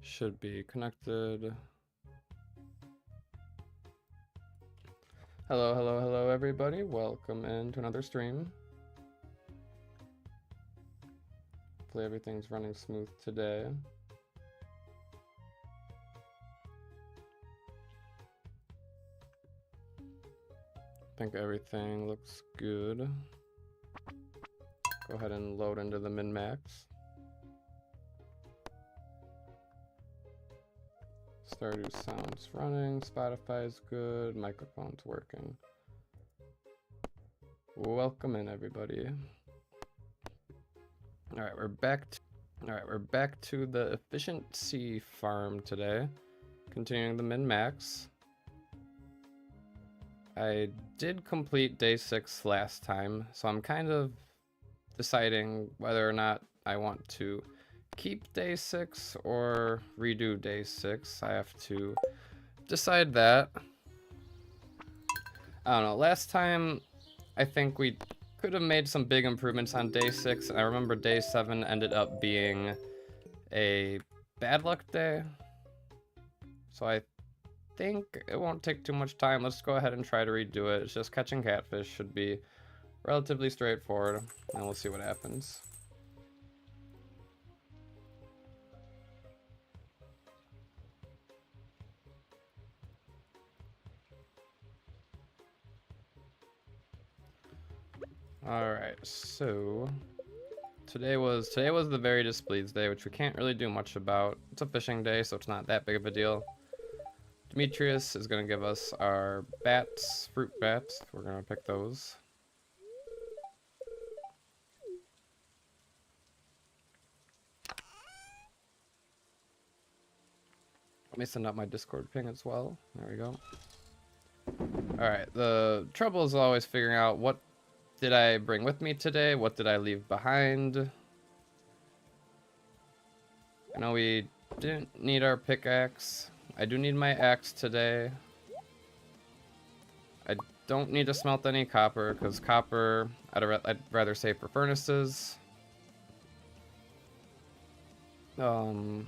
Should be connected. Hello, hello, hello, everybody. Welcome into another stream. Hopefully everything's running smooth today. I think everything looks good. Go ahead and load into the min-max. Stardew sounds running, Spotify's good, microphone's working. Welcome in, everybody. Alright, we're back to the efficiency farm today. Continuing the min-max. I did complete day 6 last time, so I'm kind of deciding whether or not I want to keep day 6 or redo day 6. I have to decide that. I don't know, last time I think we could have made some big improvements on day 6. I remember day 7 ended up being a bad luck day. So I think it won't take too much time. Let's go ahead and try to redo it. It's just catching catfish, should be relatively straightforward, and we'll see what happens. Alright, so today was the very displeased day, which we can't really do much about. It's a fishing day, so it's not that big of a deal. Demetrius is going to give us our bats, fruit bats. We're going to pick those. Let me send out my Discord ping as well. There we go. Alright, the trouble is always figuring out what did I bring with me today? What did I leave behind? I know we didn't need our pickaxe. I do need my axe today. I don't need to smelt any copper, because copper I'd rather save for furnaces. Joja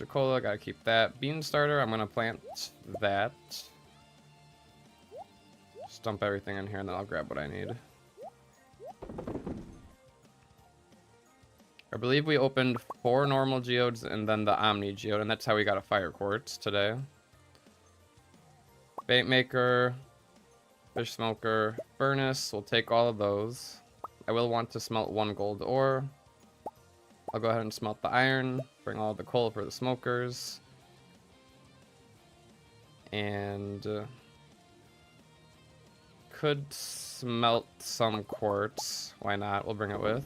cola, gotta keep that. Bean starter, I'm gonna plant that. Just dump everything in here and then I'll grab what I need. I believe we opened 4 normal geodes and then the Omni geode, and that's how we got a fire quartz today. Bait maker, fish smoker, furnace, we'll take all of those. I will want to smelt 1 gold ore. I'll go ahead and smelt the iron, bring all the coal for the smokers. And could smelt some quartz, why not, we'll bring it with.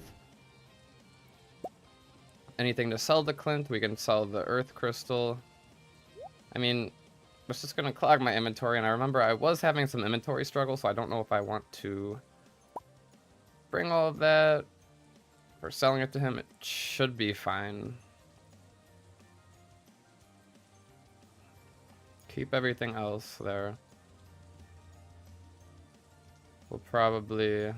Anything to sell to Clint, we can sell the earth crystal. I mean, it's just gonna clog my inventory, and I remember I was having some inventory struggle, so I don't know if I want to bring all of that. For selling it to him, it should be fine. Keep everything else there. We'll probably,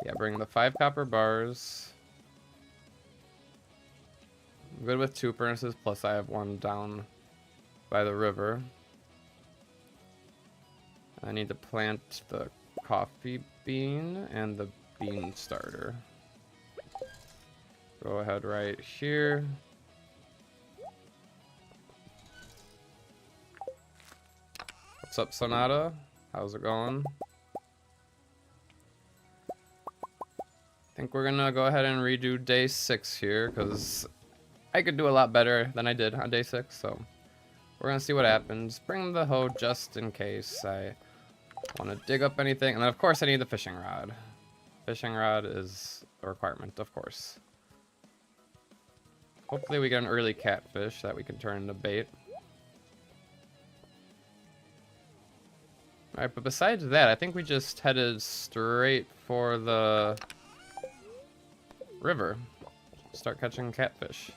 yeah, bring the 5 copper bars. I'm good with 2 furnaces, plus I have 1 down by the river. I need to plant the coffee bean and the bean starter. Go ahead right here. What's up, Sonata? How's it going? I think we're gonna go ahead and redo day 6 here, because I could do a lot better than I did on day 6, so we're gonna see what happens. Bring the hoe just in case I want to dig up anything, and then of course I need the fishing rod. Fishing rod is a requirement, of course. Hopefully we get an early catfish that we can turn into bait. Alright, but besides that, I think we just headed straight for the river. Start catching catfish.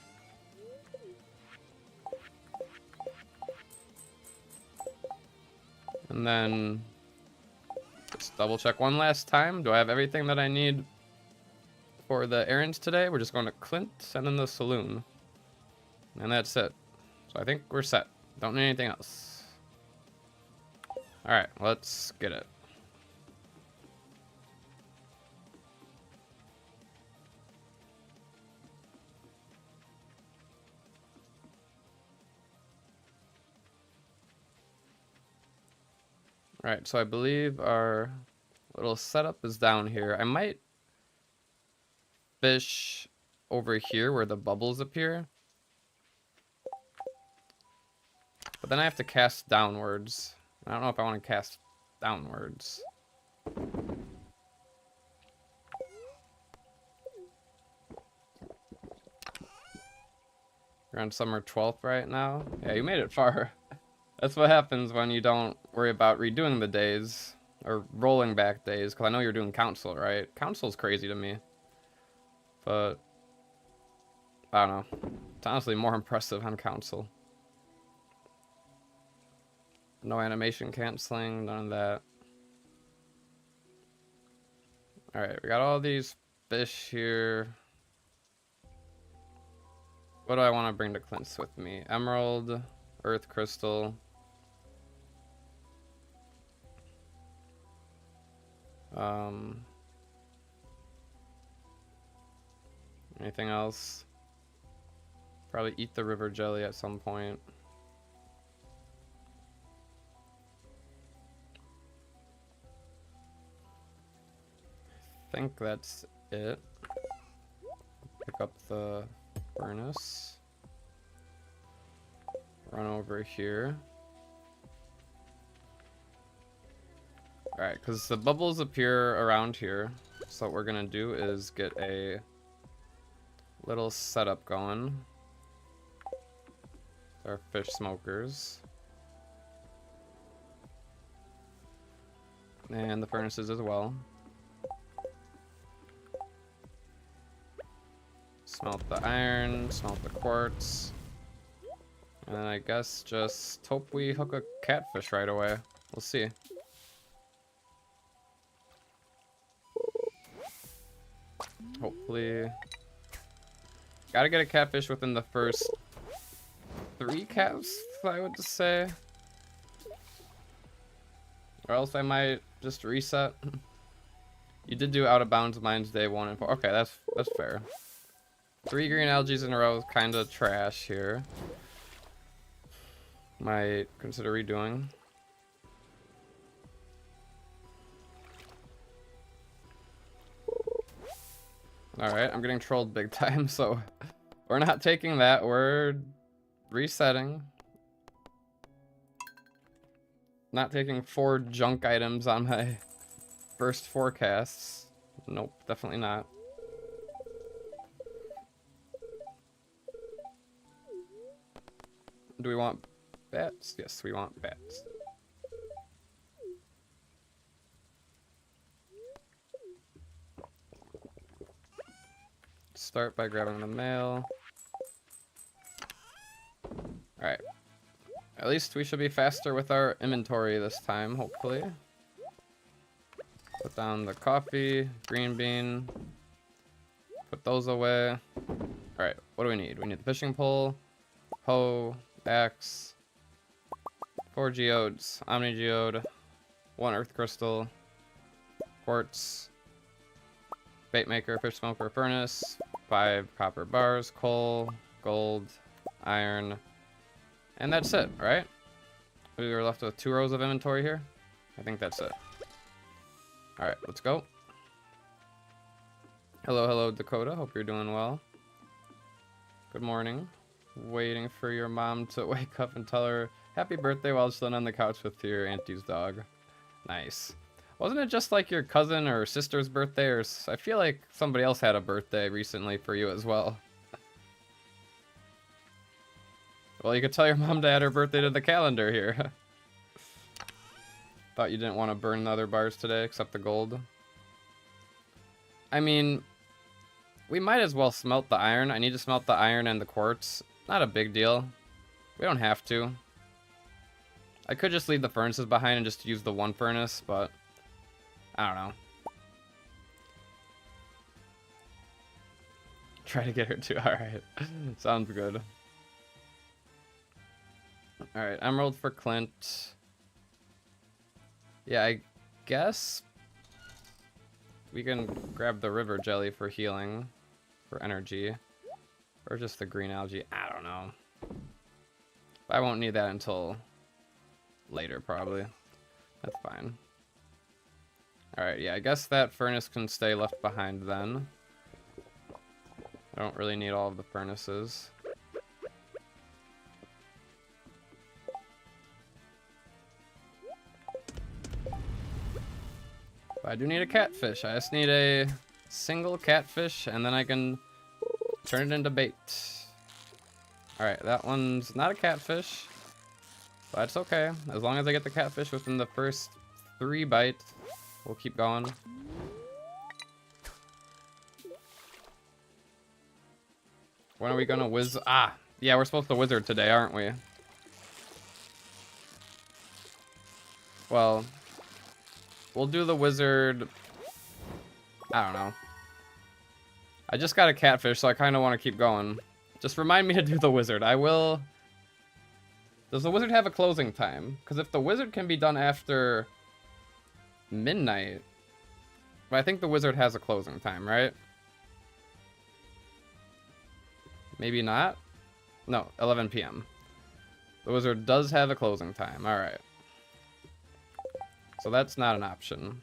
And then just double check one last time. Do I have everything that I need for the errands today. We're just going to Clint and then the saloon. And that's it. So I think we're set. Don't need anything else. Alright, let's get it. Alright, so I believe our little setup is down here. I might fish over here where the bubbles appear. But then I have to cast downwards. I don't know if I want to cast downwards. You're on summer 12th right now? Yeah, you made it far. That's what happens when you don't worry about redoing the days. Or rolling back days. Because I know you're doing council, right? Council's crazy to me. But I don't know. It's honestly more impressive on council. No animation canceling, none of that. Alright, we got all these fish here. What do I want to bring to Clint's with me? Emerald, earth crystal. Anything else? Probably eat the river jelly at some point. I think that's it. Pick up the furnace. Run over here. Alright, because the bubbles appear around here. So what we're going to do is get a little setup going. Our fish smokers. And the furnaces as well. Smelt the iron, smelt the quartz. And then I guess just hope we hook a catfish right away. We'll see. Hopefully. Gotta get a catfish within the first 3 casts, I would say. Or else I might just reset. You did do out of bounds mines day 1 and 4. Okay, that's fair. 3 green algae in a row is kind of trash here. Might consider redoing. Alright, I'm getting trolled big time, so we're not taking that. We're resetting. Not taking 4 junk items on my first forecasts. Nope, definitely not. Do we want bats? Yes, we want bats. Start by grabbing the mail. Alright. At least we should be faster with our inventory this time, hopefully. Put down the coffee, green bean. Put those away. Alright, what do we need? We need the fishing pole, hoe, axe, 4 geodes, omni geode, 1 earth crystal, quartz, bait maker, fish smoker, furnace, 5 copper bars, coal, gold, iron, and that's it, right? We were left with 2 rows of inventory here. I think that's it. Alright, let's go. Hello, hello, Dakota. Hope you're doing well. Good morning. Waiting for your mom to wake up and tell her happy birthday while chilling on the couch with your auntie's dog. Nice. Wasn't it just like your cousin or sister's birthday? Or I feel like somebody else had a birthday recently for you as well. Well, you could tell your mom to add her birthday to the calendar here. Thought you didn't want to burn the other bars today, except the gold. I mean, we might as well smelt the iron. I need to smelt the iron and the quartz. Not a big deal. We don't have to. I could just leave the furnaces behind and just use the 1 furnace, but I don't know. Try to get her to. Alright. Sounds good. Alright, emerald for Clint. Yeah, I guess we can grab the river jelly for healing, for energy. Or just the green algae. I don't know. I won't need that until later, probably. That's fine. Alright, yeah, I guess that furnace can stay left behind then. I don't really need all of the furnaces. But I do need a catfish. I just need a single catfish, and then I can turn it into bait. Alright, that one's not a catfish. But it's okay. As long as I get the catfish within the first 3 bites, we'll keep going. When are we gonna whiz? Ah! Yeah, we're supposed to wizard today, aren't we? Well, we'll do the wizard. I don't know. I just got a catfish, so I kind of want to keep going. Just remind me to do the wizard. I will. Does the wizard have a closing time? Because if the wizard can be done after midnight, but I think the wizard has a closing time, right? Maybe not? No, 11 p.m. The wizard does have a closing time. Alright. So that's not an option.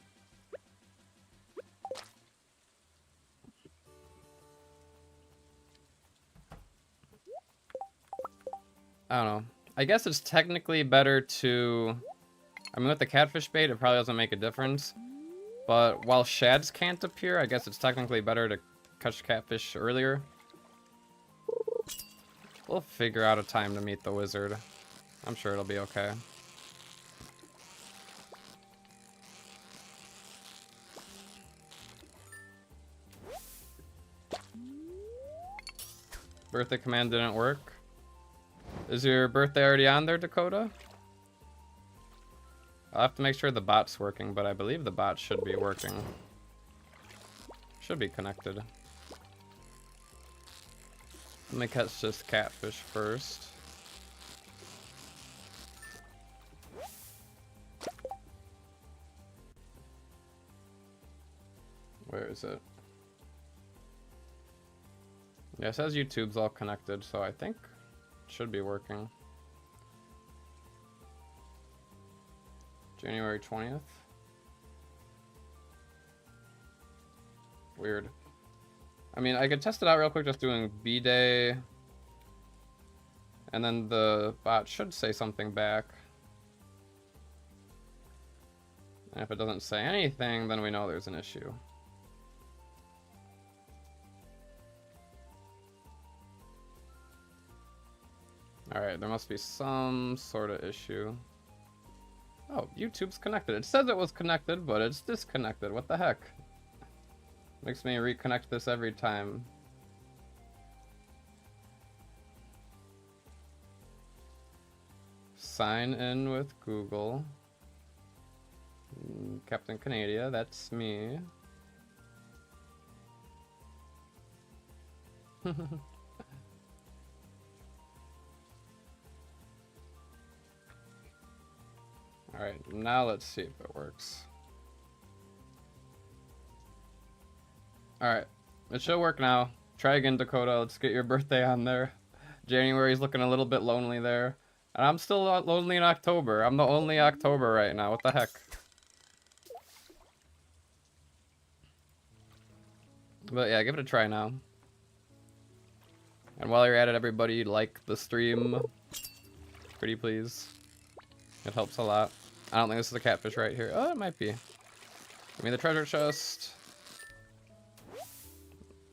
I don't know. I guess it's technically better to... I mean, with the catfish bait, it probably doesn't make a difference. But while shads can't appear, I guess it's technically better to catch catfish earlier. We'll figure out a time to meet the wizard. I'm sure it'll be okay. Birthday command didn't work. Is your birthday already on there, Dakota? I'll have to make sure the bot's working, but I believe the bot should be working. Should be connected. Let me catch this catfish first. Where is it? Yeah, it says YouTube's all connected, so I think it should be working. January 20th. Weird. I mean, I could test it out real quick just doing B-Day. And then the bot should say something back. And if it doesn't say anything, then we know there's an issue. Alright, there must be some sort of issue. Oh, YouTube's connected. It says it was connected, but it's disconnected. What the heck? Makes me reconnect this every time. Sign in with Google. Captain Canadia, that's me. Alright, now let's see if it works. Alright, it should work now. Try again, Dakota. Let's get your birthday on there. January's looking a little bit lonely there. And I'm still lonely in October. I'm the only October right now. What the heck? But yeah, give it a try now. And while you're at it, everybody, like the stream. Pretty please. It helps a lot. I don't think this is a catfish right here. Oh, it might be. Give me the treasure chest.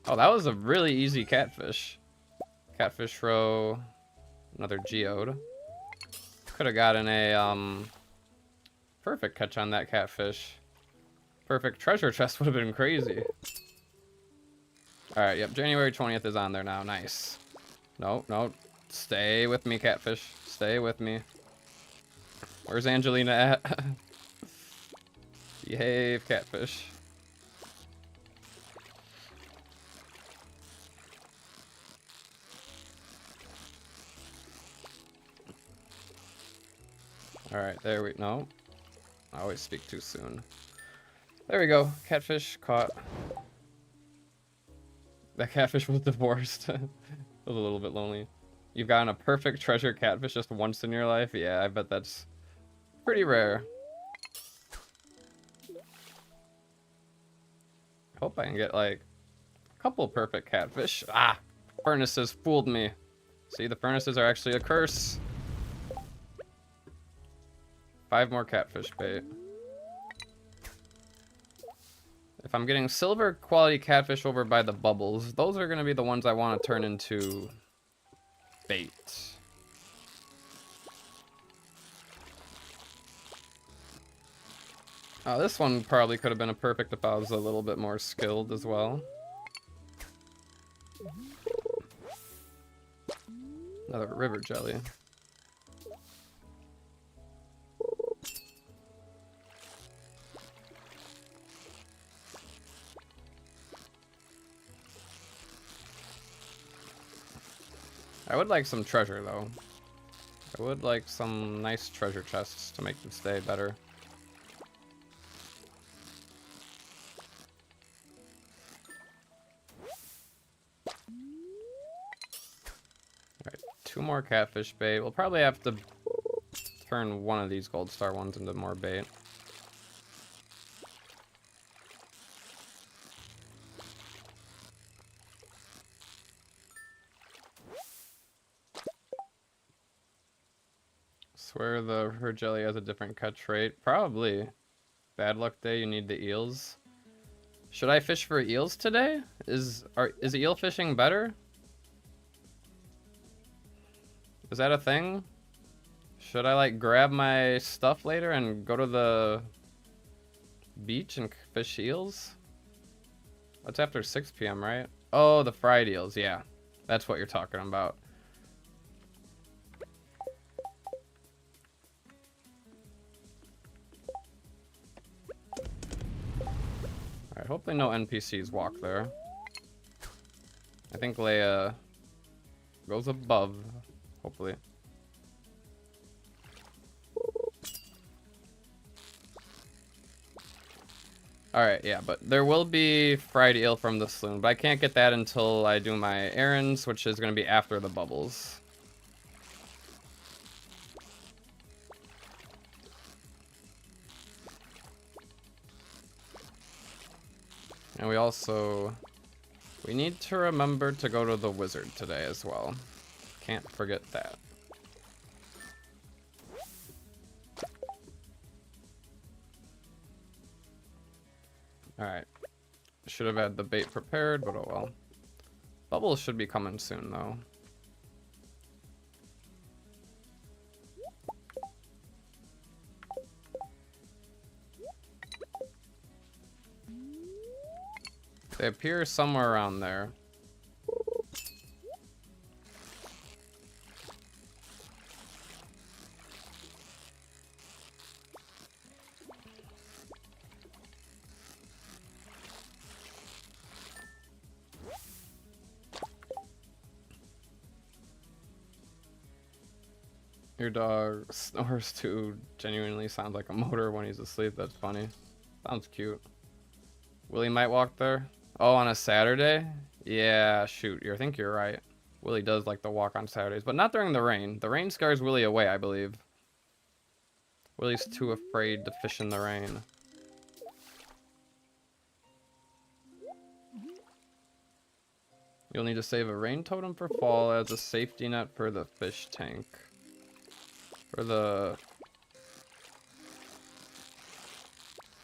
Oh, that was a really easy catfish. Catfish row. Another geode. Could have gotten a perfect catch on that catfish. Perfect treasure chest would have been crazy. Alright, yep, January 20th is on there now. Nice. No, no. Stay with me, catfish. Stay with me. Where's Angelina at? Behave, catfish. Alright, there we... No. I always speak too soon. There we go. Catfish caught. That catfish was divorced. It was a little bit lonely. You've gotten a perfect treasure catfish just once in your life? Yeah, I bet that's pretty rare. Hope I can get, like, a couple perfect catfish. Ah! Furnaces fooled me. See, the furnaces are actually a curse. 5 more catfish bait. If I'm getting silver quality catfish over by the bubbles, those are going to be the ones I want to turn into bait. This one probably could have been a perfect if I was a little bit more skilled as well. Another river jelly. I would like some treasure, though. I would like some nice treasure chests to make this day better. Alright, 2 more catfish bait. We'll probably have to turn one of these gold star ones into more bait. Swear the her jelly has a different catch rate. Probably. Bad luck day, you need the eels. Should I fish for eels today? Is eel fishing better? Is that a thing? Should I like grab my stuff later and go to the beach and fish eels? That's after 6 p.m., right? Oh, the fried eels, yeah. That's what you're talking about. Alright, hopefully no NPCs walk there. I think Leia goes above, hopefully. Alright, yeah, but there will be fried eel from the saloon, but I can't get that until I do my errands, which is going to be after the bubbles. And we need to remember to go to the wizard today as well. Can't forget that. Alright. Should have had the bait prepared, but oh well. Bubbles should be coming soon, though. They appear somewhere around there. Your dog snores too. Genuinely sounds like a motor when he's asleep. That's funny. Sounds cute. Willie might walk there. Oh, on a Saturday? Yeah, shoot. I think you're right. Willie does like to walk on Saturdays, but not during the rain. The rain scares Willie away, I believe. Willie's too afraid to fish in the rain. You'll need to save a rain totem for fall as a safety net for the fish tank. For the...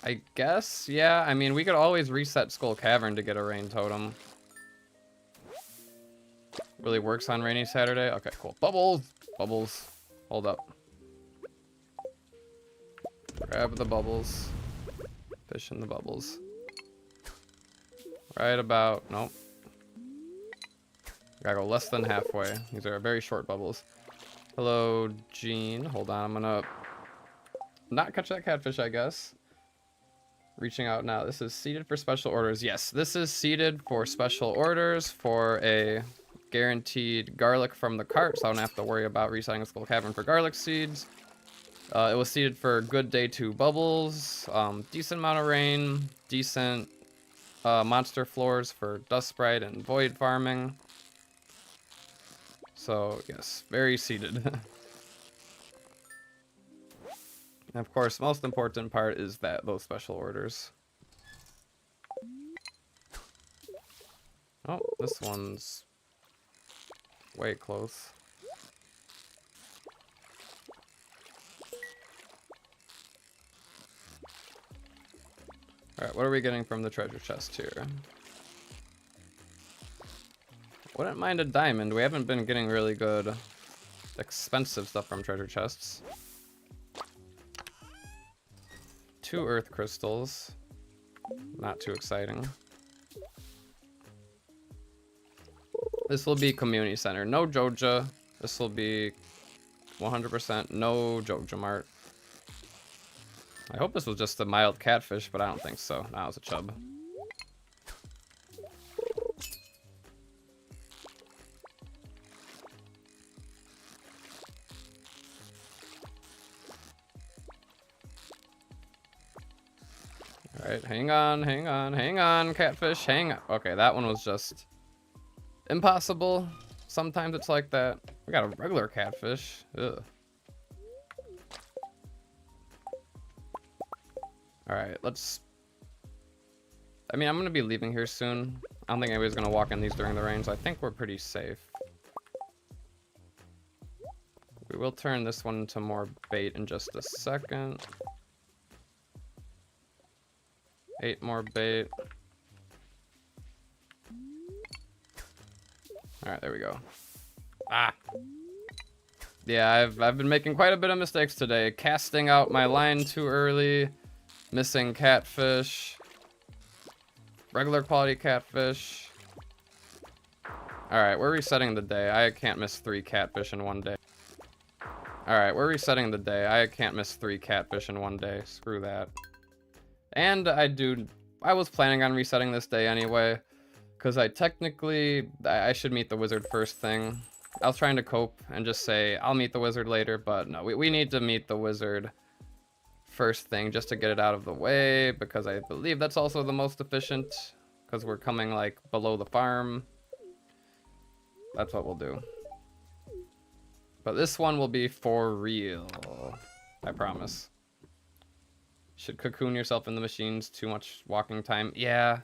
I guess, yeah. I mean, we could always reset Skull Cavern to get a rain totem. Really works on rainy Saturday? Okay, cool. Bubbles! Bubbles. Hold up. Grab the bubbles. Fish in the bubbles. Right about... Nope. Gotta go less than halfway. These are very short bubbles. Hello, Gene. Hold on, I'm gonna not catch that catfish, I guess. Reaching out now. This is seated for special orders. Yes, this is seated for special orders for a guaranteed garlic from the cart, so I don't have to worry about resetting a Skull Cavern for garlic seeds. It was seeded for good day 2 bubbles, decent amount of rain, decent monster floors for dust sprite and void farming. So yes, very seeded. And of course, most important part is that those special orders. Oh, this one's way close. Alright, what are we getting from the treasure chest here? Wouldn't mind a diamond. We haven't been getting really good, expensive stuff from treasure chests. 2 earth crystals. Not too exciting. This will be community center. No Joja. This will be 100% no Joja Mart. I hope this was just a mild catfish, but I don't think so. Now it's a chub. Alright, hang on, catfish, hang on. Okay, that one was just impossible. Sometimes it's like that. We got a regular catfish. Ugh. Alright, let's... I mean, I'm going to be leaving here soon. I don't think anybody's going to walk in these during the rain, so I think we're pretty safe. We will turn this one into more bait in just a second. 8 more bait. Alright, there we go. Ah! Yeah, I've been making quite a bit of mistakes today. Casting out my line too early. Missing catfish. Regular quality catfish. Alright, we're resetting the day. I can't miss 3 catfish in one day. Alright, we're resetting the day. I can't miss 3 catfish in one day. Screw that. And I was planning on resetting this day anyway. Because I should meet the wizard first thing. I was trying to cope and just say, I'll meet the wizard later. But no, we need to meet the wizard first thing just to get it out of the way. Because I believe that's also the most efficient. Because we're coming like below the farm. That's what we'll do. But this one will be for real. I promise. Should cocoon yourself in the machines. Too much walking time. Yeah.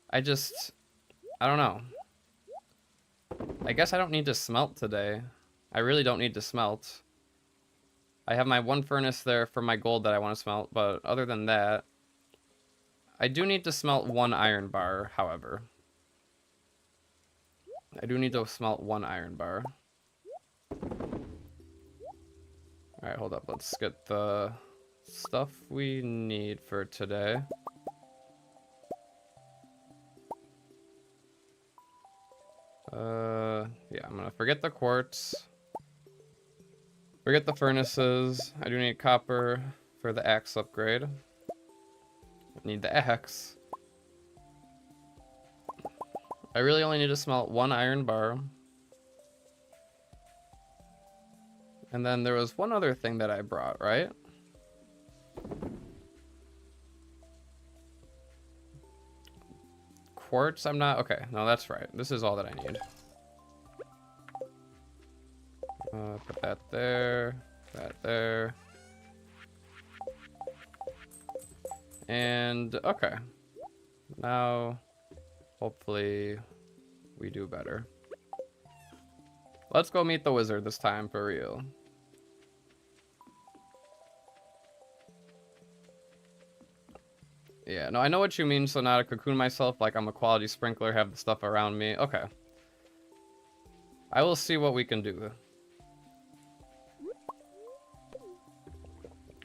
I don't know. I guess I don't need to smelt today. I really don't need to smelt. I have my 1 furnace there for my gold that I want to smelt, but other than that, I do need to smelt 1 iron bar, however. I do need to smelt 1 iron bar. Alright, hold up. Let's get the stuff we need for today. Yeah, I'm gonna forget the quartz. Forget the furnaces. I do need copper for the axe upgrade. I need the axe. I really only need to smelt 1 iron bar. And then there was one other thing that I brought, right? Quartz, I'm not... Okay, no, that's right. This is all that I need. Put that there. That there. And, okay. Now, hopefully, we do better. Let's go meet the wizard this time, for real. Yeah, no, I know what you mean, so now to cocoon myself like I'm a quality sprinkler, have the stuff around me. Okay. I will see what we can do.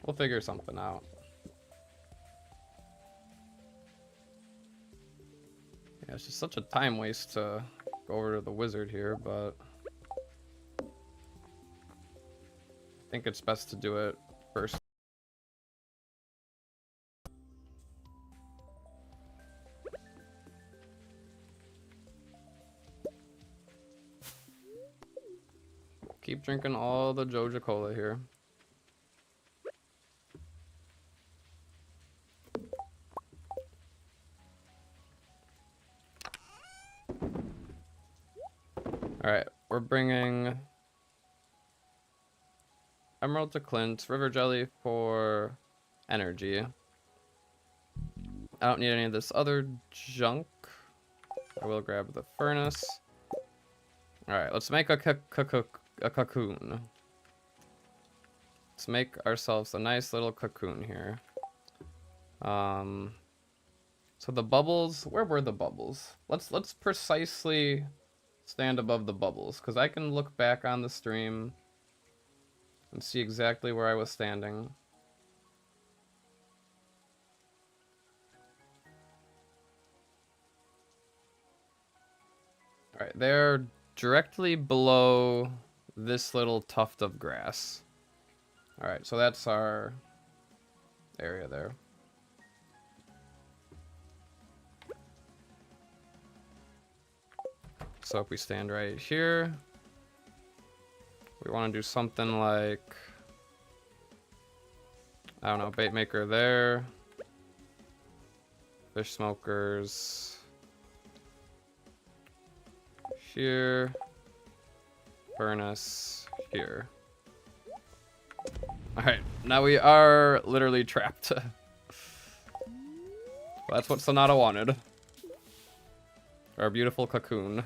We'll figure something out. Yeah, it's just such a time waste to go over to the wizard here, but I think it's best to do it first. Keep drinking all the Joja Cola here. Alright, we're bringing emerald to Clint, river jelly for energy. I don't need any of this other junk. I will grab the furnace. Alright, let's make a cocoon. Let's make ourselves a nice little cocoon here. So the bubbles, where were the bubbles? Let's precisely stand above the bubbles, because I can look back on the stream and see exactly where I was standing. Alright, they're directly below this little tuft of grass. Alright, so that's our area there. So if we stand right here, we want to do something like, I don't know, bait maker there, fish smokers here, furnace here. Alright, now we are literally trapped. That's what Sonata wanted. Our beautiful cocoon.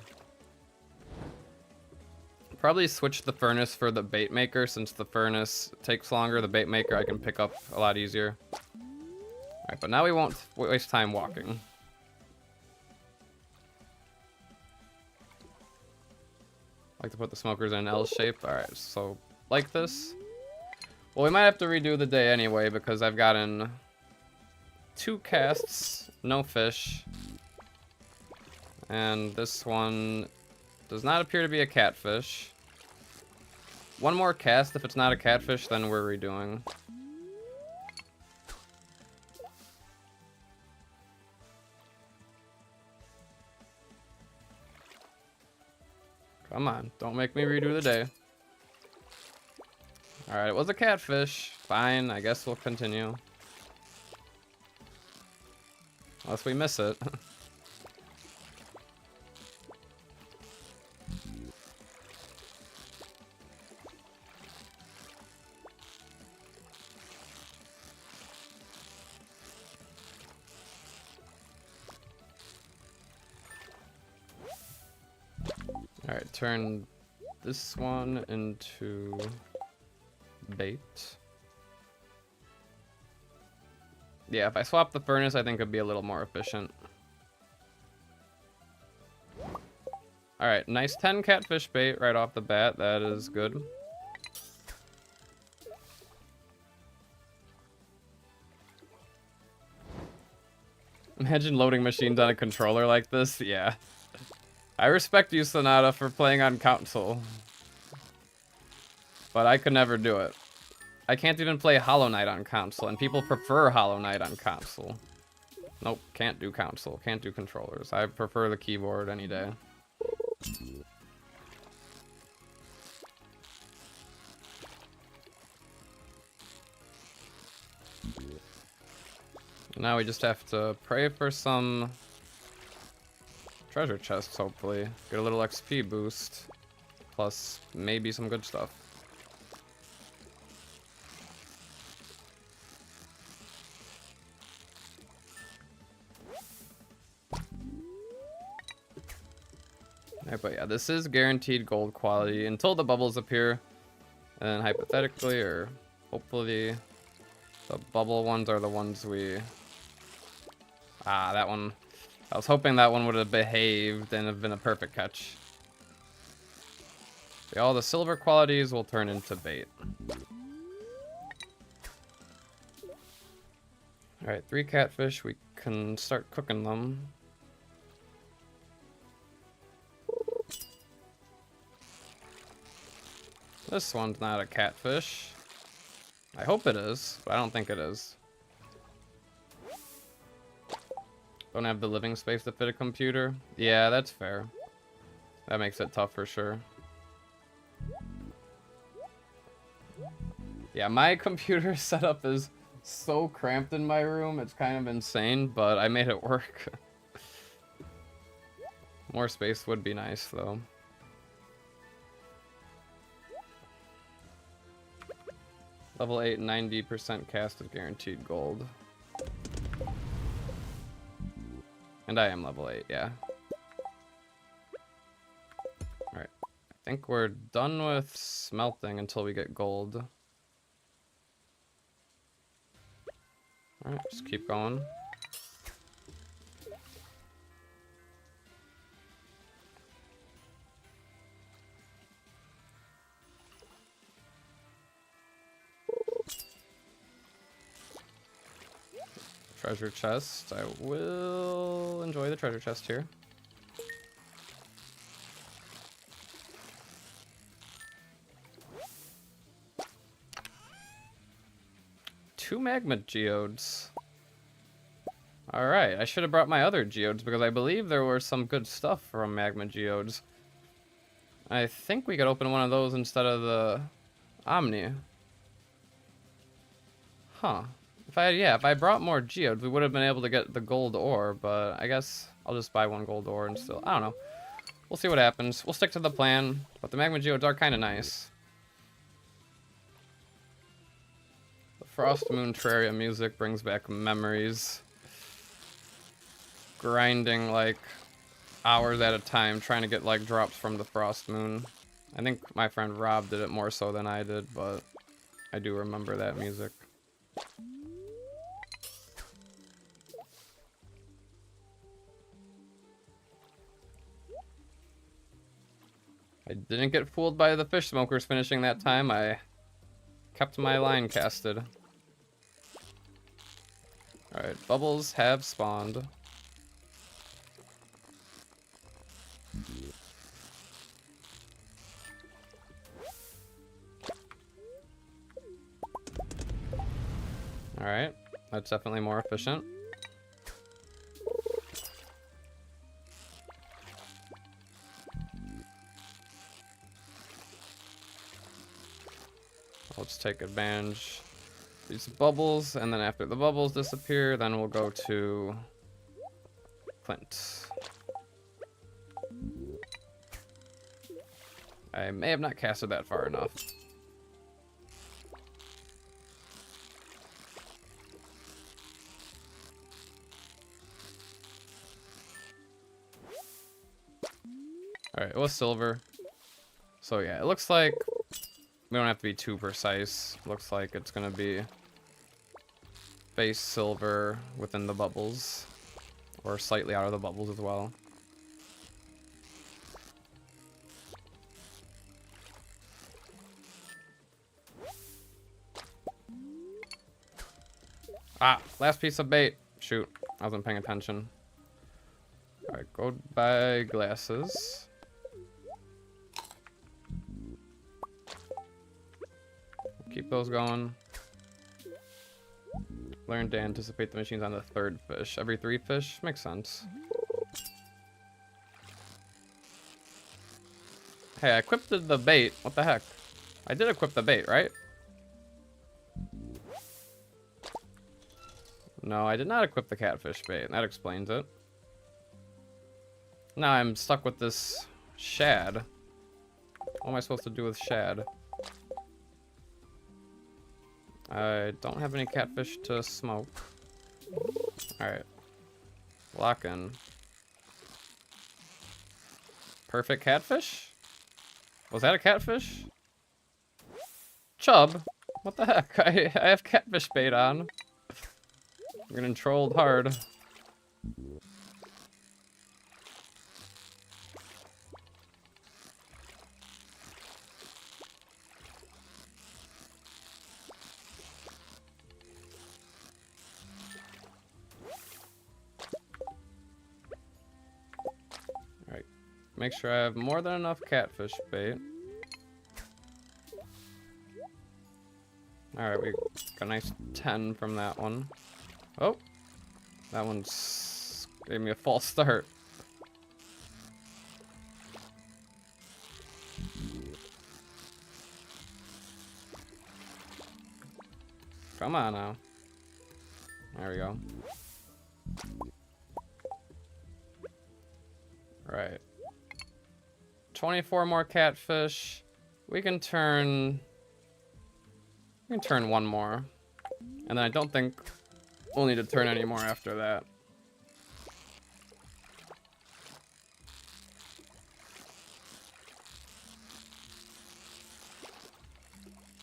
Probably switch the furnace for the bait maker, since the furnace takes longer. The bait maker I can pick up a lot easier. Alright, but now we won't waste time walking. I like to put the smokers in an L shape. Alright, so like this. Well, we might have to redo the day anyway, because I've gotten 2 casts, no fish. And this one does not appear to be a catfish. One more cast. If it's not a catfish, then we're redoing. Come on, don't make me redo the day. Alright, it was a catfish. Fine, I guess we'll continue. Unless we miss it. Alright, turn this one into bait. Yeah, if I swap the furnace, I think it'd be a little more efficient. Alright, nice 10 catfish bait right off the bat. That is good. Imagine loading machines on a controller like this. Yeah. I respect you, Sonata, for playing on console. But I could never do it. I can't even play Hollow Knight on console, and people prefer Hollow Knight on console. Nope, can't do console, can't do controllers. I prefer the keyboard any day. Now we just have to pray for some treasure chests, hopefully. Get a little XP boost. Plus, maybe some good stuff. Right, but yeah, this is guaranteed gold quality until the bubbles appear. And hypothetically, or hopefully, the bubble ones are the ones we... Ah, that one... I was hoping that one would have behaved and have been a perfect catch. Okay, all the silver qualities will turn into bait. Alright, 3 catfish. We can start cooking them. This one's not a catfish. I hope it is, but I don't think it is. Don't have the living space to fit a computer. Yeah, that's fair. That makes it tough for sure. Yeah, my computer setup is so cramped in my room, it's kind of insane, but I made it work. More space would be nice, though. Level 8, 90% cast of guaranteed gold. And I am level 8, yeah. Alright. I think we're done with smelting until we get gold. Alright, just keep going. Treasure chest. I will enjoy the treasure chest here. Two magma geodes. Alright, I should have brought my other geodes because I believe there were some good stuff from magma geodes. I think we could open one of those instead of the Omni. Huh. If I brought more geodes, we would have been able to get the gold ore, but I guess I'll just buy one gold ore and still, I don't know. We'll see what happens. We'll stick to the plan, but the magma geodes are kind of nice. The Frost Moon Terraria music brings back memories. Grinding like hours at a time, trying to get like drops from the Frost Moon. I think my friend Rob did it more so than I did, but I do remember that music. I didn't get fooled by the fish smokers finishing that time. I kept my line casted. Alright, bubbles have spawned. Alright, that's definitely more efficient. Let's take advantage of these bubbles, and then after the bubbles disappear, then we'll go to Clint. I may have not casted that far enough. Alright, it was silver. So yeah, it looks like we don't have to be too precise. Looks like it's gonna be base silver within the bubbles. Or slightly out of the bubbles as well. Ah, last piece of bait. Shoot, I wasn't paying attention. Alright, go buy glasses. Keep those going. Learn to anticipate the machines on the third fish. Every 3 fish? Makes sense. Hey, I equipped the bait. What the heck? I did equip the bait, right? No, I did not equip the catfish bait. That explains it. Now I'm stuck with this shad. What am I supposed to do with shad? I don't have any catfish to smoke. Alright. Lock in. Perfect catfish? Was that a catfish? Chub? What the heck? I have catfish bait on. I'm getting trolled hard. Alright. Make sure I have more than enough catfish bait. Alright, we got a nice 10 from that one. Oh, that one's gave me a false start. Come on now. There we go. Right. 24 more catfish. We can turn We can turn one more. And then I don't think we'll need to turn any more after that.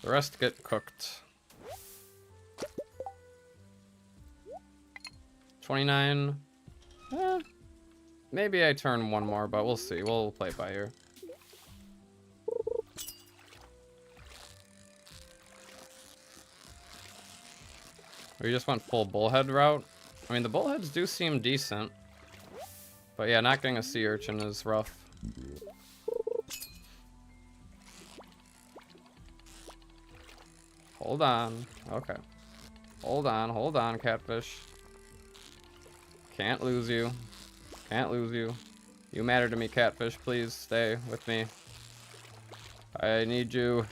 The rest get cooked. 29. Maybe I turn one more, but we'll see. We'll play it by ear. We just went full bullhead route. I mean, the bullheads do seem decent. But yeah, not getting a sea urchin is rough. Hold on. Okay. Hold on, catfish. Can't lose you. Can't lose you. You matter to me, catfish. Please stay with me. I need you.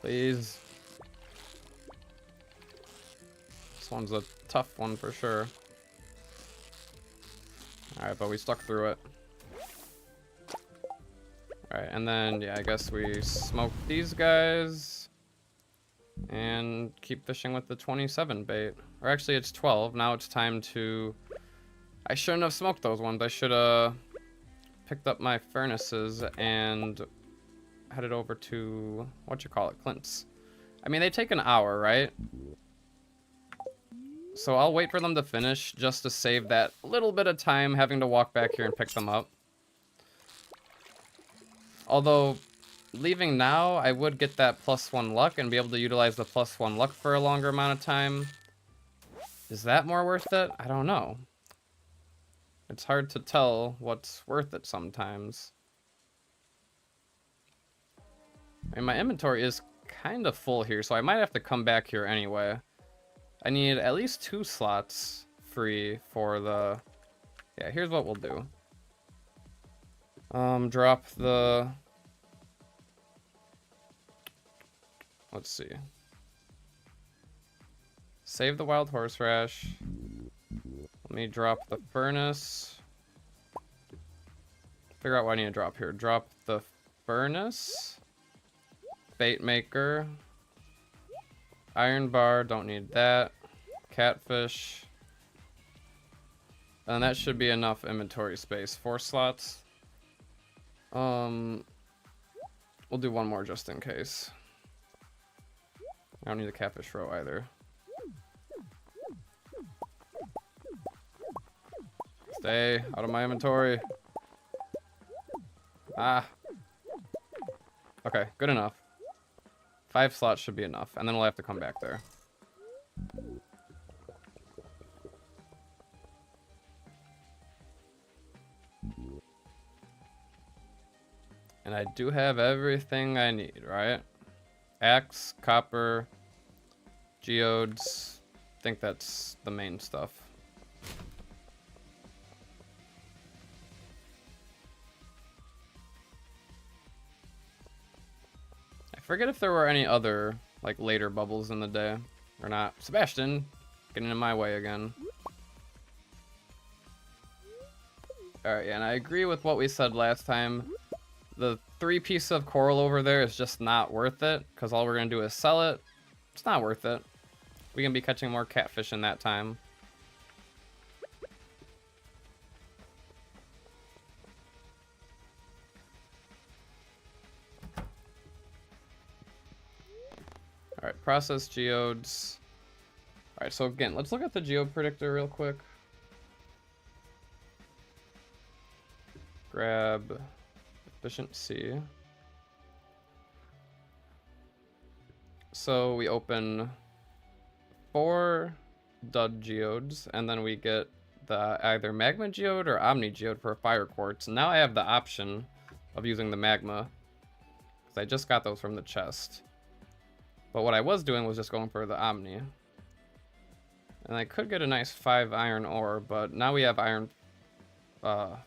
Please. This one's a tough one for sure. Alright, but we stuck through it. Alright, and then, yeah, I guess we smoke these guys. And keep fishing with the 27 bait. Or actually, it's 12. Now it's time to... I shouldn't have smoked those ones. I should have picked up my furnaces and headed over to... Clint's. I mean, they take an hour, right? So I'll wait for them to finish just to save that little bit of time having to walk back here and pick them up. Although, leaving now, I would get that +1 luck and be able to utilize the +1 luck for a longer amount of time. Is that more worth it? I don't know. It's hard to tell what's worth it sometimes. I mean, my inventory is kind of full here, so I might have to come back here anyway. I need at least 2 slots free for the... Yeah, here's what we'll do. Drop the... Let's see. Save the wild horseradish. Let me drop the furnace. Figure out what I need to drop here. Drop the furnace. Bait maker. Iron bar, don't need that. Catfish. And that should be enough inventory space. 4 slots. We'll do one more just in case. I don't need a catfish row either. Stay out of my inventory. Ah. Okay, good enough. 5 slots should be enough, and then we'll have to come back there. And I do have everything I need, right? Axe, copper, geodes. I think that's the main stuff. I forget if there were any other, like, later bubbles in the day or not. Sebastian, getting in my way again. Alright, yeah, and I agree with what we said last time. The 3 piece of coral over there is just not worth it, because all we're going to do is sell it. It's not worth it. We can be catching more catfish in that time. Alright, process geodes. Alright, so again, let's look at the geode predictor real quick. Grab efficiency. So we open 4 dud geodes, and then we get the either magma geode or omni geode for a fire quartz. Now I have the option of using the magma, because I just got those from the chest. But what I was doing was just going for the omni. And I could get a nice 5 iron ore, but now we have iron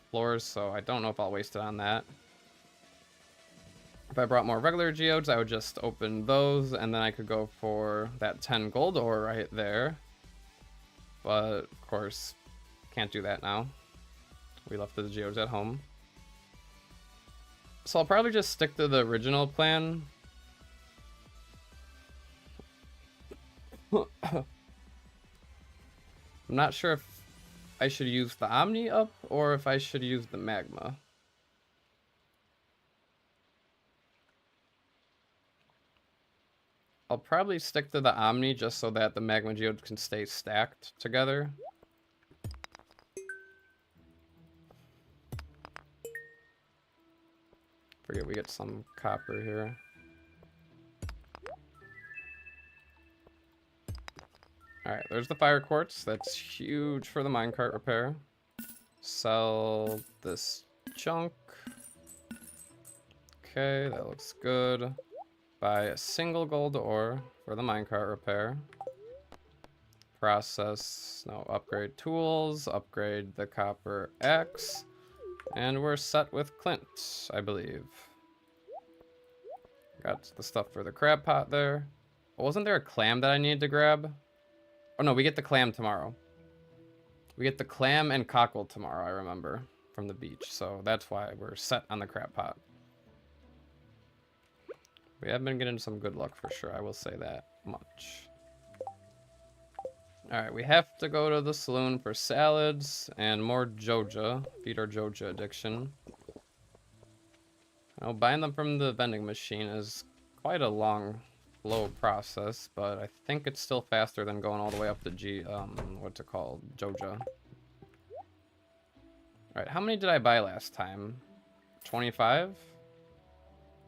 floors, so I don't know if I'll waste it on that. If I brought more regular geodes, I would just open those, and then I could go for that 10 gold ore right there. But, of course, can't do that now. We left the geodes at home. So I'll probably just stick to the original plan. I'm not sure if I should use the Omni up or if I should use the Magma. I'll probably stick to the Omni just so that the Magma Geodes can stay stacked together. Forget we get some copper here. Alright, there's the fire quartz. That's huge for the minecart repair. Sell this junk. Okay, that looks good. Buy a single gold ore for the minecart repair. Process, no, upgrade tools, upgrade the copper axe. And we're set with Clint, I believe. Got the stuff for the crab pot there. Oh, wasn't there a clam that I needed to grab? Oh no, we get the clam tomorrow. We get the clam and cockle tomorrow, I remember, from the beach. So that's why we're set on the crab pot. We have been getting some good luck for sure, I will say that much. Alright, we have to go to the saloon for salads and more Joja. Feed our Joja addiction. You know, buying them from the vending machine is quite a long, slow process, but I think it's still faster than going all the way up to what's it called? Joja. Alright, how many did I buy last time? 25?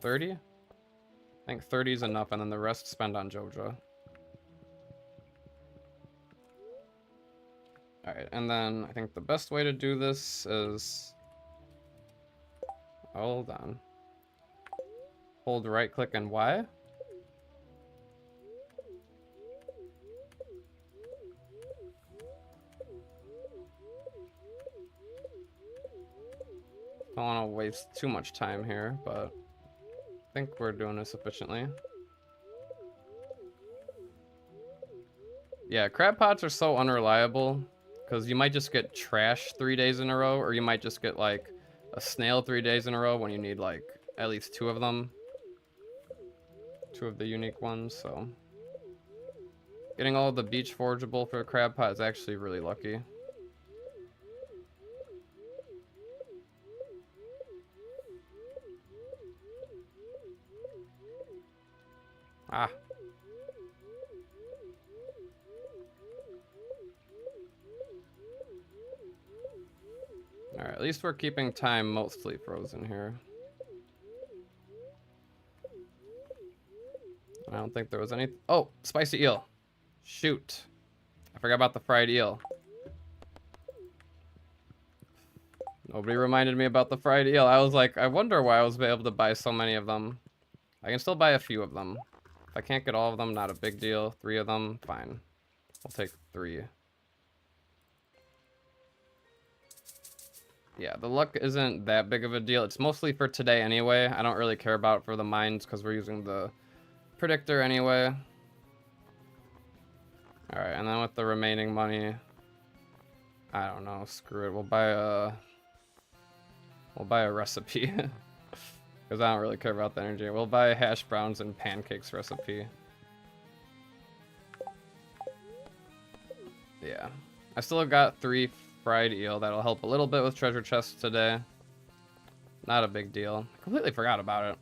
30? I think 30 is enough, and then the rest spend on Joja. Alright, and then I think the best way to do this is... Hold on. Hold right click and Y. Don't want to waste too much time here, but I think we're doing this efficiently. Yeah, crab pots are so unreliable because you might just get trash 3 days in a row, or you might just get like a snail 3 days in a row when you need like at least 2 of them. 2 of the unique ones, so getting all of the beach forageable for a crab pot is actually really lucky. Ah. Alright, at least we're keeping time mostly frozen here. I don't think there was any... Oh, spicy eel. Shoot. I forgot about the fried eel. Nobody reminded me about the fried eel. I was like, I wonder why I was able to buy so many of them. I can still buy a few of them. If I can't get all of them, not a big deal. 3 of them, fine. I'll take 3. Yeah, the luck isn't that big of a deal. It's mostly for today anyway. I don't really care about it for the mines because we're using the predictor anyway. Alright, and then with the remaining money, I don't know, screw it. We'll buy a recipe. Because I don't really care about the energy. We'll buy a hash browns and pancakes recipe. Yeah. I still got 3 fried eel. That'll help a little bit with treasure chests today. Not a big deal. I completely forgot about it.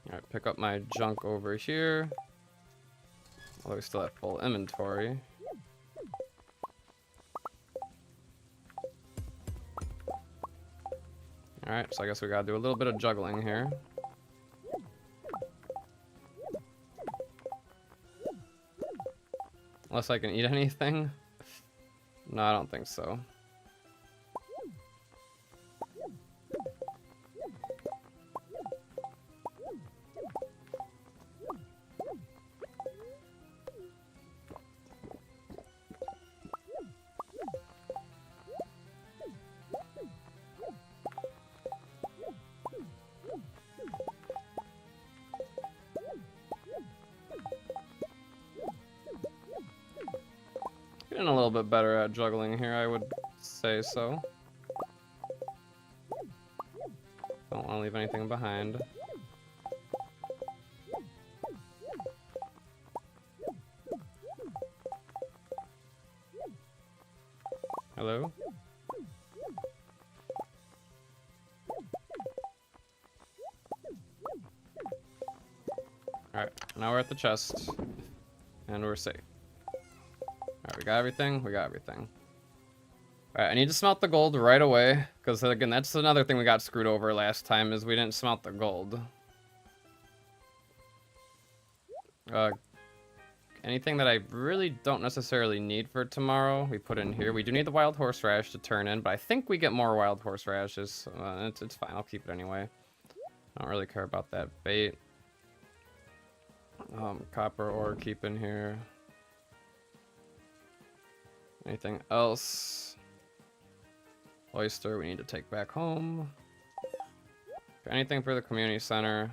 Alright, pick up my junk over here. Although we still have full inventory. Alright, so I guess we gotta do a little bit of juggling here. Unless I can eat anything. No, I don't think so. Getting a little bit better at juggling here, I would say so. Don't want to leave anything behind. Hello? Alright, now we're at the chest. And we're safe. Alright, we got everything? We got everything. Alright, I need to smelt the gold right away. Because, again, that's another thing we got screwed over last time, is we didn't smelt the gold. Anything that I really don't necessarily need for tomorrow, we put in here. We do need the wild horseradish to turn in, but I think we get more wild horseradishes. It's fine, I'll keep it anyway. I don't really care about that bait. Copper ore, keep in here. Anything else? Oyster, we need to take back home. Anything for the community center.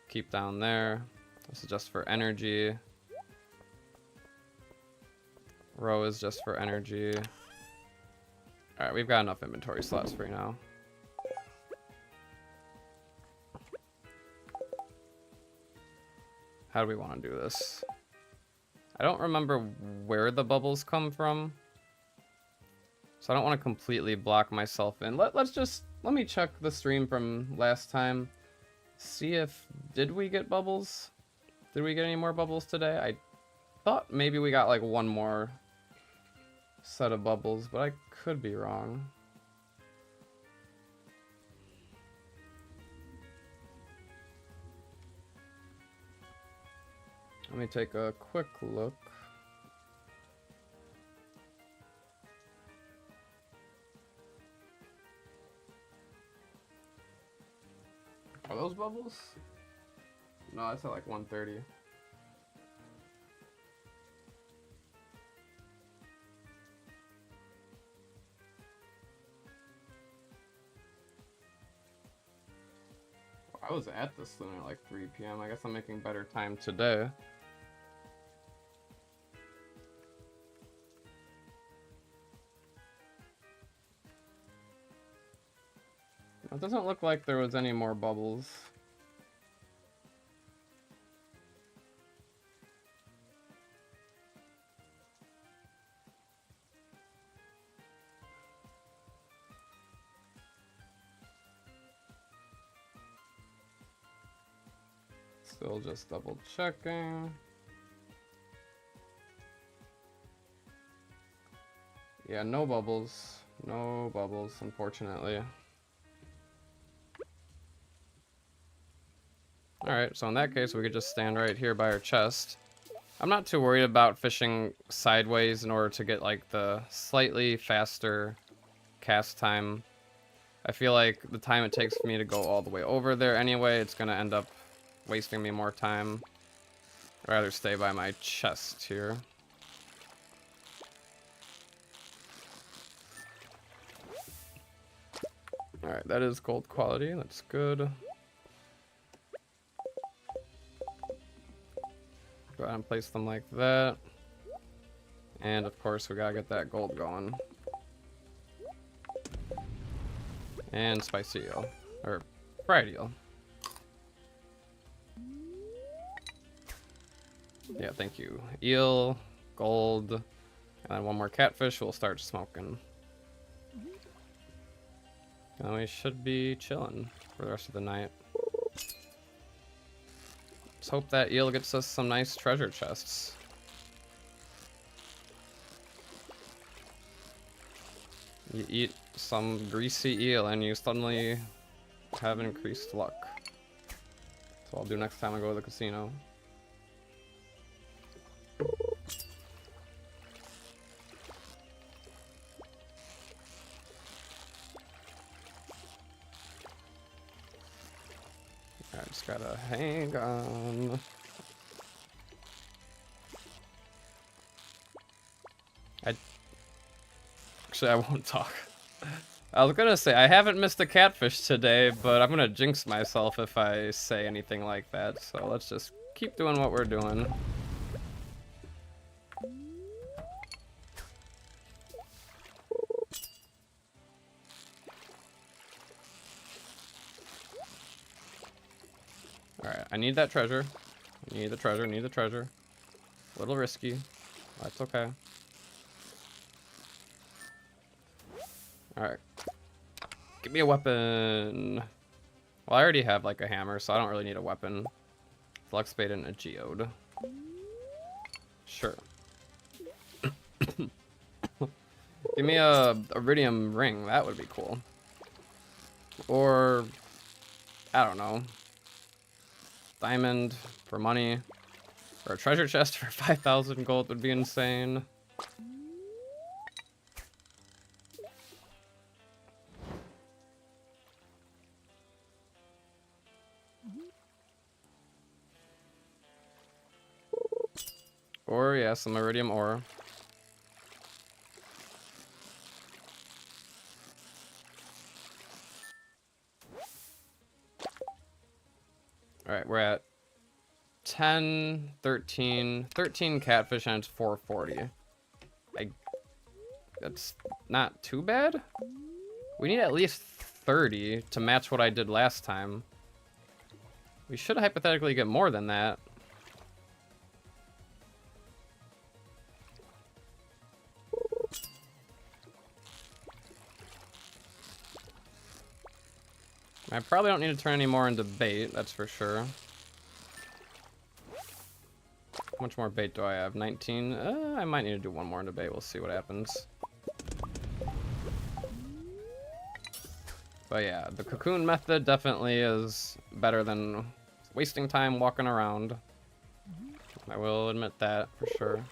Keep down there. This is just for energy. Row is just for energy. Alright, we've got enough inventory slots free now. How do we want to do this? I don't remember where the bubbles come from. So I don't want to completely block myself in. Let me check the stream from last time. See if, did we get bubbles? Did we get any more bubbles today? I thought maybe we got like one more set of bubbles, but I could be wrong. Let me take a quick look. Are those bubbles? No, that's at like 130. I was at this thing at like 3 p.m. I guess I'm making better time today. It doesn't look like there was any more bubbles. Still just double checking. Yeah, no bubbles. No bubbles, unfortunately. Alright, so in that case, we could just stand right here by our chest. I'm not too worried about fishing sideways in order to get, like, the slightly faster cast time. I feel like the time it takes for me to go all the way over there anyway, it's gonna end up wasting me more time. I'd rather stay by my chest here. Alright, that is gold quality, that's good. Go ahead and place them like that. And of course we gotta get that gold going. And spicy eel. Or fried eel. Yeah, thank you. Eel, gold, and then one more catfish, we'll start smoking. And we should be chilling for the rest of the night. Let's hope that eel gets us some nice treasure chests. You eat some greasy eel and you suddenly have increased luck. That's what I'll do next time I go to the casino. I just gotta hang on. Actually, I won't talk. I was gonna say, I haven't missed a catfish today, but I'm gonna jinx myself if I say anything like that. So let's just keep doing what we're doing. I need that treasure. Need the treasure, need the treasure. A little risky. That's okay. Alright. Give me a weapon. Well, I already have like a hammer, so I don't really need a weapon. Flux bait and a geode. Sure. Give me a iridium ring. That would be cool. Or, I don't know. Diamond for money. Or a treasure chest for 5,000 gold would be insane. Or, yeah, some iridium ore. Alright, we're at 10, 13 catfish, and it's 440. That's not too bad. We need at least 30 to match what I did last time. We should hypothetically get more than that. I probably don't need to turn any more into bait, that's for sure. How much more bait do I have? 19? I might need to do one more into bait. We'll see what happens. But yeah, the cocoon method definitely is better than wasting time walking around. I will admit that for sure.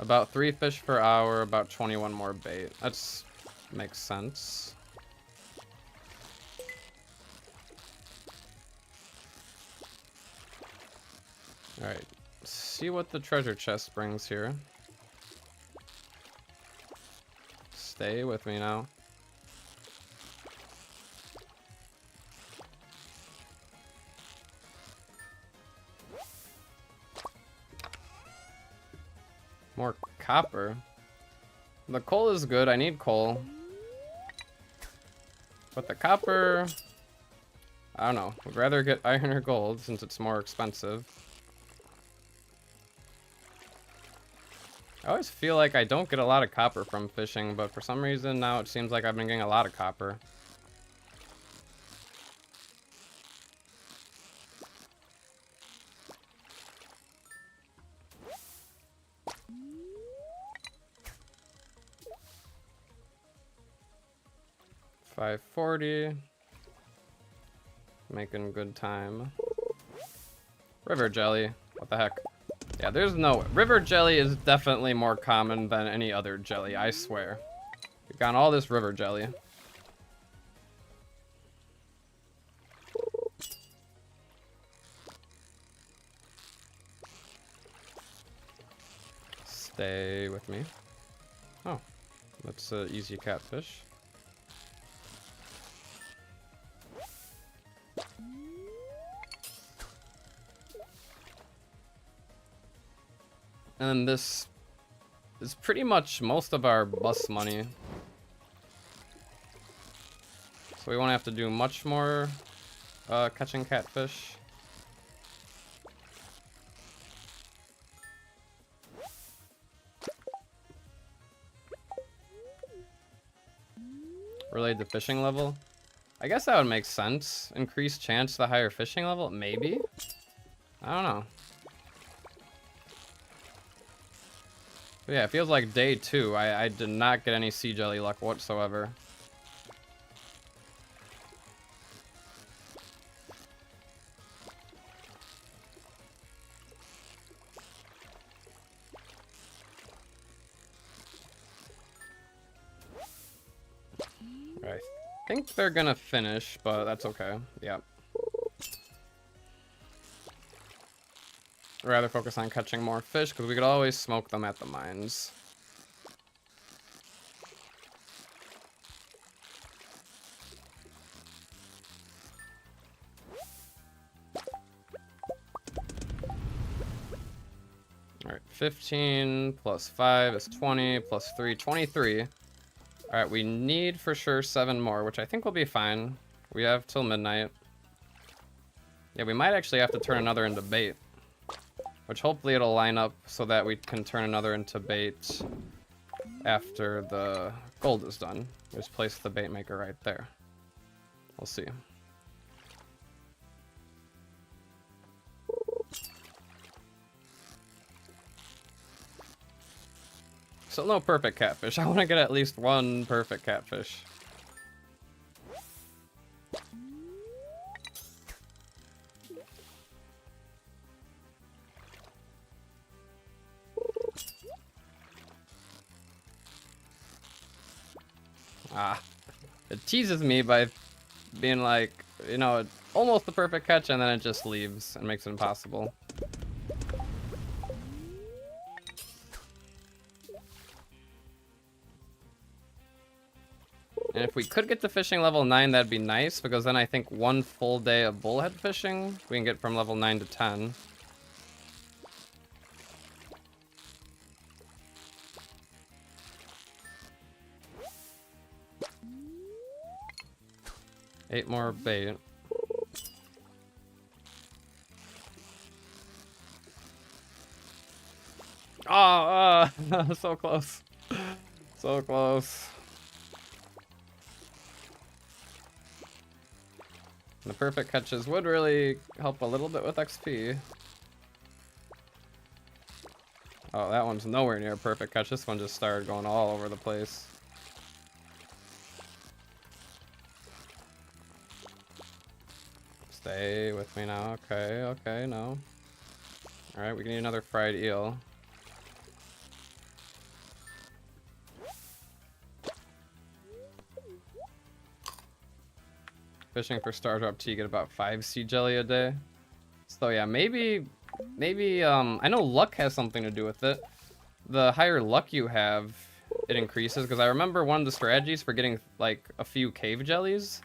About 3 fish per hour, about 21 more bait. That's makes sense. Alright, see what the treasure chest brings here. Stay with me now. More copper. The coal is good, I need coal. But the copper, I don't know. Would rather get iron or gold since it's more expensive. I always feel like I don't get a lot of copper from fishing, but for some reason now it seems like I've been getting a lot of copper. $540. Making good time. River jelly. What the heck? Yeah, there's no... River jelly is definitely more common than any other jelly, I swear. We've got all this river jelly. Stay with me. Oh, that's an easy catfish. And this is pretty much most of our bus money. So we won't have to do much more catching catfish. Relate the fishing level. I guess that would make sense. Increased chance the higher fishing level? Maybe? I don't know. But yeah, it feels like day 2. I did not get any sea jelly luck whatsoever. I think they're gonna finish, but that's okay. Yep. Rather focus on catching more fish because we could always smoke them at the mines. Alright, 15 plus 5 is 20 plus 3, 23. Alright, we need for sure 7 more, which I think will be fine. We have till midnight. Yeah, we might actually have to turn another into bait. Which hopefully it'll line up so that we can turn another into bait after the gold is done. Just place the bait maker right there. We'll see. Still no perfect catfish. I want to get at least one perfect catfish. It teases me by being like, you know, almost the perfect catch, and then it just leaves and makes it impossible. And if we could get to fishing level 9, that'd be nice, because then I think one full day of bullhead fishing, we can get from level 9 to 10. Eight more bait. Oh, so close. So close. The perfect catches would really help a little bit with XP. Oh, that one's nowhere near a perfect catch. This one just started going all over the place. Stay with me now. Okay, okay, no. Alright, we need another fried eel. Fishing for Stardrop Tea, get about 5 sea jelly a day. So yeah, maybe, I know luck has something to do with it. The higher luck you have, it increases, because I remember one of the strategies for getting, like, a few cave jellies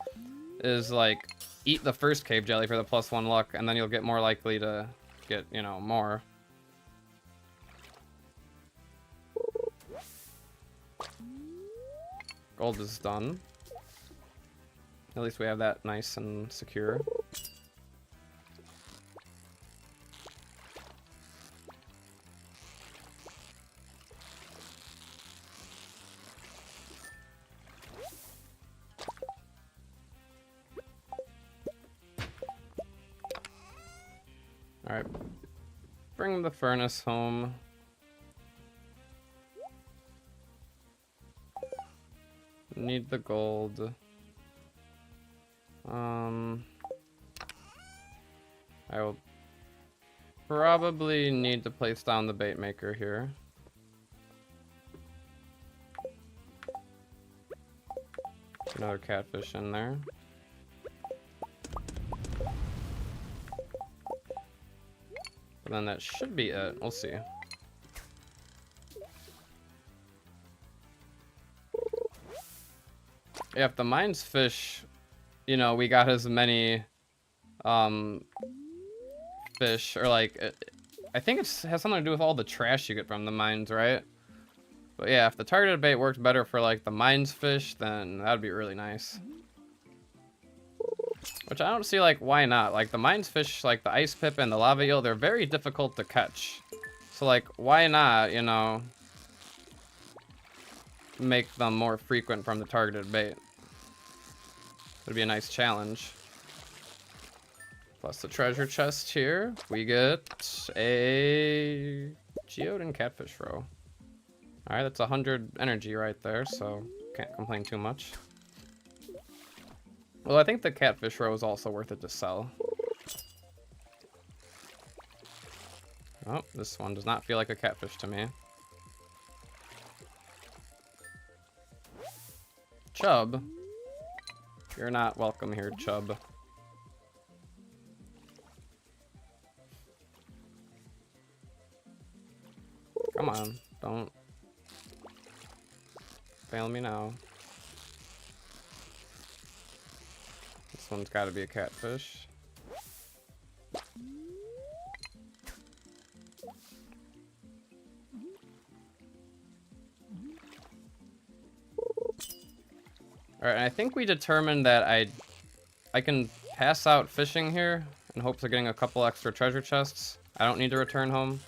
is, like, eat the first cave jelly for the +1 luck, and then you'll get more likely to get, you know, more. Gold is done. At least we have that nice and secure. Alright. Bring the furnace home. Need the gold. I will probably need to place down the bait maker here. Another catfish in there. But then that should be it. We'll see. Yeah, if the mines fish, you know, we got as many fish, or like, I think it has something to do with all the trash you get from the mines, right? But yeah, if the targeted bait works better for like the mines fish, then that'd be really nice. Which I don't see, like, why not? Like, the mines fish, like the ice pip and the lava eel, they're very difficult to catch. So, like, why not, you know, make them more frequent from the targeted bait? It'd be a nice challenge. Plus the treasure chest here, we get a geode and catfish roe. Alright, that's 100 energy right there, so can't complain too much. Well, I think the catfish roe is also worth it to sell. Oh, this one does not feel like a catfish to me. Chub. You're not welcome here, Chub. Come on, don't fail me now. This one's got to be a catfish. Alright, I think we determined that I I can pass out fishing here in hopes of getting a couple extra treasure chests. I don't need to return home.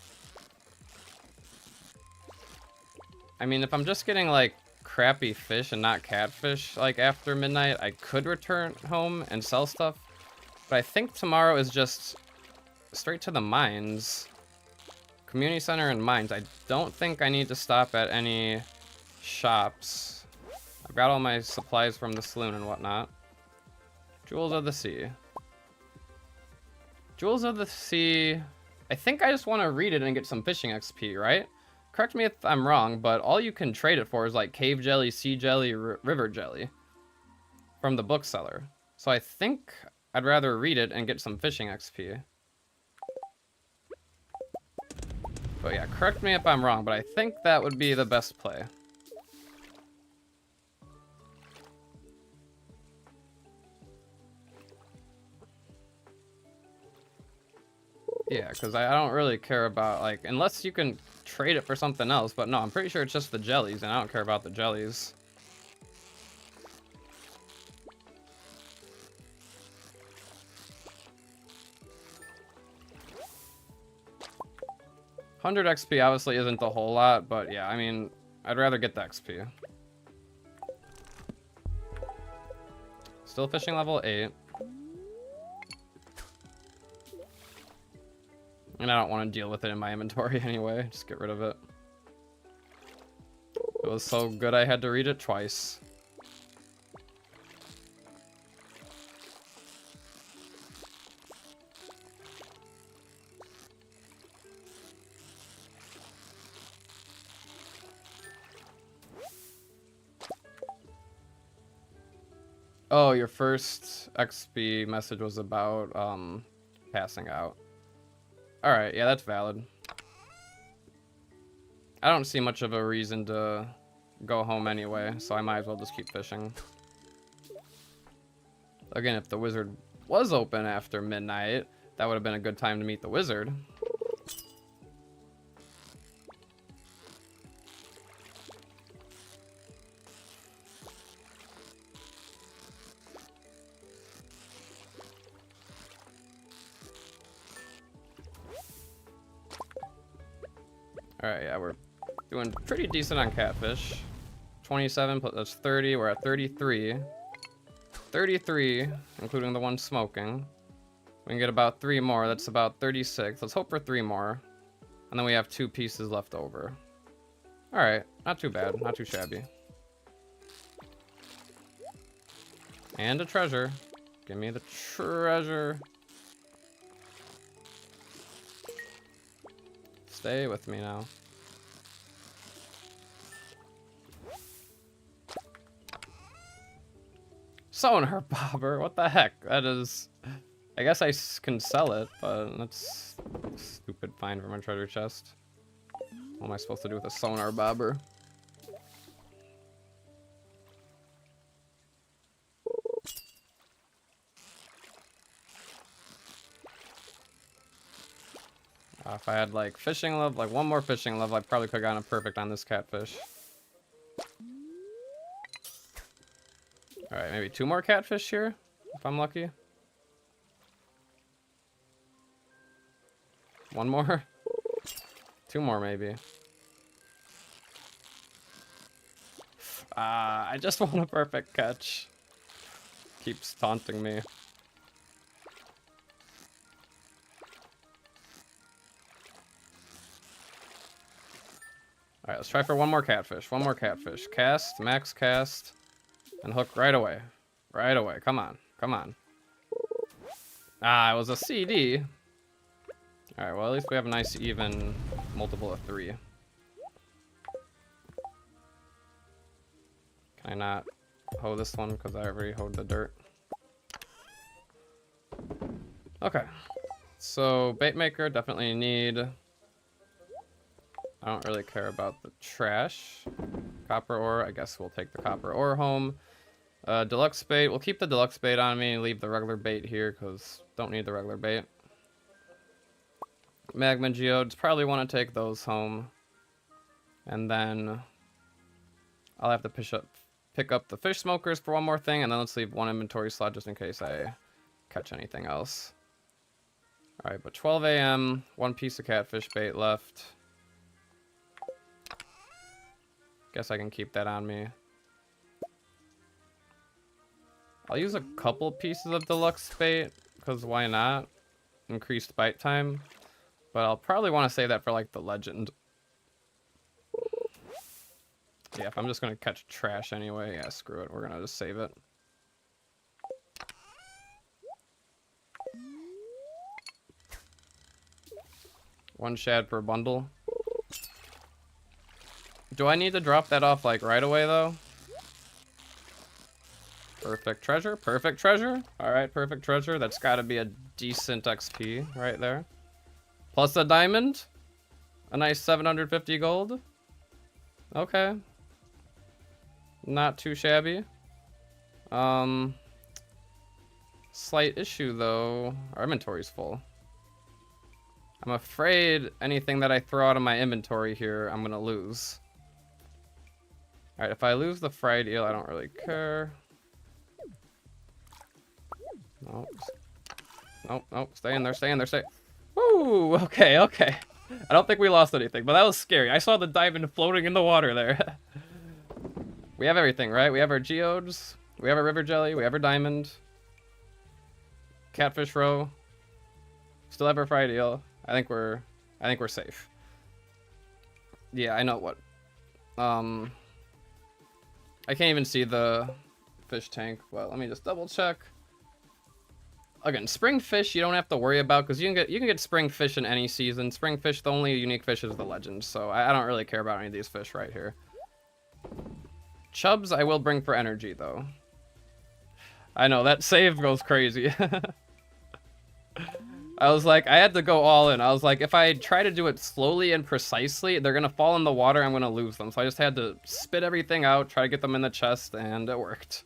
I mean, if I'm just getting like crappy fish and not catfish like after midnight, I could return home and sell stuff. But I think tomorrow is just straight to the mines. Community center and mines. I don't think I need to stop at any shops. I've got all my supplies from the saloon and whatnot. Jewels of the Sea. Jewels of the Sea. I think I just want to read it and get some fishing XP, right? Correct me if I'm wrong, but all you can trade it for is like cave jelly, sea jelly, river jelly from the bookseller. So I think I'd rather read it and get some fishing XP. But yeah, correct me if I'm wrong, but I think that would be the best play. Yeah, because I don't really care about, like, unless you can trade it for something else, but no, I'm pretty sure it's just the jellies, and I don't care about the jellies. $100 XP obviously isn't a whole lot, but yeah, I mean, I'd rather get the XP. Still fishing level 8. And I don't want to deal with it in my inventory anyway. Just get rid of it. It was so good I had to read it twice. Oh, your first XP message was about passing out. Alright, yeah, that's valid. I don't see much of a reason to go home anyway, so I might as well just keep fishing. Again, if the wizard was open after midnight, that would have been a good time to meet the wizard. Alright, yeah, we're doing pretty decent on catfish. 27 plus that's 30, we're at 33. 33, including the one smoking. We can get about 3 more, that's about 36. Let's hope for 3 more. And then we have 2 pieces left over. Alright, not too bad, not too shabby. And a treasure. Give me the treasure. Stay with me now. Sonar bobber, what the heck? That is... I guess I can sell it, but that's a stupid find from my treasure chest. What am I supposed to do with a sonar bobber? If I had like fishing level, like 1 more fishing level, I probably could have gotten a perfect on this catfish. Alright, maybe 2 more catfish here, if I'm lucky. 1 more? 2 more maybe. I just want a perfect catch. Keeps taunting me. Alright, let's try for 1 more catfish. 1 more catfish. Cast, max cast, and hook right away. Right away. Come on. Come on. It was a CD. Alright, well, at least we have a nice even multiple of 3. Can I not hoe this one because I already hoed the dirt? Okay. So, bait maker, definitely need... I don't really care about the trash. Copper ore, I guess we'll take the copper ore home. Deluxe bait, we'll keep the deluxe bait on me and leave the regular bait here because don't need the regular bait. Magma geodes, probably want to take those home. And then I'll have to pick up the fish smokers for one more thing, and then let's leave one inventory slot just in case I catch anything else. All right, but 12 a.m., one piece of catfish bait left. Guess I can keep that on me. I'll use a couple pieces of deluxe bait, because why not? Increased bite time. But I'll probably want to save that for, like, the legend. Yeah, if I'm just going to catch trash anyway, yeah, screw it. We're going to just save it. One shad per bundle. Do I need to drop that off, like, right away, though? Perfect treasure. Perfect treasure. All right, perfect treasure. That's got to be a decent XP right there. Plus a diamond. A nice 750 gold. Okay. Not too shabby. Slight issue, though. Our inventory's full. I'm afraid anything that I throw out of my inventory here, I'm going to lose. All right, if I lose the fried eel, I don't really care. Nope. Nope, nope. Stay in there, stay in there, stay. Woo! Okay, okay. I don't think we lost anything, but that was scary. I saw the diamond floating in the water there. We have everything, right? We have our geodes. We have our river jelly. We have our diamond. Catfish roe. Still have our fried eel. I think we're safe. Yeah, I know what. I can't even see the fish tank, but let me just double check. Again, spring fish you don't have to worry about because you can get spring fish in any season. Spring fish, the only unique fish is the legend, so I don't really care about any of these fish right here. Chubs I will bring for energy though. I know that save goes crazy. I was like, I had to go all in. I was like, if I try to do it slowly and precisely, they're gonna fall in the water. I'm gonna lose them. So I just had to spit everything out, try to get them in the chest, and it worked.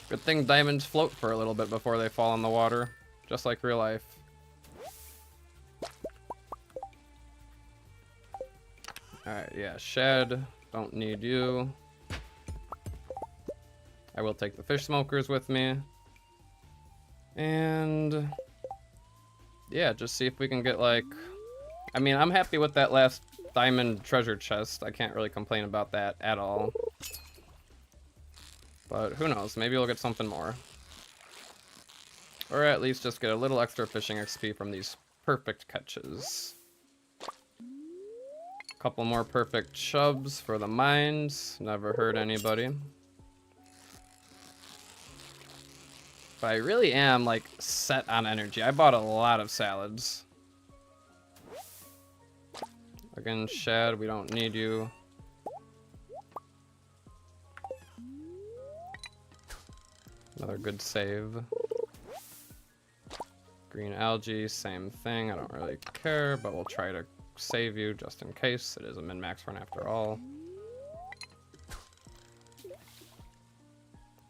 Good thing diamonds float for a little bit before they fall in the water, just like real life. Alright, yeah, shed. Don't need you. I will take the fish smokers with me. And yeah, just see if we can get like... I mean, I'm happy with that last diamond treasure chest. I can't really complain about that at all. But who knows, maybe we'll get something more. Or at least just get a little extra fishing XP from these perfect catches. Couple more perfect chubs for the mines. Never hurt anybody. But I really am, like, set on energy. I bought a lot of salads. Again, shad, we don't need you. Another good save. Green algae, same thing. I don't really care, but we'll try to save you just in case. It is a min-max run after all.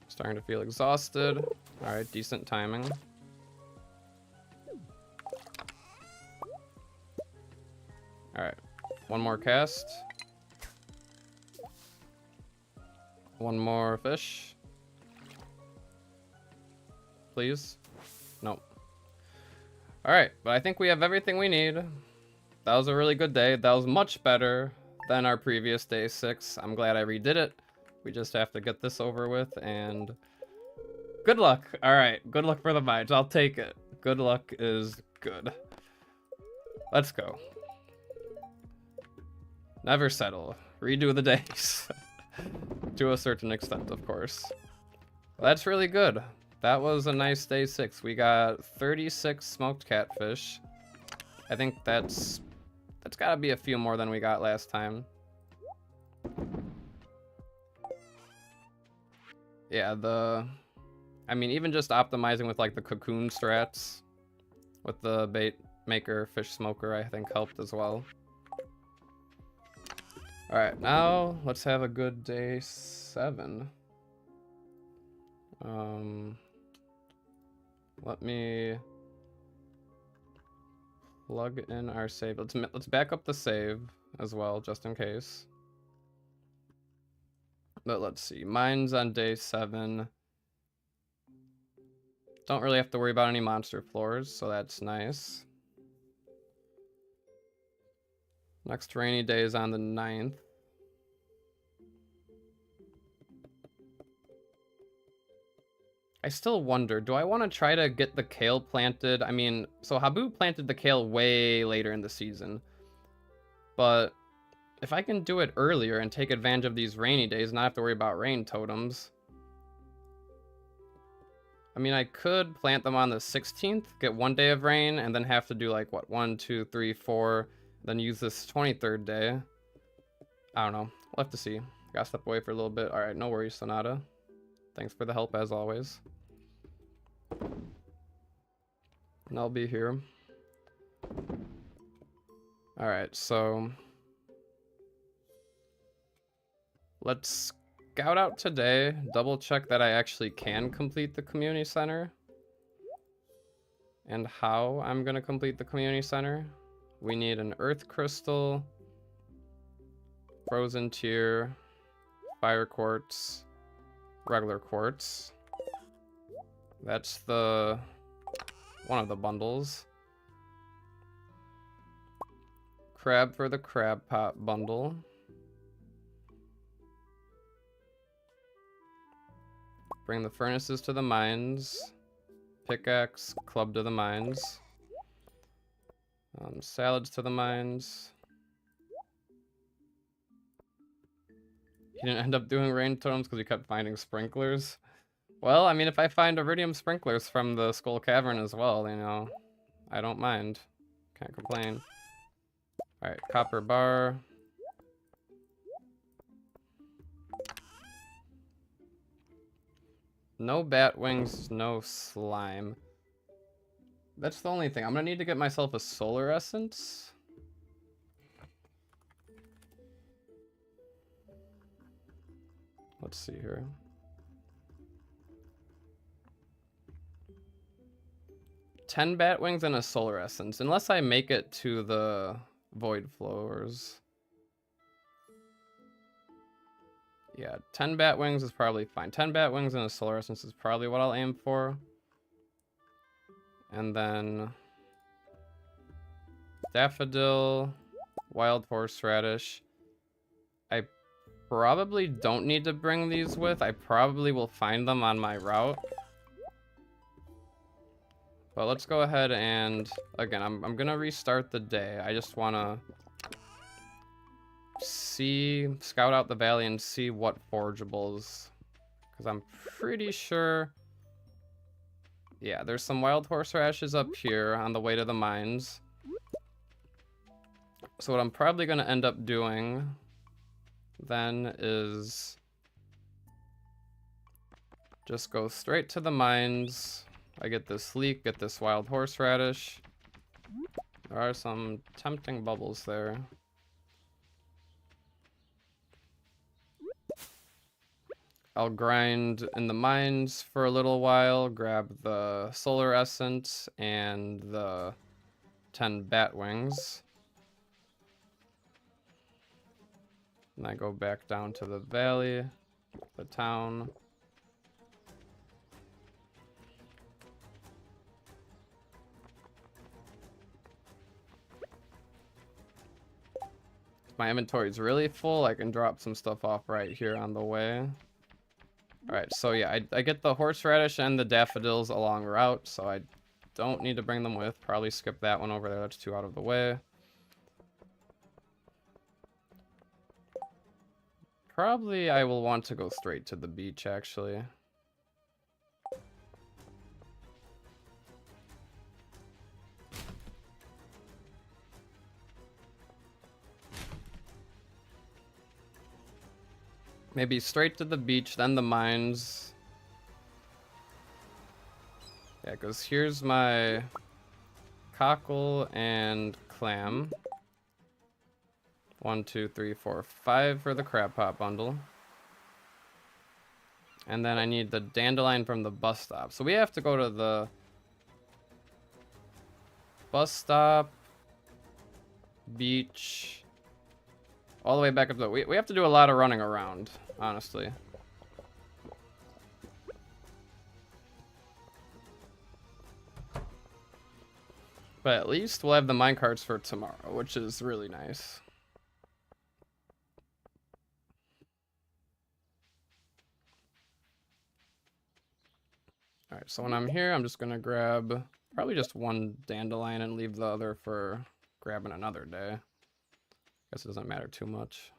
Starting to feel exhausted. Alright, decent timing. Alright, one more cast. One more fish. Please. Nope. Alright, but I think we have everything we need. That was a really good day. That was much better than our previous day 6. I'm glad I redid it. We just have to get this over with, and good luck. Alright, good luck for the mines. I'll take it. Good luck is good. Let's go. Never settle. Redo the days. To a certain extent, of course. That's really good. That was a nice day 6. We got 36 smoked catfish. I think that's gotta be a few more than we got last time. Yeah, I mean, even just optimizing with like the cocoon strats with the bait maker fish smoker, I think helped as well. All right, now let's have a good day 7. Let me Plug in our save. Let's back up the save as well, just in case. But let's see. Mine's on day 7. Don't really have to worry about any monster floors, so that's nice. Next rainy day is on the 9th. I still wonder, do I want to try to get the kale planted? I mean, so Habu planted the kale way later in the season. But if I can do it earlier and take advantage of these rainy days, not have to worry about rain totems. I mean, I could plant them on the 16th, get 1 day of rain, and then have to do like, what, 1, 2, 3, 4, then use this 23rd day. I don't know. We'll have to see. Gotta step away for a little bit. Alright, no worries, Sonata. Thanks for the help, as always. And I'll be here. Alright, so... let's scout out today, double check that I actually can complete the community center. And how I'm gonna complete the community center. We need an earth crystal, frozen tear, fire quartz, regular quartz. That's the one of the bundles. Crab for the crab pot bundle. Bring the furnaces to the mines. Pickaxe, club to the mines. Salads to the mines. He didn't end up doing rain totems because he kept finding sprinklers. Well, I mean, if I find iridium sprinklers from the Skull Cavern as well, you know, I don't mind. Can't complain. Alright, copper bar. No bat wings, no slime. That's the only thing. I'm gonna need to get myself a solar essence. Let's see here. Ten bat wings and a solar essence, unless I make it to the void floors. Yeah, 10 bat wings is probably fine. 10 bat wings and a solar essence is probably what I'll aim for. And then daffodil, wild horseradish. I probably don't need to bring these with. I probably will find them on my route. But let's go ahead and, again, I'm gonna restart the day. I just wanna scout out the valley and see what forageables, because I'm pretty sure, yeah, there's some wild horserashes up here on the way to the mines. So what I'm probably going to end up doing then is just go straight to the mines. I get this leek, get this wild horseradish. There are some tempting bubbles there. I'll grind in the mines for a little while, grab the solar essence and the 10 bat wings. And I go back down to the valley, the town. My inventory's really full. I can drop some stuff off right here on the way. Alright, so yeah, I get the horseradish and the daffodils along route, so I don't need to bring them with. Probably skip that one over there, that's 2 out of the way. Probably I will want to go straight to the beach, actually. Maybe straight to the beach, then the mines. Yeah, because here's my cockle and clam. 1, 2, 3, 4, 5 for the crab pot bundle. And then I need the dandelion from the bus stop. So we have to go to the bus stop beach, all the way back up to we have to do a lot of running around, honestly. But at least we'll have the minecarts for tomorrow, which is really nice. Alright, so when I'm here, I'm just gonna grab probably just one dandelion and leave the other for grabbing another day. Guess it doesn't matter too much.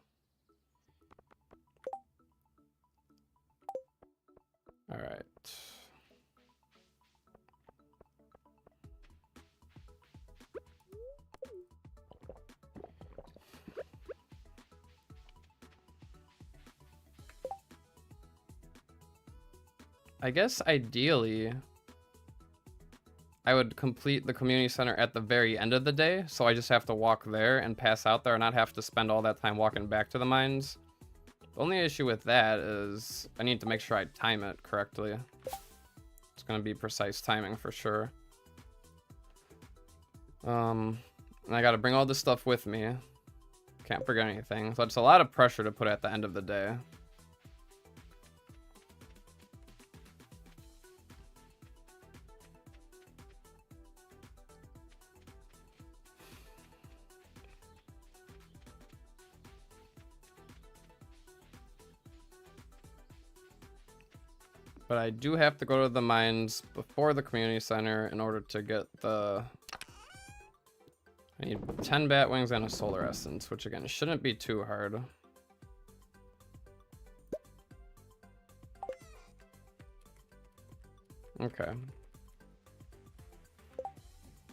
Alright. I guess ideally, I would complete the community center at the very end of the day, so I just have to walk there and pass out there and not have to spend all that time walking back to the mines. The only issue with that is I need to make sure I time it correctly. It's gonna be precise timing for sure. And I gotta bring all this stuff with me. Can't forget anything. So it's a lot of pressure to put at the end of the day. But I do have to go to the mines before the community center in order to get the... I need 10 bat wings and a solar essence, which again shouldn't be too hard. Okay.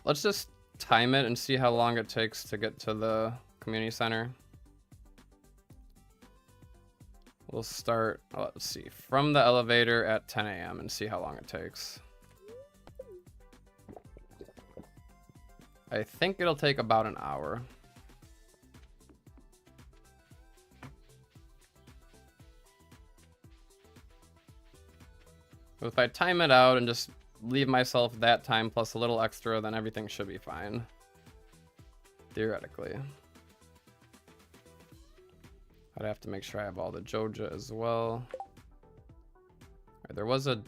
Let's just time it and see how long it takes to get to the community center. We'll start, let's see, from the elevator at 10 a.m. and see how long it takes. I think it'll take about an hour. But if I time it out and just leave myself that time plus a little extra, then everything should be fine. Theoretically. I'd have to make sure I have all the Joja as well. Right, there was a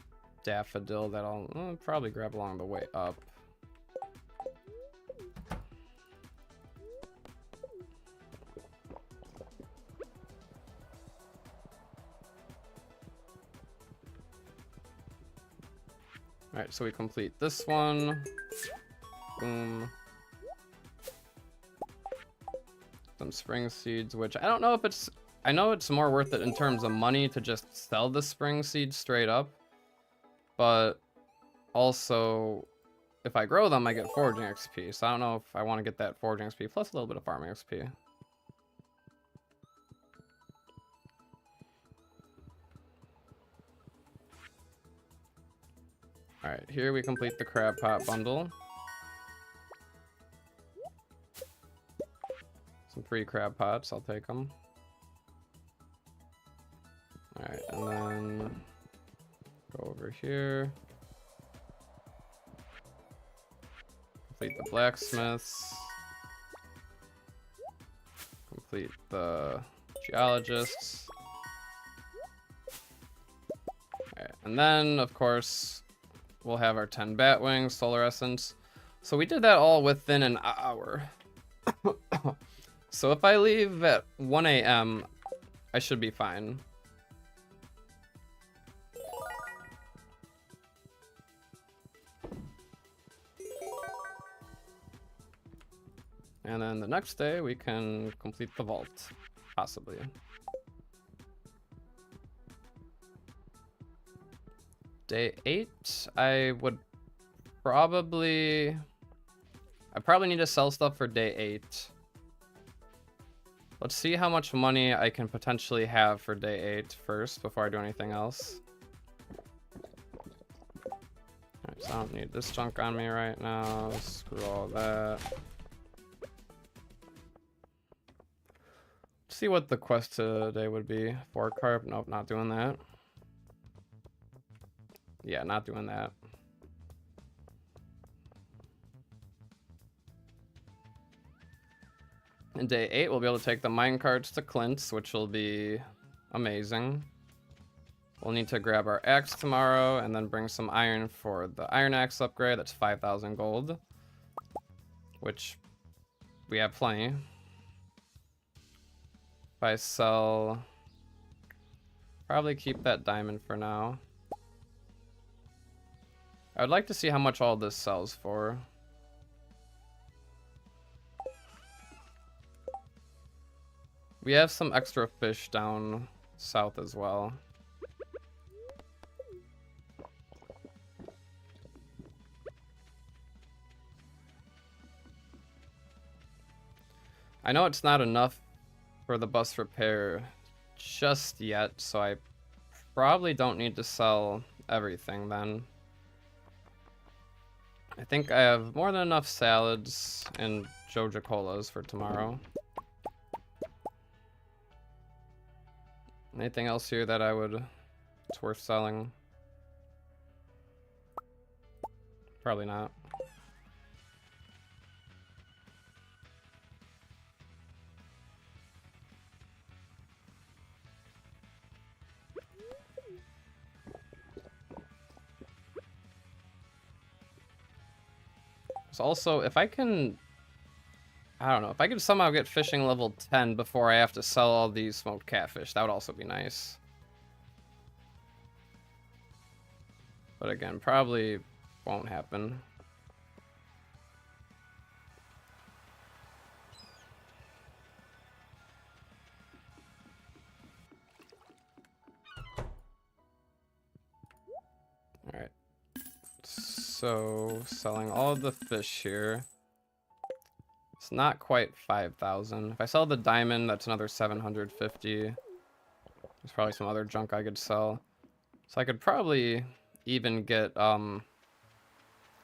daffodil that I'll probably grab along the way up. Alright, so we complete this one. Boom. Some spring seeds, which I don't know if it's... I know it's more worth it in terms of money to just sell the spring seeds straight up. But also, if I grow them, I get foraging XP. So I don't know if I want to get that foraging XP plus a little bit of farming XP. Alright, here we complete the crab pot bundle. Some free crab pots, I'll take them. Alright, and then go over here. Complete the blacksmiths. Complete the geologists. Alright, and then, of course, we'll have our 10 bat wings, solar essence. So we did that all within an hour. So if I leave at 1 a.m., I should be fine. And then the next day we can complete the vault, possibly. Day 8, I probably need to sell stuff for day 8. Let's see how much money I can potentially have for day 8 first before I do anything else. Alright, so I don't need this junk on me right now. Screw all that. See what the quest today would be. 4 carp. Nope, not doing that. Yeah, not doing that. And day 8, we'll be able to take the minecarts to Clint's, which will be amazing. We'll need to grab our axe tomorrow and then bring some iron for the iron axe upgrade. That's 5,000 gold, which we have plenty. If I sell, probably keep that diamond for now. I would like to see how much all this sells for. We have some extra fish down south as well. I know it's not enough for the bus repair just yet, so I probably don't need to sell everything then. I think I have more than enough salads and Joja colas for tomorrow. Anything else here that it's worth selling? Probably not. So also, if I can, I don't know, if I could somehow get fishing level 10 before I have to sell all these smoked catfish, that would also be nice. But again, probably won't happen. Alright. So, selling all of the fish here. It's not quite 5,000. If I sell the diamond, that's another 750. There's probably some other junk I could sell. So I could probably even get the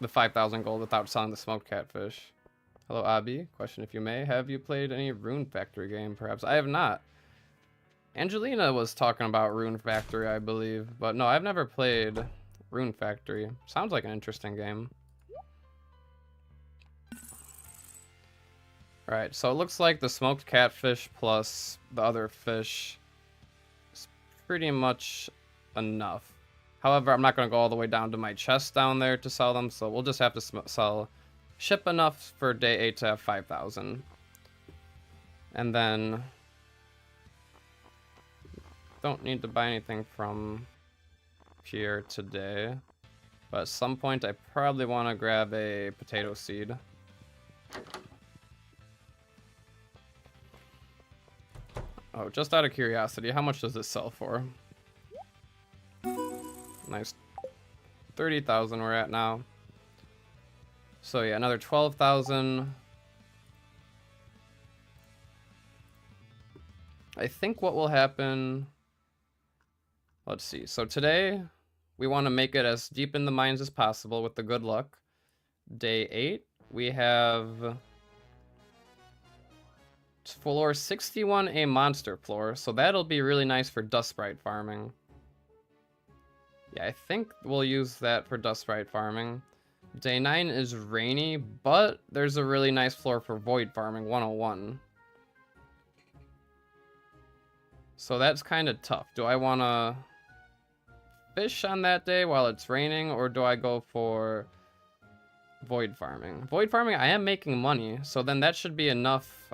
5,000 gold without selling the smoked catfish. Hello, Abby. Question if you may. Have you played any Rune Factory game, perhaps? I have not. Angelina was talking about Rune Factory, I believe. But no, I've never played Rune Factory. Sounds like an interesting game. Alright, so it looks like the smoked catfish plus the other fish is pretty much enough. However, I'm not going to go all the way down to my chest down there to sell them, so we'll just have to ship enough for day 8 to have 5,000. And then don't need to buy anything from here today. But at some point I probably want to grab a potato seed. Oh, just out of curiosity, how much does this sell for? Nice. 30,000 we're at now. So yeah, another 12,000. I think what will happen... Let's see. So today, we want to make it as deep in the mines as possible with the good luck. Day 8, we have... floor 61, a monster floor, so that'll be really nice for dust sprite farming. Yeah, I think we'll use that for dust sprite farming. Day 9 is rainy, but there's a really nice floor for void farming, 101. So that's kind of tough. Do I want to fish on that day while it's raining, or do I go for void farming? Void farming, I am making money, so then that should be enough.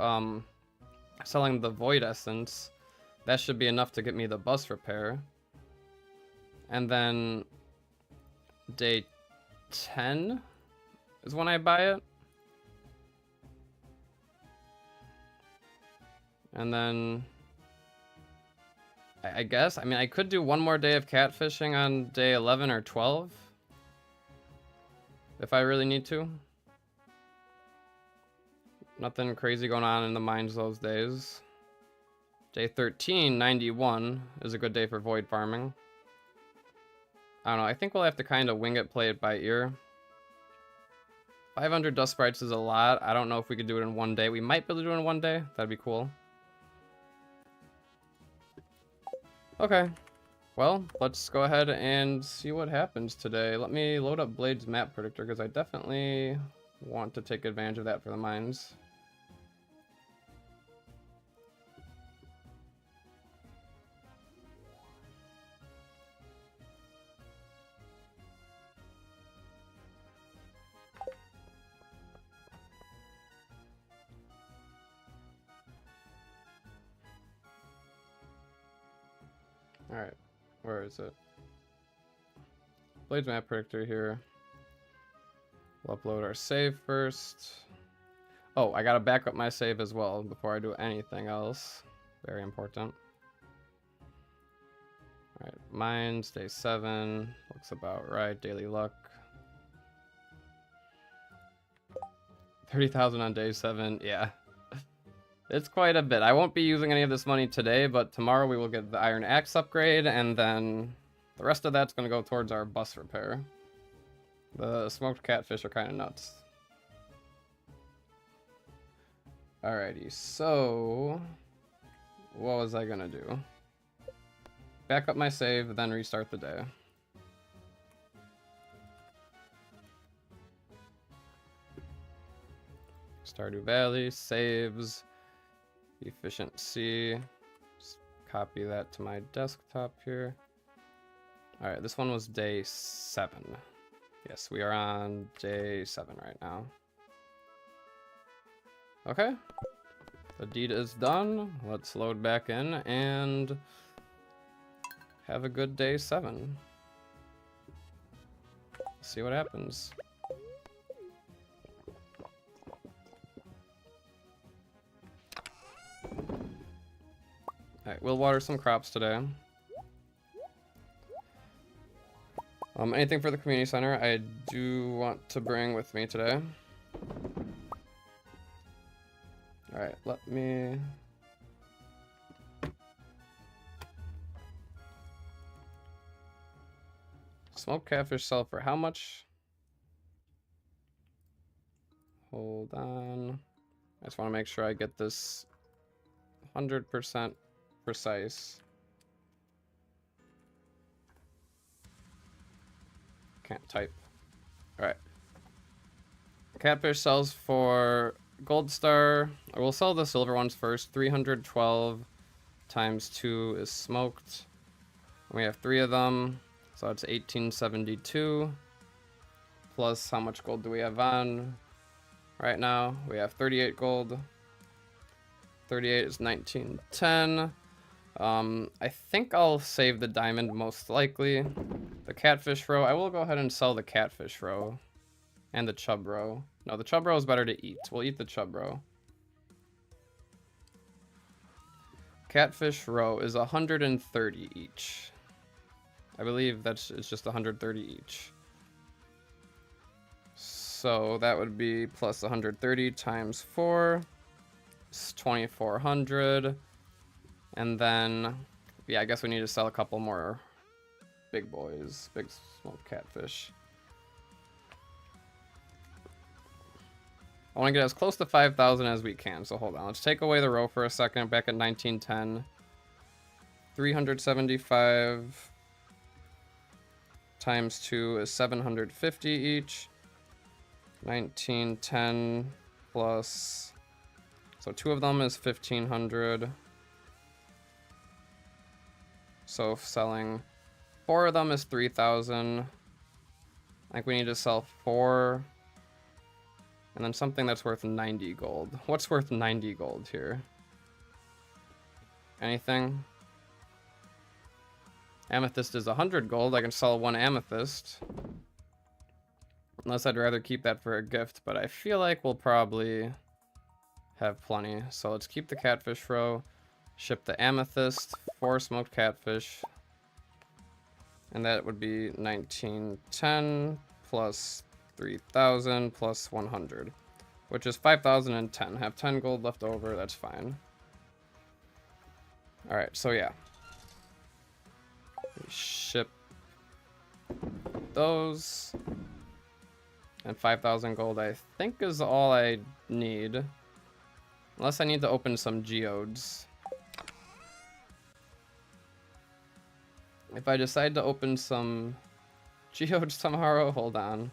Selling the void essence, that should be enough to get me the bus repair. And then day 10 is when I buy it. And then I guess, I mean, I could do one more day of catfishing on day 11 or 12 if I really need to. Nothing crazy going on in the mines those days. Day 13, 91 is a good day for void farming. I don't know, I think we'll have to kind of wing it, play it by ear. 500 dust sprites is a lot. I don't know if we could do it in one day. We might be able to do it in one day. That'd be cool. Okay. Well, let's go ahead and see what happens today. Let me load up Blade's map predictor because I definitely want to take advantage of that for the mines. Alright, where is it? Blades map predictor here. We'll upload our save first. Oh, I gotta back up my save as well before I do anything else. Very important. Alright, mines, day 7. Looks about right. Daily luck. 30,000 on day 7. Yeah. It's quite a bit. I won't be using any of this money today, but tomorrow we will get the iron axe upgrade, and then the rest of that's going to go towards our bus repair. The smoked catfish are kind of nuts. Alrighty, so what was I going to do? Back up my save, then restart the day. Stardew Valley, saves, efficiency. Just copy that to my desktop here. Alright, this one was day 7. Yes, we are on day 7 right now. Okay. The deed is done. Let's load back in and have a good day 7. See what happens. Alright, we'll water some crops today. Anything for the community center I do want to bring with me today. Alright, let me... Smoked catfish sell for how much? Hold on. I just want to make sure I get this 100% precise. Can't type. Alright. Catfish sells for gold star. We'll sell the silver ones first. 312 times 2 is smoked. We have 3 of them. So it's 1872. Plus, how much gold do we have on right now? We have 38 gold. 38 is 1910. I think I'll save the diamond most likely. The catfish roe, I will go ahead and sell the catfish roe. And the chub roe. No, the chub roe is better to eat. We'll eat the chub roe. Catfish roe is 130 each. I believe it's just 130 each. So that would be plus 130 times 4. It's 2,400. And then, yeah, I guess we need to sell a couple more big boys, big smoked catfish. I want to get as close to 5,000 as we can, so hold on. Let's take away the row for a second, back at 1910. 375 times 2 is 750 each. 1910 plus... So 2 of them is 1,500. So selling 4 of them is 3,000. I think we need to sell 4. And then something that's worth 90 gold. What's worth 90 gold here? Anything? Amethyst is 100 gold. I can sell 1 amethyst. Unless I'd rather keep that for a gift, but I feel like we'll probably have plenty. So let's keep the catfish roe. Ship the amethyst, 4 smoked catfish. And that would be 1910 plus 3,000 plus 100, which is 5,010. Have 10 gold left over, that's fine. Alright, so yeah. We ship those. And 5,000 gold, I think, is all I need. Unless I need to open some geodes. If I decide to open some geodes tomorrow, hold on.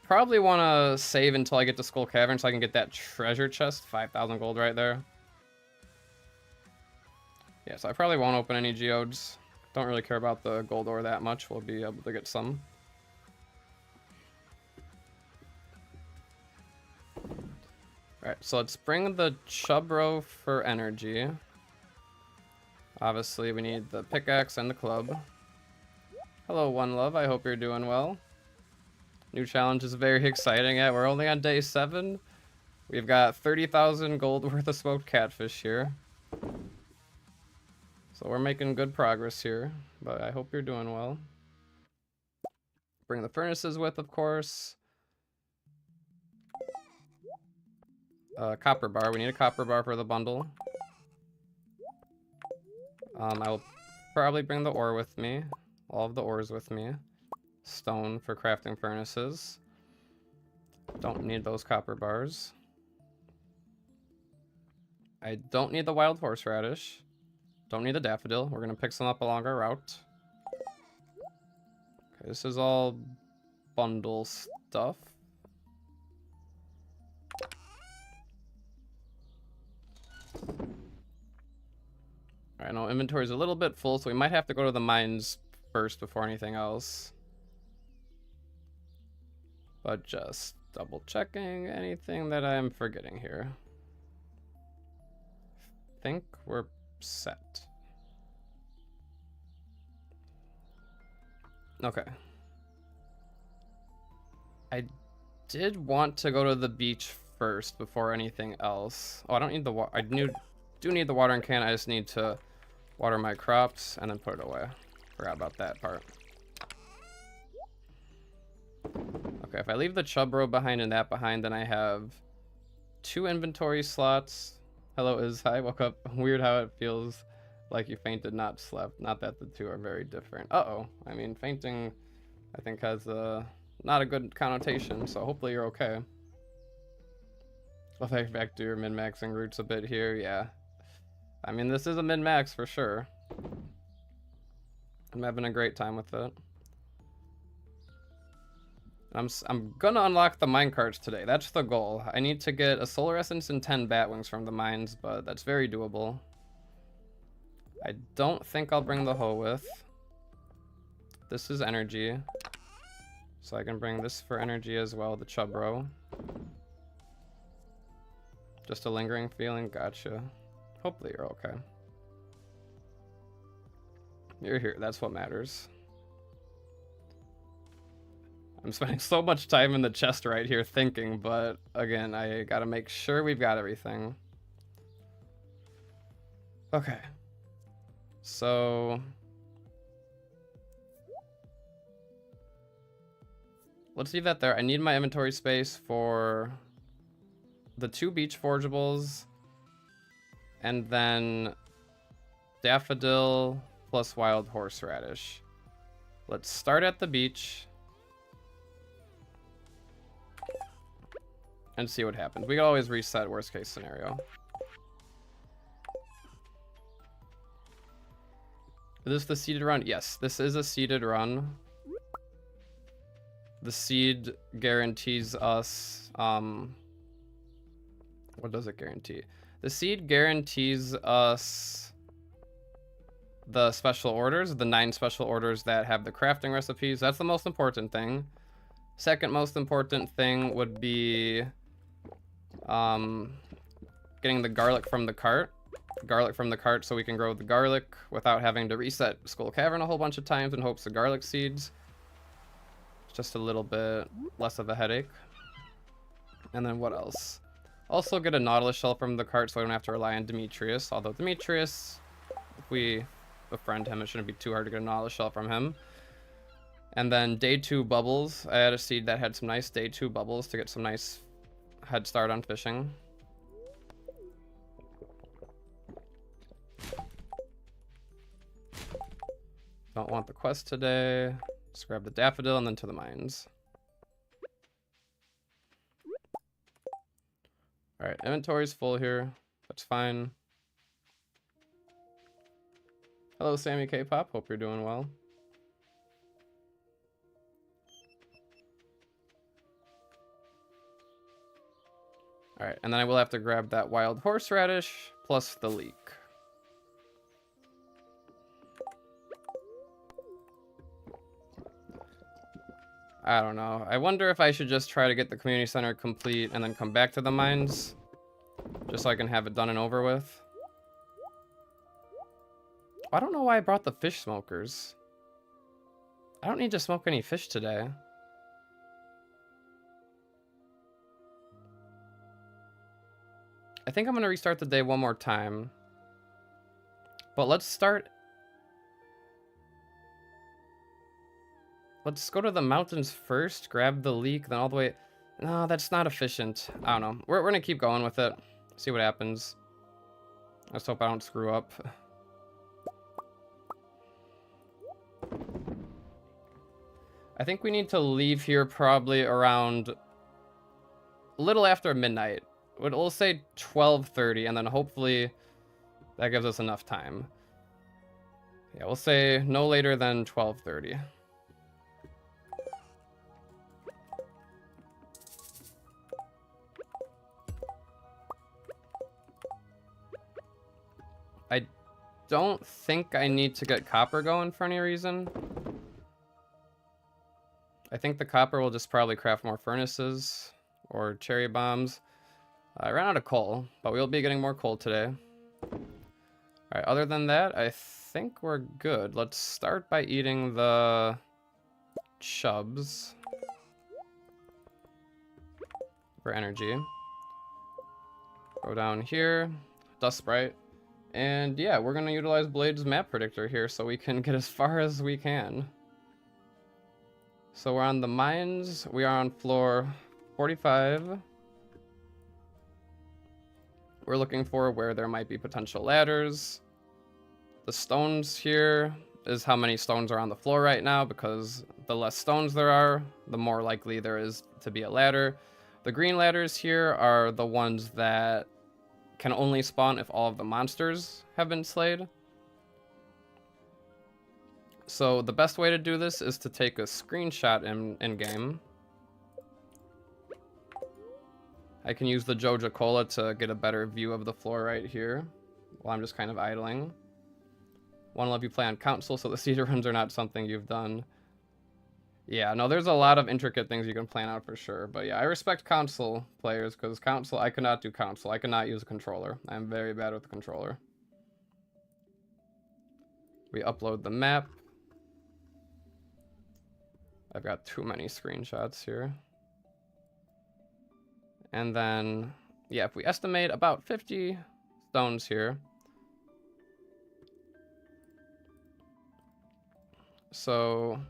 Probably want to save until I get to Skull Cavern so I can get that treasure chest. 5,000 gold right there. Yeah, so I probably won't open any geodes. Don't really care about the gold ore that much. We'll be able to get some. Alright, Alright, so let's bring the Chubro for energy. Obviously, we need the pickaxe and the club. Hello, One Love. I hope you're doing well. New challenge is very exciting. Yeah, we're only on day 7. We've got 30,000 gold worth of smoked catfish here. So we're making good progress here, but I hope you're doing well. Bring the furnaces with, of course. Copper bar. We need a copper bar for the bundle. I will probably bring the ore with me. All of the ores with me. Stone for crafting furnaces. Don't need those copper bars. I don't need the wild horseradish. Don't need the daffodil. We're going to pick some up along our route. Okay, this is all bundle stuff. I know inventory is a little bit full, so we might have to go to the mines first before anything else. But just double checking anything that I'm forgetting here. Think we're set. Okay. I did want to go to the beach first before anything else. Oh, I don't need the water. I do need the watering can. I just need to water my crops and then put it away. Forgot about that part. Okay, if I leave the Chubro behind and that behind, then I have 2 inventory slots. Hello, Hi, woke up. Weird how it feels like you fainted, not slept. Not that the two are very different. Uh-oh. I mean, fainting, I think, has not a good connotation, so hopefully you're okay. I'll back to your min-maxing roots a bit here, yeah. I mean, this is a min-max for sure. I'm having a great time with it. I'm gonna unlock the minecarts today. That's the goal. I need to get a solar essence and 10 bat wings from the mines, but that's very doable. I don't think I'll bring the hoe with. This is energy. So I can bring this for energy as well, the Chubro. Just a lingering feeling, gotcha. Hopefully you're okay. You're here, that's what matters. I'm spending so much time in the chest right here thinking, but again, I gotta make sure we've got everything. Okay. So... let's leave that there. I need my inventory space for the 2 beach forgeables, and then daffodil plus wild horseradish. Let's start at the beach and see what happens. We can always reset worst case scenario. Is this the seeded run? Yes, this is a seeded run. The seed guarantees us, what does it guarantee? The seed guarantees us the special orders, the 9 special orders that have the crafting recipes. That's the most important thing. Second most important thing would be getting the garlic from the cart. Garlic from the cart so we can grow the garlic without having to reset Skull Cavern a whole bunch of times in hopes of garlic seeds. Just a little bit less of a headache. And then what else? Also get a nautilus shell from the cart so I don't have to rely on Demetrius. Although Demetrius, if we befriend him, it shouldn't be too hard to get a nautilus shell from him. And then day 2 bubbles. I had a seed that had some nice day 2 bubbles to get some nice head start on fishing. Don't want the quest today. Just grab the daffodil and then to the mines. Alright, inventory's full here. That's fine. Hello, Sammy K-Pop. Hope you're doing well. Alright, and then I will have to grab that wild horseradish plus the leek. I don't know. I wonder if I should just try to get the community center complete and then come back to the mines. Just so I can have it done and over with. I don't know why I brought the fish smokers. I don't need to smoke any fish today. I think I'm gonna restart the day one more time. But let's start... Let's go to the mountains first, grab the leek, then all the way... No, that's not efficient. I don't know. We're gonna keep going with it. See what happens. Let's hope I don't screw up. I think we need to leave here probably around... a little after midnight. We'll say 12:30, and then hopefully that gives us enough time. Yeah, we'll say no later than 12:30. I don't think I need to get copper going for any reason. I think the copper will just probably craft more furnaces or cherry bombs. I ran out of coal, but we'll be getting more coal today. Alright, other than that, I think we're good. Let's start by eating the chubs for energy. Go down here, dust sprite. And yeah, we're gonna utilize Blade's map predictor here so we can get as far as we can. So we're on the mines. We are on floor 45. We're looking for where there might be potential ladders. The stones here is how many stones are on the floor right now, because the less stones there are, the more likely there is to be a ladder. The green ladders here are the ones that can only spawn if all of the monsters have been slayed. So the best way to do this is to take a screenshot in game. I can use the Joja Cola to get a better view of the floor right here while I'm just kind of idling. Want to let you play on console, so the speedruns are not something you've done. Yeah, no, there's a lot of intricate things you can plan out for sure. But yeah, I respect console players, because console, I cannot do console. I cannot use a controller. I'm very bad with the controller. We upload the map. I've got too many screenshots here. And then, yeah, if we estimate about 50 stones here. So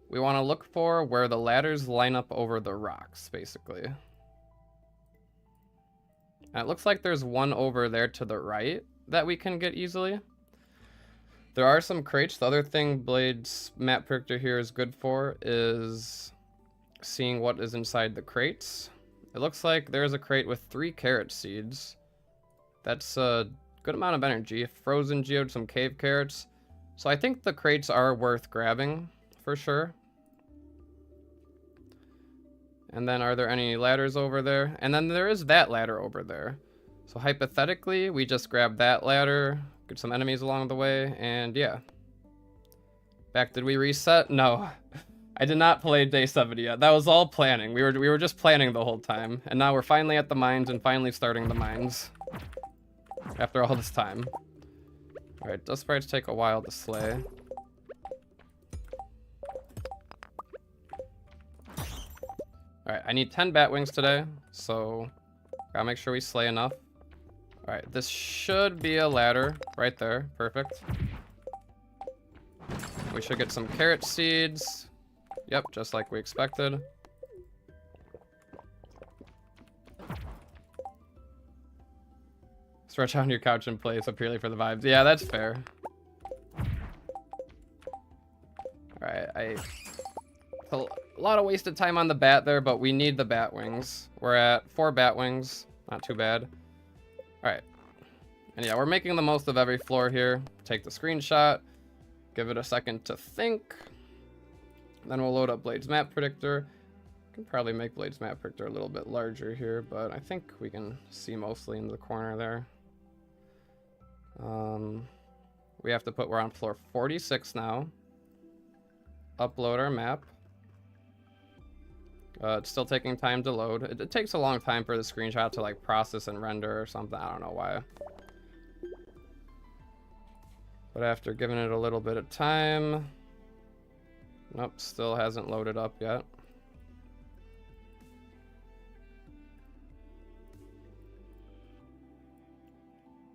we want to look for where the ladders line up over the rocks, basically. And it looks like there's one over there to the right that we can get easily. There are some crates. The other thing Blade's map predictor here is good for is seeing what is inside the crates. It looks like there's a crate with 3 carrot seeds. That's a good amount of energy. Frozen geode, some cave carrots. So I think the crates are worth grabbing for sure. And then are there any ladders over there? And then there is that ladder over there. So hypothetically, we just grab that ladder, get some enemies along the way, and yeah. Back, did we reset? No. I did not play day 70 yet. That was all planning. We were just planning the whole time. And now we're finally at the mines and finally starting the mines. After all this time. Alright, dust sprites take a while to slay. Alright, I need 10 bat wings today, so gotta make sure we slay enough. Alright, this should be a ladder right there. Perfect. We should get some carrot seeds. Yep, just like we expected. Stretch out on your couch and play so purely for the vibes. Yeah, that's fair. Alright, a lot of wasted time on the bat there, but we need the bat wings. We're at 4 bat wings. Not too bad. Alright. And yeah, we're making the most of every floor here. Take the screenshot. Give it a second to think. Then we'll load up Blade's map predictor. Can probably make Blade's map predictor a little bit larger here, but I think we can see mostly into the corner there. We have to put, we're on floor 46 now. Upload our map. It's still taking time to load. It takes a long time for the screenshot to like process and render or something. I don't know why. But after giving it a little bit of time, nope, still hasn't loaded up yet.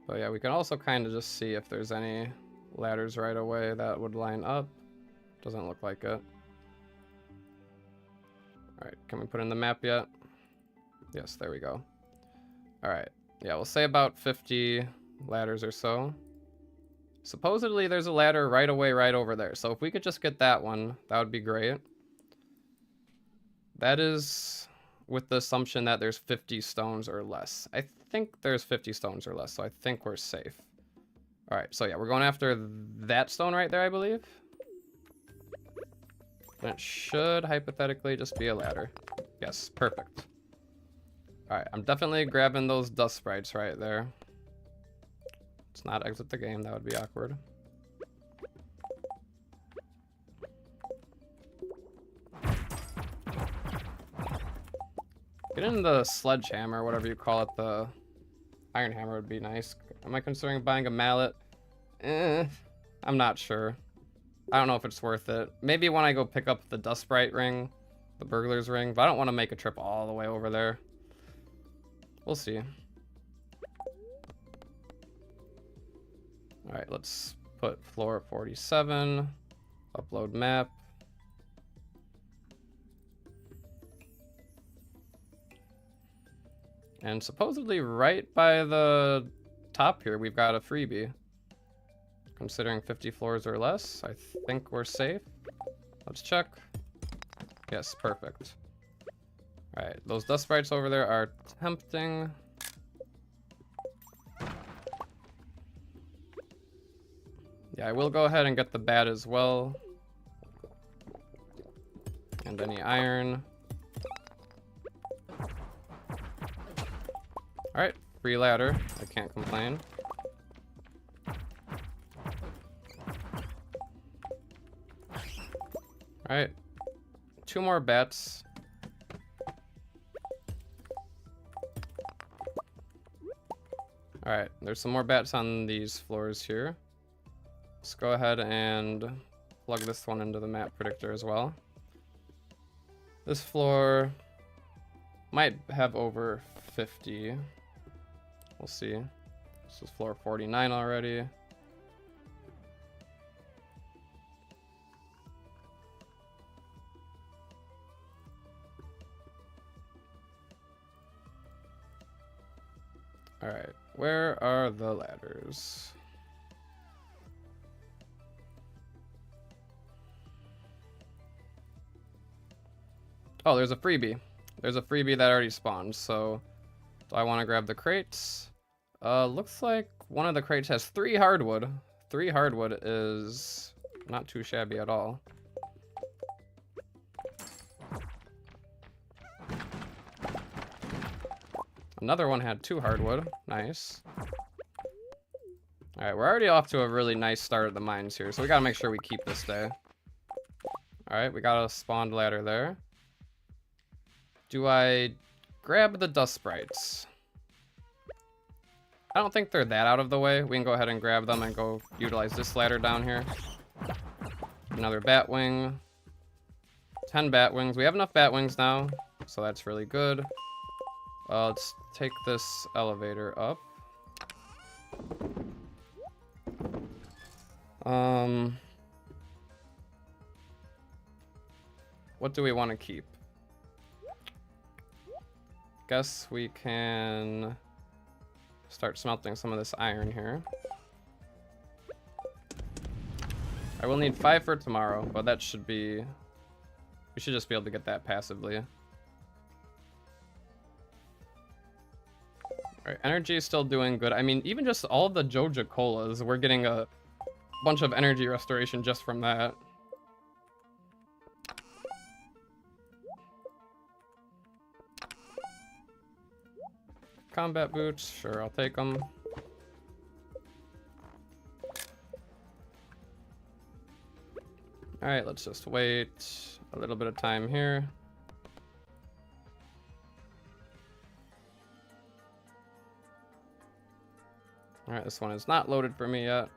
But yeah, we can also kind of just see if there's any ladders right away that would line up. Doesn't look like it. Alright, can we put in the map yet? Yes, there we go. Alright, yeah, we'll say about 50 ladders or so. Supposedly there's a ladder right away right over there, so if we could just get that one, that would be great. That is with the assumption that there's 50 stones or less. I think there's 50 stones or less, so I think we're safe. Alright, so yeah, we're going after that stone right there, I believe. And it should hypothetically just be a ladder. Yes, perfect. Alright, I'm definitely grabbing those dust sprites right there. Let's not exit the game, that would be awkward. Getting the sledgehammer, whatever you call it, the iron hammer would be nice. Am I considering buying a mallet? I'm not sure. I don't know if it's worth it. Maybe when I go pick up the dust sprite ring, the burglar's ring, but I don't want to make a trip all the way over there. We'll see. Alright, let's put floor 47, upload map. And supposedly right by the top here, we've got a freebie. Considering 50 floors or less, I think we're safe. Let's check. Yes, perfect. Alright, those dust sprites over there are tempting. Yeah, I will go ahead and get the bat as well. And any iron. Alright, free ladder. I can't complain. Alright, 2 more bats. Alright, there's some more bats on these floors here. Let's go ahead and plug this one into the map predictor as well. This floor might have over 50. We'll see. This is floor 49 already. Alright, where are the ladders? Oh, there's a freebie. There's a freebie that already spawned, so do I want to grab the crates? Looks like one of the crates has 3 hardwood. 3 hardwood is not too shabby at all. Another one had 2 hardwood. Nice. Alright, we're already off to a really nice start at the mines here, so we gotta make sure we keep this day. Alright, we got a spawned ladder there. Do I grab the dust sprites? I don't think they're that out of the way. We can go ahead and grab them and go utilize this ladder down here. Another bat wing. 10 bat wings. We have enough bat wings now, so that's really good. Let's take this elevator up. What do we want to keep? Guess we can start smelting some of this iron here. I will need 5 for tomorrow, but that should be... we should just be able to get that passively. Alright, energy is still doing good. I mean, even just all of the Joja colas, we're getting a bunch of energy restoration just from that. Combat boots, sure, I'll take them. Alright, let's just wait a little bit of time here. Alright, this one is not loaded for me yet.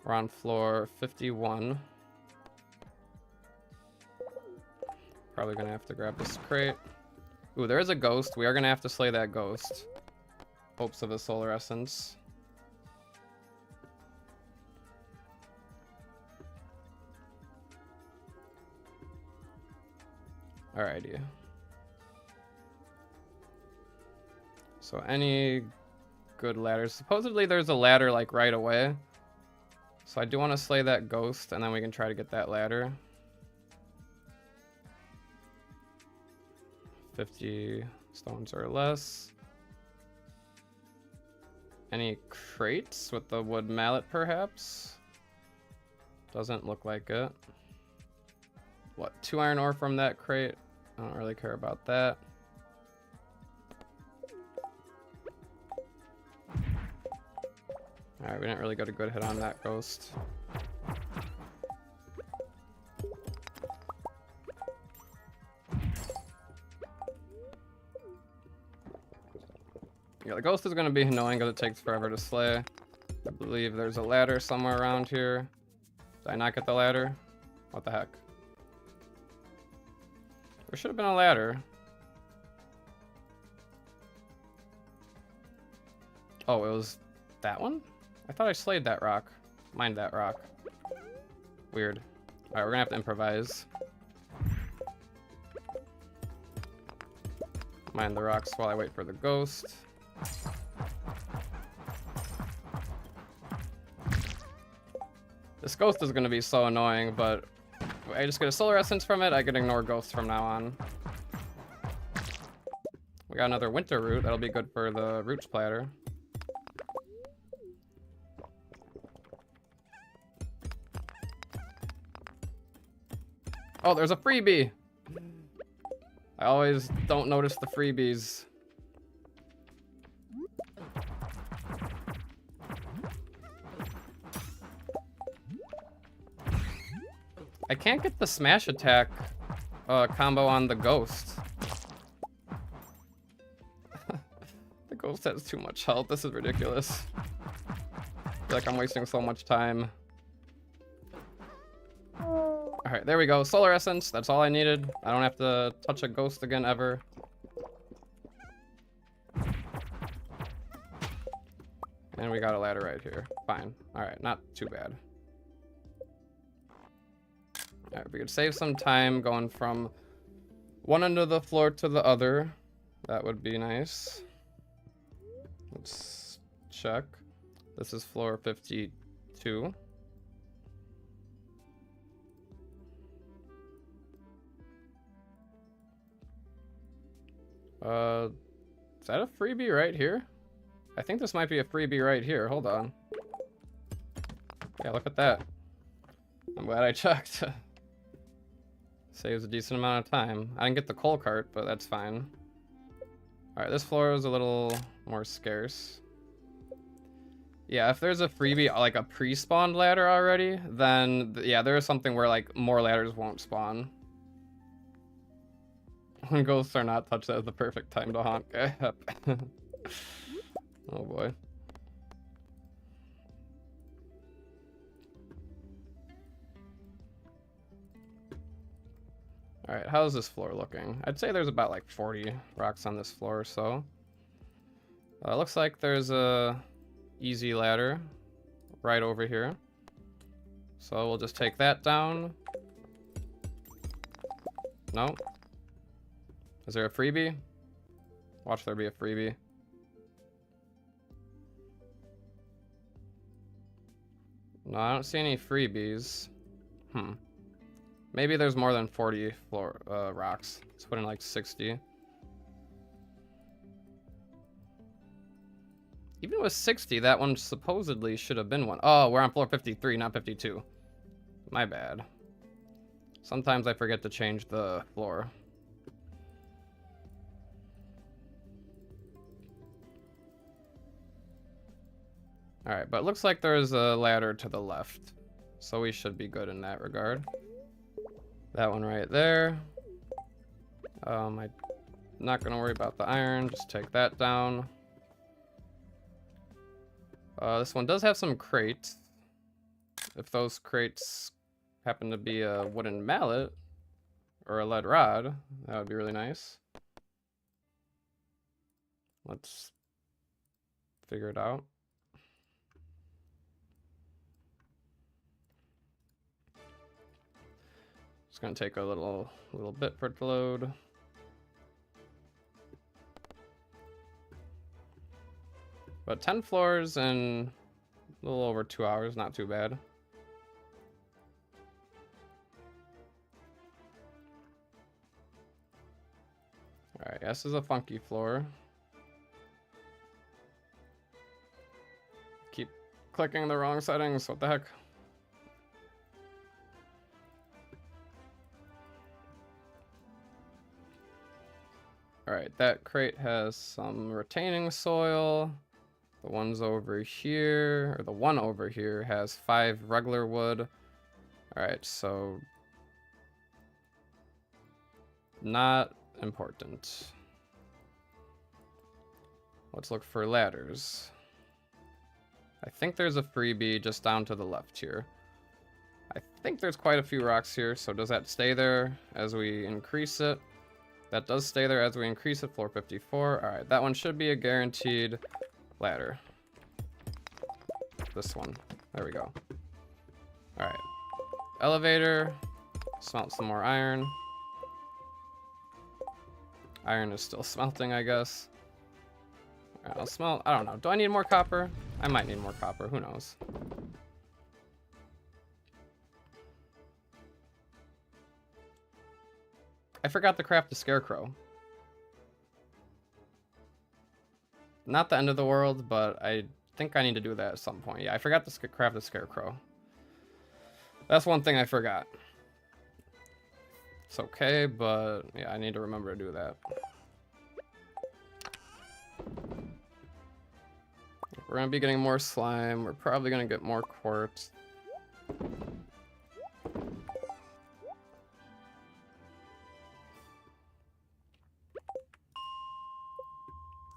We're on floor 51. Probably gonna have to grab this crate. Ooh, there is a ghost. We are gonna have to slay that ghost. Hopes of a solar essence. Alrighty. So any good ladders? Supposedly there's a ladder like right away. So I do want to slay that ghost and then we can try to get that ladder. 50 stones or less. Any crates with the wood mallet perhaps? Doesn't look like it. What, 2 iron ore from that crate? I don't really care about that. Alright, we didn't really get a good hit on that ghost. Yeah, the ghost is going to be annoying because it takes forever to slay. I believe there's a ladder somewhere around here. Did I not get the ladder? What the heck? There should have been a ladder. Oh, it was that one? I thought I slayed that rock. Mind that rock. Weird. Alright, we're gonna have to improvise. Mind the rocks while I wait for the ghost. This ghost is gonna be so annoying, but if I just get a solar essence from it, I can ignore ghosts from now on. We got another winter root. That'll be good for the root splatter. Oh, there's a freebie! I always don't notice the freebies. I can't get the smash attack combo on the ghost. The ghost has too much health. This is ridiculous. I feel like I'm wasting so much time. Alright, there we go. Solar essence. That's all I needed. I don't have to touch a ghost again ever. And we got a ladder right here. Fine. Alright, not too bad. Alright, we could save some time going from one end of the floor to the other. That would be nice. Let's check. This is floor 52. Is that a freebie right here? I think this might be a freebie right here. Hold on. Yeah, look at that. I'm glad I checked. Saves a decent amount of time. I didn't get the coal cart, but that's fine. Alright, this floor is a little more scarce. Yeah, if there's a freebie, like a pre-spawned ladder already, then yeah, there is something where like more ladders won't spawn. When ghosts are not touched, that is the perfect time to honk. Oh boy. Alright, how's this floor looking? I'd say there's about like 40 rocks on this floor or so. Looks like there's a easy ladder right over here. So we'll just take that down. No. Is there a freebie? Watch there be a freebie. No, I don't see any freebies. Maybe there's more than 40 floor rocks. Let's put in like 60. Even with 60, that one supposedly should have been one. Oh, we're on floor 53, not 52. My bad. Sometimes I forget to change the floor. Alright, but it looks like there's a ladder to the left. So we should be good in that regard. That one right there. I'm not gonna worry about the iron, just take that down. This one does have some crates. If those crates happen to be a wooden mallet or a lead rod, that would be really nice. Let's figure it out. It's gonna take a little bit for it to load. But 10 floors in a little over 2 hours, not too bad. Alright, this is a funky floor. Keep clicking the wrong settings, what the heck? Alright, that crate has some retaining soil. The ones over here, or the one over here, has 5 regular wood. Alright, so not important. Let's look for ladders. I think there's a freebie just down to the left here. I think there's quite a few rocks here, so does that stay there as we increase it? That does stay there as we increase it, floor 54. Alright, that one should be a guaranteed ladder. This one. There we go. Alright. Elevator. Smelt some more iron. Iron is still smelting, I guess. Alright, I'll smelt. I don't know. Do I need more copper? I might need more copper. Who knows? I forgot to craft the scarecrow. Not the end of the world, but I think I need to do that at some point. Yeah, I forgot to craft the scarecrow. That's one thing I forgot. It's okay, but yeah, I need to remember to do that. We're gonna be getting more slime. We're probably gonna get more quartz.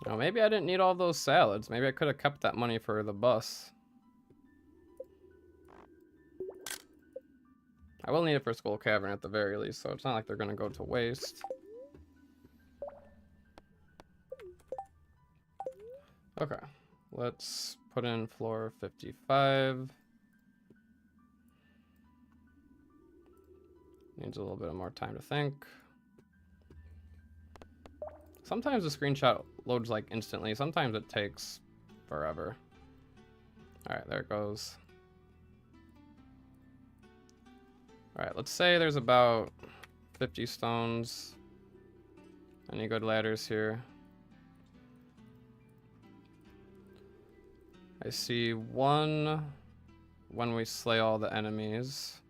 Oh, maybe I didn't need all those salads. Maybe I could have kept that money for the bus. I will need it for Skull Cavern at the very least, so it's not like they're gonna go to waste. Okay, let's put in floor 55. Needs a little bit more time to think. Sometimes the screenshot loads like instantly, sometimes it takes forever. Alright, there it goes. Alright, let's say there's about 50 stones. Any good ladders here? I see one when we slay all the enemies.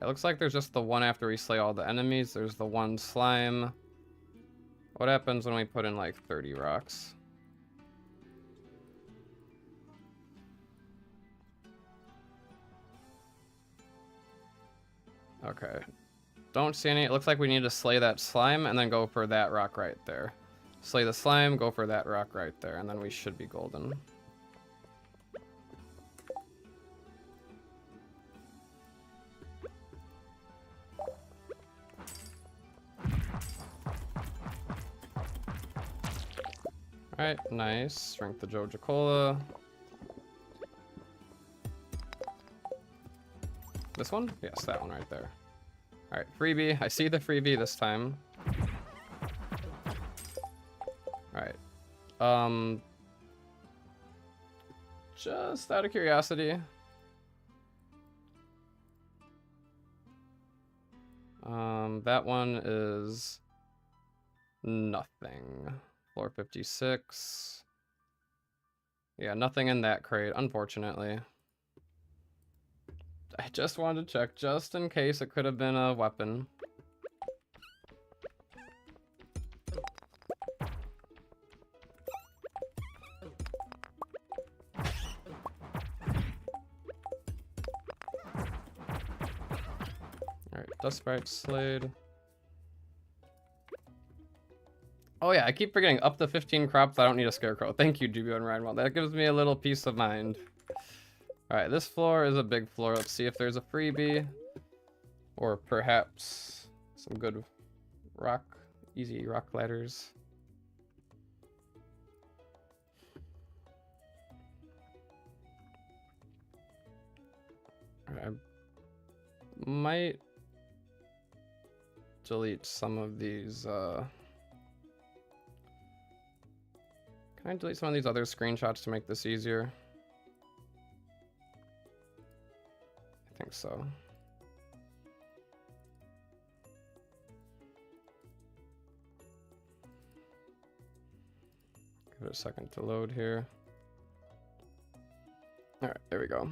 It looks like there's just the one after we slay all the enemies. There's the one slime. What happens when we put in like 30 rocks? Okay. Don't see any. It looks like we need to slay that slime and then go for that rock right there. Slay the slime, go for that rock right there, and then we should be golden. Alright, nice. Drink the Joja Cola. This one? Yes, that one right there. Alright, freebie. I see the freebie this time. Alright. Just out of curiosity. That one is nothing. Floor 56. Yeah, nothing in that crate, unfortunately. I just wanted to check, just in case it could have been a weapon. Alright, Dust Sprite Slade. Oh yeah, I keep forgetting up to 15 crops. I don't need a scarecrow. Thank you, GBO and Ryan. Well, that gives me a little peace of mind. All right, this floor is a big floor. Let's see if there's a freebie, or perhaps some good easy rock ladders. All right, I might delete some of these. Can I delete some of these other screenshots to make this easier? I think so. Give it a second to load here. All right, there we go.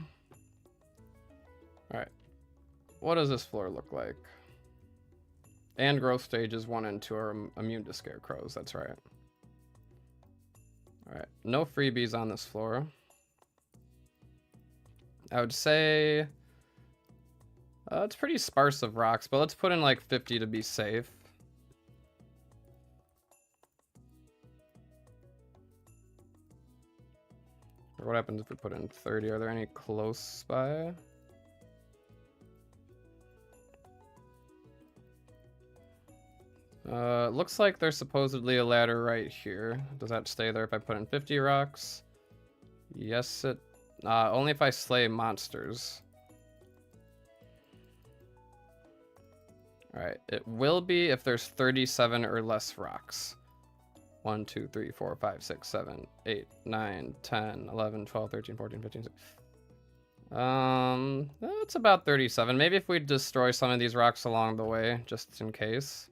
All right, what does this floor look like? And growth stages 1 and 2 are immune to scarecrows, that's right. All right, no freebies on this floor. I would say it's pretty sparse of rocks, but let's put in like 50 to be safe. Or what happens if we put in 30? Are there any close by? Looks like there's supposedly a ladder right here. Does that stay there if I put in 50 rocks? Yes, it... only if I slay monsters. Alright, it will be if there's 37 or less rocks. 1, 2, 3, 4, 5, 6, 7, 8, 9, 10, 11, 12, 13, 14, 15, 16. That's about 37. Maybe if we destroy some of these rocks along the way, just in case.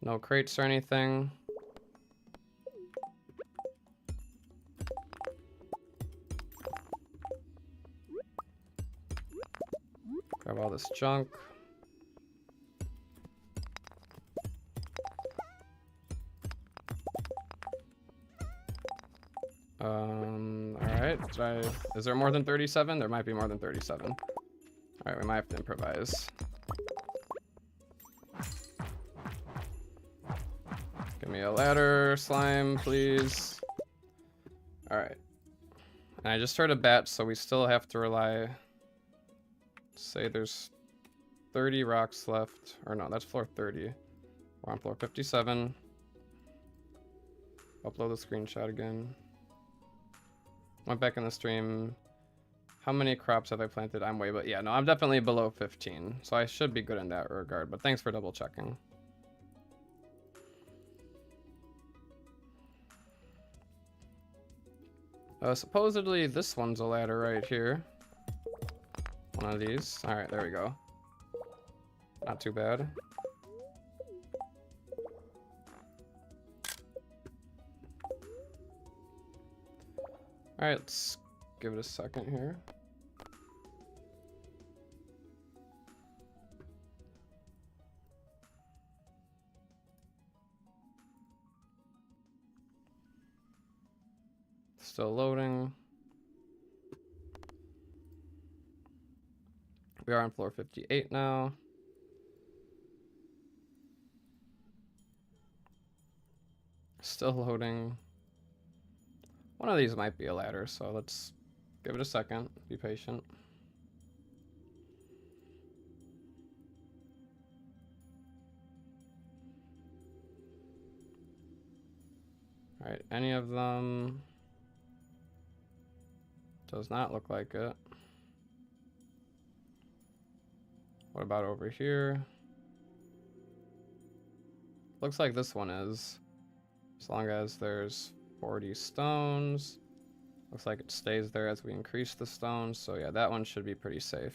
No crates or anything. Grab all this junk. Alright. Is there more than 37? There might be more than 37. Alright, we might have to improvise. Give me a ladder, slime, please. Alright. And I just heard a bat, so we still have to rely... Say there's 30 rocks left. Or no, that's floor 30. We're on floor 57. Upload the screenshot again. Went back in the stream. How many crops have I planted? I'm way, but yeah, no, I'm definitely below 15. So I should be good in that regard, but thanks for double checking. Supposedly this one's a ladder right here. One of these. All right, there we go. Not too bad. All right, let's give it a second here. Still loading. We are on floor 58 now. Still loading. One of these might be a ladder, so let's give it a second. Be patient. All right, any of them does not look like it. What about over here? Looks like this one is. As long as there's 40 stones. Looks like it stays there as we increase the stones. So yeah, that one should be pretty safe.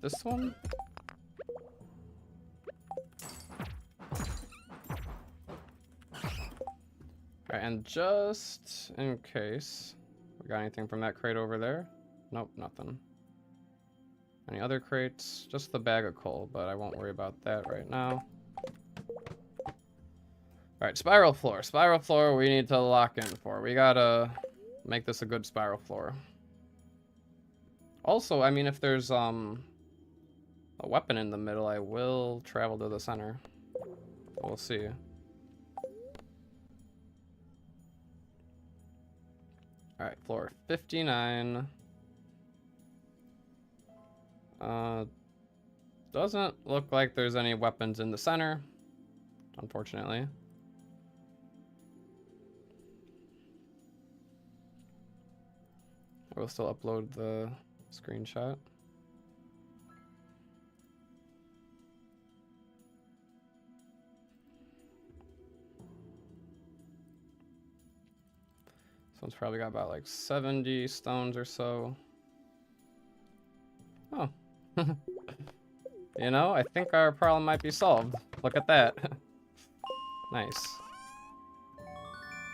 This one? Alright, and just in case, we got anything from that crate over there? Nope, nothing. Any other crates? Just the bag of coal, but I won't worry about that right now. Alright, spiral floor. Spiral floor we need to lock in for. We gotta make this a good spiral floor. Also, I mean, if there's a weapon in the middle, I will travel to the center. We'll see. Alright, floor 59. Doesn't look like there's any weapons in the center, unfortunately. I will still upload the screenshot. This one's probably got about like 70 stones or so. Oh. You know, I think our problem might be solved. Look at that. Nice.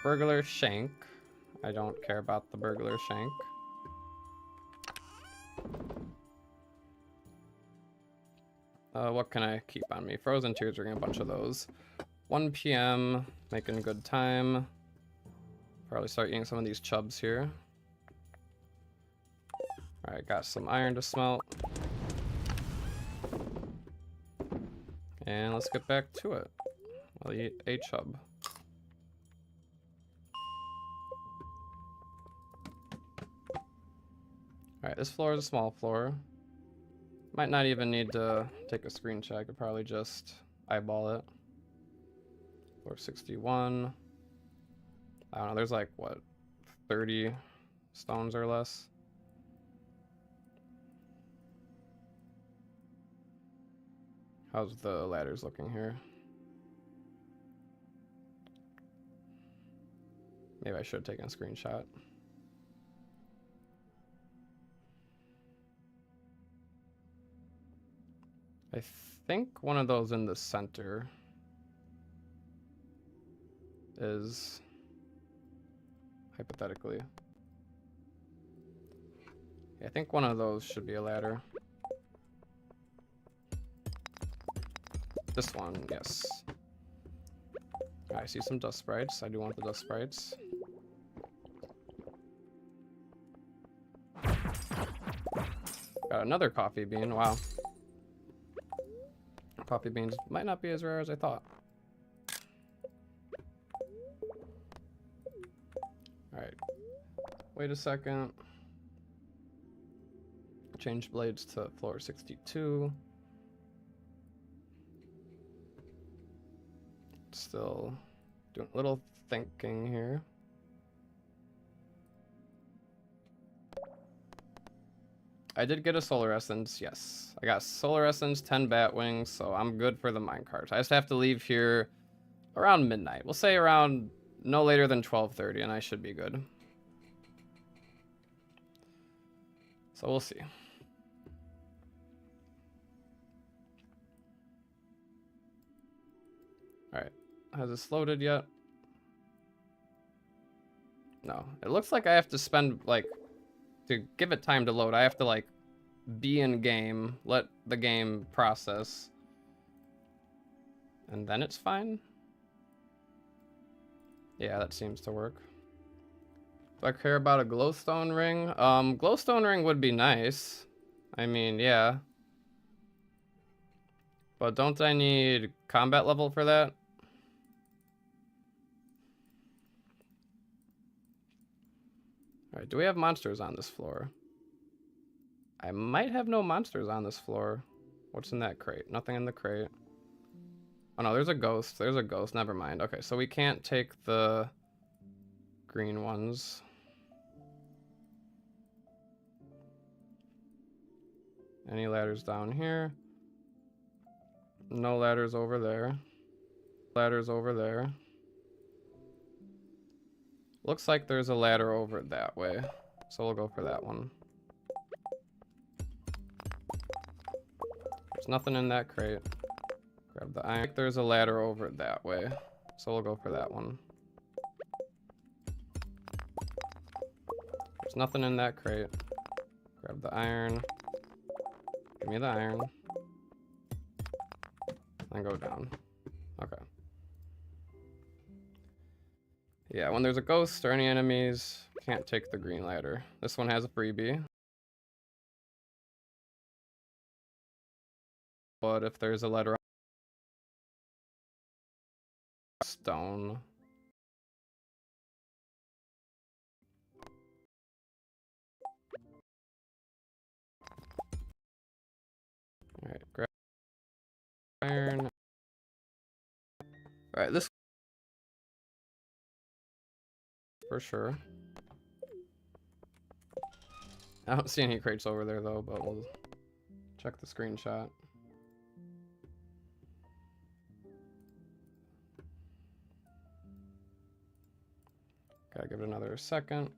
Burglar shank. I don't care about the burglar shank. What can I keep on me? Frozen tears, we're getting a bunch of those. 1 p.m. Making good time. Probably start eating some of these chubs here. Alright, got some iron to smelt. And let's get back to it. I'll eat a chub. Alright, this floor is a small floor. Might not even need to take a screenshot. I could probably just eyeball it. Floor 61. I don't know, there's like, what, 30 stones or less? How's the ladders looking here? Maybe I should have taken a screenshot. I think one of those in the center is, hypothetically. Yeah, I think one of those should be a ladder. This one, yes. I see some dust sprites. I do want the dust sprites. Got another coffee bean. Wow. Coffee beans might not be as rare as I thought. Alright. Wait a second. Change blades to floor 62. Still doing a little thinking here. I did get a solar essence, yes. I got solar essence, 10 bat wings, so I'm good for the minecart. I just have to leave here around midnight. We'll say around no later than 12:30, and I should be good. So we'll see. Alright. Has this loaded yet? No. It looks like I have to spend, like, to give it time to load, I have to, like, be in game, let the game process, and then it's fine? Yeah, that seems to work. Do I care about a glowstone ring? Glowstone ring would be nice. I mean, yeah. But don't I need combat level for that? Alright, do we have monsters on this floor? I might have no monsters on this floor. What's in that crate? Nothing in the crate. Oh no, there's a ghost. There's a ghost. Never mind. Okay, so we can't take the green ones. Any ladders down here? No ladders over there. Ladders over there. Looks like there's a ladder over that way. So we'll go for that one. There's nothing in that crate. Grab the iron. There's a ladder over that way. So we'll go for that one. There's nothing in that crate. Grab the iron. Give me the iron. And go down. Okay. Yeah, when there's a ghost or any enemies, can't take the green ladder. This one has a freebie. But if there's a letter on stone. Alright, grab iron. Alright, this for sure. I don't see any crates over there though, but we'll check the screenshot. Gotta give it another second.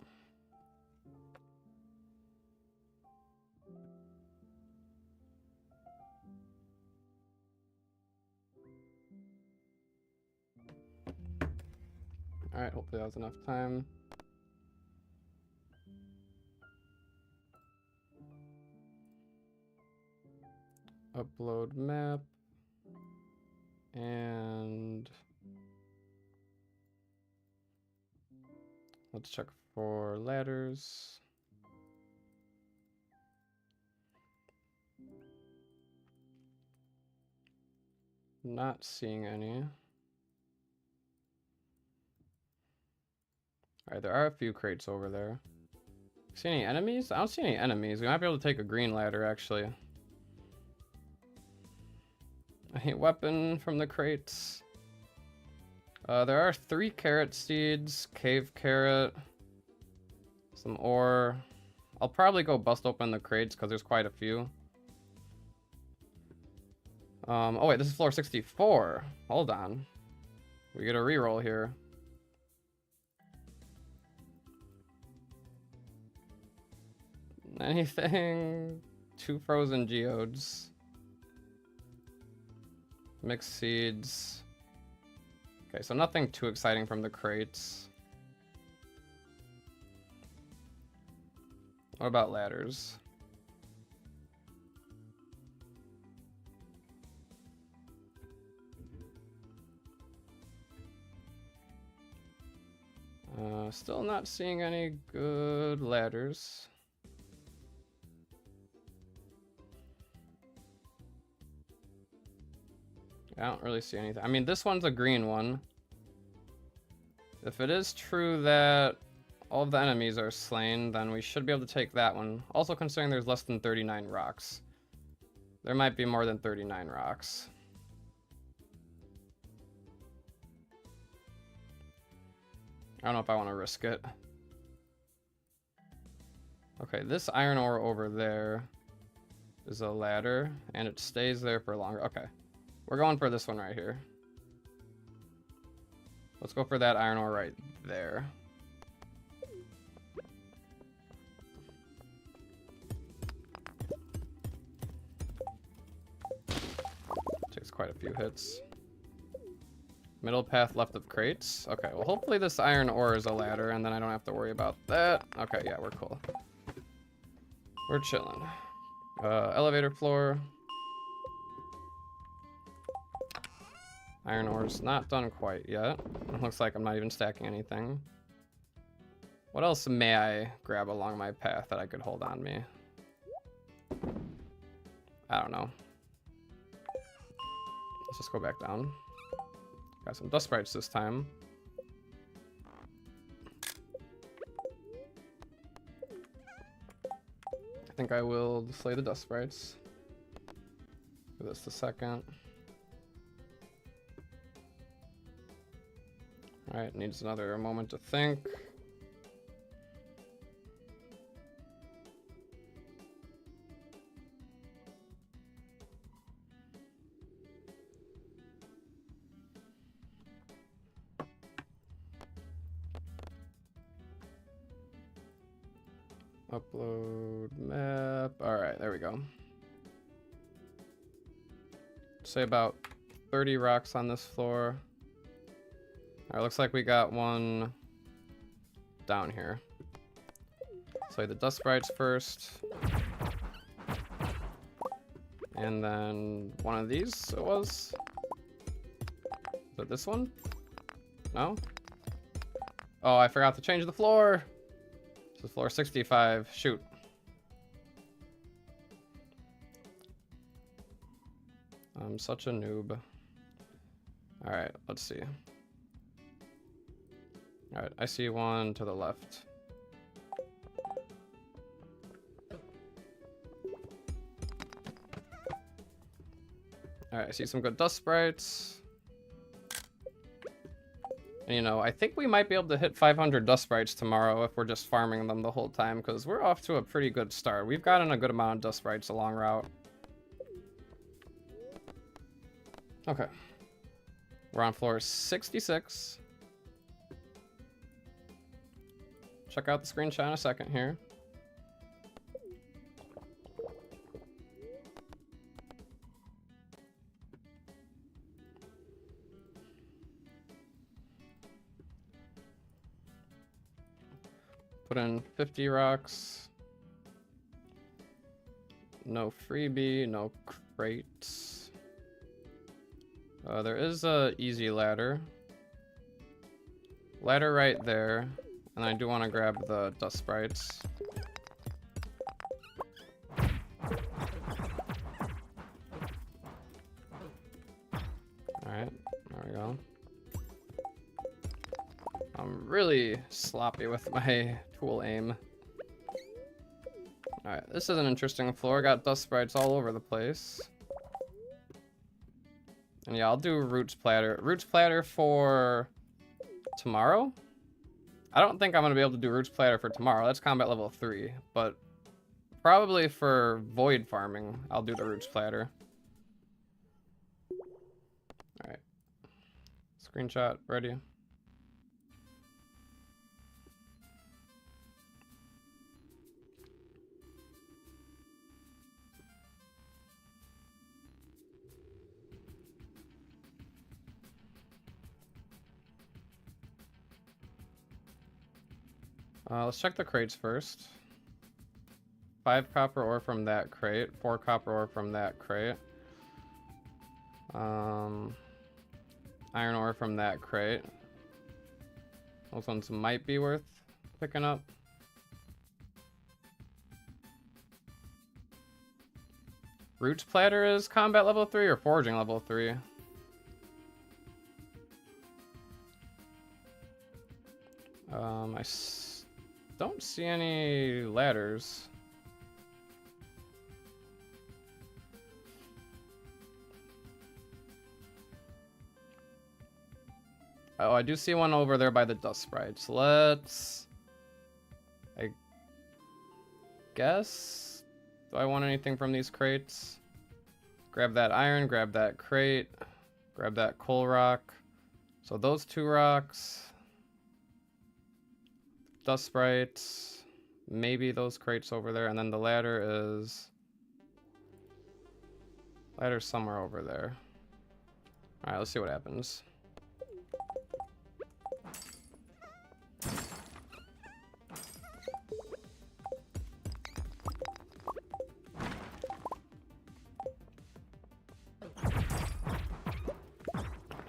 Alright, hopefully that was enough time. Upload map. And let's check for ladders. Not seeing any. Alright, there are a few crates over there. See any enemies? I don't see any enemies. We might be able to take a green ladder, actually. Any weapon from the crates? There are 3 carrot seeds, cave carrot, some ore. I'll probably go bust open the crates because there's quite a few. Oh wait, this is floor 64. Hold on. We get a reroll here. Anything? 2 frozen geodes. Mixed seeds. Okay, so nothing too exciting from the crates. What about ladders? Still not seeing any good ladders. I don't really see anything. I mean, this one's a green one. If it is true that all of the enemies are slain, then we should be able to take that one. Also considering there's less than 39 rocks. There might be more than 39 rocks. I don't know if I want to risk it. Okay, this iron ore over there is a ladder, and it stays there for longer. Okay, we're going for this one right here. Let's go for that iron ore right there. Takes quite a few hits. Middle path left of crates. Okay, well hopefully this iron ore is a ladder and then I don't have to worry about that. Okay, yeah, we're cool. We're chilling. Elevator floor. Iron ore's not done quite yet. It looks like I'm not even stacking anything. What else may I grab along my path that I could hold on me? I don't know. Let's just go back down. Got some dust sprites this time. I think I will slay the dust sprites. Give this a second. Alright, needs another moment to think. Upload map. Alright, there we go. Say about 30 rocks on this floor. Alright, looks like we got one down here. Slay the dust sprites first. And then one of these it was. Is it this one? No? Oh, I forgot to change the floor. This is floor 65. Shoot. I'm such a noob. Alright, let's see. Alright, I see one to the left. Alright, I see some good dust sprites. And, you know, I think we might be able to hit 500 dust sprites tomorrow if we're just farming them the whole time, because we're off to a pretty good start. We've gotten a good amount of dust sprites along route. Okay. We're on floor 66. Check out the screenshot in a second here. Put in 50 rocks. No freebie, no crates. There is a easy ladder. Ladder right there. And I do want to grab the dust sprites. Alright, there we go. I'm really sloppy with my tool aim. Alright, this is an interesting floor. Got dust sprites all over the place. And yeah, I'll do roots platter. Roots platter for tomorrow? I don't think I'm going to be able to do roots platter for tomorrow. That's combat level 3. But probably for void farming, I'll do the roots platter. Alright. Screenshot ready. Let's check the crates first. 5 copper ore from that crate. 4 copper ore from that crate. Iron ore from that crate. Those ones might be worth picking up. Roots platter is combat level 3 or foraging level 3? I don't see any ladders. Oh, I do see one over there by the dust sprites. Let's... I guess... Do I want anything from these crates? Grab that iron, grab that crate, grab that coal rock. So those 2 rocks. Dust sprites. Maybe those crates over there. And then the ladder is... Ladder's somewhere over there. Alright, let's see what happens.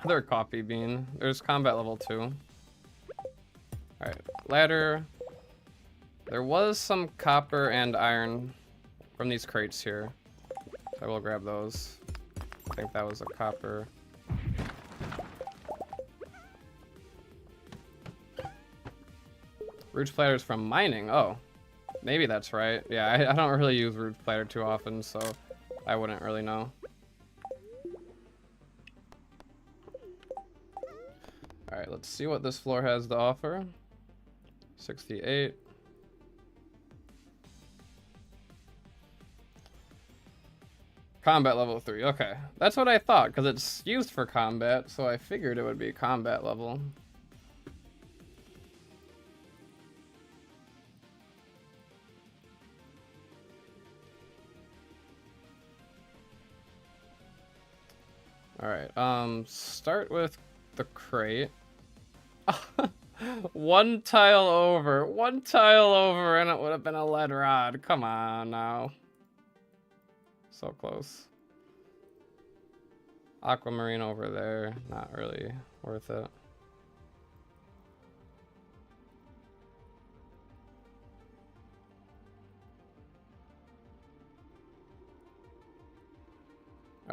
Another coffee bean. There's combat level 2. Alright, ladder. There was some copper and iron from these crates here. So I will grab those. I think that was a copper. Roots platters from mining. Oh, maybe that's right. Yeah, I don't really use roots platter too often, so I wouldn't really know. Alright, let's see what this floor has to offer. 68. Combat level 3. Okay, that's what I thought, because it's used for combat, so I figured it would be combat level. Alright, start with the crate. One tile over, and it would have been a lead rod. Come on now. So close. Aquamarine over there, not really worth it.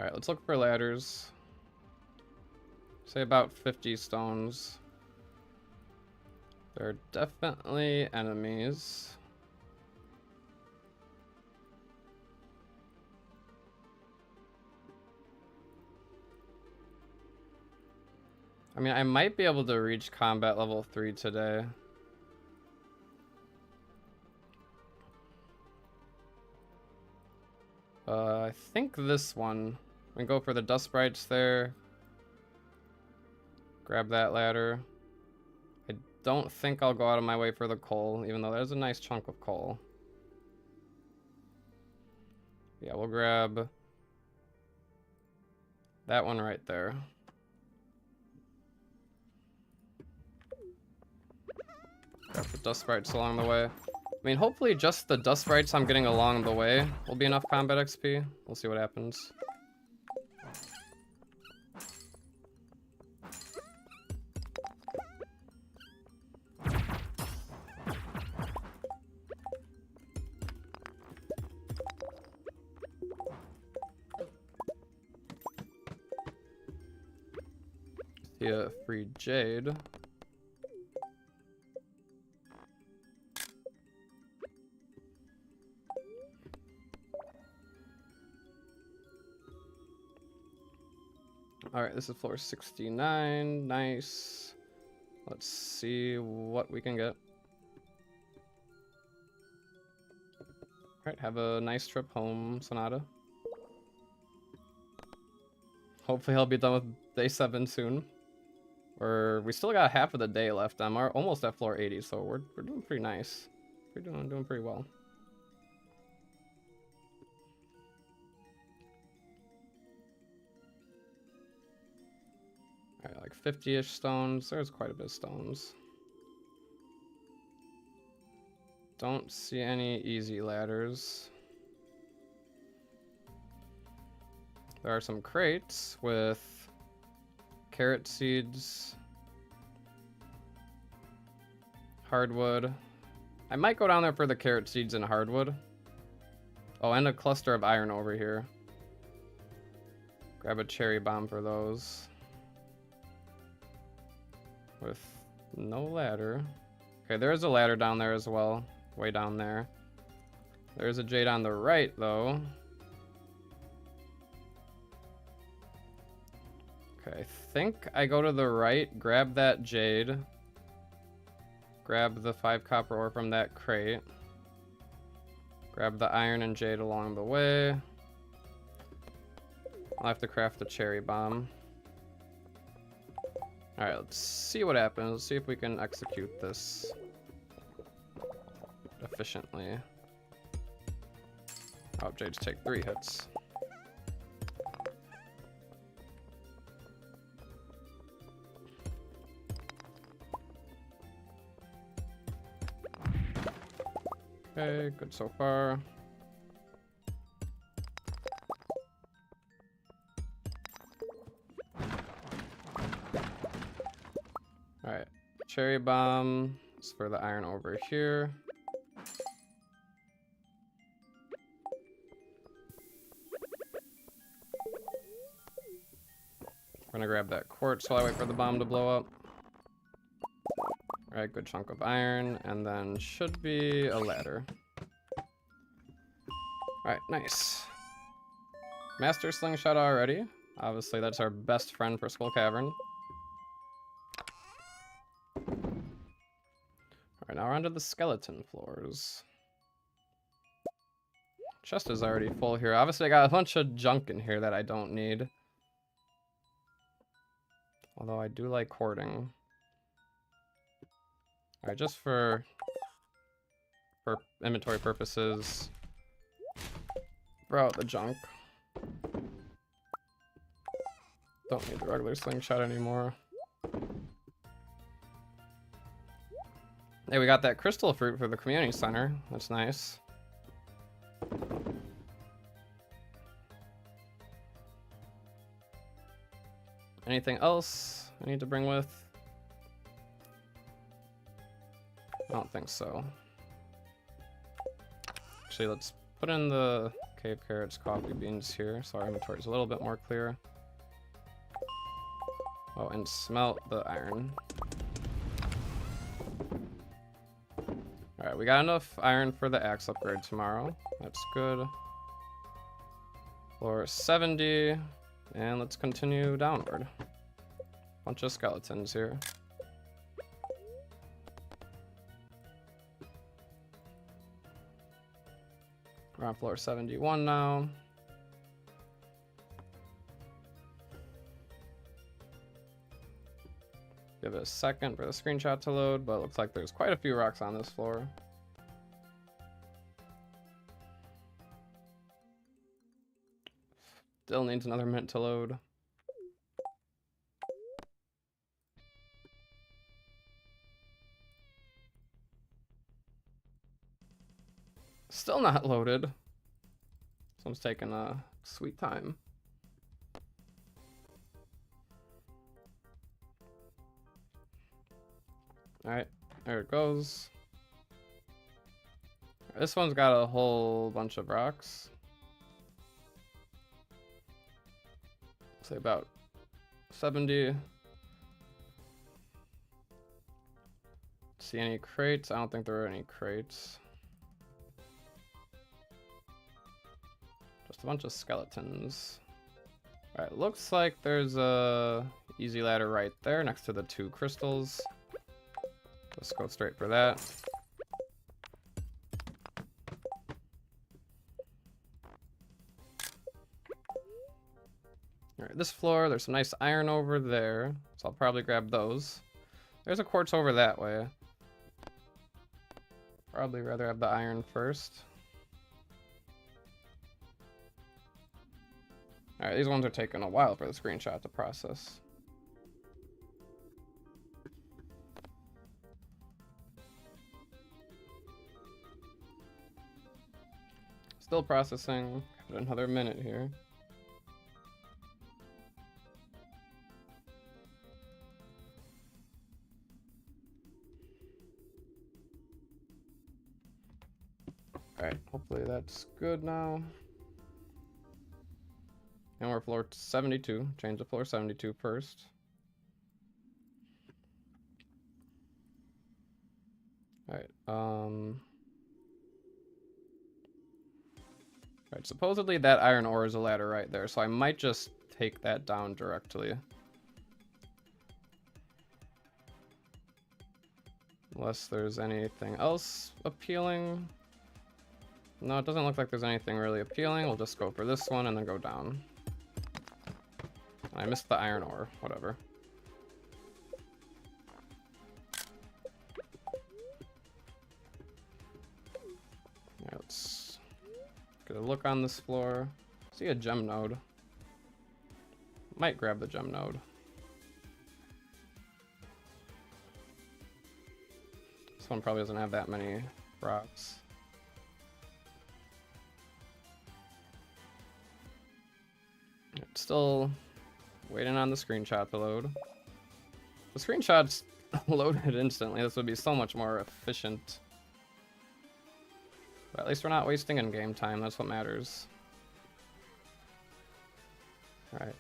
Alright, let's look for ladders. Say about 50 stones. There are definitely enemies. I mean, I might be able to reach combat level 3 today. I think this one. We can go for the dust sprites there. Grab that ladder. I don't think I'll go out of my way for the coal, even though there's a nice chunk of coal. Yeah, we'll grab that one right there. Grab the dust sprites along the way. I mean, hopefully just the dust sprites I'm getting along the way will be enough combat XP. We'll see what happens. See a free jade. Alright, this is floor 69. Nice. Let's see what we can get. Alright, have a nice trip home, Sonata. Hopefully I'll be done with day 7 soon. We still got half of the day left. I'm almost at floor 80, so we're doing pretty nice. We're doing pretty well. Alright, like 50-ish stones. There's quite a bit of stones. Don't see any easy ladders. There are some crates with carrot seeds, hardwood. I might go down there for the carrot seeds and hardwood. Oh, and a cluster of iron over here. Grab a cherry bomb for those. With no ladder. Okay, there's a ladder down there as well. Way down there. There's a jade on the right, though. Okay, I think I go to the right, grab that jade. Grab the 5 copper ore from that crate. Grab the iron and jade along the way. I'll have to craft a cherry bomb. Alright, let's see what happens. Let's see if we can execute this efficiently. Oh, jades take 3 hits. Okay, good so far. Alright, cherry bomb is for the iron over here. We're gonna grab that quartz while I wait for the bomb to blow up. Alright, good chunk of iron, and then should be a ladder. Alright, nice. Master slingshot already. Obviously, that's our best friend for Skull Cavern. Alright, now we're onto the skeleton floors. Chest is already full here. Obviously, I got a bunch of junk in here that I don't need. Although I do like hoarding. Alright, just for inventory purposes, throw out the junk. Don't need the regular slingshot anymore. Hey, we got that crystal fruit for the community center. That's nice. Anything else I need to bring with? I don't think so. Actually, let's put in the cave carrots, coffee beans here, so our inventory is a little bit more clear. Oh, and smelt the iron. Alright, we got enough iron for the axe upgrade tomorrow. That's good. Floor 70, and let's continue downward. Bunch of skeletons here. We're on floor 71 now. Give it a second for the screenshot to load, but it looks like there's quite a few rocks on this floor. Still needs another minute to load. Still not loaded. This one's taking a sweet time. Alright, there it goes. This one's got a whole bunch of rocks. Say about 70. See any crates? I don't think there are any crates. Just a bunch of skeletons. Alright, looks like there's a easy ladder right there next to the 2 crystals. Let's go straight for that. Alright, this floor, there's some nice iron over there, so I'll probably grab those. There's a quartz over that way. Probably rather have the iron first. Alright, these ones are taking a while for the screenshot to process. Still processing. Got another minute here. Alright, hopefully that's good now. And we're floor 72. Change to floor 72 first. Alright, Alright, supposedly that iron ore is a ladder right there, so I might just take that down directly. Unless there's anything else appealing. No, it doesn't look like there's anything really appealing. We'll just go for this one and then go down. I missed the iron ore, whatever. Alright, let's get a look on this floor. See a gem node. Might grab the gem node. This one probably doesn't have that many rocks. It's still waiting on the screenshot to load. The screenshot's loaded instantly. This would be so much more efficient. But at least we're not wasting in-game time. That's what matters. Alright.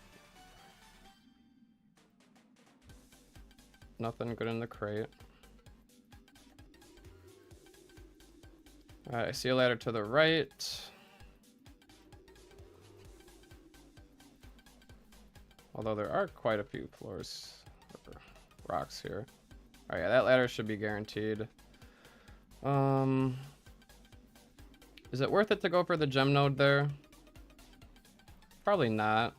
Nothing good in the crate. Alright, I see a ladder to the right. Although there are quite a few floors, or rocks here. Alright, yeah, that ladder should be guaranteed. Is it worth it to go for the gem node there? Probably not.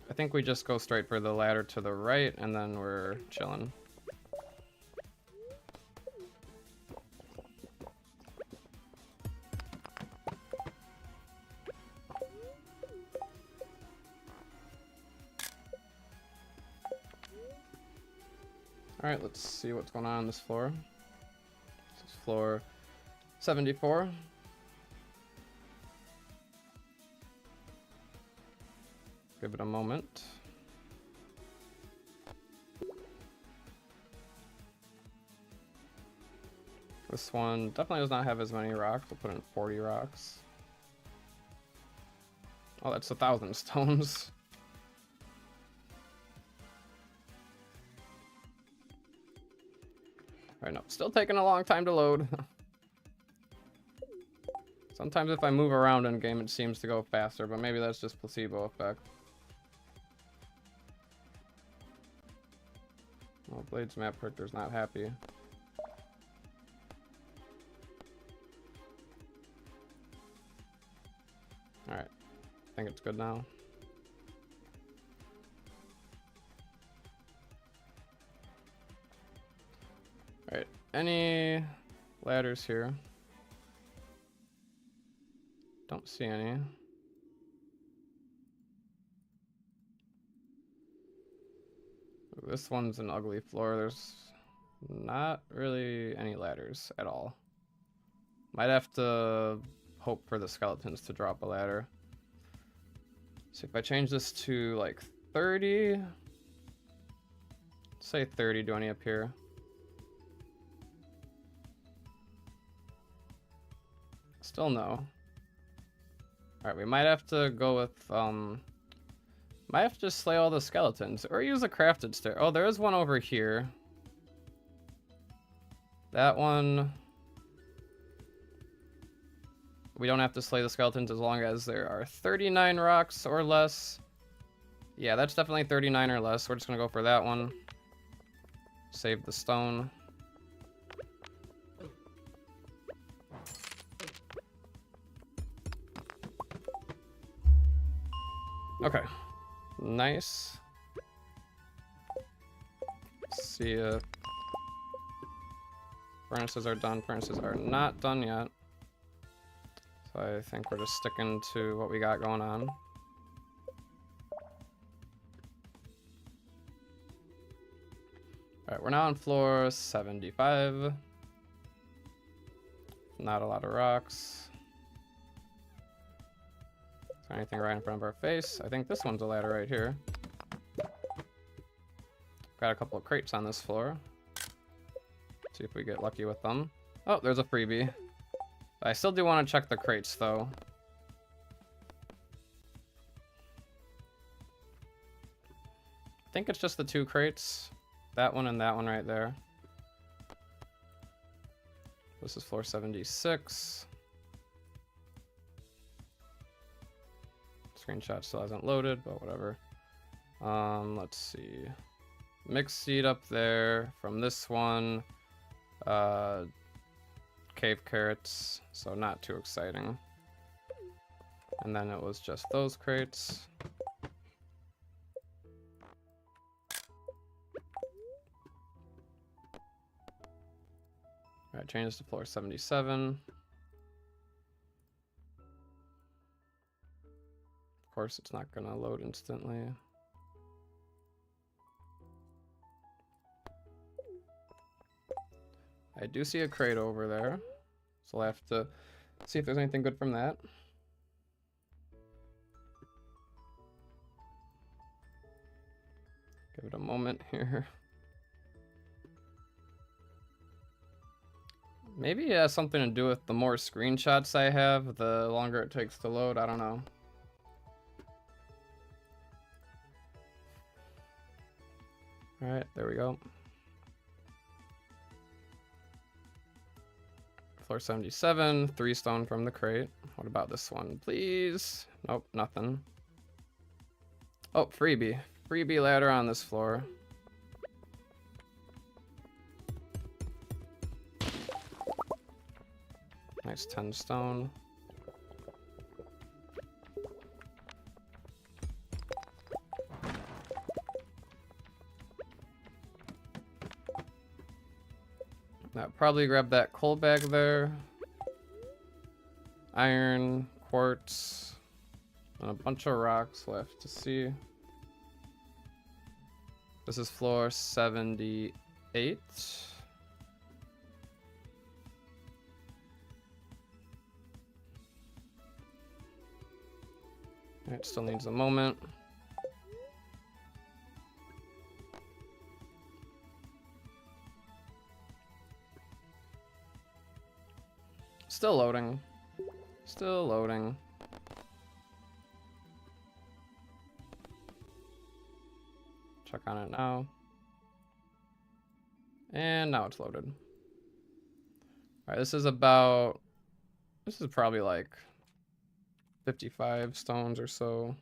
I think we just go straight for the ladder to the right, and then we're chilling. Alright, let's see what's going on this floor. This is floor 74. Give it a moment. This one definitely does not have as many rocks. We'll put in 40 rocks. Oh, that's 1,000 stones. Alright, no, still taking a long time to load. Sometimes if I move around in game, it seems to go faster, but maybe that's just placebo effect. Well, Blades map predictor's not happy. Alright, I think it's good now. Alright, any ladders here? Don't see any. This one's an ugly floor. There's not really any ladders at all. Might have to hope for the skeletons to drop a ladder. So if I change this to like 30, say 30, do any up here? Still no. Alright, we might have to go with, might have to just slay all the skeletons, or use a crafted stair. Oh, there is one over here. That one, we don't have to slay the skeletons as long as there are 39 rocks or less. Yeah, that's definitely 39 or less. We're just gonna go for that one. Save the stone. Okay, nice. See if furnaces are done. Furnaces are not done yet. So I think we're just sticking to what we got going on. Alright, we're now on floor 75. Not a lot of rocks. Is there anything right in front of our face? I think this one's a ladder right here. Got a couple of crates on this floor. See if we get lucky with them. Oh, there's a freebie. I still do want to check the crates though. I think it's just the 2 crates. That one and that one right there. This is floor 76. Screenshot still hasn't loaded, but whatever. Let's see. Mixed seed up there from this one. Cave carrots, so not too exciting. And then it was just those crates. Alright, change this to floor 77. Of course, it's not gonna load instantly. I do see a crate over there, so I'll have to see if there's anything good from that. Give it a moment here. Maybe it has something to do with the more screenshots I have, the longer it takes to load, I don't know. Alright, there we go. Floor 77, 3 stone from the crate. What about this one, please? Nope, nothing. Oh, freebie. Freebie ladder on this floor. Nice 10 stone. Now probably grab that coal bag there. Iron, quartz, and a bunch of rocks left to see. This is floor 78. It still needs a moment. Still loading. Still loading. Check on it now. And now it's loaded. Alright, this is probably like 55 stones or so.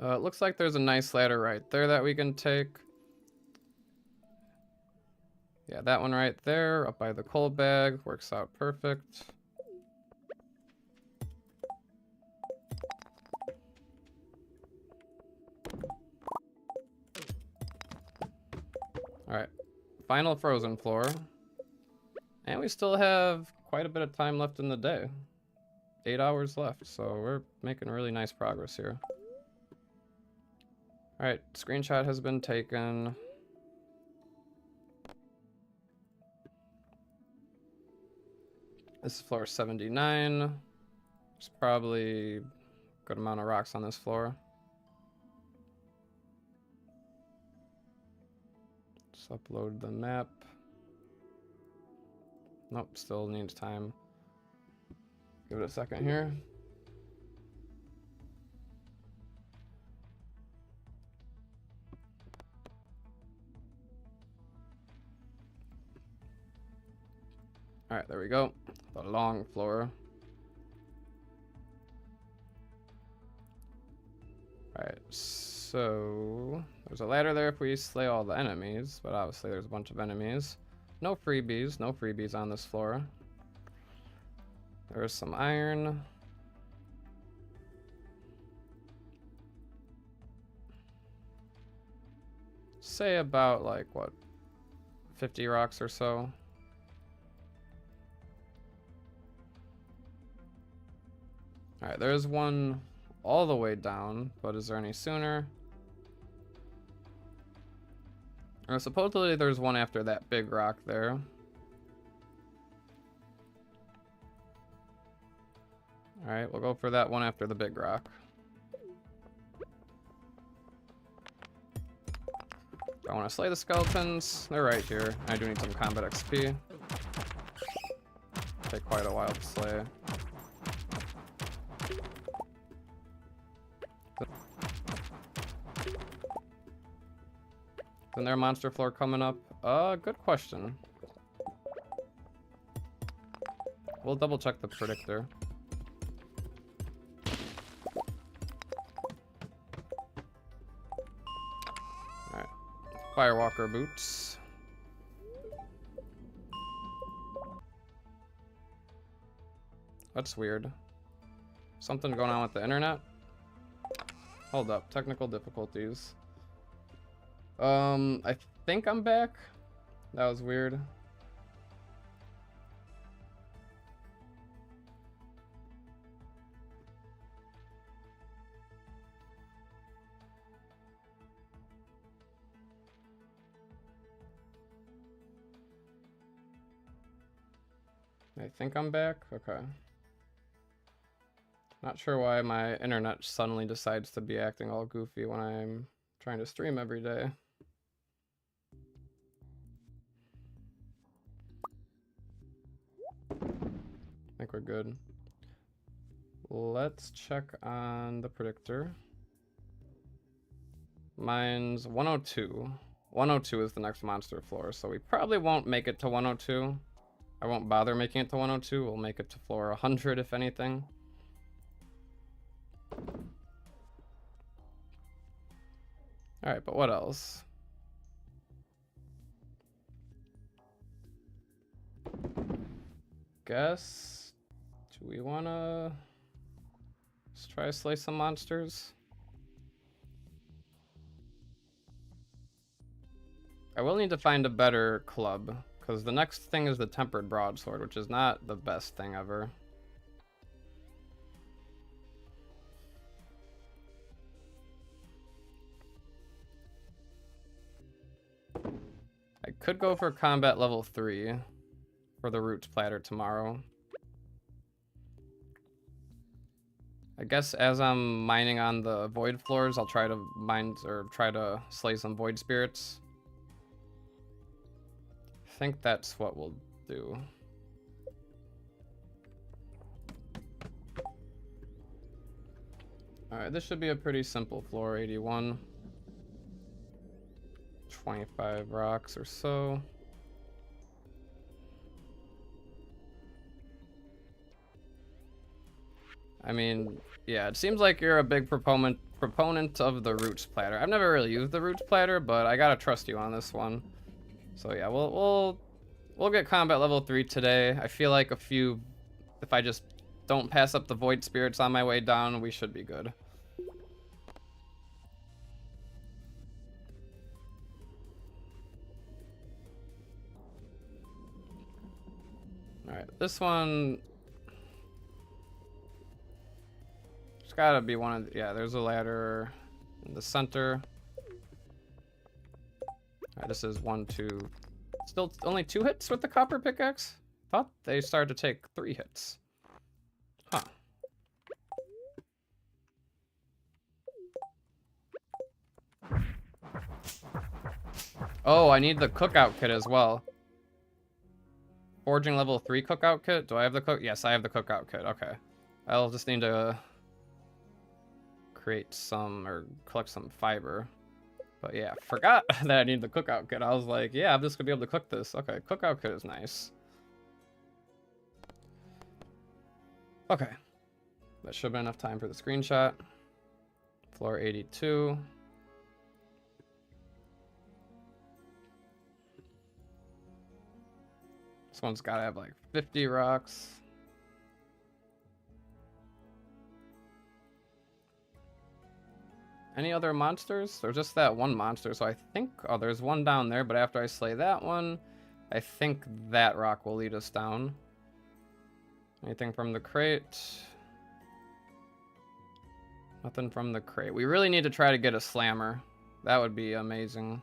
It looks like there's a nice ladder right there that we can take. Yeah, that one right there, up by the coal bag, works out perfect. Alright, final frozen floor. And we still have quite a bit of time left in the day. 8 hours left, so we're making really nice progress here. Alright, screenshot has been taken. This is floor 79. There's probably a good amount of rocks on this floor. Just upload the map. Nope, still needs time. Give it a second here. Alright, there we go. The long floor. Alright, so there's a ladder there if we slay all the enemies, but obviously there's a bunch of enemies. No freebies on this floor. There's some iron. Say about like what, 50 rocks or so. Alright, there's one all the way down, but is there any sooner? Or supposedly there's one after that big rock there. Alright, we'll go for that one after the big rock. I want to slay the skeletons. They're right here. I do need some combat XP. Take quite a while to slay. Isn't there a monster floor coming up? Good question. We'll double check the predictor. Alright. Firewalker boots. That's weird. Something going on with the internet? Hold up. Technical difficulties. I think I'm back. That was weird. I think I'm back. Okay. Not sure why my internet suddenly decides to be acting all goofy when I'm trying to stream every day. I think we're good. Let's check on the predictor. Mine's 102. 102 is the next monster floor, so we probably won't make it to 102. I won't bother making it to 102. We'll make it to floor 100 if anything. Alright, but what else? Guess, do we wanna just try to slay some monsters? I will need to find a better club, because the next thing is the tempered broadsword, which is not the best thing ever. I could go for combat level 3 for the roots platter tomorrow. I guess as I'm mining on the void floors, I'll try to mine or try to slay some void spirits. I think that's what we'll do. Alright, this should be a pretty simple floor, 81. 25 rocks or so. I mean, yeah, it seems like you're a big proponent of the roots platter. I've never really used the roots platter, but I gotta trust you on this one. So yeah, we'll get combat level 3 today. I feel like if I just don't pass up the void spirits on my way down, we should be good. All right, this one. It's gotta be one of the, yeah, there's a ladder in the center. Alright, this is 1, 2. Still only 2 hits with the copper pickaxe? Thought they started to take 3 hits. Huh. Oh, I need the cookout kit as well. Forging level 3 cookout kit? Do I have the cook? Yes, I have the cookout kit. Okay. I'll just need to create some or collect some fiber. But yeah, forgot that I need the cookout kit. I was like, yeah, I'm just gonna be able to cook this. Okay, cookout kit is nice. Okay. That should have been enough time for the screenshot. Floor 82. This one's gotta have like 50 rocks. Any other monsters? There's just that one monster, so I think... Oh, there's one down there, but after I slay that one, I think that rock will lead us down. Anything from the crate? Nothing from the crate. We really need to try to get a slammer. That would be amazing.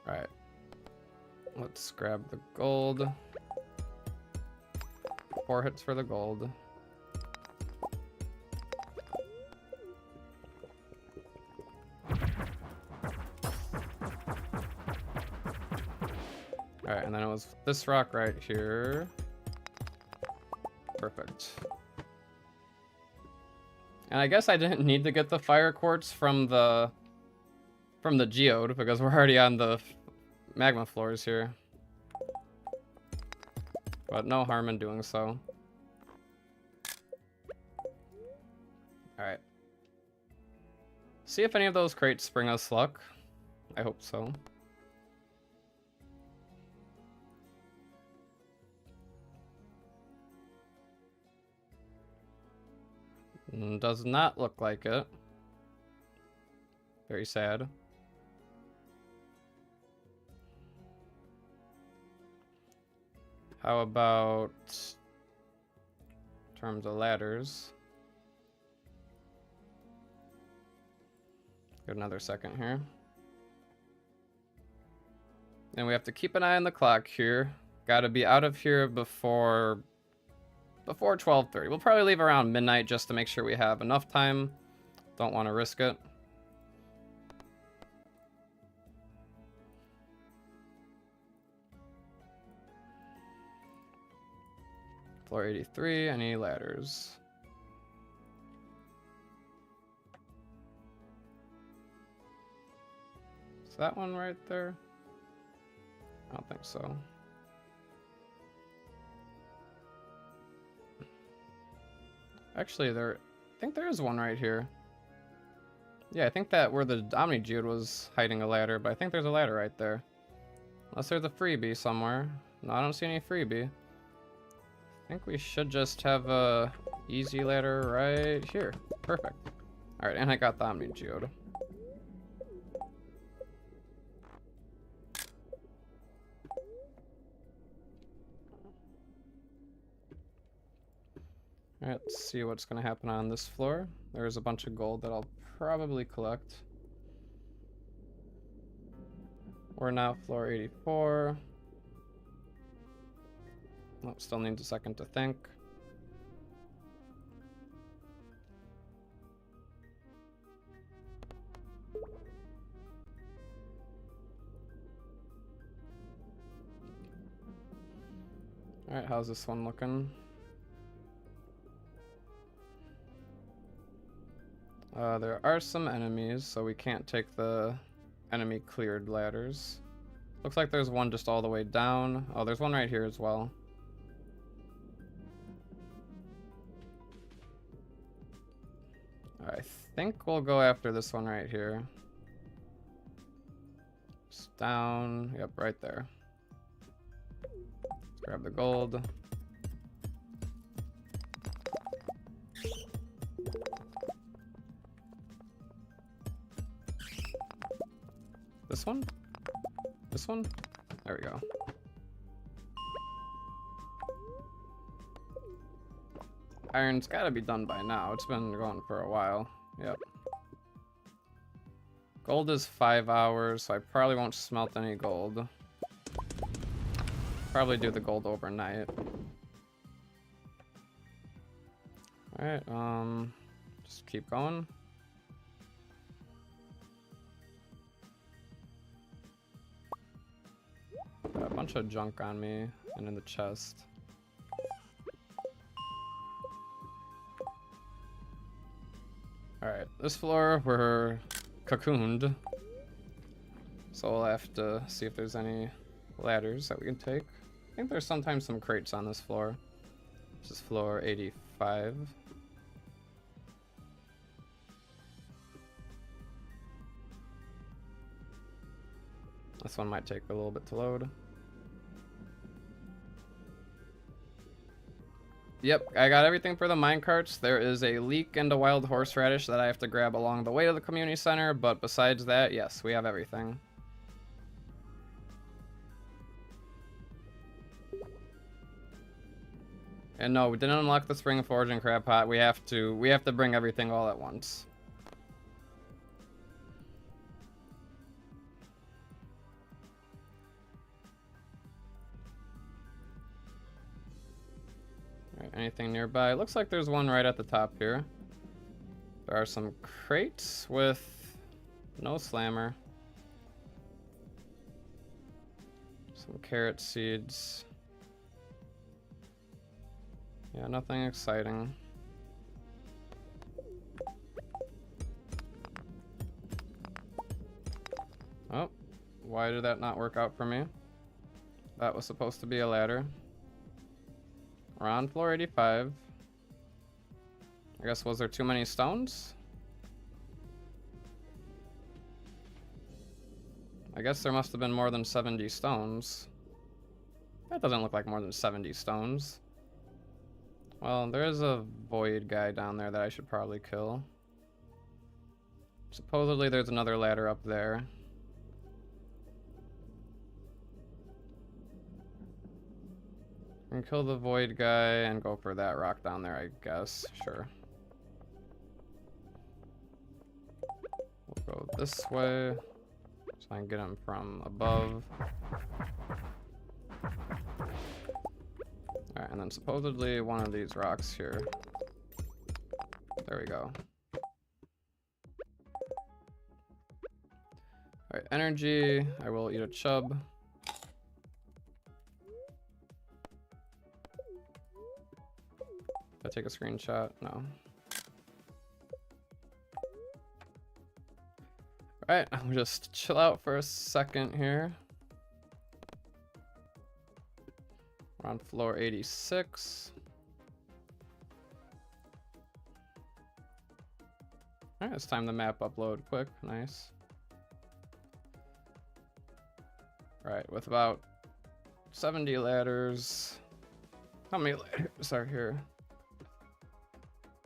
Alright. Let's grab the gold. 4 hits for the gold. Alright, and then it was this rock right here. Perfect. And I guess I didn't need to get the fire quartz from the geode because we're already on the magma floors here. But no harm in doing so. Alright. See if any of those crates bring us luck. I hope so. Does not look like it. Very sad. How about in terms of ladders? Give another second here. And we have to keep an eye on the clock here. Gotta be out of here before 12:30. We'll probably leave around midnight just to make sure we have enough time. Don't want to risk it. Floor 83, any ladders? Is that one right there? I don't think so. Actually, I think there is one right here. Yeah, I think that where the Omni Geode was hiding a ladder, but I think there's a ladder right there. Unless there's a freebie somewhere. No, I don't see any freebie. I think we should just have a easy ladder right here. Perfect. Alright, and I got the Omni Geode. Alright, let's see what's going to happen on this floor. There's a bunch of gold that I'll probably collect. We're now floor 84. Oh, still needs a second to think. Alright, how's this one looking? There are some enemies, so we can't take the enemy cleared ladders. Looks like there's one just all the way down. Oh, there's one right here as well. I think we'll go after this one right here. Just down. Yep, right there. Let's grab the gold. This one? This one? There we go. Iron's gotta be done by now. It's been going for a while. Yep. Gold is 5 hours, so I probably won't smelt any gold. Probably do the gold overnight. Alright, just keep going. Got a bunch of junk on me and in the chest. Alright, this floor we're cocooned. So we'll have to see if there's any ladders that we can take. I think there's sometimes some crates on this floor. This is floor 85. This one might take a little bit to load. Yep, I got everything for the minecarts. There is a leek and a wild horseradish that I have to grab along the way to the community center, but besides that, yes, we have everything. And no, we didn't unlock the spring forge and crab pot. We have to bring everything all at once. Anything nearby? Looks like there's one right at the top here. There are some crates with no slammer. Some carrot seeds. Yeah, nothing exciting. Oh, why did that not work out for me? That was supposed to be a ladder. We're on floor 85. I guess, was there too many stones? I guess there must have been more than 70 stones. That doesn't look like more than 70 stones. Well, there is a void guy down there that I should probably kill. Supposedly there's another ladder up there. I can kill the void guy and go for that rock down there, I guess. Sure. We'll go this way so I can get him from above. Alright, and then supposedly one of these rocks here. There we go. Alright, energy. I will eat a chub. Did I take a screenshot? No. Alright, I'll just chill out for a second here. We're on floor 86. Alright, it's time the map upload quick. Nice. Alright, with about 70 ladders. How many ladders are here?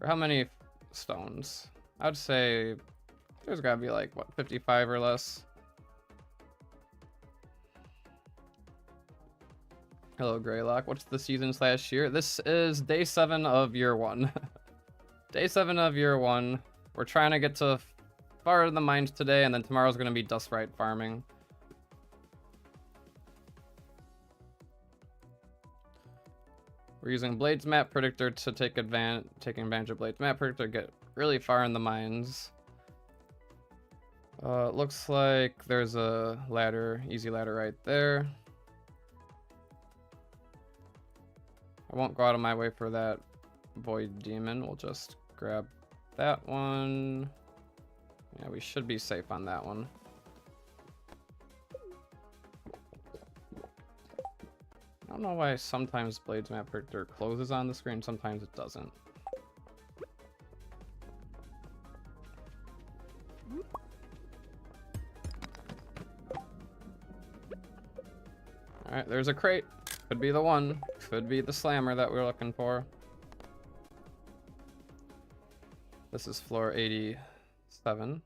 Or how many stones? I'd say there's gotta be like, what, 55 or less? Hello, Greylock. What's the season / year? This is day 7 of year 1. Day 7 of year 1. We're trying to get to far in the mines today, and then tomorrow's gonna be dust right farming. We're using Blade's map predictor to taking advantage of Blade's map predictor to get really far in the mines. Looks like there's a ladder, easy ladder right there. I won't go out of my way for that void demon. We'll just grab that one. Yeah, we should be safe on that one. I don't know why sometimes Blades Map Predictor closes on the screen, sometimes it doesn't. Alright, there's a crate. Could be the one. Could be the slammer that we're looking for. This is floor 87.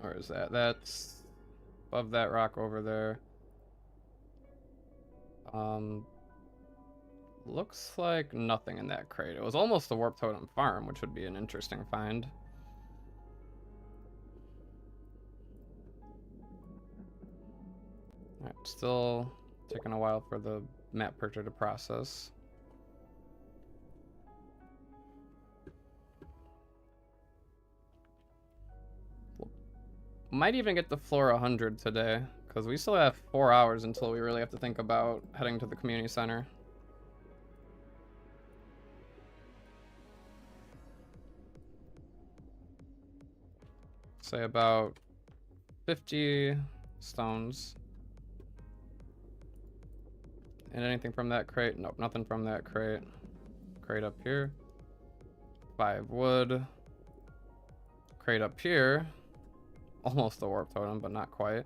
Where is that? That's above that rock over there. Looks like nothing in that crate. It was almost a Warp Totem farm, which would be an interesting find. Alright, still taking a while for the map purchase to process. Might even get to floor 100 today, because we still have 4 hours until we really have to think about heading to the community center. Say about 50 stones. And anything from that crate? Nope, nothing from that crate. Crate up here. 5 wood. Crate up here. Almost a warp totem, but not quite.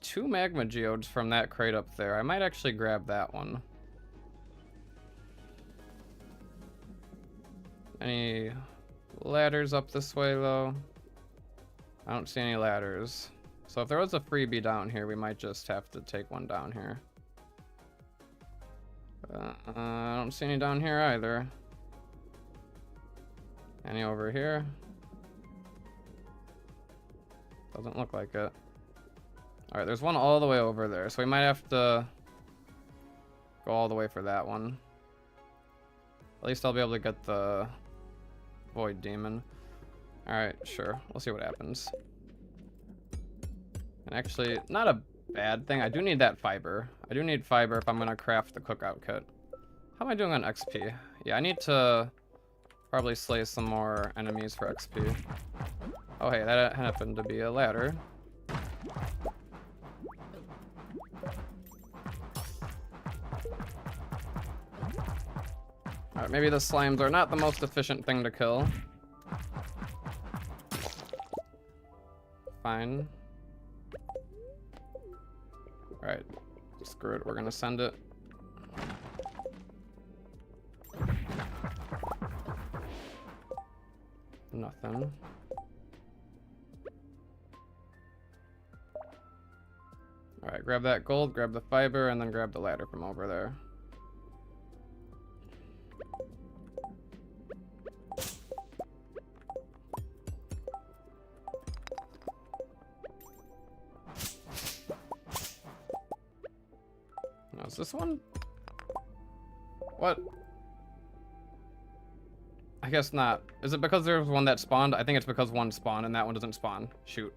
2 magma geodes from that crate up there. I might actually grab that one. Any ladders up this way, though? I don't see any ladders. So if there was a freebie down here, we might just have to take one down here. I don't see any down here either. Any over here? Doesn't look like it. Alright, there's one all the way over there, so we might have to go all the way for that one. At least I'll be able to get the void demon. Alright, sure. We'll see what happens. And actually, not a bad thing. I do need that fiber. I do need fiber if I'm going to craft the cookout kit. How am I doing on XP? Yeah, I need to probably slay some more enemies for XP. Oh, hey, that happened to be a ladder. Alright, maybe the slimes are not the most efficient thing to kill. Fine. Alright, screw it, we're gonna send it. Nothing. Alright, grab that gold, grab the fiber, and then grab the ladder from over there. Now, is this one? What? I guess not. Is it because there was one that spawned? I think it's because one spawned and that one doesn't spawn. Shoot.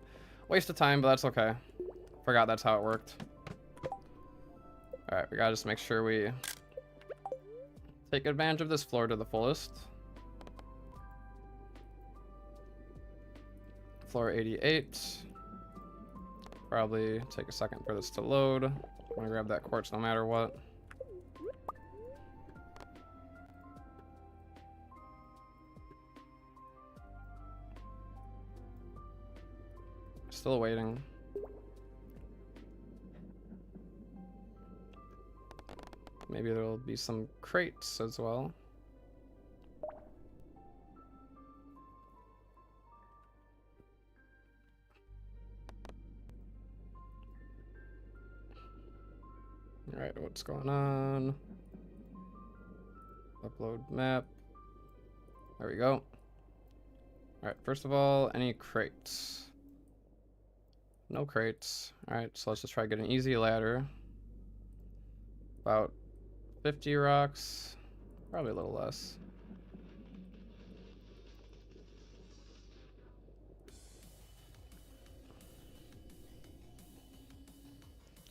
Waste of time, but that's okay. Forgot that's how it worked. Alright, we gotta just make sure we take advantage of this floor to the fullest. Floor 88. Probably take a second for this to load. I'm gonna grab that quartz no matter what. Still waiting. Maybe there'll be some crates as well. Alright, what's going on? Upload map. There we go. Alright, first of all, any crates? No crates. Alright, so let's just try to get an easy ladder. About 50 rocks. Probably a little less.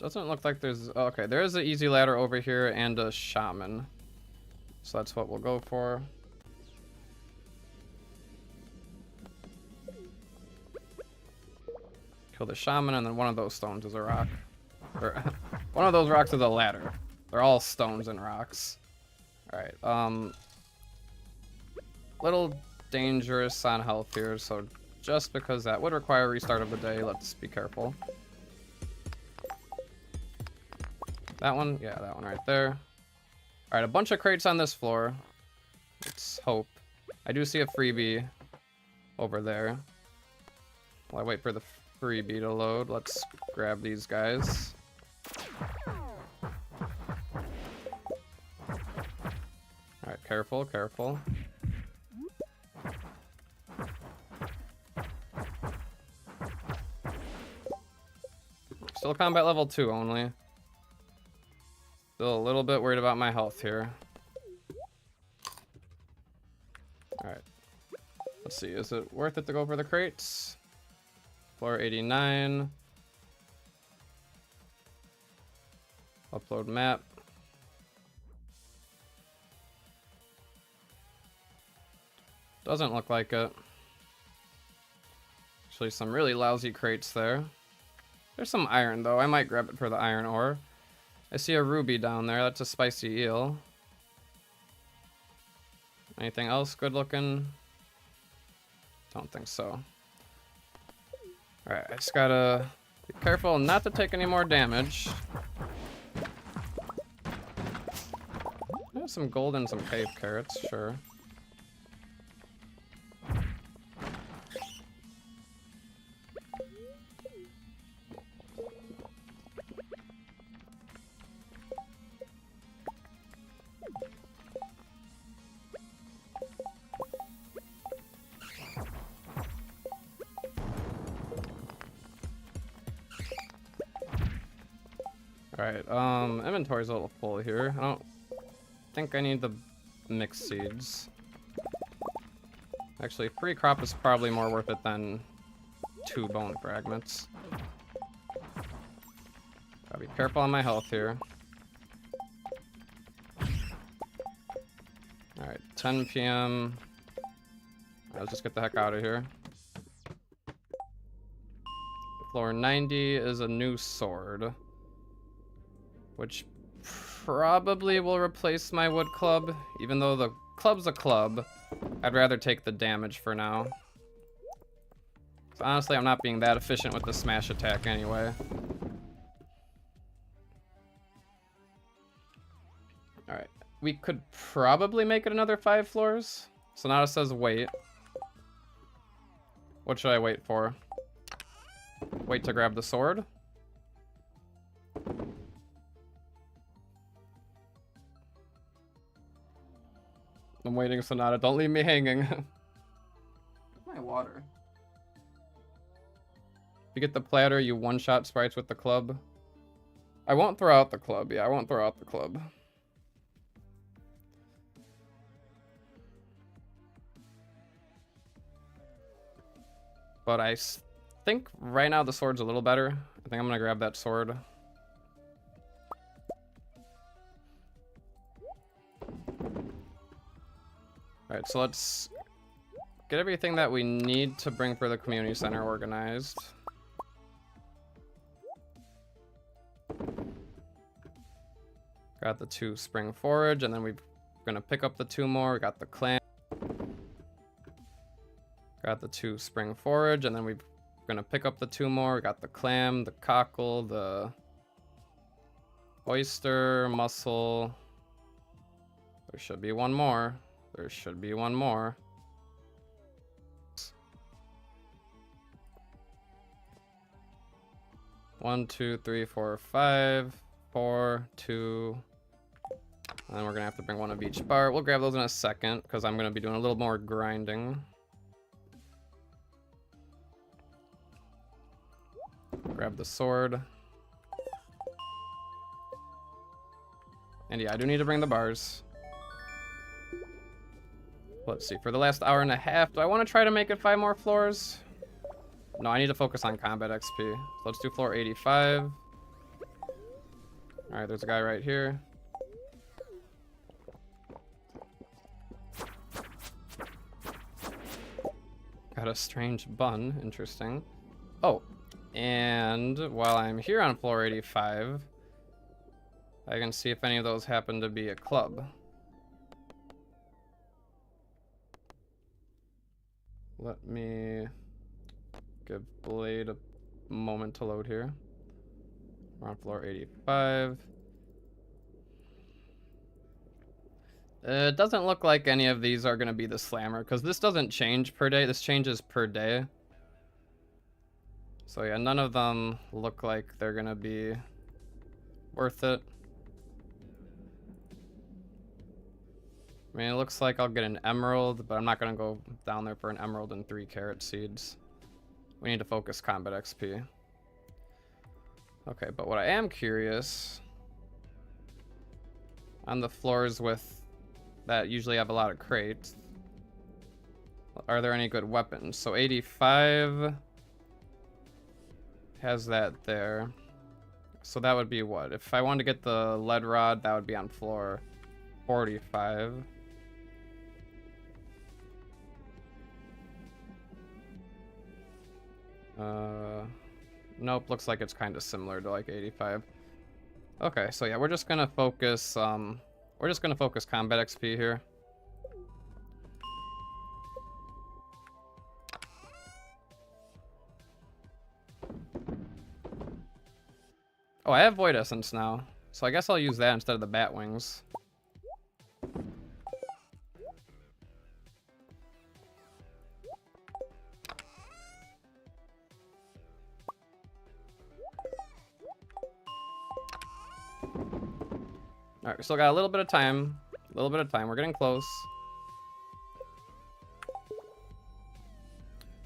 Doesn't look like there's... Okay, there is an easy ladder over here and a shaman. So that's what we'll go for. Kill the shaman, and then one of those stones is a rock. Or, one of those rocks is a ladder. They're all stones and rocks. Alright, little dangerous on health here, so just because that would require a restart of the day, let's be careful. That one? Yeah, that one right there. Alright, a bunch of crates on this floor. Let's hope. I do see a freebie over there. While I wait for the freebie to load, let's grab these guys. Alright, careful, careful. Still combat level 2 only. Still a little bit worried about my health here. Alright. Let's see, is it worth it to go for the crates? Floor 89. Upload map. Doesn't look like it. Actually, some really lousy crates there. There's some iron, though. I might grab it for the iron ore. I see a ruby down there. That's a spicy eel. Anything else good looking? Don't think so. Alright, I just gotta be careful not to take any more damage. There's some gold and some cave carrots, sure. Alright, inventory's a little full here. I don't think I need the mixed seeds. Actually, free crop is probably more worth it than 2 bone fragments. Gotta be careful on my health here. Alright, 10 p.m. Let's just get the heck out of here. Floor 90 is a new sword, which probably will replace my wood club. Even though the club's a club, I'd rather take the damage for now. So honestly, I'm not being that efficient with the smash attack anyway. Alright, we could probably make it another 5 floors. Sonata says wait. What should I wait for? Wait to grab the sword? I'm waiting, Sonata. Don't leave me hanging. My water. If you get the platter, you one-shot sprites with the club. I won't throw out the club. Yeah, I won't throw out the club. But I think right now the sword's a little better. I think I'm gonna grab that sword. Alright, so let's get everything that we need to bring for the community center organized. Got the 2 spring forage, and then we're gonna pick up the 2 more. We got the clam. Got the 2 spring forage, and then we're gonna pick up the 2 more. We got the clam, the cockle, the oyster, mussel. There should be one more. There should be one more. One, 2, 3, 4, 5, 4, 2. And then we're gonna have to bring one of each bar. We'll grab those in a second because I'm gonna be doing a little more grinding. Grab the sword. And yeah, I do need to bring the bars. Let's see, for the last hour and a half, do I want to try to make it 5 more floors? No, I need to focus on combat XP. So let's do floor 85. Alright, there's a guy right here. Got a strange bun. Interesting. Oh, and while I'm here on floor 85, I can see if any of those happen to be a club. Let me give Blade a moment to load here. We're on floor 85. It doesn't look like any of these are going to be the slammer, because this doesn't change per day. This changes per day. So yeah, none of them look like they're going to be worth it. I mean, it looks like I'll get an emerald, but I'm not going to go down there for an emerald and 3 carrot seeds. We need to focus combat XP. Okay, but what I am curious, on the floors with that usually have a lot of crates, are there any good weapons? So 85 has that there. So that would be what? If I wanted to get the lead rod, that would be on floor 45. Nope, looks like it's kind of similar to like 85. Okay, so yeah, we're just gonna focus combat XP here. Oh, I have Void Essence now, so I guess I'll use that instead of the bat wings. Alright, we still got a little bit of time. We're getting close.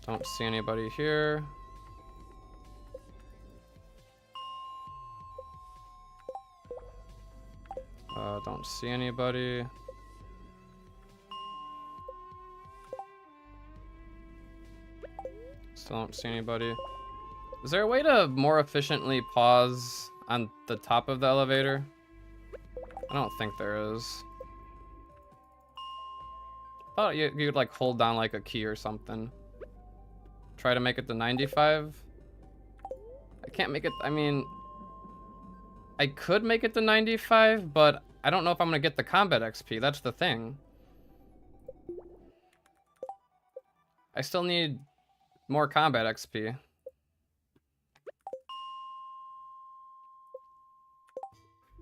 Don't see anybody here. Don't see anybody. Still don't see anybody. Is there a way to more efficiently pause on the top of the elevator? I don't think there is. I thought you'd like hold down like a key or something. Try to make it to 95. I can't make it. I mean, I could make it to 95, but I don't know if I'm gonna get the combat XP. That's the thing. I still need more combat XP.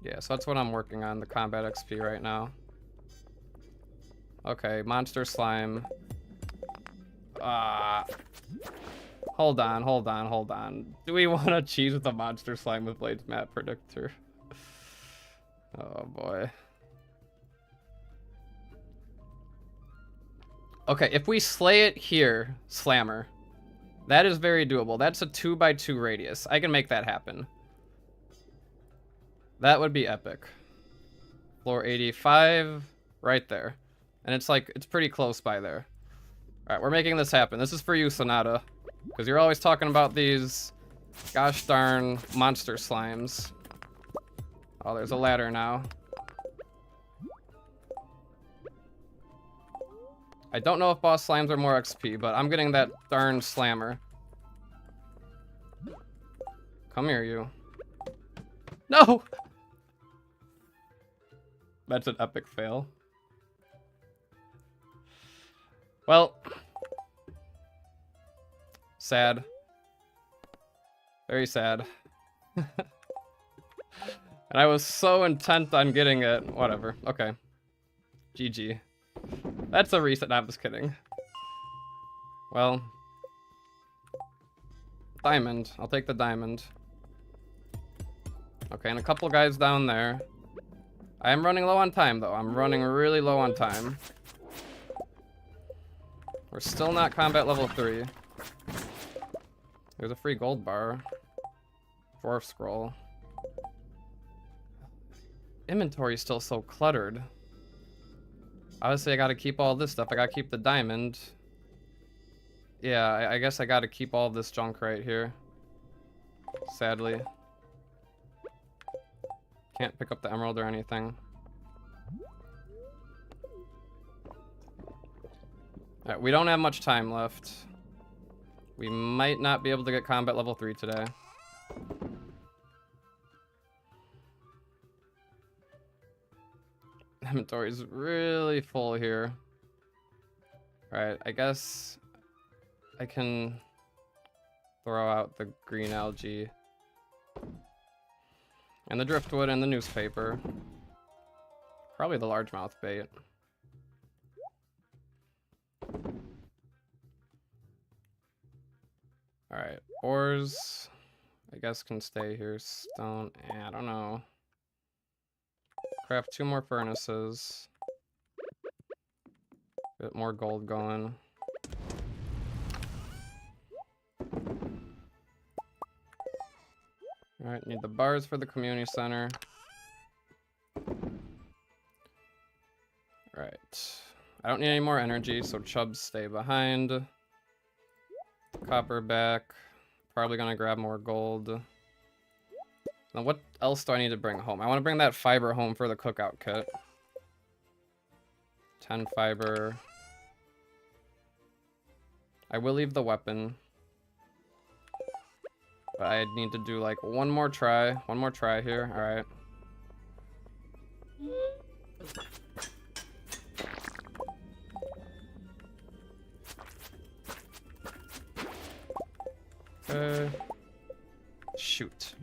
Yeah, so that's what I'm working on, the combat XP right now. Okay, monster slime. Hold on. Do we want to cheese with the monster slime with Blade's map predictor? Oh boy. Okay, if we slay it here, slammer, that is very doable. That's a 2x2 radius. I can make that happen. That would be epic. Floor 85, right there. And it's like, it's pretty close by there. Alright, we're making this happen. This is for you, Sonata. Because you're always talking about these gosh darn monster slimes. Oh, there's a ladder now. I don't know if boss slimes are more XP, but I'm getting that darn slammer. Come here, you. No! That's an epic fail. Well. Sad. Very sad. And I was so intent on getting it. Whatever. Okay. GG. That's a reset. No, I'm just kidding. Well. Diamond. I'll take the diamond. Okay, and a couple guys down there. I am running low on time, though. I'm running really low on time. We're still not combat level 3. There's a free gold bar. Dwarf scroll. Inventory is still so cluttered. Obviously, I gotta keep all this stuff. I gotta keep the diamond. Yeah, I guess I gotta keep all this junk right here. Sadly. Can't pick up the emerald or anything. Alright, we don't have much time left. We might not be able to get combat level 3 today. Inventory is really full here. Alright, I guess I can throw out the green algae and the driftwood and the newspaper. Probably the largemouth bait. Alright, ores, I guess can stay here. Stone, I don't know. Craft 2 more furnaces. Bit more gold going. Alright, need the bars for the community center. Alright. I don't need any more energy, so chubs stay behind. Copper back. Probably gonna grab more gold. Now what else do I need to bring home? I want to bring that fiber home for the cookout kit. 10 fiber. I will leave the weapon. But I need to do like one more try. One more try here. Alright. Shoot.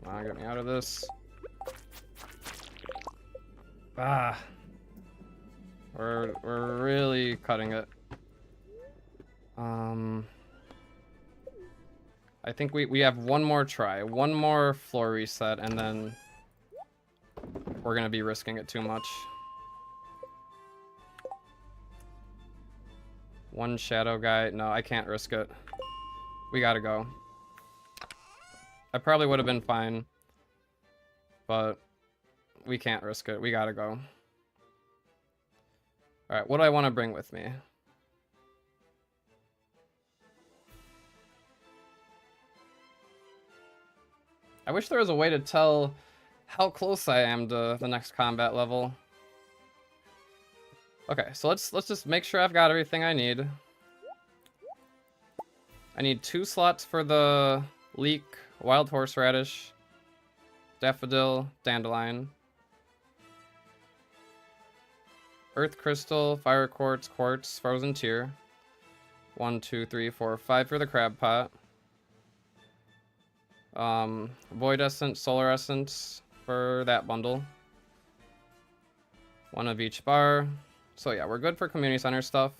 Come on, get me out of this. Ah. We're really cutting it. I think we have one more try. One more floor reset, and then we're gonna be risking it too much. One shadow guy. No, I can't risk it. We gotta go. I probably would have been fine, but we can't risk it. We gotta go. Alright, what do I want to bring with me? I wish there was a way to tell how close I am to the next combat level. Okay, so let's just make sure I've got everything I need. I need 2 slots for the leek, wild horseradish, daffodil, dandelion, earth crystal, fire quartz, quartz, frozen tear. 1, 2, 3, 4, 5 for the crab pot. Void essence, solar essence for that bundle. 1 of each bar. So yeah, we're good for community center stuff.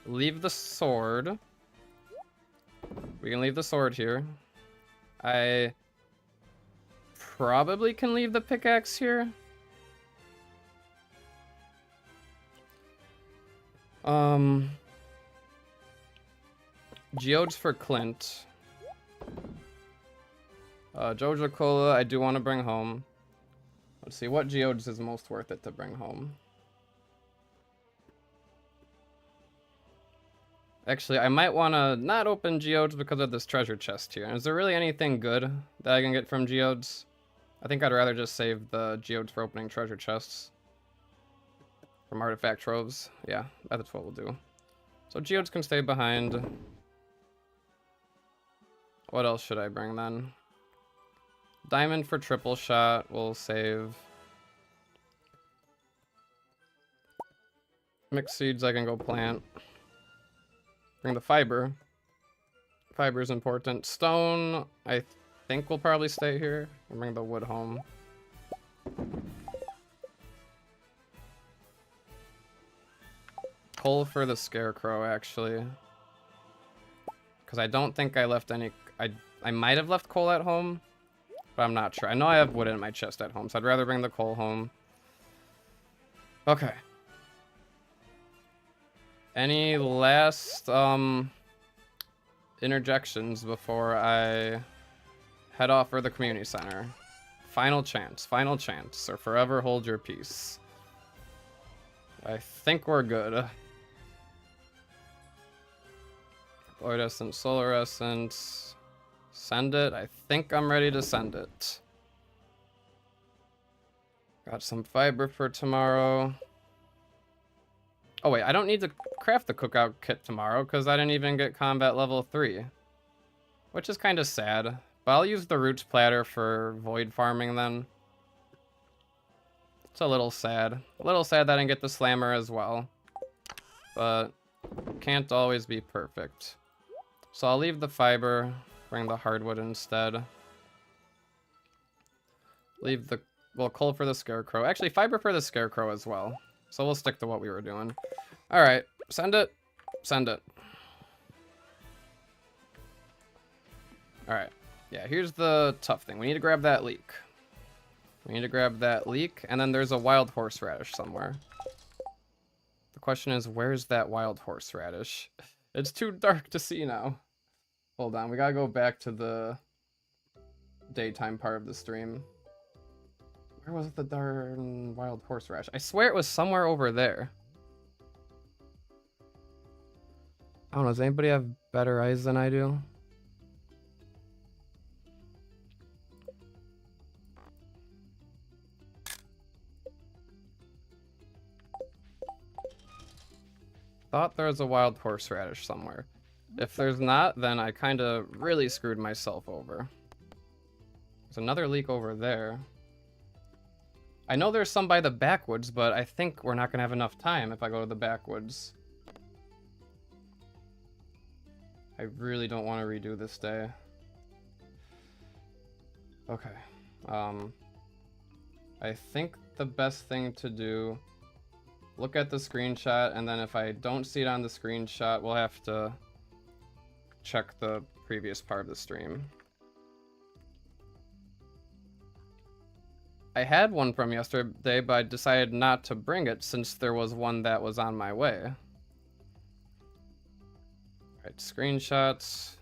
Leave the sword. We can leave the sword here. I probably can leave the pickaxe here. Geodes for Clint. Joja Cola I do want to bring home. Let's see, what geodes is most worth it to bring home? Actually, I might want to not open geodes because of this treasure chest here. Is there really anything good that I can get from geodes? I think I'd rather just save the geodes for opening treasure chests. From artifact troves. Yeah, that's what we'll do. So geodes can stay behind. What else should I bring then? Diamond for triple shot. We'll save. Mixed seeds I can go plant. Bring the fiber. Fiber is important. Stone, I think will probably stay here. We'll bring the wood home. Coal for the scarecrow, actually. Because I don't think I left any... I might have left coal at home, but I'm not sure. I know I have wood in my chest at home, so I'd rather bring the coal home. Okay. Any last interjections before I head off for the community center? Final chance, or forever hold your peace. I think we're good. Fluorescent, solarescent. Send it. I think I'm ready to send it. Got some fiber for tomorrow. Oh wait, I don't need to craft the cookout kit tomorrow because I didn't even get combat level 3. Which is kind of sad. But I'll use the roots platter for void farming then. It's a little sad. A little sad that I didn't get the slammer as well. But can't always be perfect. So I'll leave the fiber, bring the hardwood instead. Leave the, well, coal for the scarecrow. Actually, fiber for the scarecrow as well. So we'll stick to what we were doing. All right, send it, send it. All right, yeah, here's the tough thing. We need to grab that leek. We need to grab that leek, and then there's a wild horseradish somewhere. The question is, where's that wild horseradish? It's too dark to see now. Hold on, we gotta go back to the daytime part of the stream. Where was the darn wild horseradish? I swear it was somewhere over there. I don't know, does anybody have better eyes than I do? Thought there was a wild horseradish somewhere. If there's not, then I kind of really screwed myself over. There's another leek over there. I know there's some by the backwoods, but I think we're not going to have enough time if I go to the backwoods. I really don't want to redo this day. Okay. I think the best thing to do, look at the screenshot, and then if I don't see it on the screenshot, we'll have to check the previous part of the stream. I had one from yesterday, but I decided not to bring it since there was one that was on my way. Alright, screenshots.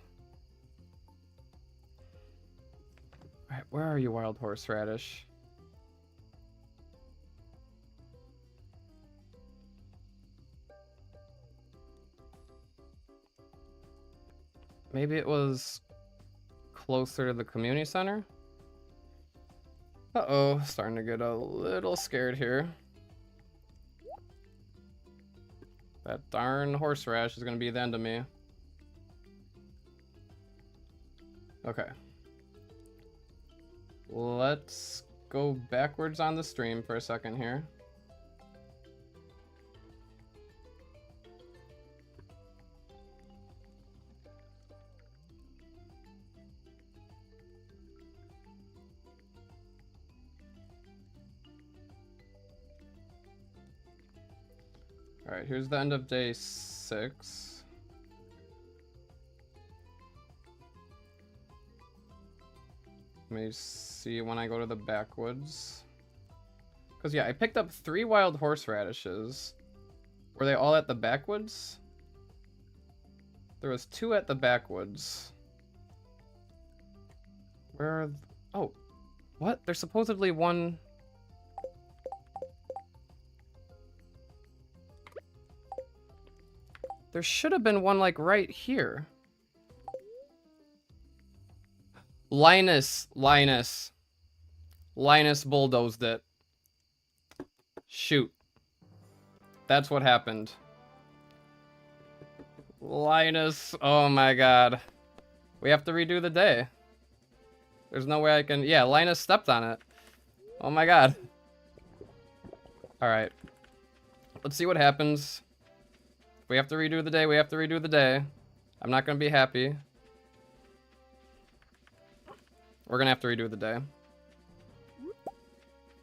Alright, where are you, wild horseradish? Maybe it was closer to the community center? Uh-oh, starting to get a little scared here. That darn horseradish is gonna be the end of me. Okay. Let's go backwards on the stream for a second here. Alright, here's the end of day 6. Let me see when I go to the backwoods. Because, yeah, I picked up 3 wild horseradishes. Were they all at the backwoods? There was 2 at the backwoods. Where are... Oh, what? There's supposedly one... There should have been one, like, right here. Linus bulldozed it. Shoot. That's what happened. Linus, oh my god. We have to redo the day. There's no way I can... Yeah, Linus stepped on it. Oh my god. Alright. Let's see what happens. If we have to redo the day, we have to redo the day. I'm not gonna be happy. We're gonna have to redo the day.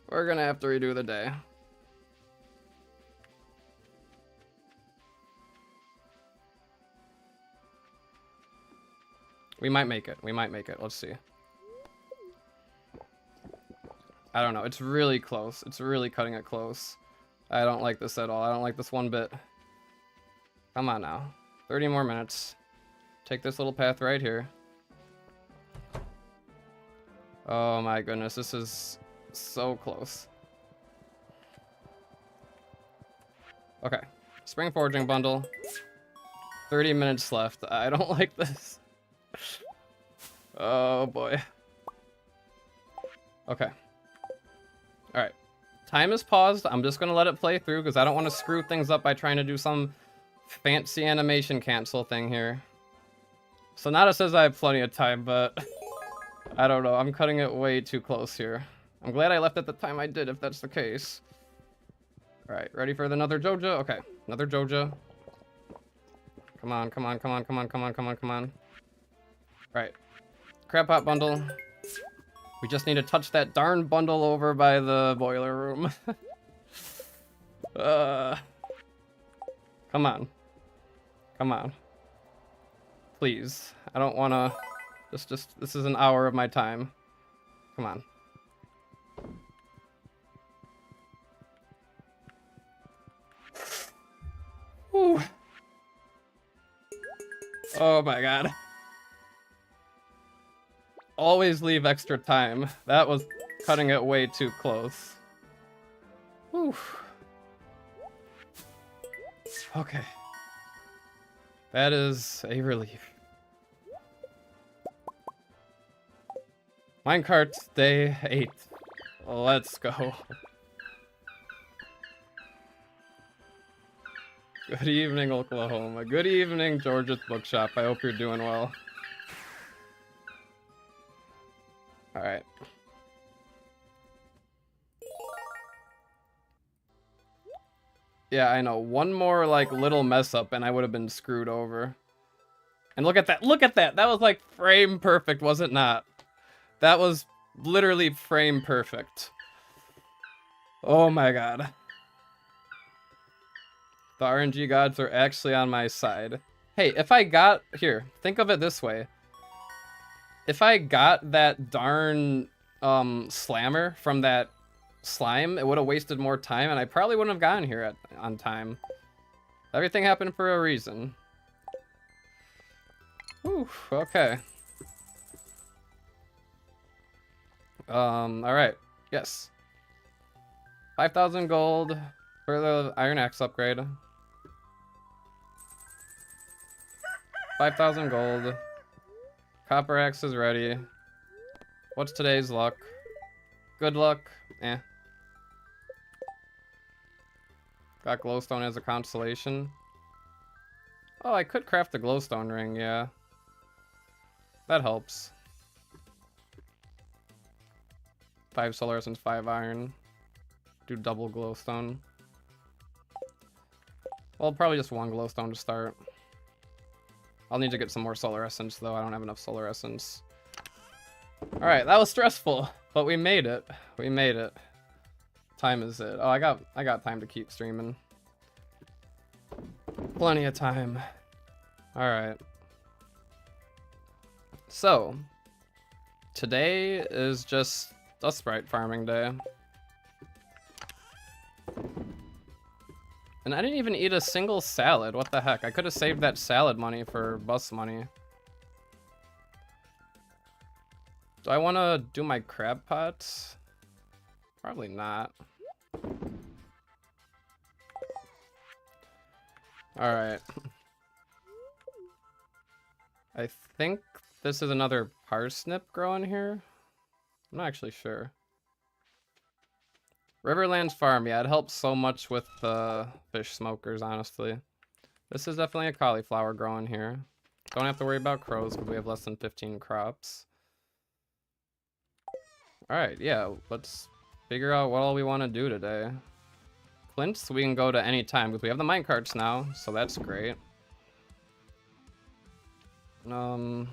We're gonna have to redo the day. We might make it. We might make it. Let's see. I don't know. It's really close. It's really cutting it close. I don't like this at all. I don't like this one bit. Come on now. 30 more minutes. Take this little path right here. Oh my goodness. This is so close. Okay. Spring foraging bundle. 30 minutes left. I don't like this. Oh boy. Okay. Alright. Time is paused. I'm just gonna let it play through because I don't want to screw things up by trying to do some fancy animation cancel thing here. Sonata says I have plenty of time, but I don't know. I'm cutting it way too close here. I'm glad I left at the time I did, if that's the case. Alright, ready for another Joja? Okay, another Joja. Come on, come on, come on, come on, come on, come on, come on. Alright. Crab pot bundle. We just need to touch that darn bundle over by the boiler room. Come on. Come on. Please. I don't wanna... Just, this is an hour of my time. Come on. Whew. Oh my god. Always leave extra time. That was cutting it way too close. Whew. Okay. That is a relief. Minecart day 8. Let's go. Good evening, Oklahoma. Good evening, Georgia's Bookshop. I hope you're doing well. Alright. Yeah, I know. One more, like, little mess up and I would have been screwed over. And look at that. Look at that. That was, like, frame perfect, was it not? That was literally frame perfect. Oh my god. The RNG gods are actually on my side. Hey, if I got... Here, think of it this way. If I got that darn slammer from that slime, it would have wasted more time, and I probably wouldn't have gotten here on time. Everything happened for a reason. Whew, okay. Alright. Yes. 5,000 gold for the Iron Axe upgrade. 5,000 gold. Copper Axe is ready. What's today's luck? Good luck. Eh. Got glowstone as a constellation. Oh, I could craft the glowstone ring, yeah. That helps. 5 solar essence, 5 iron. Do double glowstone. Well, probably just 1 glowstone to start. I'll need to get some more solar essence, though. I don't have enough solar essence. Alright, that was stressful, but we made it. We made it. Time is it. Oh, I got time to keep streaming. Plenty of time. Alright. So, today is just a sprite farming day. And I didn't even eat a single salad. What the heck? I could have saved that salad money for bus money. Do I want to do my crab pots? Probably not. Alright. I think this is another parsnip growing here. I'm not actually sure. Riverlands Farm, yeah, it helps so much with the fish smokers, honestly. This is definitely a cauliflower growing here. Don't have to worry about crows because we have less than 15 crops. Alright, yeah, let's figure out what all we want to do today. Clint's, we can go to any time because we have the minecarts now, so that's great. I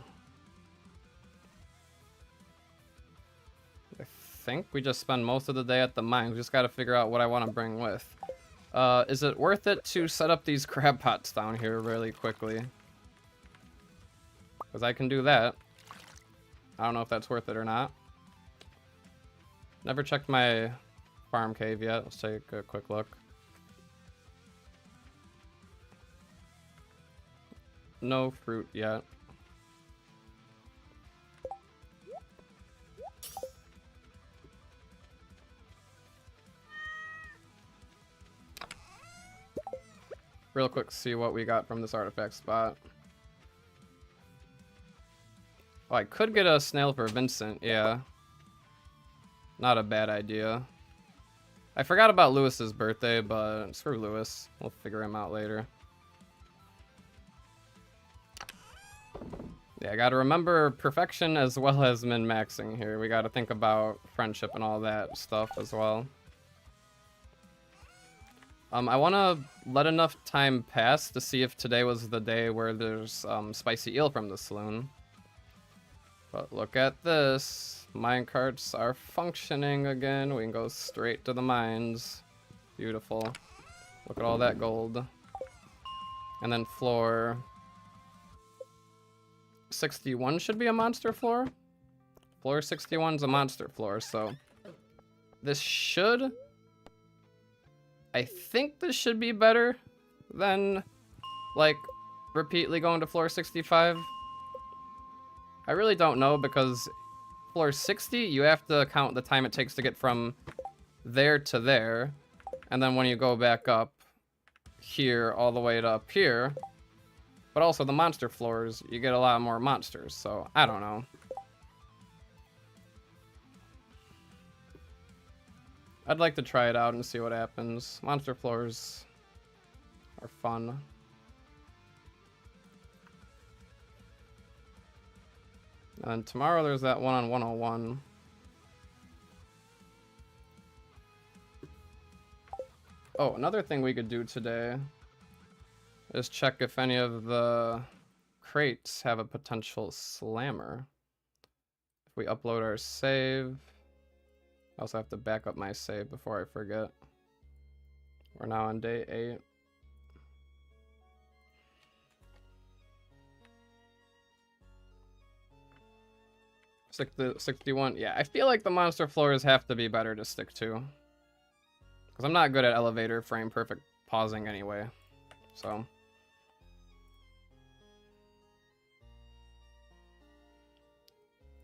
think we just spend most of the day at the mine. We just got to figure out what I want to bring with. Is it worth it to set up these crab pots down here really quickly? Because I can do that. I don't know if that's worth it or not. Never checked my farm cave yet. Let's take a quick look. No fruit yet. real quick see what we got from this artifact spot. Oh, I could get a snail for Vincent, yeah. Not a bad idea. I forgot about Lewis's birthday, but screw Lewis. We'll figure him out later. Yeah, I gotta remember perfection as well as min-maxing here. We gotta think about friendship and all that stuff as well. I wanna let enough time pass to see if today was the day where there's spicy eel from the saloon. But look at this. Minecarts are functioning again. We can go straight to the mines. Beautiful. Look at all that gold. And then floor 61 should be a monster floor. Floor 61 is a monster floor, so this should... I think this should be better than, like, repeatedly going to floor 65. I really don't know, because floor 60, you have to count the time it takes to get from there to there. And then when you go back up here, all the way to up here. But also the monster floors, you get a lot more monsters, so I don't know. I'd like to try it out and see what happens. Monster floors are fun. And tomorrow there's that one on 101. Oh, another thing we could do today is check if any of the crates have a potential slammer. If we upload our save, I also have to back up my save before I forget. We're now on day 8. The 61. Yeah, I feel like the monster floors have to be better to stick to. Because I'm not good at elevator frame perfect pausing anyway. So.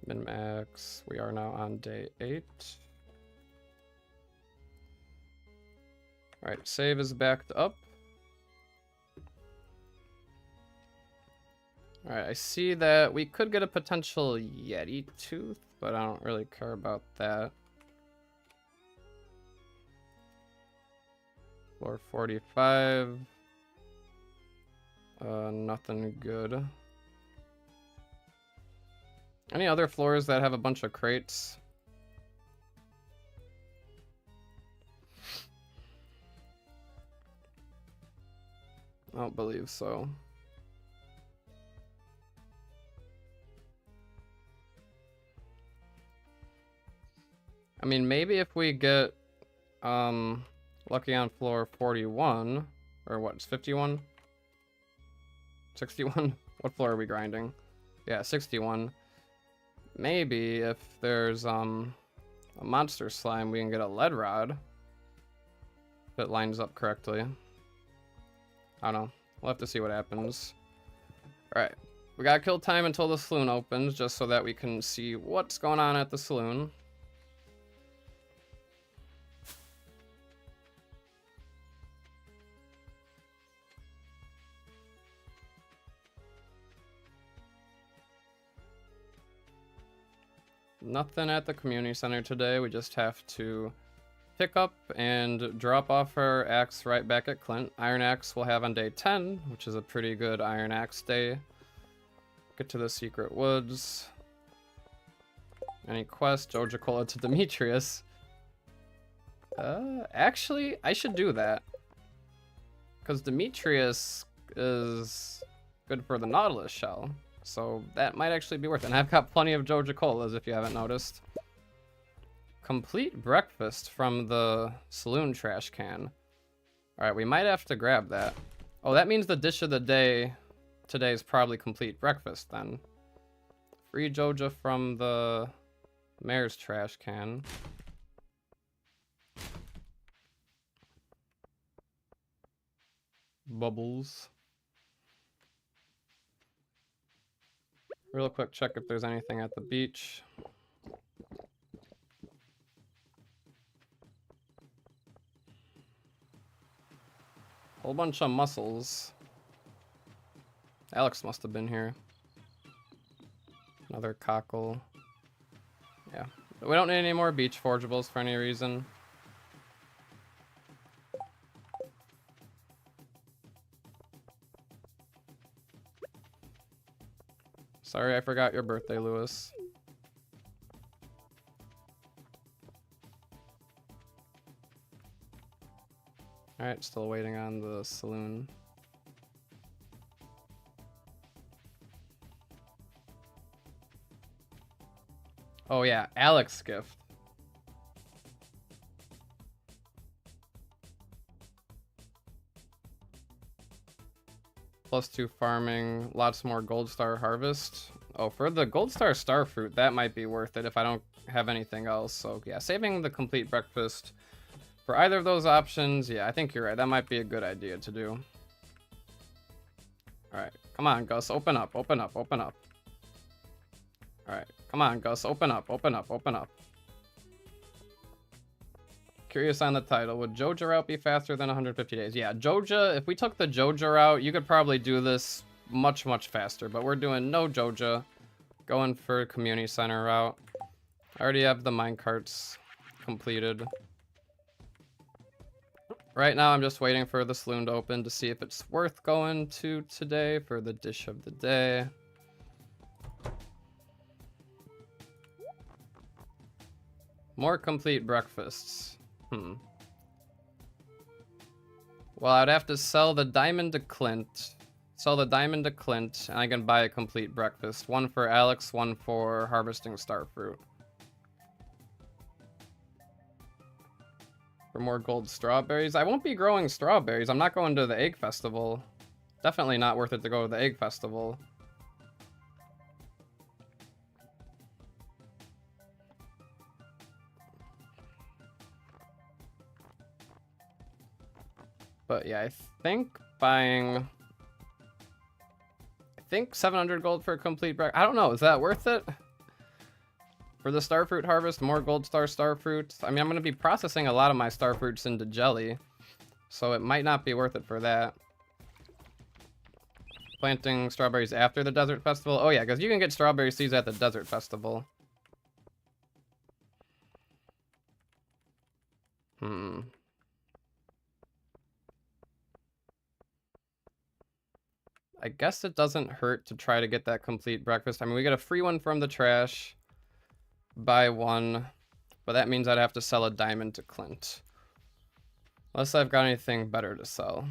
Min-max. We are now on day 8. Alright, save is backed up. Alright, I see that we could get a potential Yeti tooth, but I don't really care about that. Floor 45. Nothing good. Any other floors that have a bunch of crates? I don't believe so. I mean, maybe if we get lucky on floor 41, or what, 51? 61? What floor are we grinding? Yeah, 61. Maybe if there's a monster slime, we can get a lead rod. If it lines up correctly. I don't know. We'll have to see what happens. Alright. We gotta kill time until the saloon opens, just so that we can see what's going on at the saloon. Nothing at the community center today. We just have to pick up and drop off our axe right back at Clint. Iron axe we'll have on day 10, which is a pretty good iron axe day. Get to the secret woods. Any quest? Joja Cola to Demetrius. Actually, I should do that. Because Demetrius is good for the nautilus shell. So that might actually be worth it. And I've got plenty of Joja Colas if you haven't noticed. Complete breakfast from the saloon trash can. Alright, we might have to grab that. Oh, that means the dish of the day today is probably complete breakfast then. Free Joja from the mayor's trash can. Bubbles. Real quick, check if there's anything at the beach. Whole bunch of mussels. Alex must have been here. Another cockle. Yeah. We don't need any more beach forageables for any reason. Sorry, I forgot your birthday, Lewis. Alright, still waiting on the saloon. Oh yeah, Alex gift. +2 farming, lots more gold star harvest. Oh, for the gold star starfruit, that might be worth it if I don't have anything else. So yeah, saving the complete breakfast for either of those options. Yeah, I think you're right. That might be a good idea to do. All right, come on, Gus, open up, open up, open up. All right, come on, Gus, open up, open up, open up. Curious on the title. Would Joja route be faster than 150 days? Yeah, Joja, if we took the Joja route, you could probably do this much, much faster, but we're doing no Joja. Going for community center route. I already have the minecarts completed. Right now, I'm just waiting for the saloon to open to see if it's worth going to today for the dish of the day. More complete breakfasts. Well, I'd have to sell the diamond to Clint. Sell the diamond to Clint, and I can buy a complete breakfast. One for Alex, one for harvesting starfruit. For more gold strawberries. I won't be growing strawberries. I'm not going to the egg festival. Definitely not worth it to go to the egg festival. But yeah, I think buying... I think 700 gold for a complete breakfast. I don't know, is that worth it? For the starfruit harvest, more gold star starfruit. I mean, I'm going to be processing a lot of my starfruits into jelly. So it might not be worth it for that. Planting strawberries after the desert festival. Oh yeah, because you can get strawberry seeds at the desert festival. I guess it doesn't hurt to try to get that complete breakfast. I mean, we get a free one from the trash. Buy one. But that means I'd have to sell a diamond to Clint. Unless I've got anything better to sell.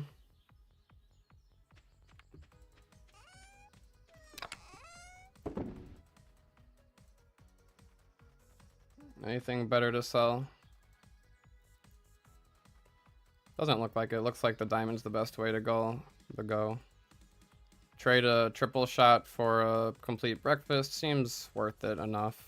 Anything better to sell? Doesn't look like it. Looks like the diamond's the best way to go. Trade a triple shot for a complete breakfast. Seems worth it enough.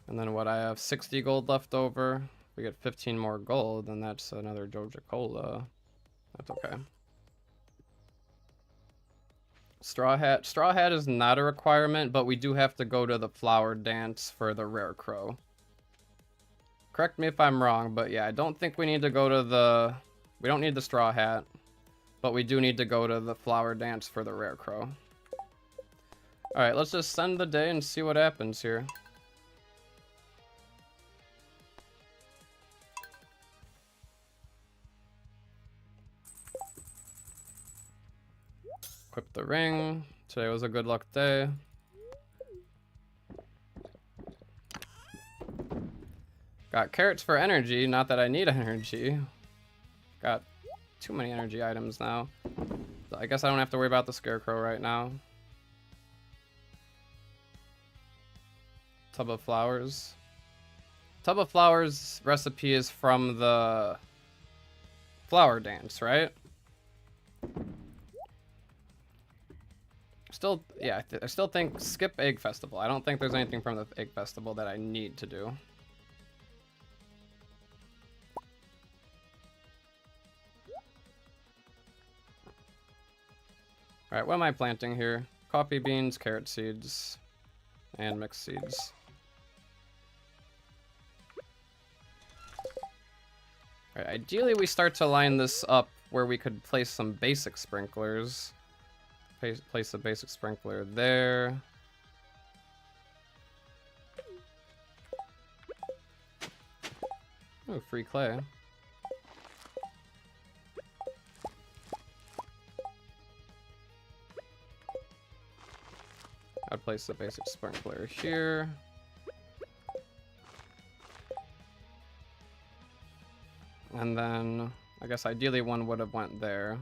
And then what, I have 60 gold left over. If we get 15 more gold, then that's another Joja Cola. That's okay. Straw hat. Straw hat is not a requirement, but we do have to go to the flower dance for the rare crow. Correct me if I'm wrong, but yeah, I don't think we need to go to the... We don't need the straw hat, but we do need to go to the flower dance for the rare crow. Alright, let's just send the day and see what happens here. Equip the ring. Today was a good luck day. Got carrots for energy, not that I need energy. Got too many energy items now. So I guess I don't have to worry about the scarecrow right now. Tub of flowers. Tub of flowers recipe is from the flower dance, right? Still, yeah, I still think skip egg festival. I don't think there's anything from the egg festival that I need to do. Alright, what am I planting here? Coffee beans, carrot seeds, and mixed seeds. Alright, ideally we start to line this up where we could place some basic sprinklers. Place a basic sprinkler there. Oh, free clay. I'd place a basic sprinkler here. And then, I guess ideally one would have went there.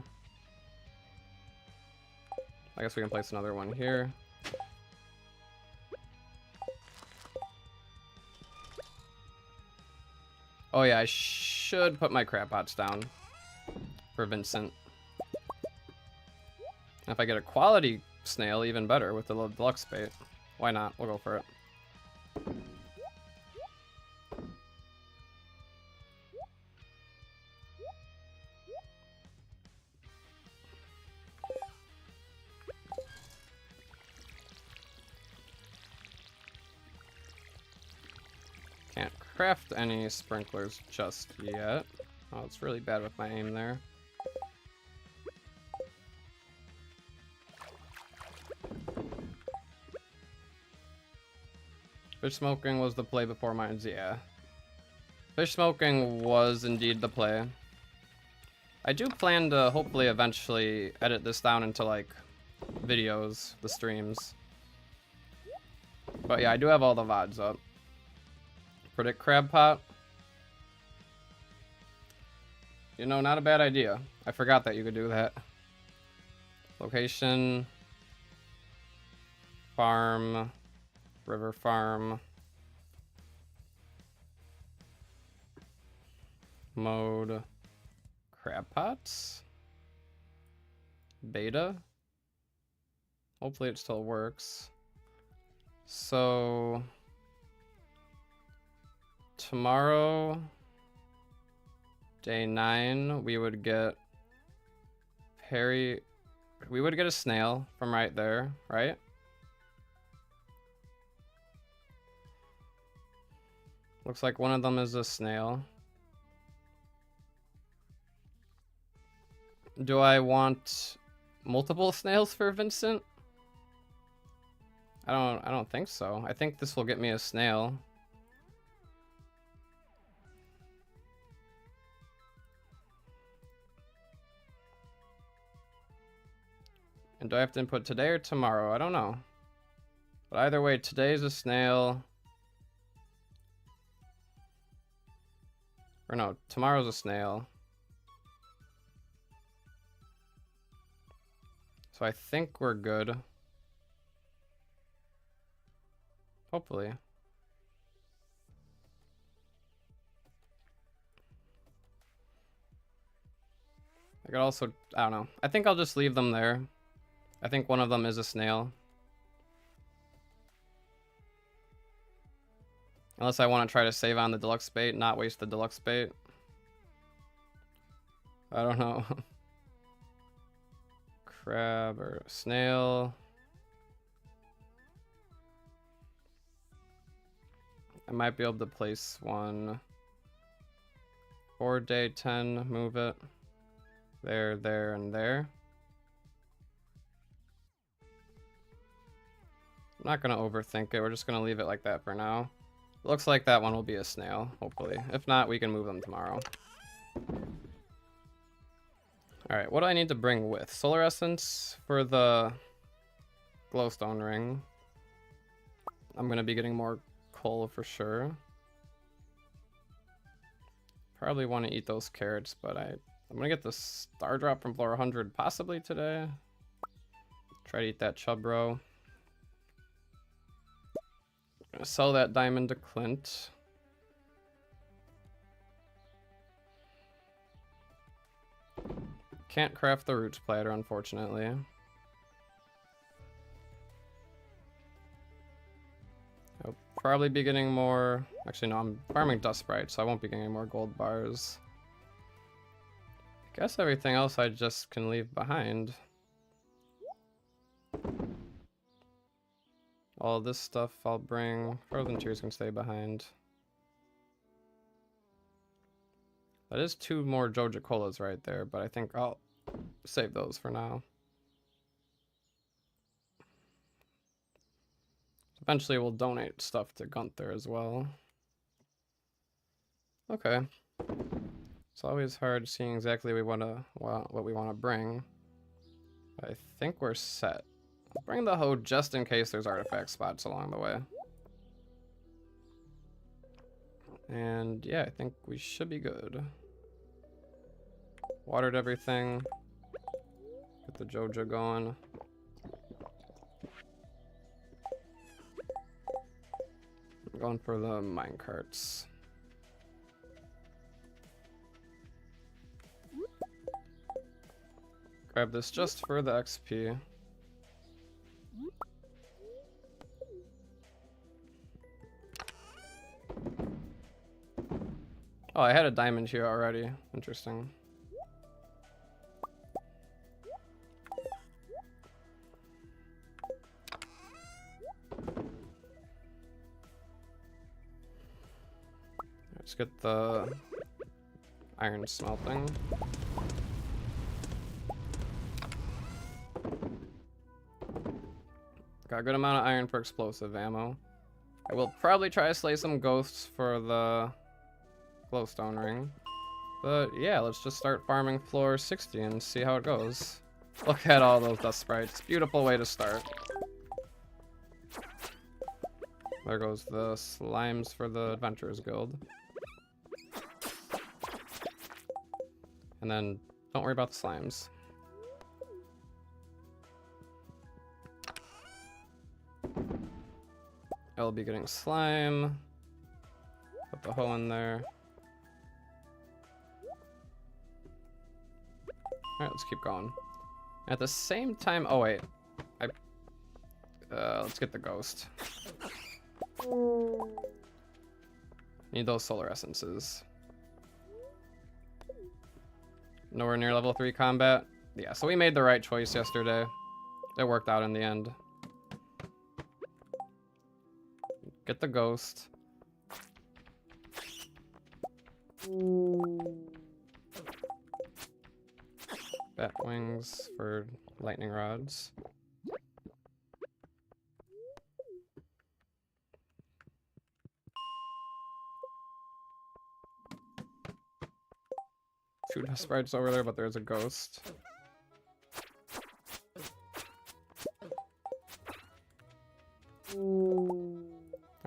I guess we can place another one here. Oh yeah, I should put my crab pots down for Vincent. And if I get a quality snail, even better with the little deluxe bait. Why not? We'll go for it. Can't craft any sprinklers just yet. Oh, it's really bad with my aim there. Fish smoking was the play before mines, yeah. Fish smoking was indeed the play. I do plan to hopefully eventually edit this down into like videos, the streams. But yeah, I do have all the VODs up. Predict crab pot. You know, not a bad idea. I forgot that you could do that. Location. Farm. River farm. Mode. Crab pots. Beta. Hopefully it still works. So tomorrow, day 9, we would get we would get a snail from right there, right? Looks like one of them is a snail. Do I want multiple snails for Vincent? I don't think so. I think this will get me a snail. And do I have to input today or tomorrow? I don't know. But either way, today's a snail. Or no, tomorrow's a snail. So I think we're good. Hopefully. I could also, I don't know. I think I'll just leave them there. I think one of them is a snail. Unless I want to try to save on the deluxe bait, not waste the deluxe bait. I don't know. Crab or snail. I might be able to place one for day 10, move it. There, there, and there. I'm not gonna overthink it, we're just gonna leave it like that for now. Looks like that one will be a snail, hopefully. If not, we can move them tomorrow. Alright, what do I need to bring with? Solar essence for the glowstone ring. I'm gonna be getting more coal for sure. Probably want to eat those carrots, but I'm gonna get the star drop from floor 100 possibly today. Try to eat that chub roe. Gonna sell that diamond to Clint. Can't craft the roots platter, unfortunately. I'll probably be getting more. Actually, no, I'm farming dust sprites, so I won't be getting any more gold bars. I guess everything else I just can leave behind. All this stuff I'll bring. Frozen tears can stay behind. That is 2 more Joja Colas right there, but I think I'll save those for now. Eventually we'll donate stuff to Gunther as well. Okay. It's always hard seeing exactly what we want to bring. I think we're set. Bring the hoe just in case there's artifact spots along the way. And yeah, I think we should be good. Watered everything. Get the Joja going. I'm going for the minecarts. Grab this just for the XP. Oh, I had a diamond here already. Interesting. Let's get the iron smelting. Got a good amount of iron for explosive ammo. I will probably try to slay some ghosts for the glowstone ring. But yeah, let's just start farming floor 60 and see how it goes. Look at all those dust sprites. Beautiful way to start. There goes the slimes for the Adventurers Guild. And then don't worry about the slimes. I'll be getting slime. Put the hoe in there. Alright, let's keep going. At the same time, oh wait. Let's get the ghost. Need those solar essences. Nowhere near level 3 combat. Yeah, so we made the right choice yesterday. It worked out in the end. Get the ghost. Bat wings for lightning rods. Two dust sprites over there, but there's a ghost.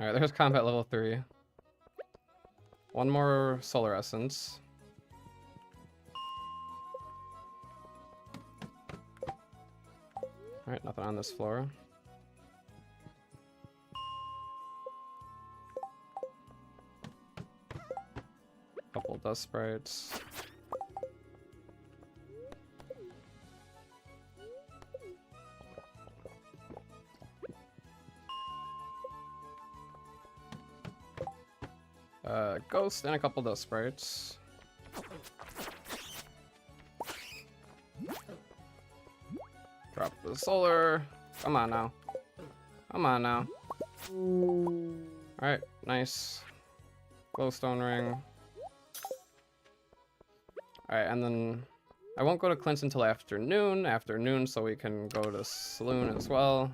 Alright, there's combat level 3. One more solar essence. Alright, nothing on this floor. Couple dust sprites. Ghost and a couple dust sprites. Drop the solar. Come on now. Come on now. Alright, nice. Glowstone ring. Alright, and then I won't go to Clint's until afternoon, so we can go to Saloon as well.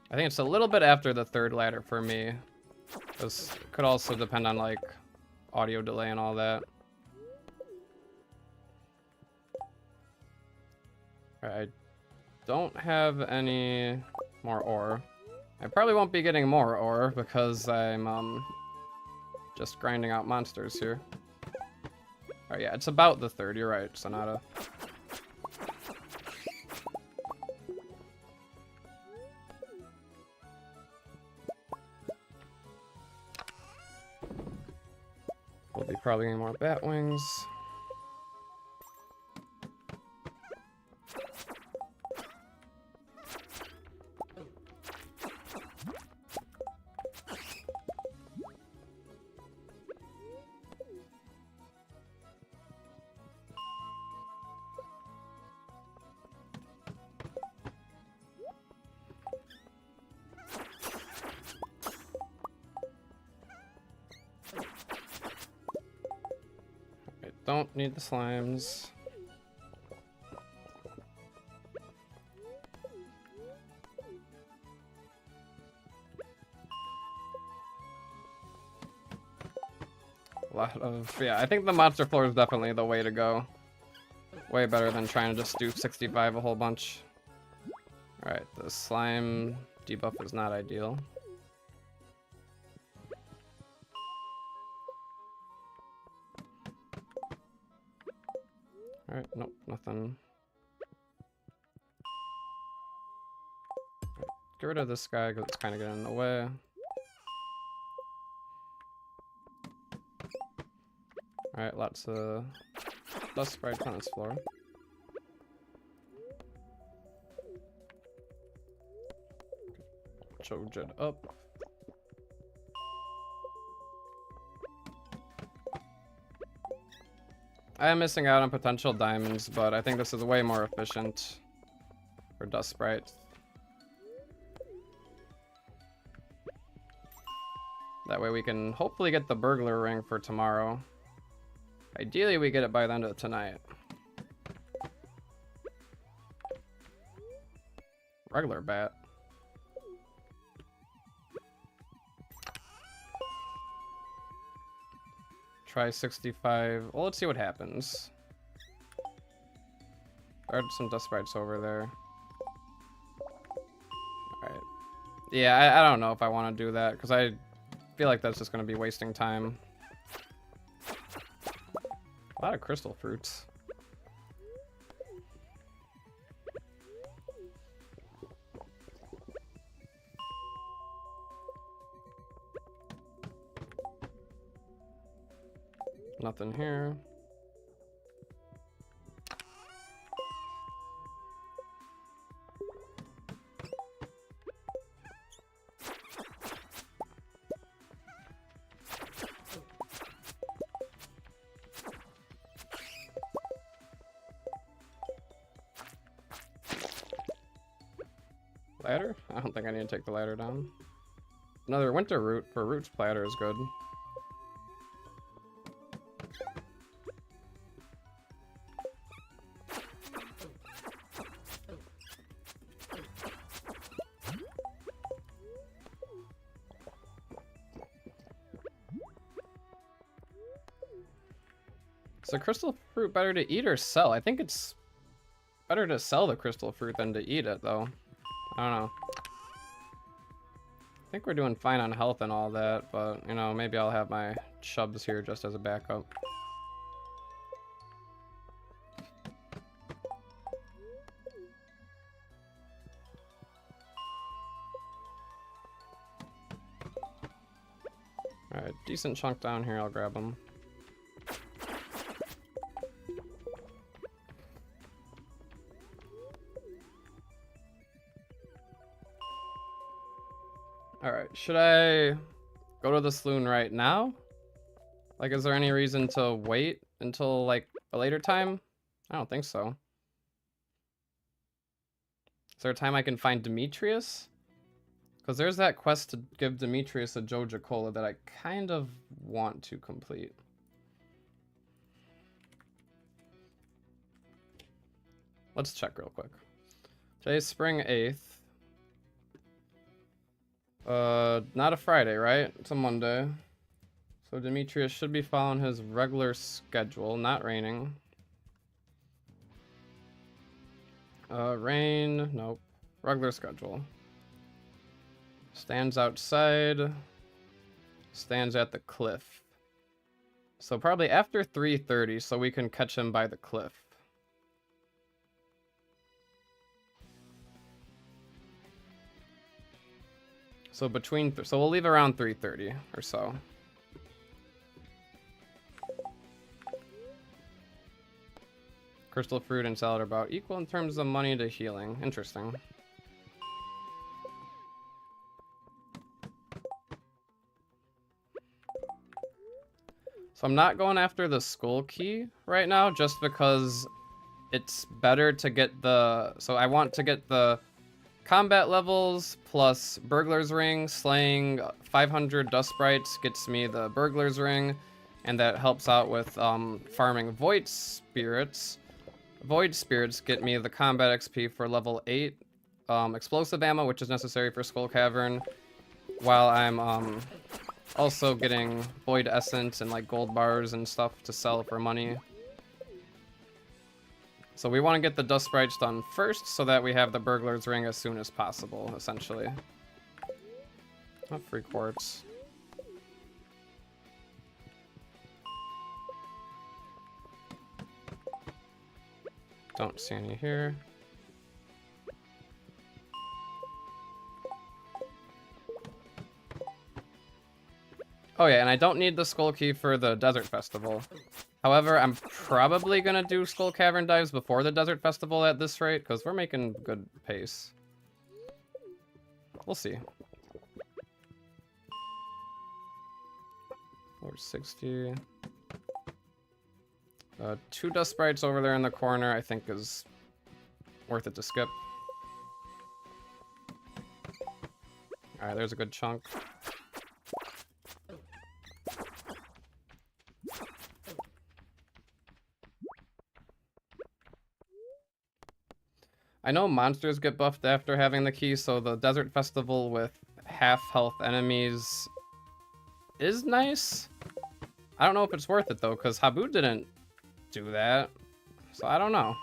I think it's a little bit after the third ladder for me. This could also depend on like audio delay and all that. I don't have any more ore. I probably won't be getting more ore because I'm just grinding out monsters here. Alright, yeah, it's about the third, you're right, Sonata. We'll be probably getting more bat wings. Don't need the slimes. Yeah, I think the monster floor is definitely the way to go. Way better than trying to just do 65 a whole bunch. Alright, the slime debuff is not ideal. Alright, nope, nothing. Get rid of this guy because it's kind of getting in the way. Alright, lots of dust sprites on this floor. Joja up. I am missing out on potential diamonds, but I think this is way more efficient for dust sprites. That way we can hopefully get the burglar ring for tomorrow. Ideally, we get it by the end of tonight. Regular bat. Try 65. Well, let's see what happens. There are some dust sprites over there. Alright. Yeah, I don't know if I want to do that, because I feel like that's just going to be wasting time. A lot of crystal fruits. Nothing here. Ladder? I don't think I need to take the ladder down. Another winter root for roots platter is good. Is the crystal fruit better to eat or sell? I think it's better to sell the crystal fruit than to eat it, though. I don't know. I think we're doing fine on health and all that, but, you know, maybe I'll have my chubs here just as a backup. Alright, decent chunk down here, I'll grab them. Alright, should I go to the saloon right now? Like, is there any reason to wait until, like, a later time? I don't think so. Is there a time I can find Demetrius? Because there's that quest to give Demetrius a Joja Cola that I kind of want to complete. Let's check real quick. Today's spring 8th. Not a Friday, right? It's a Monday. So Demetrius should be following his regular schedule, not raining. Rain, nope. Regular schedule. Stands outside. Stands at the cliff. So probably after 3:30, so we can catch him by the cliff. So so we'll leave around 3:30 or so. Crystal fruit and salad are about equal in terms of money to healing. Interesting. So I'm not going after the skull key right now, just because it's better to get the... So I want to get the combat levels plus burglar's ring. Slaying 500 dust sprites gets me the burglar's ring. and that helps out with farming void spirits. Void spirits get me the combat XP for level 8 explosive ammo, which is necessary for Skull Cavern, while I'm also getting void essence and like gold bars and stuff to sell for money. So we want to get the dust sprites done first so that we have the burglar's ring as soon as possible, essentially. Oh, free quartz. Don't see any here. Oh yeah, and I don't need the skull key for the desert festival. However, I'm probably gonna do Skull Cavern dives before the desert festival at this rate, because we're making good pace. We'll see. 460. 2 dust sprites over there in the corner, I think is worth it to skip. Alright, there's a good chunk. I know monsters get buffed after having the key, so the desert festival with half health enemies is nice. I don't know if it's worth it though, because Habu didn't do that, so I don't know.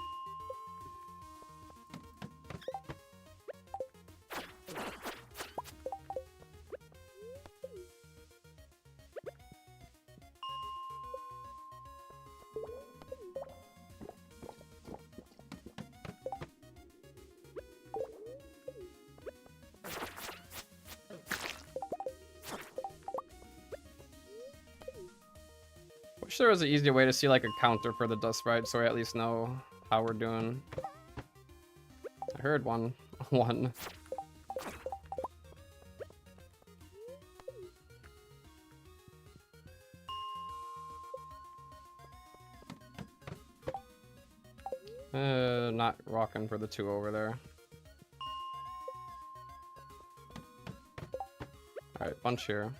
Wish there was an easier way to see like a counter for the dust sprite so we at least know how we're doing. I heard one. One. Not rocking for the 2 over there. Alright, bunch here.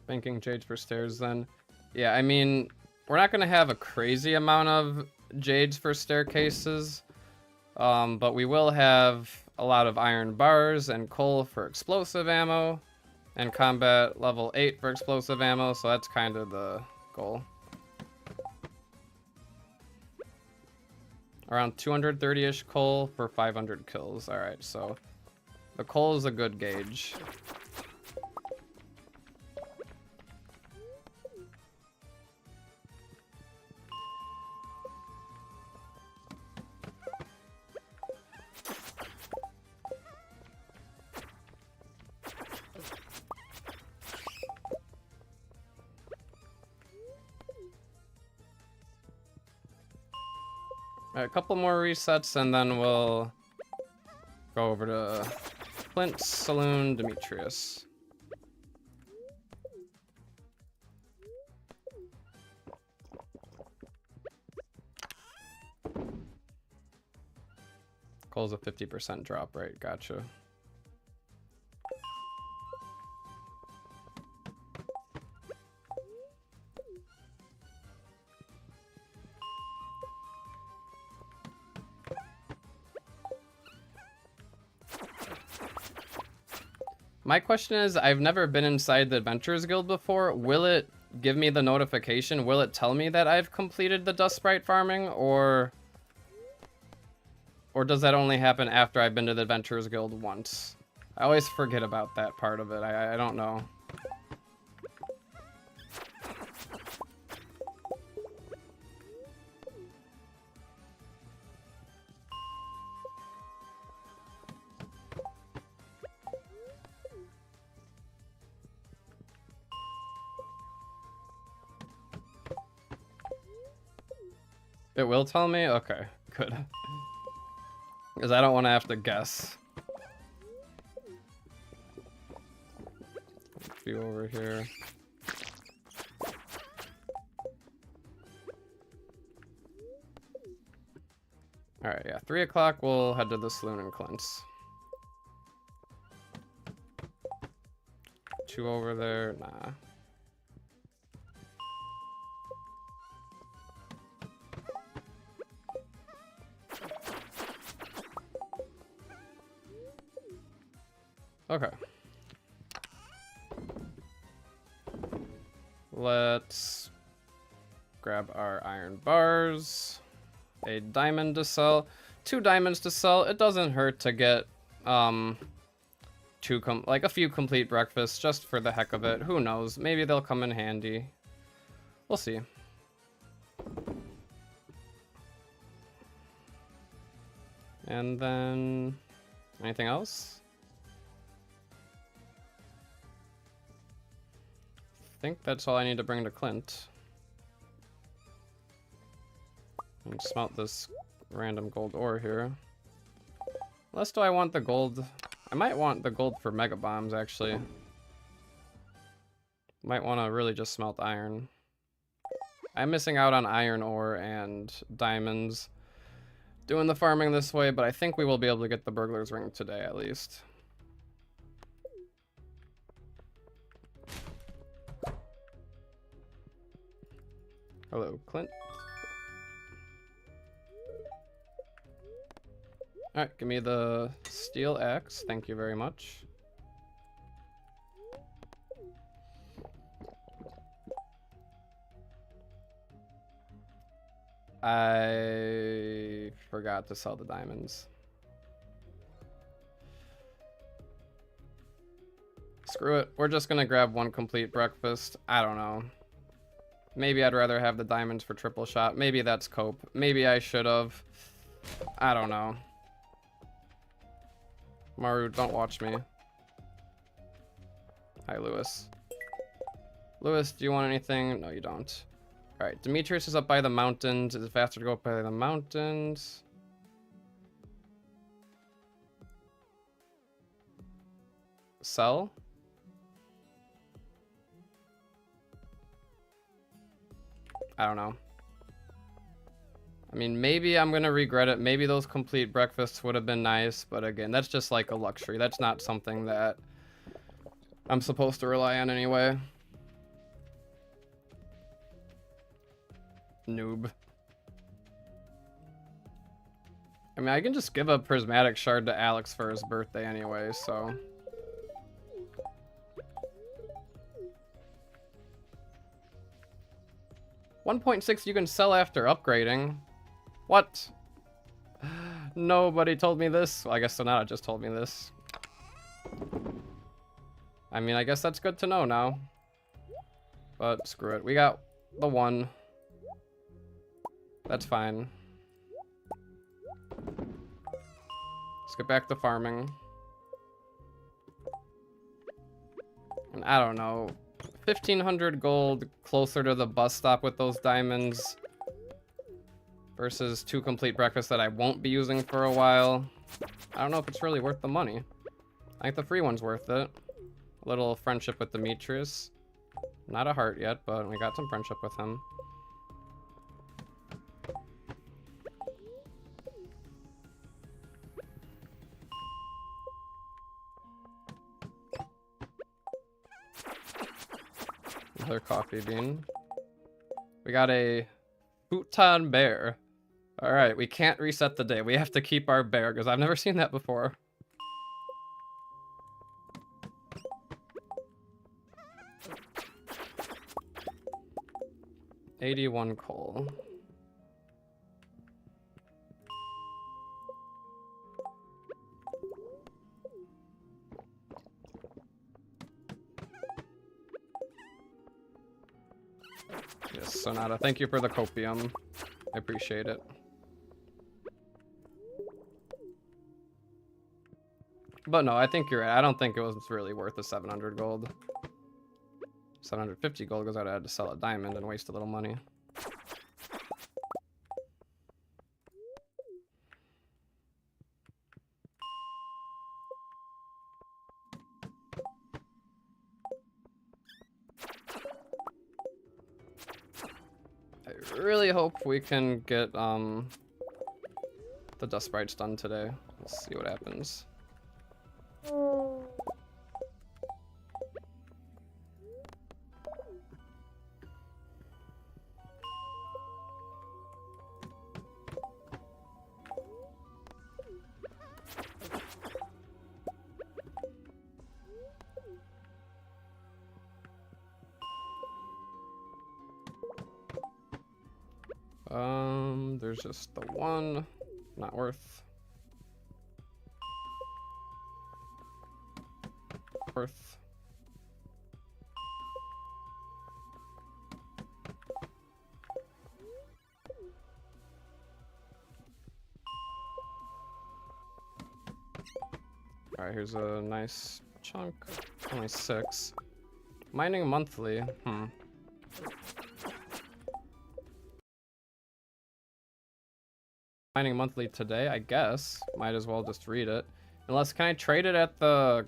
Banking jades for stairs then. Yeah, I mean, we're not gonna have a crazy amount of jades for staircases, but we will have a lot of iron bars and coal for explosive ammo, and combat level 8 for explosive ammo, so that's kind of the goal. Around 230-ish coal for 500 kills. Alright, so the coal is a good gauge. A couple more resets and then we'll go over to Clint's Saloon, Demetrius. Coal's a 50% drop rate, gotcha. My question is, I've never been inside the Adventurers Guild before. Will it give me the notification? Will it tell me that I've completed the dust sprite farming, or does that only happen after I've been to the Adventurers Guild once? I always forget about that part of it. I don't know. It will tell me? Okay, good. Because I don't want to have to guess. A few over here. Alright, yeah, 3 o'clock, we'll head to the saloon in Clint's. 2 over there, nah. Okay. Let's grab our iron bars. A diamond to sell. 2 diamonds to sell. It doesn't hurt to get like a few complete breakfasts just for the heck of it. Who knows? Maybe they'll come in handy. We'll see. And then anything else? I think that's all I need to bring to Clint. And smelt this random gold ore here. Unless do I want the gold? I might want the gold for mega bombs actually. Might want to really just smelt iron. I'm missing out on iron ore and diamonds doing the farming this way, but I think we will be able to get the burglar's ring today at least. Hello, Clint. Alright, give me the steel axe. Thank you very much. I forgot to sell the diamonds. Screw it. We're just gonna grab 1 complete breakfast. I don't know. Maybe I'd rather have the diamonds for triple shot. Maybe that's cope. Maybe I should have. I don't know. Maru, don't watch me. Hi, Lewis. Lewis, do you want anything? No, you don't. Alright, Demetrius is up by the mountains. Is it faster to go up by the mountains? Sell? I don't know. I mean, maybe I'm gonna regret it. Maybe those complete breakfasts would have been nice, but again, that's just like a luxury. That's not something that I'm supposed to rely on anyway. Noob. I mean, I can just give a prismatic shard to Alex for his birthday anyway, so. $1.6 you can sell after upgrading. What? Nobody told me this. Well, I guess Sonata just told me this. I mean, I guess that's good to know now. But screw it. We got the 1. That's fine. Let's get back to farming. And I don't know. 1,500 gold closer to the bus stop with those diamonds versus 2 complete breakfasts that I won't be using for a while. I don't know if it's really worth the money. I think the free one's worth it. A little friendship with Demetrius. Not a heart yet, but we got some friendship with him. Another coffee bean. We got a futon bear. Alright, we can't reset the day. We have to keep our bear, because I've never seen that before. $81 coal. Yes, Sonata, thank you for the copium. I appreciate it. But no, I think you're right. I don't think it was really worth the 700 gold. 750 gold goes out. I had to sell a diamond and waste a little money. I really hope we can get the dust sprites done today. Let's see what happens. There's just the one, not worth. Worth. Alright, here's a nice chunk. Only 6. Mining monthly. Mining monthly today, I guess. Might as well just read it. Unless, can I trade it at the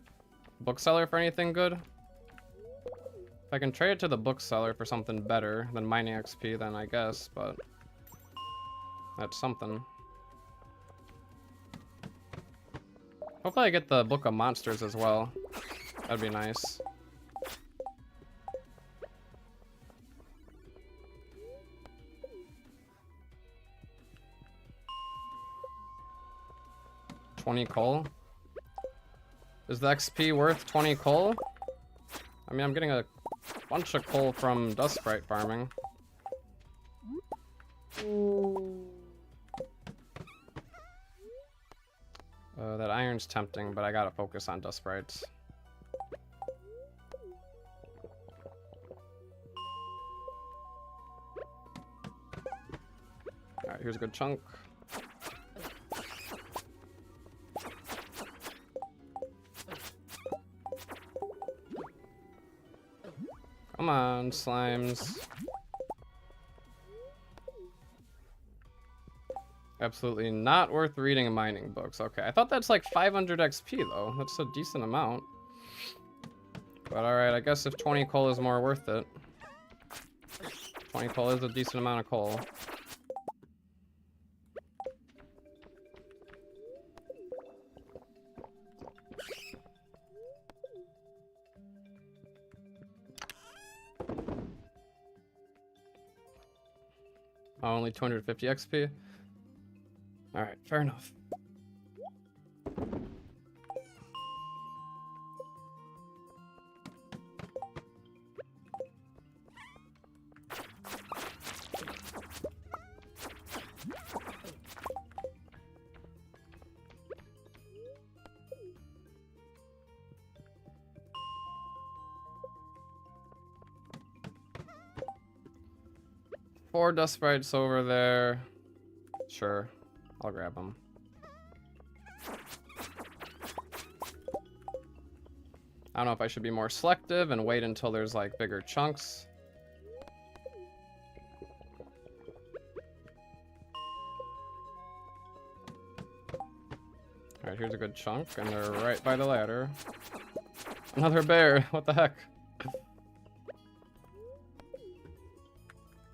bookseller for anything good? If I can trade it to the bookseller for something better than mining XP, then I guess, but that's something. Hopefully I get the Book of Monsters as well. That'd be nice. $20 coal? Is the XP worth 20 coal? I mean, I'm getting a bunch of coal from dust sprite farming. That iron's tempting, but I gotta focus on dust sprites. Alright, here's a good chunk. Come on, slimes. Absolutely not worth reading mining books. Okay, I thought that's like 500 XP though. That's a decent amount. But alright, I guess if 20 coal is more worth it. 20 coal is a decent amount of coal. Oh, only 250 XP? Alright, fair enough. Four dust sprites over there. Sure, I'll grab them. I don't know if I should be more selective and wait until there's like bigger chunks. Alright, here's a good chunk, and they're right by the ladder. Another bear, what the heck?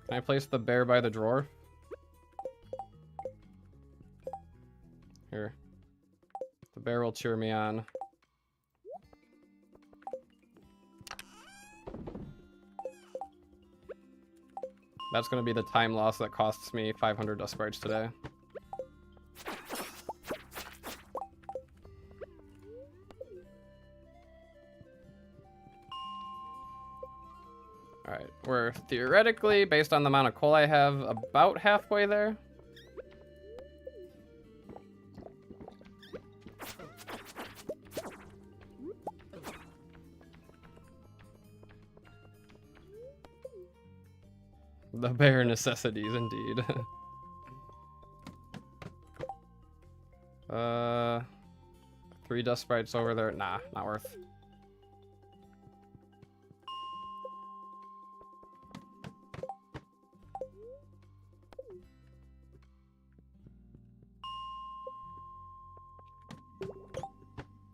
Can I place the bear by the drawer? Here. The bear will cheer me on. That's gonna be the time loss that costs me 500 dust sprites today. Alright, we're theoretically, based on the amount of coal I have, about halfway there. The bare necessities, indeed. 3 dust sprites over there. Nah, not worth.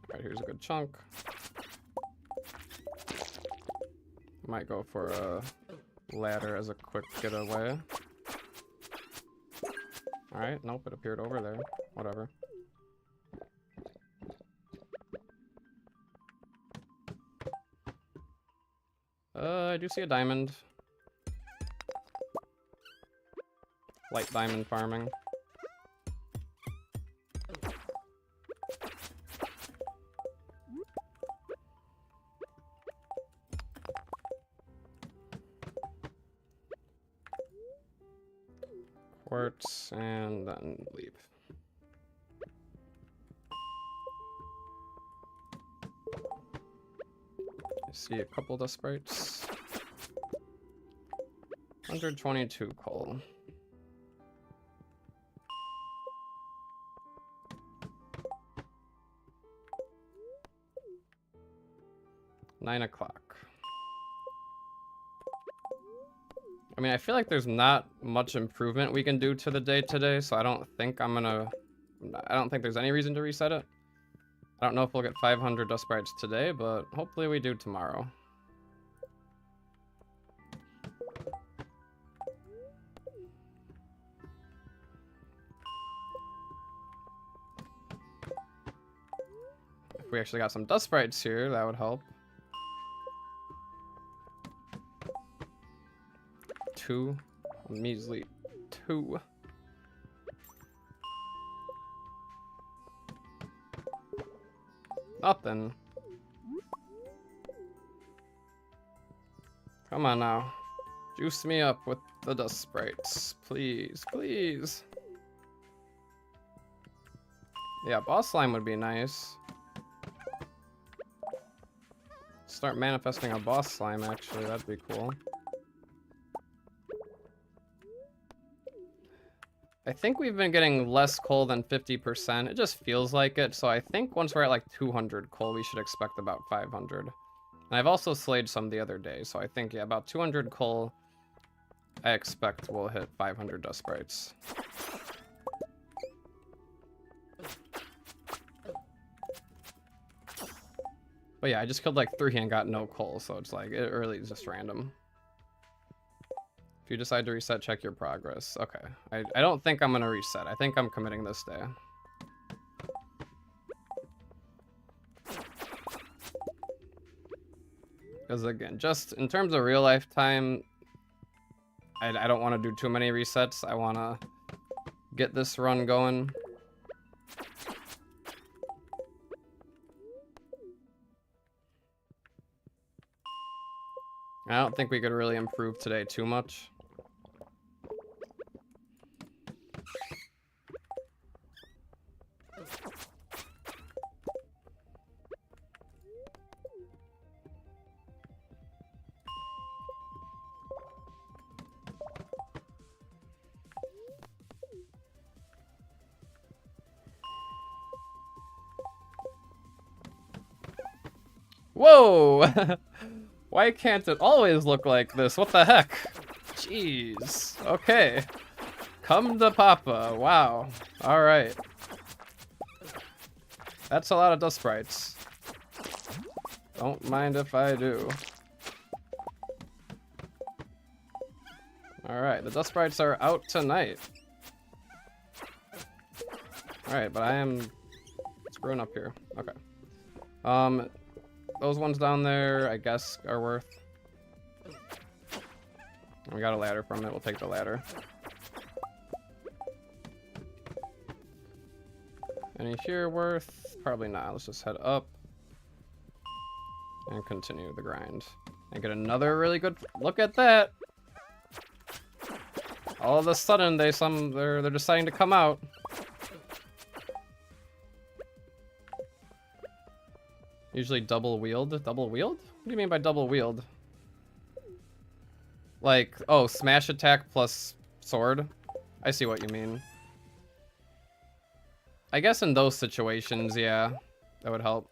Alright, here's a good chunk. Might go for a ladder as a quick getaway. Alright, Alright, nope, it appeared over there. Whatever. I do see a diamond. Light diamond farming. Quartz, and then leave. I see a couple dust sprites. 122 coal. Nine o'clock. I mean, I feel like there's not much improvement we can do to the day today, so I don't think there's any reason to reset it. I don't know if we'll get 500 dust sprites today, but hopefully we do tomorrow. If we actually got some dust sprites here, that would help. 2, a measly 2. Nothing. Come on now. Juice me up with the dust sprites. Please, please. Yeah, boss slime would be nice. Start manifesting a boss slime, actually. That'd be cool. I think we've been getting less coal than 50%. It just feels like it. So I think once we're at like 200 coal, we should expect about 500. And I've also slayed some the other day. So I think, yeah, about 200 coal, I expect we'll hit 500 dust sprites. But yeah, I just killed like 3 and got no coal. So it's like, it really is just random. If you decide to reset, check your progress. Okay. I don't think I'm going to reset. I think I'm committing this day. Because again, just in terms of real life time, I don't want to do too many resets. I want to get this run going. I don't think we could really improve today too much. Whoa! Why can't it always look like this? What the heck? Jeez. Okay. Come to Papa. Wow. Alright. That's a lot of dust sprites. Don't mind if I do. Alright, the dust sprites are out tonight. Alright, but I am screwing up here. Okay. Those ones down there, I guess, are worth. We got a ladder from it. We'll take the ladder. Any here worth? Probably not. Let's just head up and continue the grind and get another really good look at that. All of a sudden, they're deciding to come out. Usually double wield. Double wield? What do you mean by double wield? Like, oh, smash attack plus sword? I see what you mean. I guess in those situations, yeah, that would help.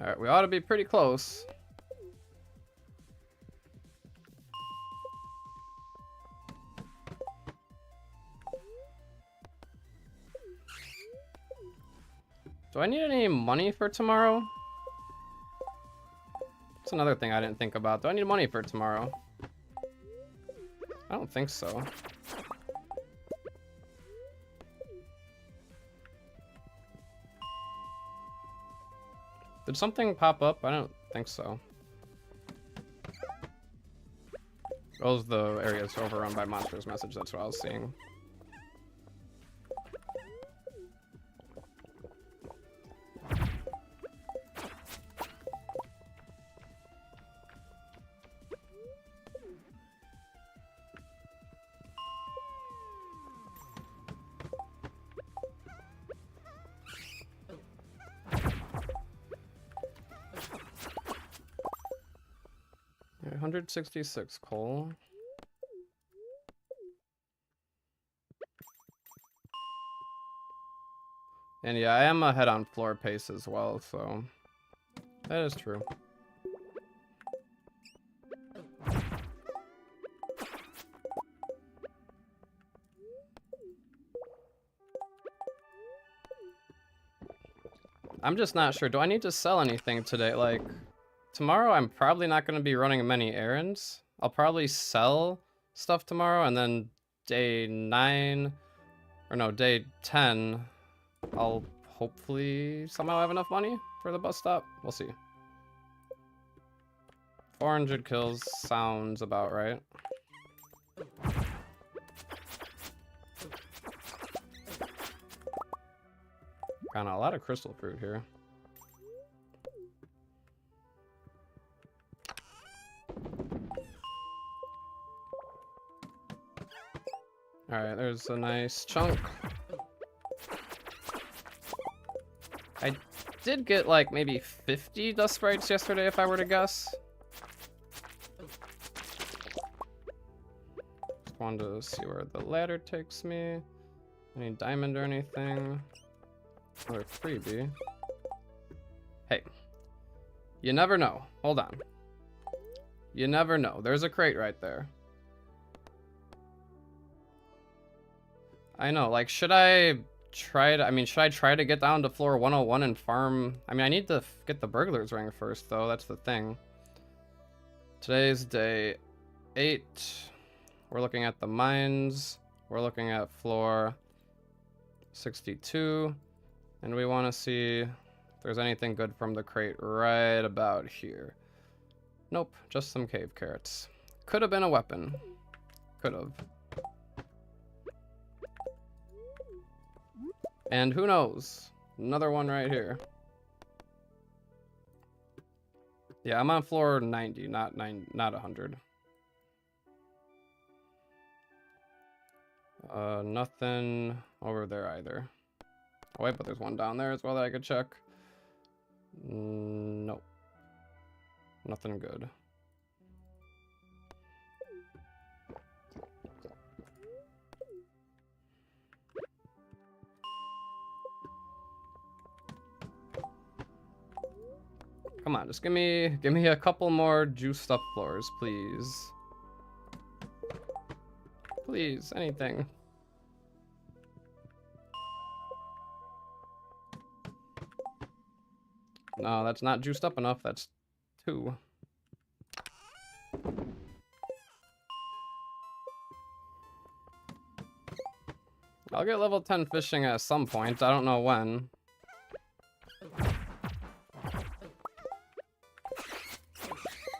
Alright, we ought to be pretty close. Do I need any money for tomorrow? That's another thing I didn't think about. Do I need money for tomorrow? I don't think so. Did something pop up? I don't think so. Those the areas overrun by monsters message, that's what I was seeing. Yeah, 166 coal. And yeah, I am ahead on floor pace as well, so that is true. I'm just not sure. Do I need to sell anything today? Like, tomorrow I'm probably not going to be running many errands. I'll probably sell stuff tomorrow, and then day 9, or no, day 10, I'll hopefully somehow have enough money for the bus stop. We'll see. 400 kills sounds about right. Got a lot of crystal fruit here. Alright, there's a nice chunk. I did get like maybe 50 dust sprites yesterday if I were to guess. Just wanted to see where the ladder takes me. Any diamond or anything. Another freebie. Hey. You never know. Hold on. You never know. There's a crate right there. I know, like, should I try to get down to floor 101 and farm? I mean, I need to get the burglar's ring first, though. That's the thing. Today's day 8. We're looking at the mines. We're looking at floor 62. And we want to see if there's anything good from the crate right about here. Nope, just some cave carrots. Could have been a weapon. Could have. And who knows? Another one right here. Yeah, I'm on floor 90, not 100. Nothing over there either. Oh wait, but there's one down there as well that I could check. Nope. Nothing good. Come on, just give me a couple more juiced up floors, please. Please, anything. No, that's not juiced up enough. That's 2. I'll get level 10 fishing at some point. I don't know when.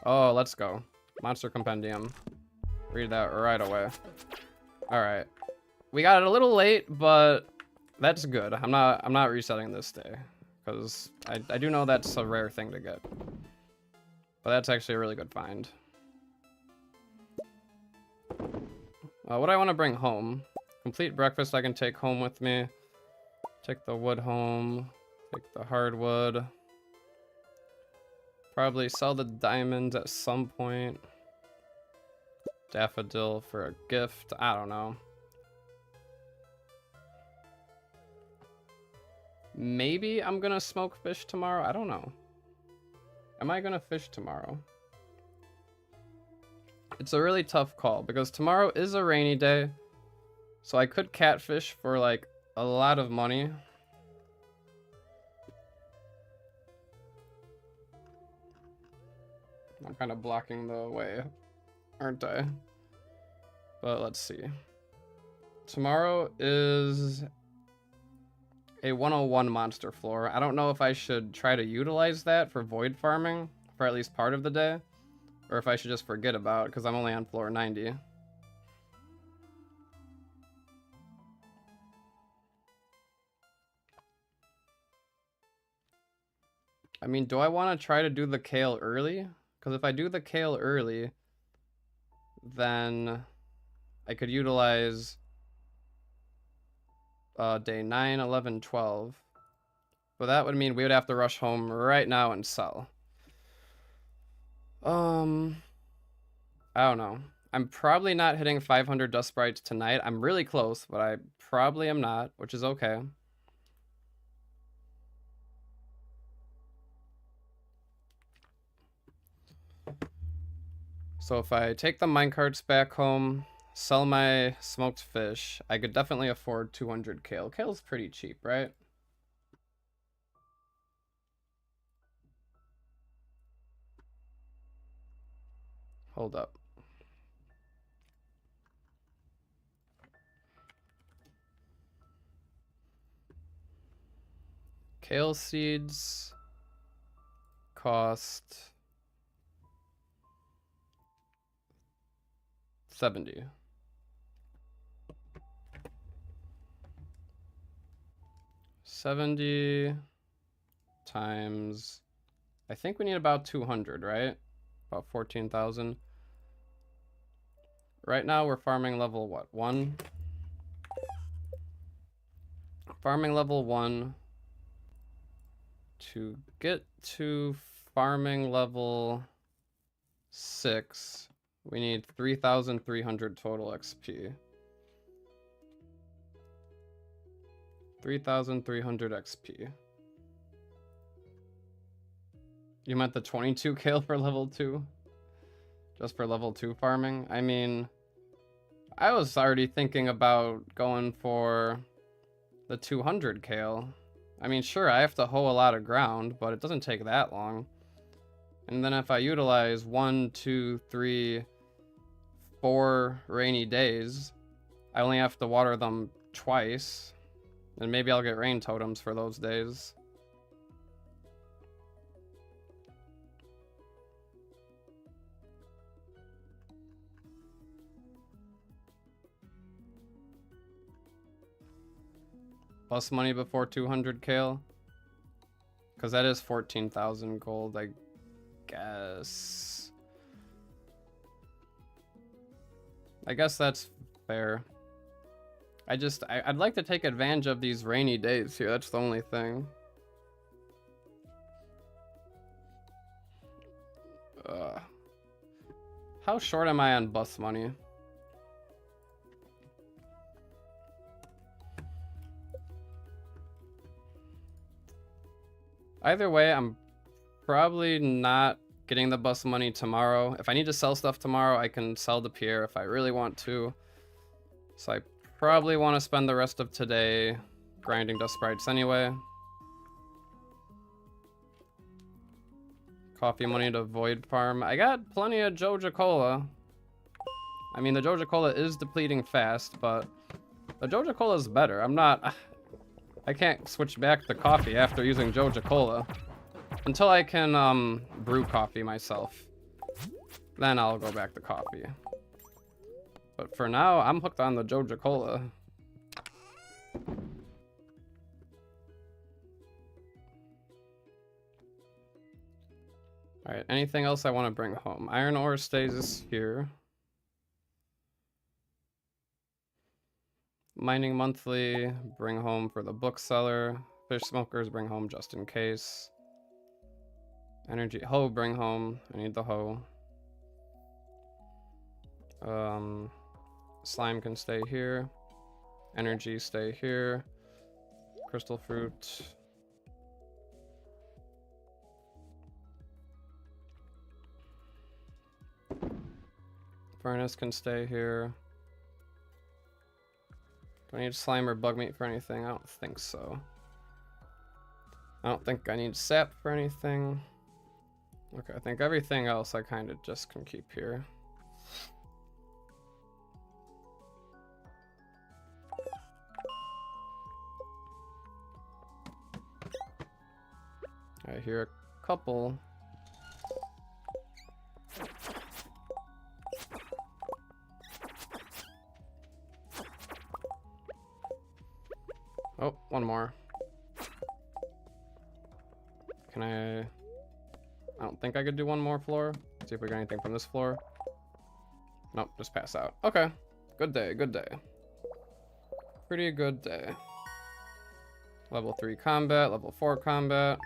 Oh, let's go. Monster Compendium. Read that right away. Alright. We got it a little late, but that's good. I'm not resetting this day. Because I do know that's a rare thing to get. But that's actually a really good find. What do I want to bring home? Complete breakfast I can take home with me. Take the wood home. Take the hardwood. Probably sell the diamonds at some point. Daffodil for a gift. I don't know. Maybe I'm gonna smoke fish tomorrow. I don't know. Am I gonna fish tomorrow? It's a really tough call because tomorrow is a rainy day. So I could catfish for like a lot of money. I'm kind of blocking the way, aren't I? But let's see. Tomorrow is a 101 monster floor. I don't know if I should try to utilize that for void farming for at least part of the day, or if I should just forget about it because I'm only on floor 90. I mean, do I want to try to do the kale early? Because if I do the kale early, then I could utilize day 9, 11, 12. But that would mean we would have to rush home right now and sell. I don't know. I'm probably not hitting 500 dust sprites tonight. I'm really close, but I probably am not, which is okay. So if I take the minecarts back home, sell my smoked fish, I could definitely afford 200 kale. Kale's pretty cheap, right? Hold up. Kale seeds cost 70. $70 times, I think we need about 200, right? About 14,000. Right now we're farming level what? 1? Farming level 1. To get to farming level 6, we need 3,300 total XP. 3,300 XP. You meant the 22 kale for level 2? Just for level 2 farming? I mean, I was already thinking about going for the 200 kale. I mean, sure, I have to hoe a lot of ground, but it doesn't take that long. And then if I utilize 1, 2, 3, 4 rainy days, I only have to water them twice. And maybe I'll get rain totems for those days. Plus money before 200 kale. Because that is 14,000 gold, I guess. I guess that's fair. I'd like to take advantage of these rainy days here. That's the only thing. How short am I on bus money? Either way, I'm probably not getting the bus money tomorrow. If I need to sell stuff tomorrow, I can sell to Pierre if I really want to. So I probably want to spend the rest of today grinding dust sprites anyway. Coffee money to void farm. I got plenty of Joja Cola. I mean, the Joja Cola is depleting fast, but the Joja Cola is better. I can't switch back to coffee after using Joja Cola. Until I can brew coffee myself. Then I'll go back to coffee. But for now, I'm hooked on the Joja Cola. Alright, anything else I want to bring home? Iron ore stays here. Mining monthly, bring home for the bookseller. Fish smokers, bring home just in case. Energy, hoe, bring home. I need the hoe. Slime can stay here. Energy, stay here. Crystal fruit. Furnace can stay here. Do I need slime or bug meat for anything? I don't think so. I don't think I need sap for anything. Okay, I think everything else I kind of just can keep here. I hear a couple. Oh, one more. Can I don't think I could do one more floor. See if we got anything from this floor. Nope, just pass out. Okay, good day, good day. Pretty good day. Level 3 combat, level 4 combat.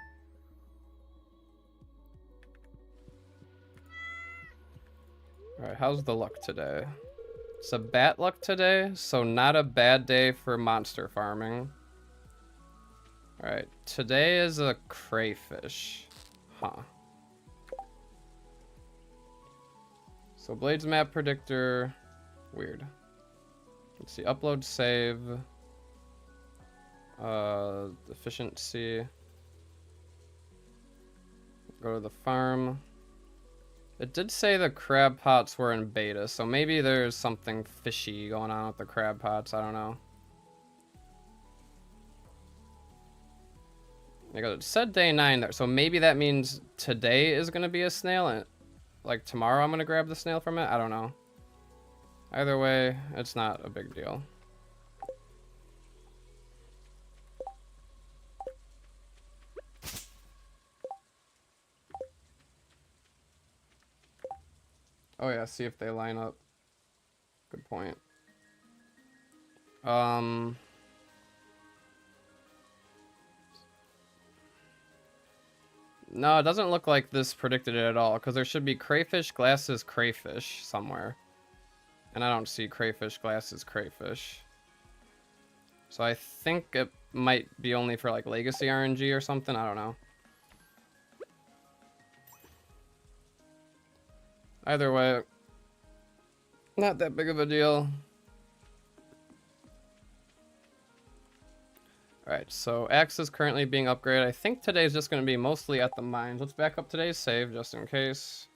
Alright, how's the luck today? It's a bat luck today, so not a bad day for monster farming. Alright, today is a crayfish. Huh. So Blades map predictor, weird. Let's see, upload, save. Efficiency. Go to the farm. It did say the crab pots were in beta, so maybe there's something fishy going on with the crab pots, I don't know. Because it said day 9 there, so maybe that means today is going to be a snail, and like tomorrow I'm going to grab the snail from it? I don't know. Either way, it's not a big deal. Oh yeah, see if they line up. Good point. No, it doesn't look like this predicted it at all, because there should be crayfish, glasses, crayfish somewhere. And I don't see crayfish, glasses, crayfish. So I think it might be only for like legacy RNG or something, I don't know. Either way, not that big of a deal. Alright, so axe is currently being upgraded. I think today's just going to be mostly at the mines. Let's back up today's save just in case.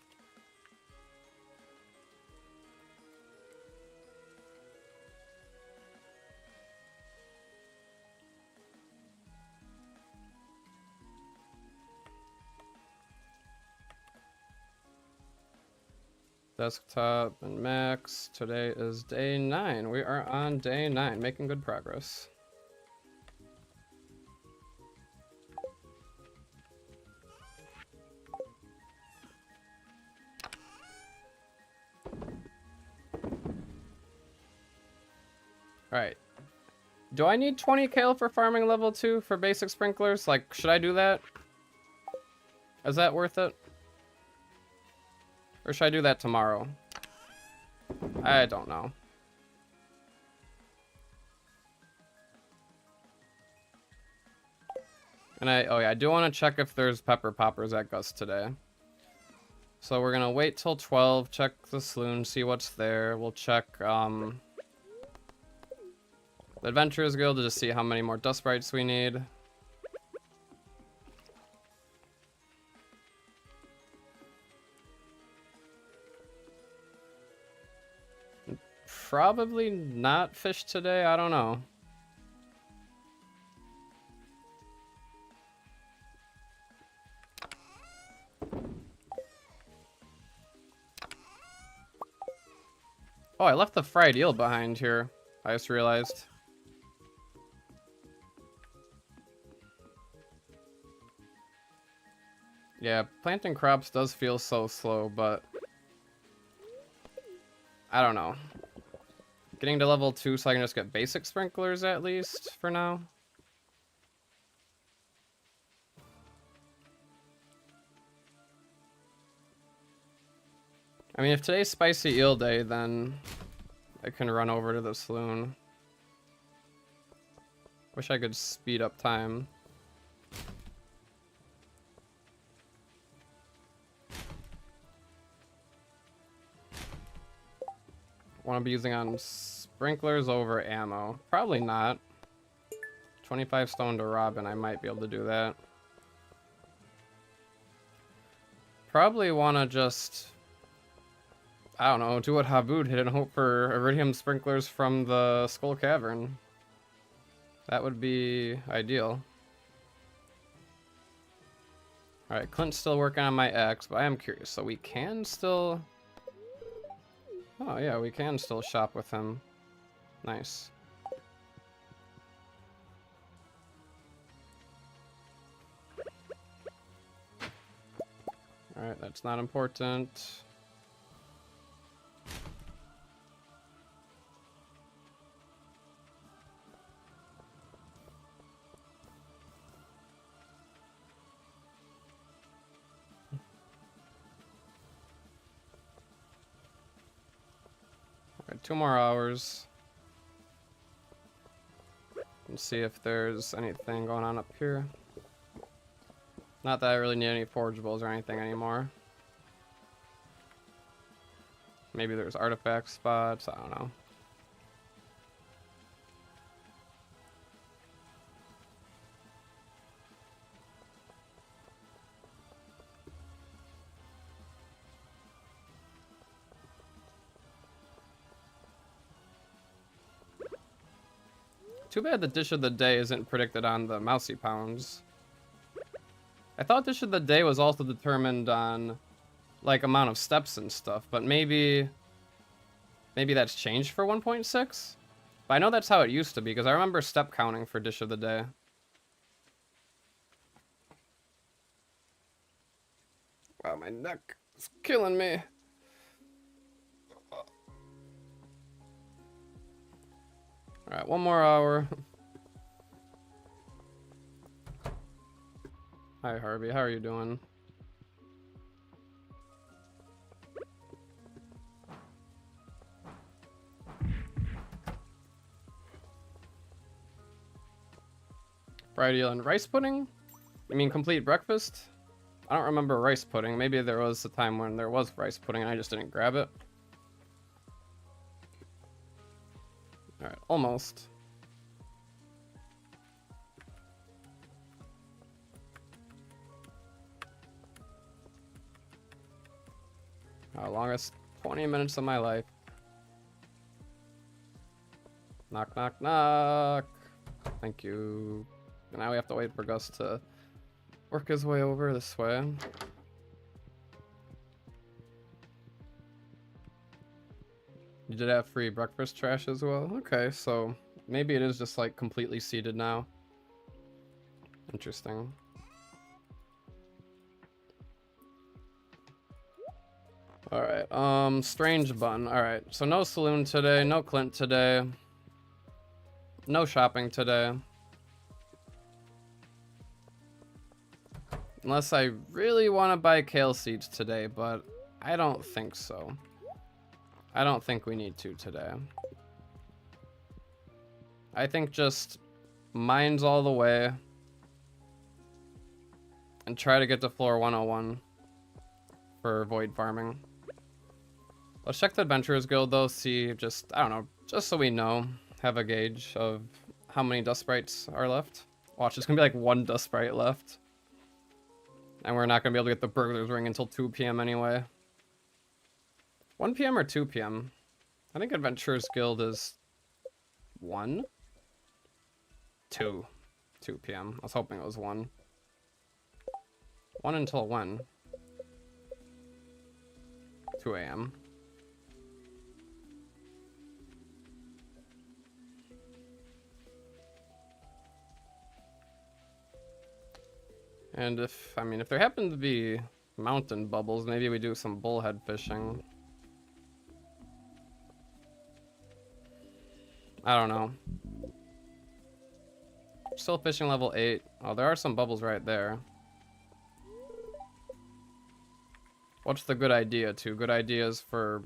Desktop and max. Today is day 9. We are on day 9, making good progress. Alright. Do I need 20 kale for farming level 2 for basic sprinklers? Like, should I do that? Is that worth it? Or should I do that tomorrow? I don't know. And oh yeah, I do want to check if there's pepper poppers at Gus today. So we're gonna wait till 12, check the saloon, see what's there. We'll check, the Adventurers Guild to just see how many more dust sprites we need. Probably not fish today, I don't know. Oh, I left the fried eel behind here, I just realized. Yeah, planting crops does feel so slow, but I don't know. Getting to level 2 so I can just get basic sprinklers at least for now. I mean, if today's spicy eel day, then I can run over to the saloon. Wish I could speed up time. Want to be using on sprinklers over ammo? Probably not. 25 stone to Robin, I might be able to do that. Probably want to just, I don't know, do what Habud did and hope for iridium sprinklers from the Skull Cavern. That would be ideal. Alright, Clint's still working on my X, but I am curious. So we can still... Oh yeah, we can still shop with him. Nice. Alright, that's not important. Alright, 2 more hours. Let's see if there's anything going on up here. Not that I really need any forageables or anything anymore. Maybe there's artifact spots, I don't know. Too bad the dish of the day isn't predicted on the Mousy Pounds. I thought dish of the day was also determined on like amount of steps and stuff, but maybe that's changed for 1.6? But I know that's how it used to be, because I remember step counting for dish of the day. Wow, my neck is killing me. Alright, 1 more hour. Hi Harvey, how are you doing? Fried eel and rice pudding? You mean complete breakfast? I don't remember rice pudding. Maybe there was a time when there was rice pudding and I just didn't grab it. Alright, almost. Longest 20 minutes of my life. Knock, knock, knock. Thank you. And now we have to wait for Gus to work his way over this way. You did have free breakfast trash as well? Okay, so maybe it is just like completely seated now. Interesting. Alright, strange bun. Alright, so no saloon today, no Clint today. No shopping today. Unless I really want to buy kale seeds today, but I don't think so. I don't think we need to today. I think just mines all the way and try to get to floor 101 for void farming. Let's check the Adventurers Guild though, see just, I don't know, just so we know, have a gauge of how many dust sprites are left. Watch, it's gonna be like 1 dust sprite left. And we're not gonna be able to get the burglar's ring until 2 p.m. anyway. 1 p.m. or 2 p.m.? I think Adventurers Guild is 1? 2. 2 p.m. I was hoping it was 1. 1 until when? 2 a.m. And if there happen to be mountain bubbles, maybe we do some bullhead fishing. I don't know. Still fishing level 8. Oh, there are some bubbles right there. What's the good idea too? Good ideas for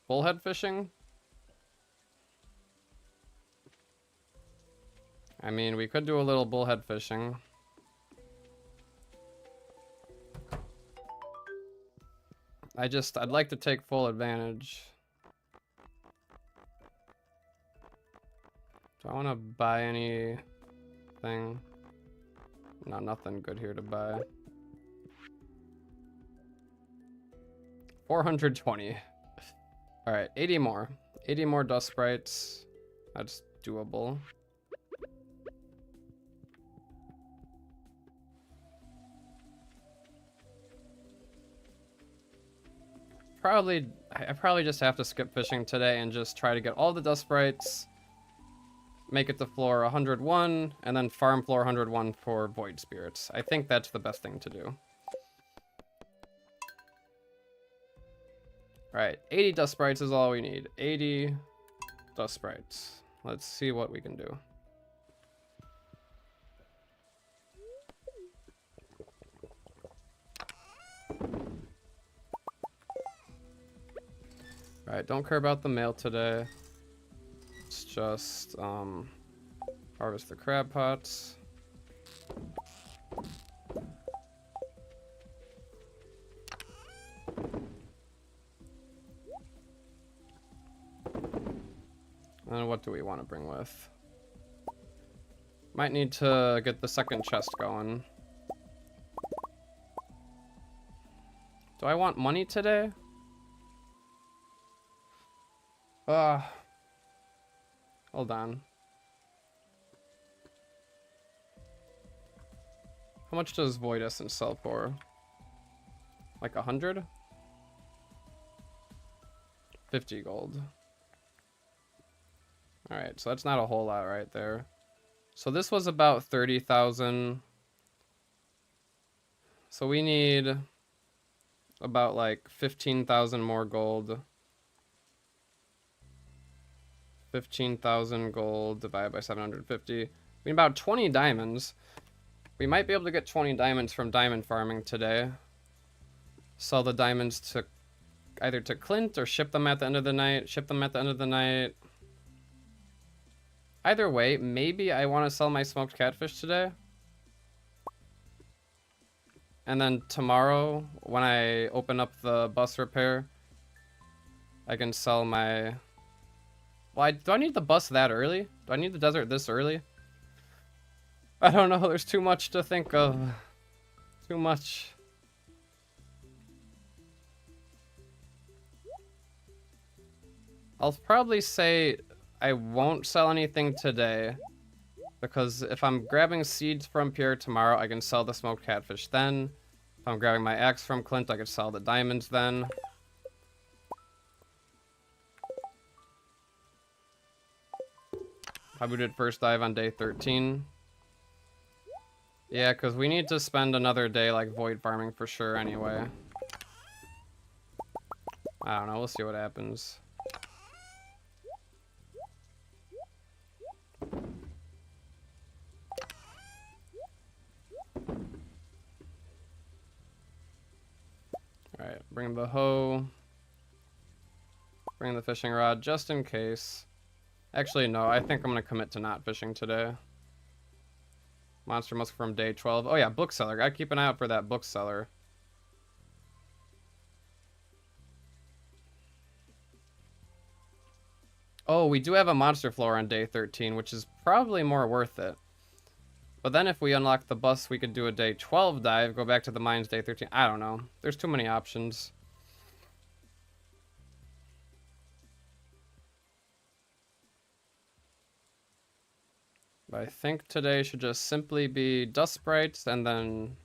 bullhead fishing? I mean, we could do a little bullhead fishing. I'd like to take full advantage. Do I want to buy anything? No, nothing good here to buy. 420. Alright, 80 more. 80 more dust sprites. That's doable. I probably just have to skip fishing today and just try to get all the dust sprites, make it to floor 101, and then farm floor 101 for void spirits. I think that's the best thing to do. Alright, 80 dust sprites is all we need. 80 dust sprites. Let's see what we can do. Alright, don't care about the mail today. Let's just harvest the crab pots. And what do we want to bring with? Might need to get the second chest going. Do I want money today? Hold on. How much does Void Essence sell for? Like 100? 50 gold. Alright, so that's not a whole lot right there. So this was about 30,000. So we need about like 15,000 more gold. 15,000 gold divided by 750. We need about 20 diamonds. We might be able to get 20 diamonds from diamond farming today. Sell the diamonds to either to Clint or ship them at the end of the night. Ship them at the end of the night. Either way, maybe I want to sell my smoked catfish today. And then tomorrow, when I open up the bus repair, I can sell my... Well, do I need the bus that early? Do I need the desert this early? I don't know, there's too much to think of. Too much. I'll probably say I won't sell anything today, because if I'm grabbing seeds from Pierre tomorrow, I can sell the smoked catfish then. If I'm grabbing my axe from Clint, I can sell the diamonds then. Probably did first dive on day 13. Yeah, because we need to spend another day like void farming for sure anyway. I don't know, we'll see what happens. Alright, bring the hoe. Bring the fishing rod just in case. Actually, no, I think I'm going to commit to not fishing today. Monster Musk from day 12. Oh yeah, bookseller. Gotta keep an eye out for that bookseller. Oh, we do have a monster floor on day 13, which is probably more worth it. But then if we unlock the bus, we could do a day 12 dive, go back to the mines day 13. I don't know. There's too many options. But I think today should just simply be dust sprites and then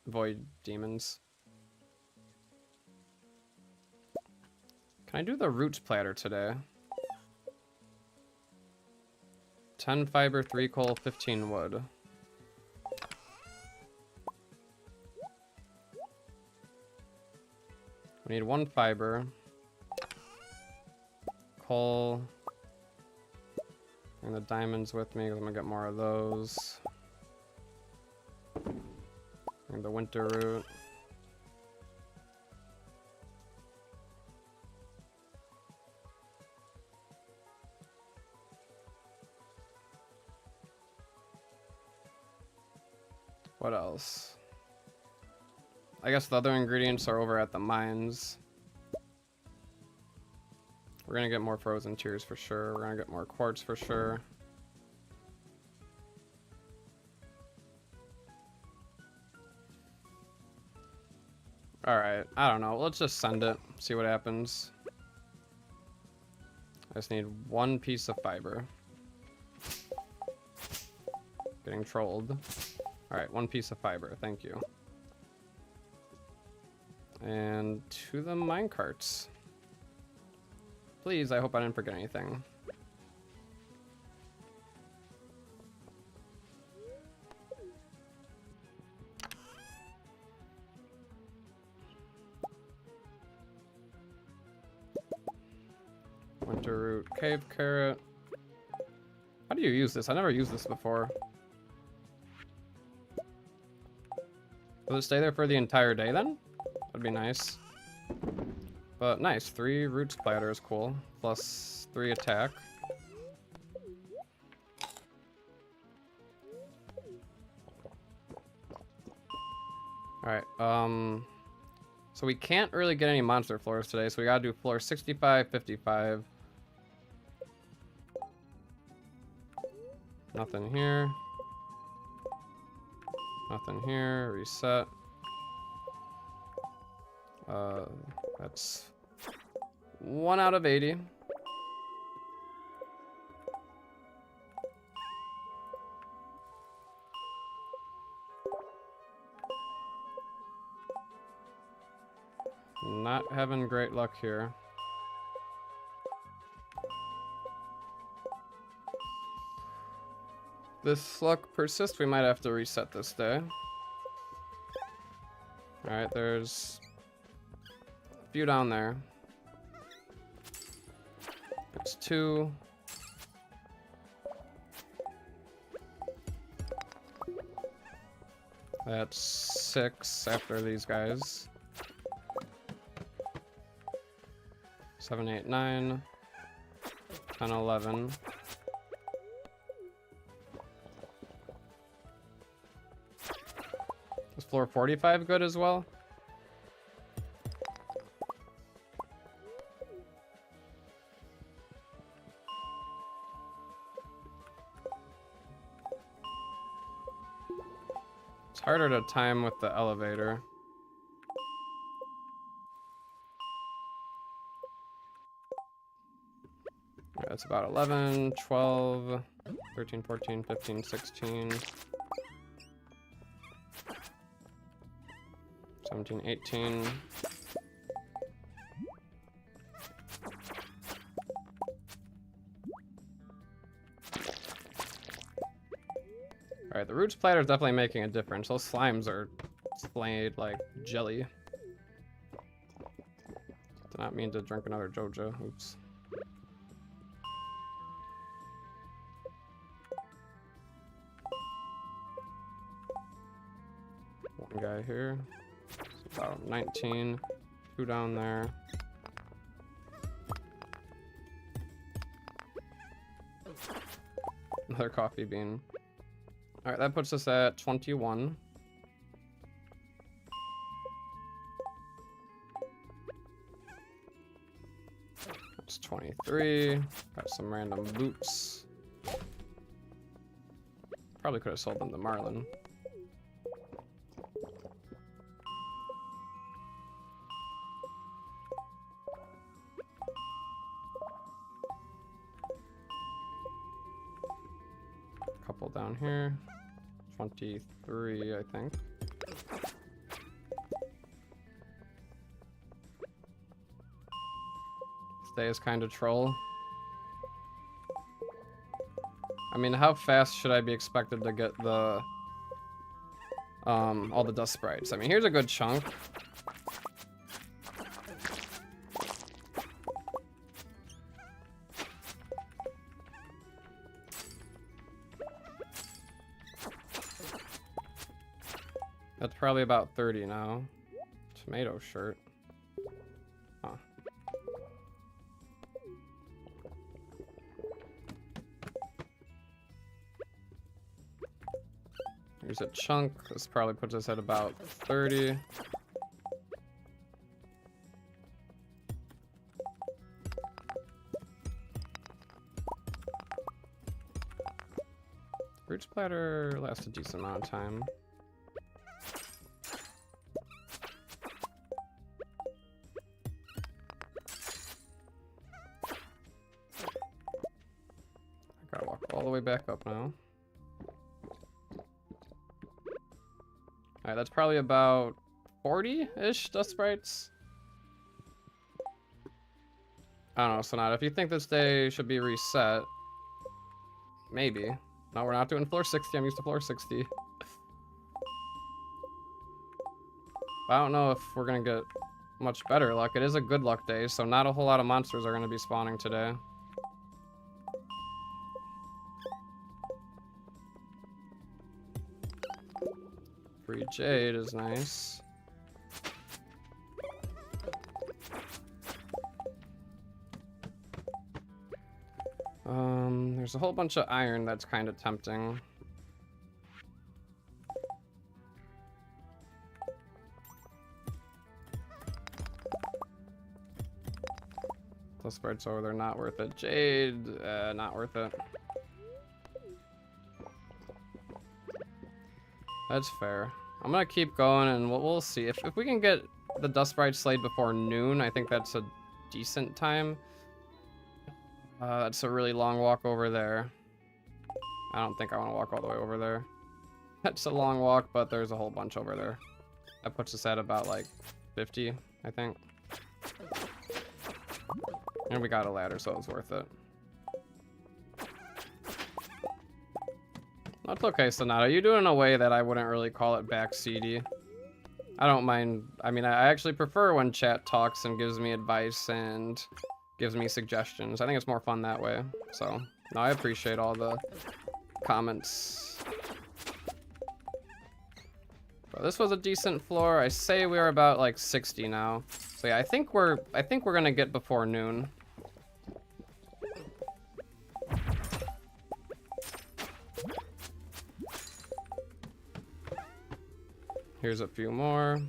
void demons. Can I do the roots platter today? 10 fiber, 3 coal, 15 wood. We need 1 fiber. Coal. Bring the diamonds with me because I'm gonna get more of those. Bring the winter root. What else? I guess the other ingredients are over at the mines. We're gonna get more frozen tears for sure. We're gonna get more quartz for sure. Alright, I don't know. Let's just send it. See what happens. I just need one piece of fiber. Getting trolled. Alright, one piece of fiber. Thank you. And to the minecarts. Please, I hope I didn't forget anything. Winter root, cave carrot. How do you use this? I never used this before. Will it stay there for the entire day then? That'd be nice. But nice, 3 roots platter is cool. Plus 3 attack. Alright, so we can't really get any monster floors today, so we gotta do floor 65, 55. Nothing here. Nothing here. Reset. That's 1 out of 80. Not having great luck here. This luck persists, we might have to reset this day. Alright, there's a few down there. There's 2. That's 6 after these guys. 7, 8, 9, 10, 11. Is floor 45 good as well? It's harder to time with the elevator. That's about 11, 12, 13, 14, 15, 16, 17, 18. Alright, the roots platter is definitely making a difference. Those slimes are splayed like jelly. Did not mean to drink another Joja. Oops. One guy here. It's about 19. 2 down there. Another coffee bean. Alright, that puts us at 21. That's 23. Got some random boots. Probably could have sold them to Marlin. Couple down here. 23, I think. Stay is kind of troll. I mean, how fast should I be expected to get the all the dust sprites? I mean, here's a good chunk. That's probably about 30 now. Tomato shirt. Huh. Here's a chunk. This probably puts us at about 30. Fruit splatter lasts a decent amount of time. back up now. Alright, that's probably about 40-ish dust sprites. I don't know, Sonata, if you think this day should be reset, maybe. No, we're not doing floor 60, I'm used to floor 60. I don't know if we're gonna get much better luck. It is a good luck day, so not a whole lot of monsters are gonna be spawning today. Free jade is nice. There's a whole bunch of iron that's kind of tempting. The spreads over there, not worth it. Jade, not worth it. That's fair. I'm gonna keep going and we'll see. If we can get the dust sprite slayed before noon, I think that's a decent time. That's a really long walk over there. I don't think I want to walk all the way over there. That's a long walk, but there's a whole bunch over there. That puts us at about like 50, I think. And we got a ladder, so it was worth it. That's okay, Sonata. You do it in a way that I wouldn't really call it backseaty. I don't mind. I mean, I actually prefer when chat talks and gives me advice and gives me suggestions. I think it's more fun that way. So, no, I appreciate all the comments. But this was a decent floor. I say we're about like 60 now. So yeah, I think we're gonna get before noon. Here's a few more.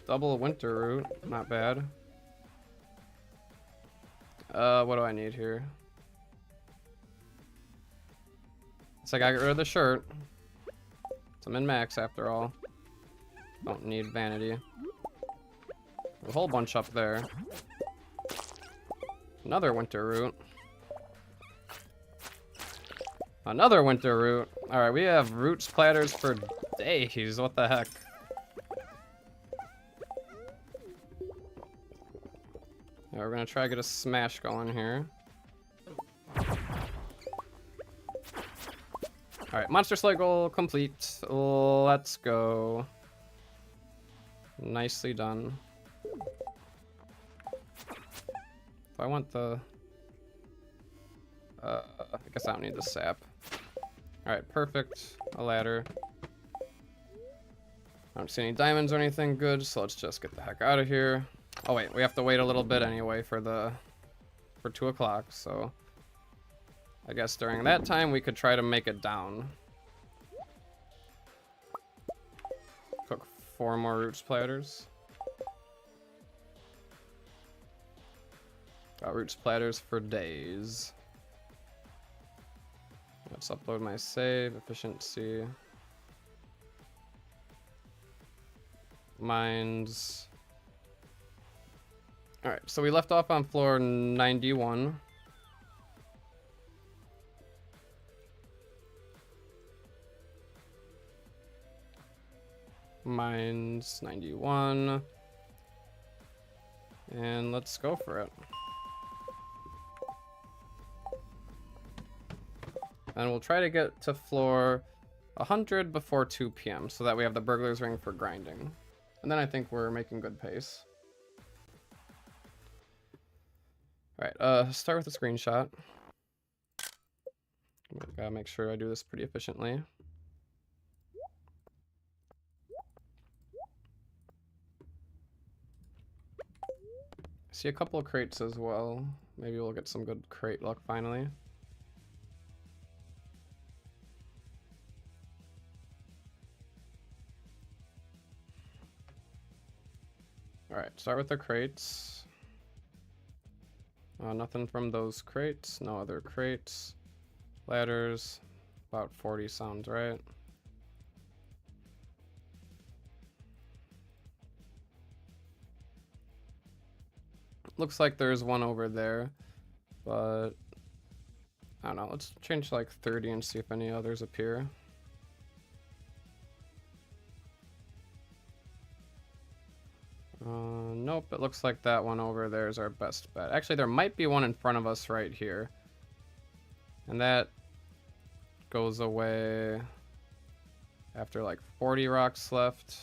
Double winter root, not bad. What do I need here? So I gotta get rid of the shirt. So I'm in max after all. Don't need vanity. A whole bunch up there. Another winter root. Another winter root. Alright, we have roots platters for days. What the heck? Yeah, we're gonna try to get a smash going here. Alright, monster slay goal complete. Let's go. Nicely done. If I want the... I guess I don't need the sap. Alright, perfect. A ladder. I don't see any diamonds or anything good, so let's just get the heck out of here. Oh wait, we have to wait a little bit anyway for 2 o'clock, so... I guess during that time we could try to make it down. Cook 4 more roots platters. Got roots platters for days. Let's upload my save, efficiency. Mines. Alright, so we left off on floor 91. Mines 91. And let's go for it. And we'll try to get to floor 100 before 2 p.m. so that we have the burglar's ring for grinding. And then I think we're making good pace. Alright, start with a screenshot. Gotta make sure I do this pretty efficiently. I see a couple of crates as well. Maybe we'll get some good crate luck finally. Alright, start with the crates. Nothing from those crates. No other crates. Ladders. About 40 sounds right. Looks like there's one over there, but I don't know, let's change to like 30 and see if any others appear. Nope, it looks like that one over there is our best bet. Actually, there might be one in front of us right here. And that goes away after like 40 rocks left.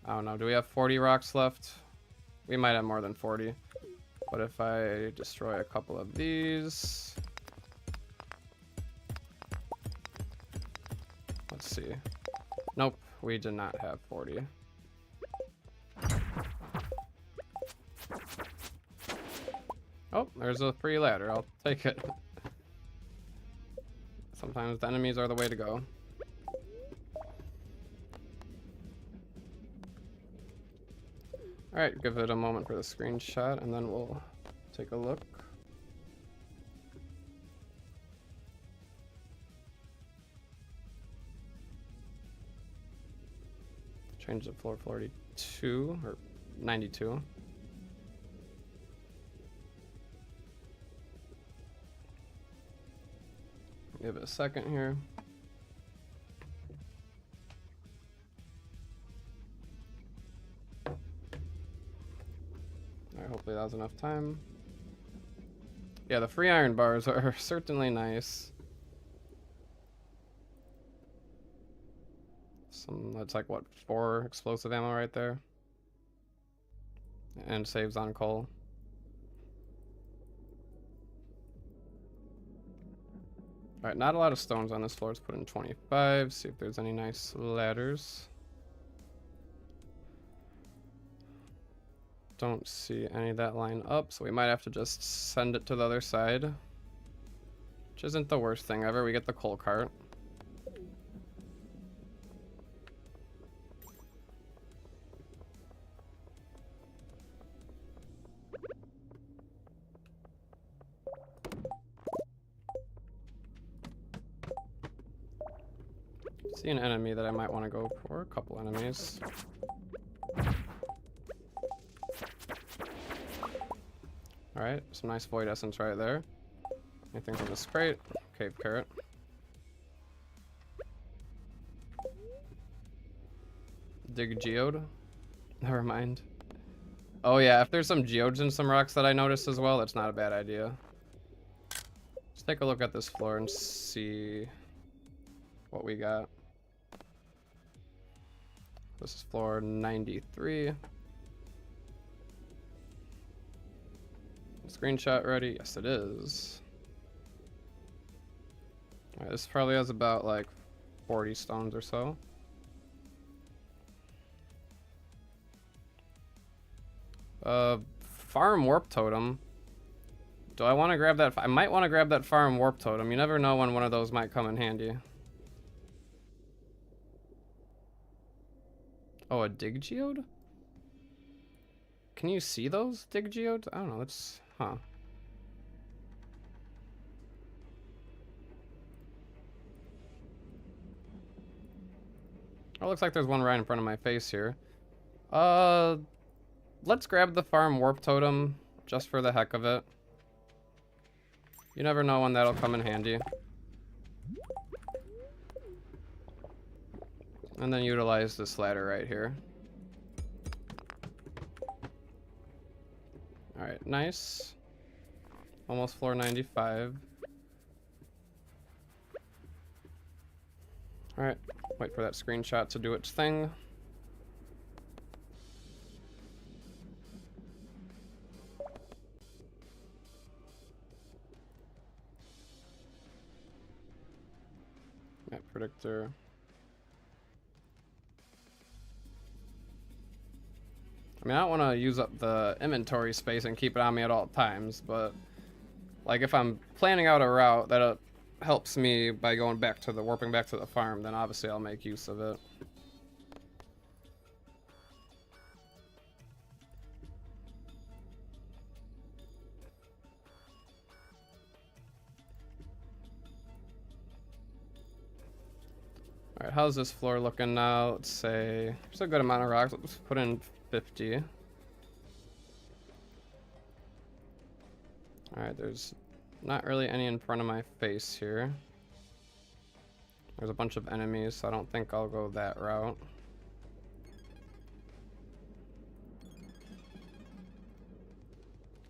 I don't know, do we have 40 rocks left? We might have more than 40. But if I destroy a couple of these... Let's see. Nope, we did not have 40. Oh, there's a free ladder. I'll take it. Sometimes the enemies are the way to go. Alright, give it a moment for the screenshot and then we'll take a look. Change the floor 42 or 92. Give it a second here. Alright, hopefully that was enough time. Yeah, the free iron bars are certainly nice. That's like what, 4 explosive ammo right there. And saves on coal. Alright, not a lot of stones on this floor. Let's put in 25. See if there's any nice ladders. Don't see any that line up, so we might have to just send it to the other side. Which isn't the worst thing ever. We get the coal cart. See an enemy that I might want to go for. A couple enemies. Alright, some nice void essence right there. Anything from this crate? Cave carrot. Dig geode? Never mind. Oh yeah, if there's some geodes in some rocks that I noticed as well, that's not a bad idea. Let's take a look at this floor and see what we got. This is floor 93. Screenshot ready? Yes, it is. Alright, this probably has about like 40 stones or so. Farm warp totem. Do I want to grab that? I might want to grab that farm warp totem. You never know when one of those might come in handy. Oh, a dig geode? Can you see those dig geodes? I don't know. It's huh. Oh, looks like there's one right in front of my face here. Let's grab the farm warp totem just for the heck of it. You never know when that'll come in handy. And then utilize this ladder right here. Alright, nice. Almost floor 95. Alright, wait for that screenshot to do its thing. Map predictor. I mean, I don't want to use up the inventory space and keep it on me at all times, but like if I'm planning out a route that helps me by going back to the warping back to the farm, then obviously I'll make use of it. Alright, how's this floor looking now? Let's say there's a good amount of rocks. Let's put in 50. Alright, there's Not really any in front of my face here. There's a bunch of enemies, so I don't think I'll go that route.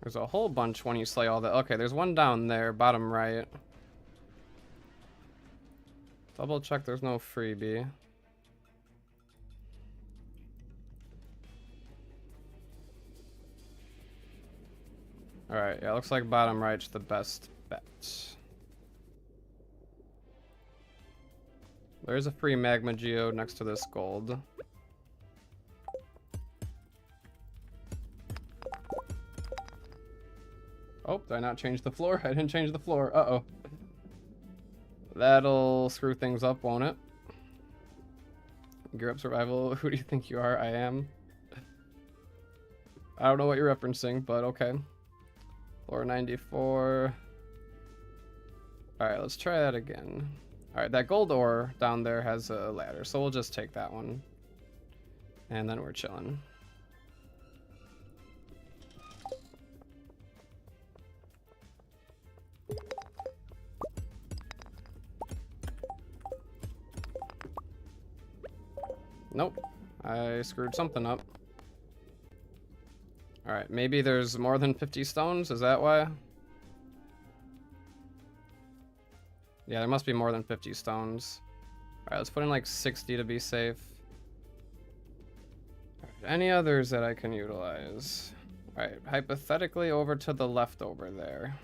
There's a whole bunch when you slay all the... Okay, there's one down there, bottom right. Double check there's no freebie. Alright, yeah, looks like bottom right's the best bet. There's a free magma geode next to this gold. Oh, did I not change the floor? I didn't change the floor. Uh-oh. That'll screw things up, won't it? Gear up survival. Who do you think you are? I am. I don't know what you're referencing, but okay. Floor 94. Alright, let's try that again. Alright, that gold ore down there has a ladder, so we'll just take that one. And then we're chilling. Nope, I screwed something up. Alright, maybe there's more than 50 stones, is that why? Yeah, there must be more than 50 stones. Alright, let's put in like 60 to be safe. Alright, any others that I can utilize? Alright, hypothetically over to the left over there.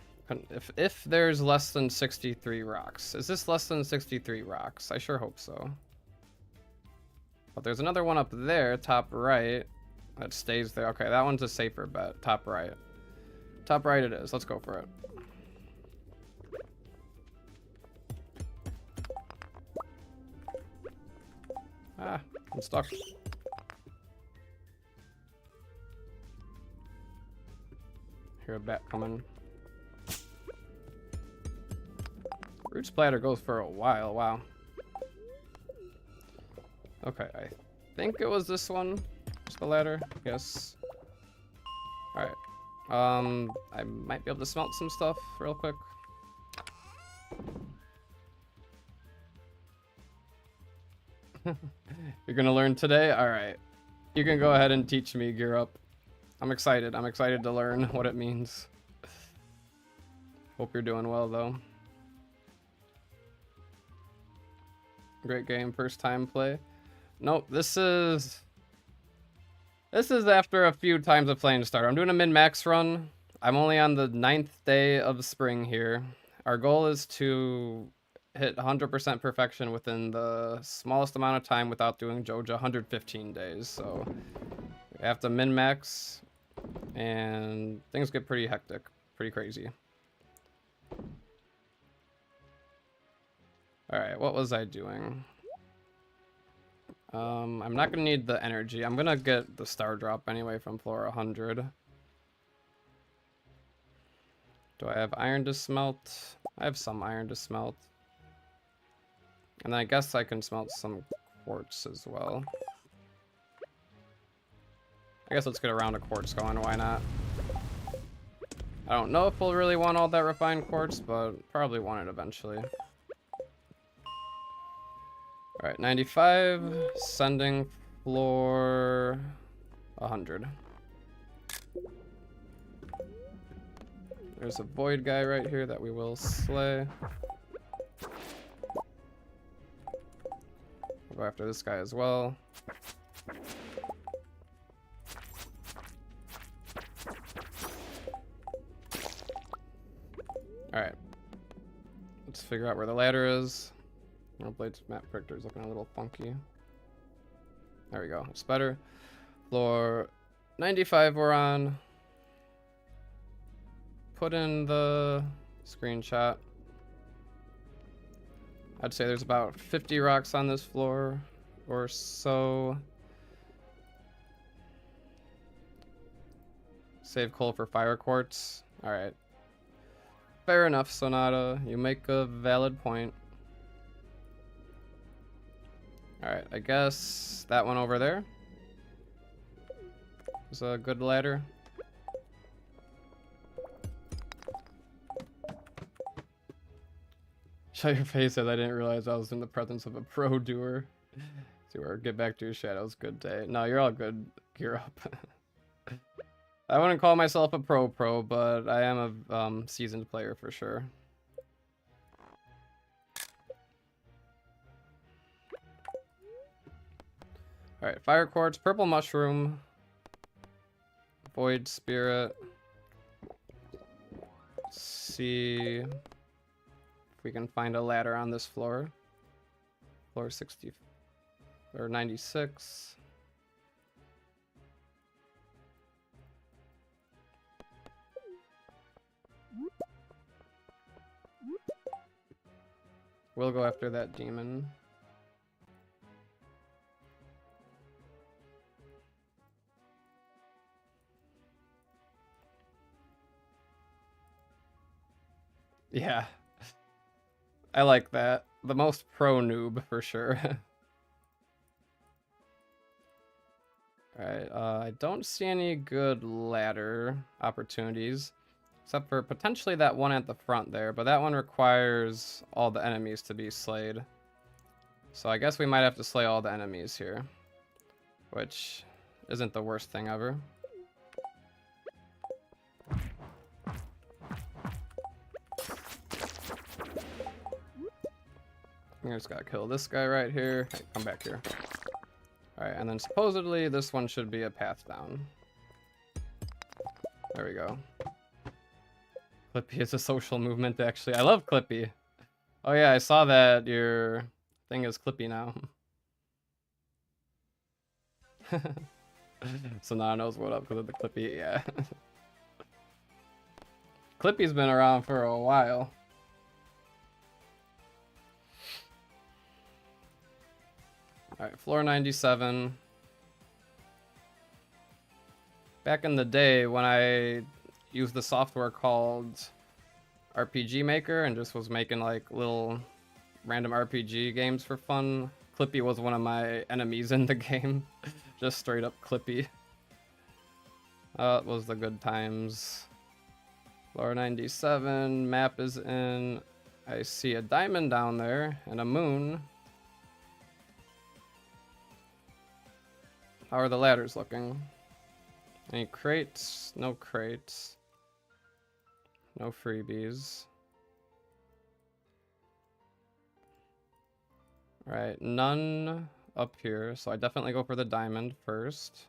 If there's less than 63 rocks. Is this less than 63 rocks? I sure hope so. But there's another one up there, top right, that stays there. Okay, that one's a safer bet. Top right. Top right it is. Let's go for it. Ah, I'm stuck. Hear a bat coming. Root splatter goes for a while. Wow. Okay, I think it was this one. Just the ladder. Yes. Alright. I might be able to smelt some stuff real quick. You're gonna learn today? Alright. You can go ahead and teach me gear up. I'm excited. I'm excited to learn what it means. Hope you're doing well, though. Great game. First time play. Nope, this is after a few times of playing Stardew. I'm doing a min-max run. I'm only on the 9th day of spring here. Our goal is to hit 100% perfection within the smallest amount of time without doing Joja, 115 days. So we have to min-max, and things get pretty hectic, pretty crazy. Alright, what was I doing? I'm not gonna need the energy. I'm gonna get the star drop anyway from floor 100. Do I have iron to smelt? I have some iron to smelt. And I guess I can smelt some quartz as well. I guess let's get a round of quartz going, why not? I don't know if we'll really want all that refined quartz, but probably want it eventually. Alright, 95, sending floor 100. There's a void guy right here that we will slay. We'll go after this guy as well. Alright. Let's figure out where the ladder is. Blade's map predictor is looking a little funky. There we go. It's better. Floor 95 we're on. Put in the screenshot. I'd say there's about 50 rocks on this floor or so. Save coal for fire quartz. Alright. Fair enough, Sonata. You make a valid point. Alright, I guess that one over there is a good ladder. Shut your face as I didn't realize I was in the presence of a pro doer. Doer, get back to your shadows. Good day. No, you're all good. Gear up. I wouldn't call myself a pro, but I am a seasoned player for sure. Alright, fire quartz, purple mushroom, void spirit. Let's see if we can find a ladder on this floor. Floor 60 or 96. We'll go after that demon. Yeah. I like that. The most pro noob for sure. Alright, I don't see any good ladder opportunities. Except for potentially that one at the front there, but that one requires all the enemies to be slayed. So I guess we might have to slay all the enemies here. Which isn't the worst thing ever. I just gotta kill this guy right here. Hey, come back here. Alright, and then supposedly this one should be a path down. There we go. Clippy is a social movement, actually. I love Clippy. Oh yeah, I saw that your thing is Clippy now. So now I knows what up because of the Clippy, yeah. Clippy's been around for a while. Alright, floor 97. Back in the day when I used the software called RPG Maker and just was making like little random RPG games for fun, Clippy was one of my enemies in the game. Just straight up Clippy. It was the good times. Floor 97, map is in. I see a diamond down there and a moon. How are the ladders looking? Any crates? No crates. No freebies. Alright, none up here, so I definitely go for the diamond first.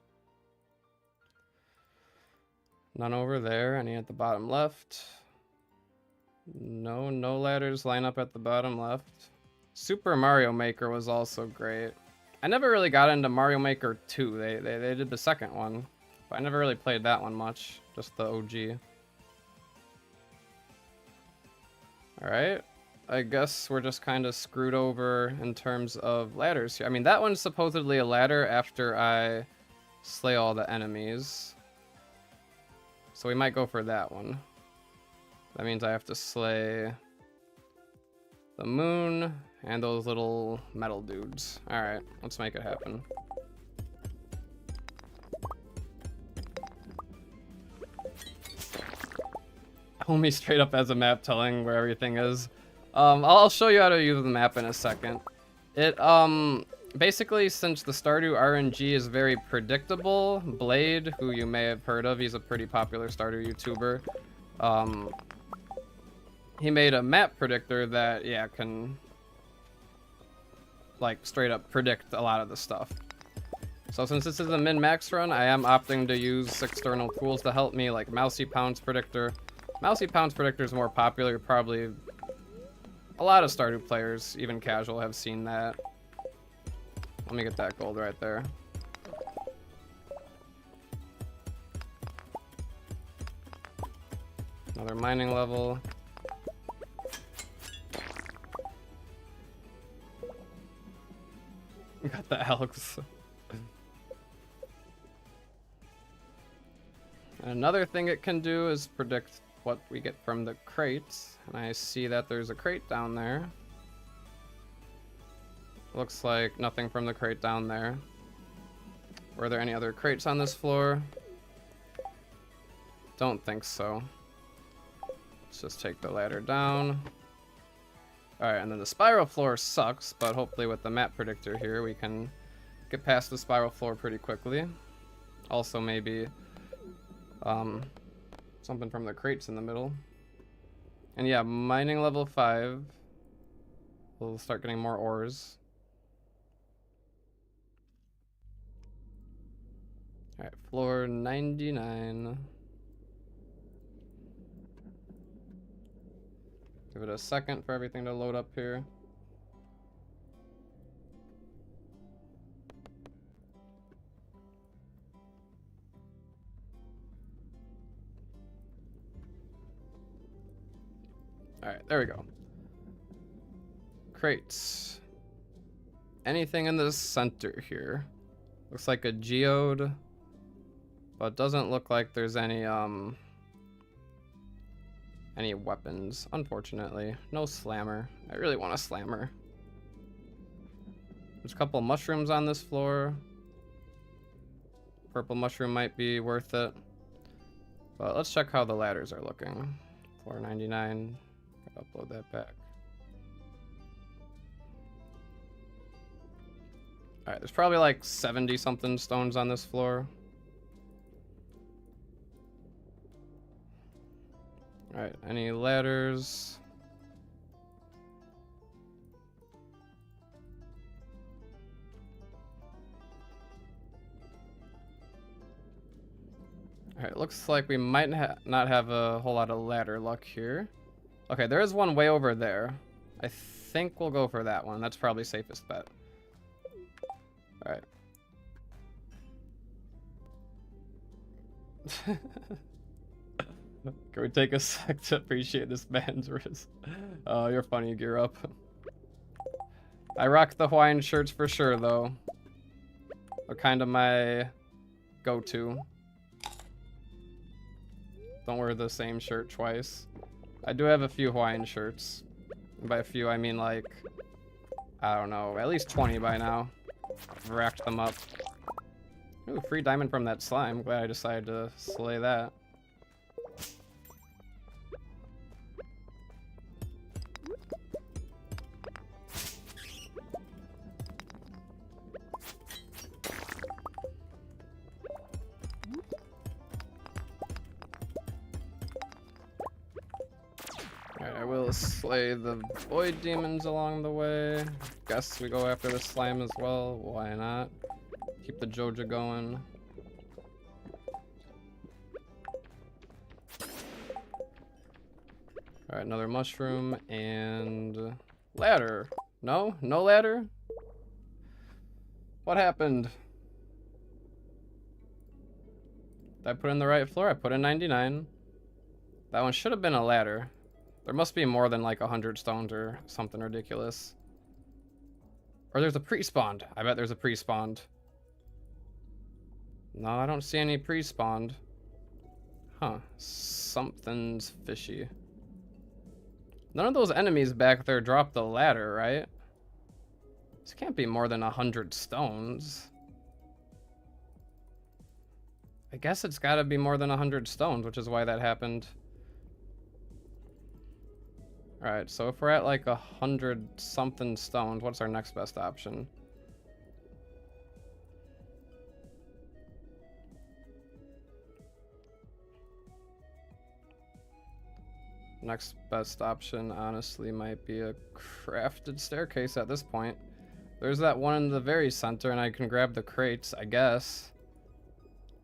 None over there. Any at the bottom left? No, no ladders line up at the bottom left. Super Mario Maker was also great. I never really got into Mario Maker 2. They did the second one, but I never really played that one much. Just the OG. Alright. I guess we're just kind of screwed over in terms of ladders here. I mean, that one's supposedly a ladder after I slay all the enemies. So we might go for that one. That means I have to slay the moon and those little metal dudes. Alright, let's make it happen. Only straight up as a map telling where everything is. I'll show you how to use the map in a second. It, basically, since the Stardew RNG is very predictable, Blade, who you may have heard of, he's a pretty popular Stardew YouTuber, he made a map predictor that, yeah, can, like, straight up predict a lot of the stuff. So since this is a min-max run, I am opting to use external tools to help me, like Mousy Pounds Predictor. Mousy Pounds Predictor is more popular, probably a lot of Stardew players, even casual, have seen that. Let me get that gold right there. Another mining level. We got the Alex. And another thing it can do is predict what we get from the crates. And I see that there's a crate down there. Looks like nothing from the crate down there. Were there any other crates on this floor? Don't think so. Let's just take the ladder down. Alright, and then the spiral floor sucks, but hopefully with the map predictor here, we can get past the spiral floor pretty quickly. Also, maybe something from the crates in the middle. And yeah, mining level 5. We'll start getting more ores. Alright, floor 99. Give it a second for everything to load up here. Alright, there we go. Crates. Anything in the center here. Looks like a geode, but doesn't look like there's any weapons, unfortunately. No slammer. I really want a slammer. There's a couple mushrooms on this floor. Purple mushroom might be worth it. But let's check how the ladders are looking. Floor 99. Gotta upload that back. Alright, there's probably like 70 something stones on this floor. Alright, any ladders? Alright, looks like we might not have a whole lot of ladder luck here. Okay, there is one way over there. I think we'll go for that one. That's probably safest bet. Alright. Can we take a sec to appreciate this man's wrist? Oh, you're funny, Gear Up. I rock the Hawaiian shirts for sure, though. They're kind of my go-to. Don't wear the same shirt twice. I do have a few Hawaiian shirts. And by a few, I mean like, I don't know, at least 20 by now. I've racked them up. Ooh, free diamond from that slime. Glad I decided to slay that. Alright, I will slay the void demons along the way. Guess we go after the slime as well. Why not? Keep the Joja going. Alright, another mushroom and ladder. No? No ladder? What happened? Did I put in the right floor? I put in 99. That one should have been a ladder. There must be more than like 100 stones or something ridiculous. Or there's a pre-spawned. I bet there's a pre-spawned. No, I don't see any pre-spawned. Huh. Something's fishy. None of those enemies back there dropped the ladder, right? This can't be more than 100 stones. I guess it's gotta be more than 100 stones, which is why that happened. Alright, so if we're at like 100 something stones, what's our next best option? Next best option, honestly, might be a crafted staircase at this point. There's that one in the very center, and I can grab the crates, I guess.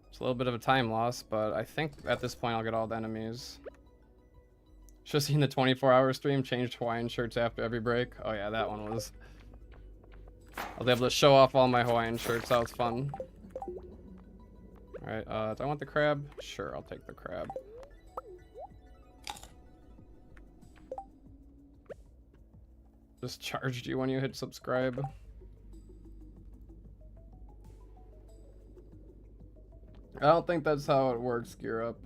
It's a little bit of a time loss, but I think at this point I'll get all the enemies. Should've seen the 24-hour stream, changed Hawaiian shirts after every break. Oh yeah, that one was... I was able to show off all my Hawaiian shirts, that was fun. Alright, do I want the crab? Sure, I'll take the crab. Just charged you when you hit subscribe. I don't think that's how it works, Gear Up.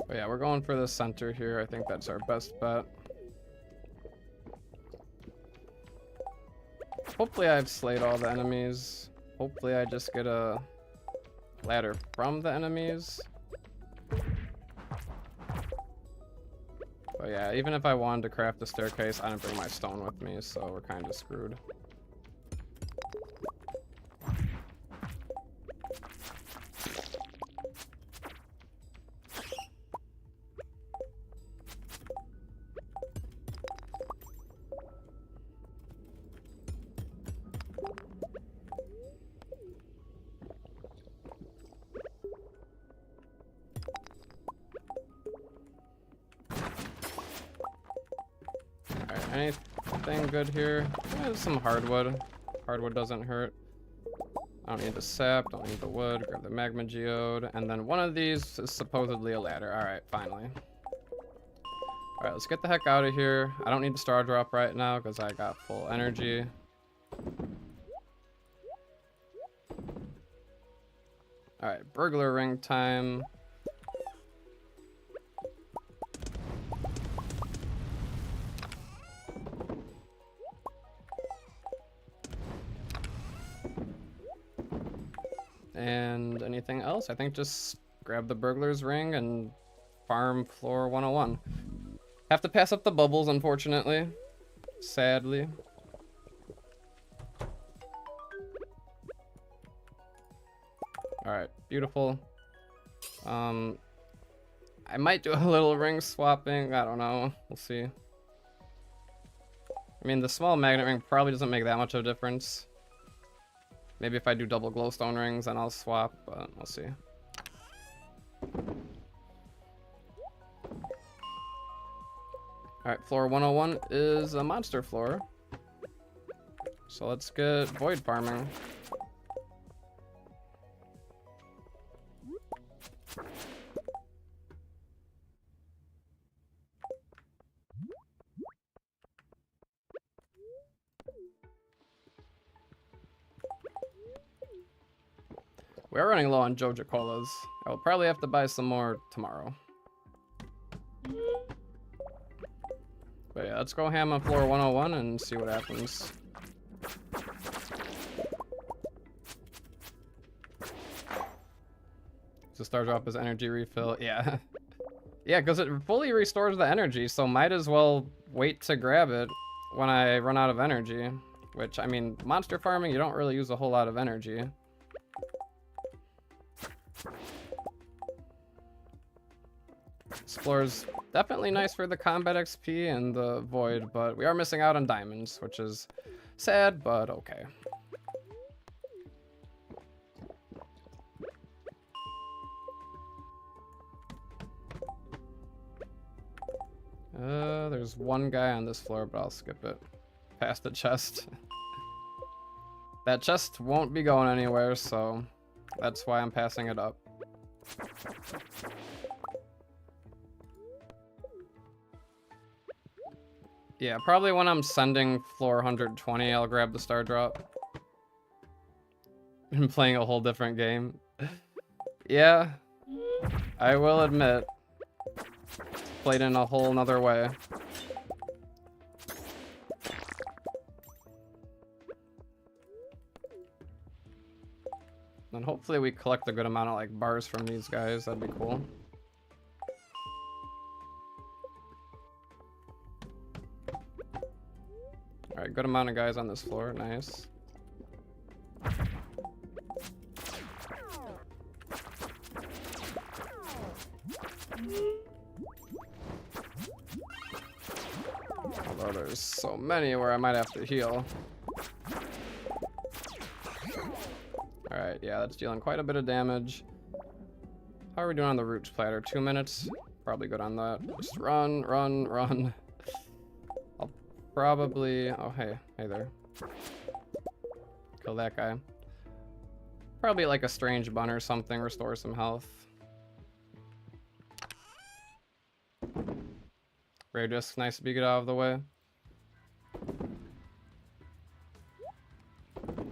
But yeah, we're going for the center here. I think that's our best bet. Hopefully I've slayed all the enemies. Hopefully I just get a ladder from the enemies. But yeah, even if I wanted to craft the staircase, I didn't bring my stone with me, so we're kind of screwed. Anything good here? There's some hardwood. Hardwood doesn't hurt. I don't need the sap, don't need the wood. Grab the magma geode. And then one of these is supposedly a ladder. Alright, finally. Alright, let's get the heck out of here. I don't need the star drop right now because I got full energy. Alright, burglar ring time. And anything else? I think just grab the burglar's ring and farm floor 101. Have to pass up the bubbles, unfortunately. Sadly. Alright, beautiful. I might do a little ring swapping. I don't know. We'll see. I mean, the small magnet ring probably doesn't make that much of a difference. Maybe if I do double glowstone rings, then I'll swap, but we'll see. Alright, floor 101 is a monster floor. So let's get void farming. We're running low on Joja colas. I'll probably have to buy some more tomorrow. But yeah, let's go ham on floor 101 and see what happens. So star drop is energy refill. Yeah. Yeah, because it fully restores the energy, so might as well wait to grab it when I run out of energy. Which, I mean, monster farming, you don't really use a whole lot of energy. This floor is definitely nice for the combat XP and the void, but we are missing out on diamonds, which is sad, but okay. There's one guy on this floor, but I'll skip it. Past the chest. That chest won't be going anywhere, so that's why I'm passing it up. Yeah, probably when I'm sending floor 120, I'll grab the star drop. I'm playing a whole different game. Yeah, I will admit. Played in a whole nother way. And hopefully we collect a good amount of like bars from these guys. That'd be cool. Alright, good amount of guys on this floor. Nice. Although there's so many where I might have to heal. Alright, yeah, that's dealing quite a bit of damage. How are we doing on the roots platter? 2 minutes? Probably good on that. Just run, run, run. I'll probably... Oh, hey. Hey there. Kill that guy. Probably like a strange bun or something. Restore some health. Ray disc, nice to be get out of the way.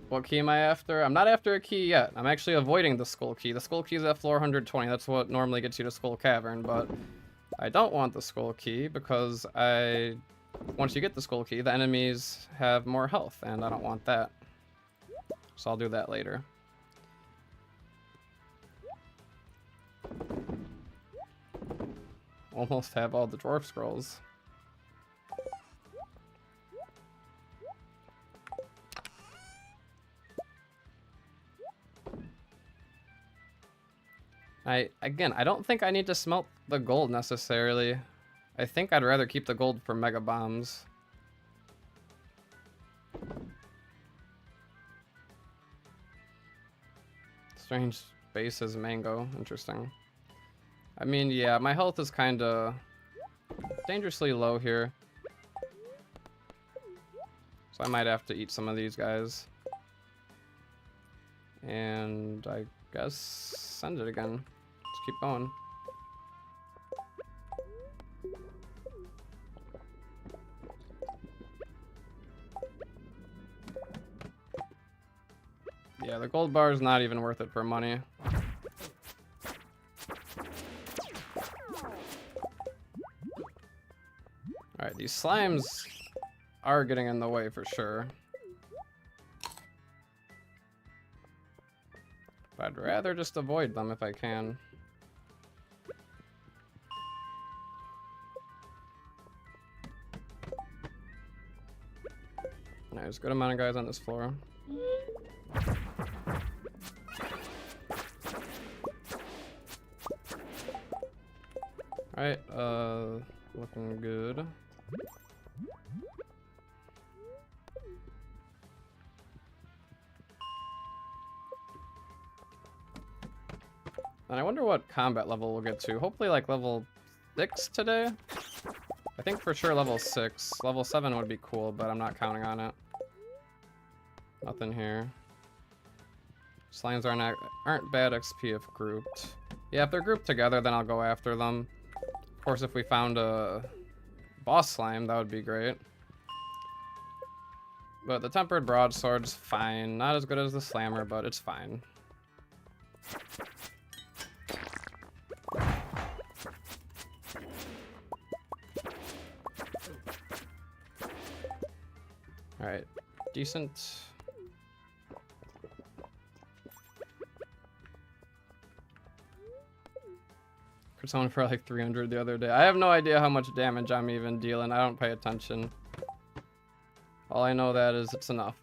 What key am I after? I'm not after a key yet. I'm actually avoiding the skull key. The skull key is at floor 120. That's what normally gets you to Skull Cavern, but I don't want the skull key because I once you get the skull key, the enemies have more health, and I don't want that. So I'll do that later. Almost have all the dwarf scrolls. I don't think I need to smelt the gold necessarily. I think I'd rather keep the gold for mega bombs. Strange bases mango, interesting. I mean, yeah, my health is kind of dangerously low here. So I might have to eat some of these guys. And I guess send it again. Let's keep going. Yeah, the gold bar is not even worth it for money. Alright, these slimes are getting in the way for sure. But I'd rather just avoid them if I can. There's a good amount of guys on this floor. Alright, looking good. And I wonder what combat level we'll get to. Hopefully like level 6 today. I think for sure level 6. Level 7 would be cool, but I'm not counting on it. Nothing here. Slimes aren't bad XP if grouped. Yeah, if they're grouped together, then I'll go after them. Of course, if we found a boss slime, that would be great. But the tempered broadsword's fine. Not as good as the slammer, but it's fine. Alright, decent. For someone for like 300 the other day. I have no idea how much damage I'm even dealing. I don't pay attention. All I know that is it's enough.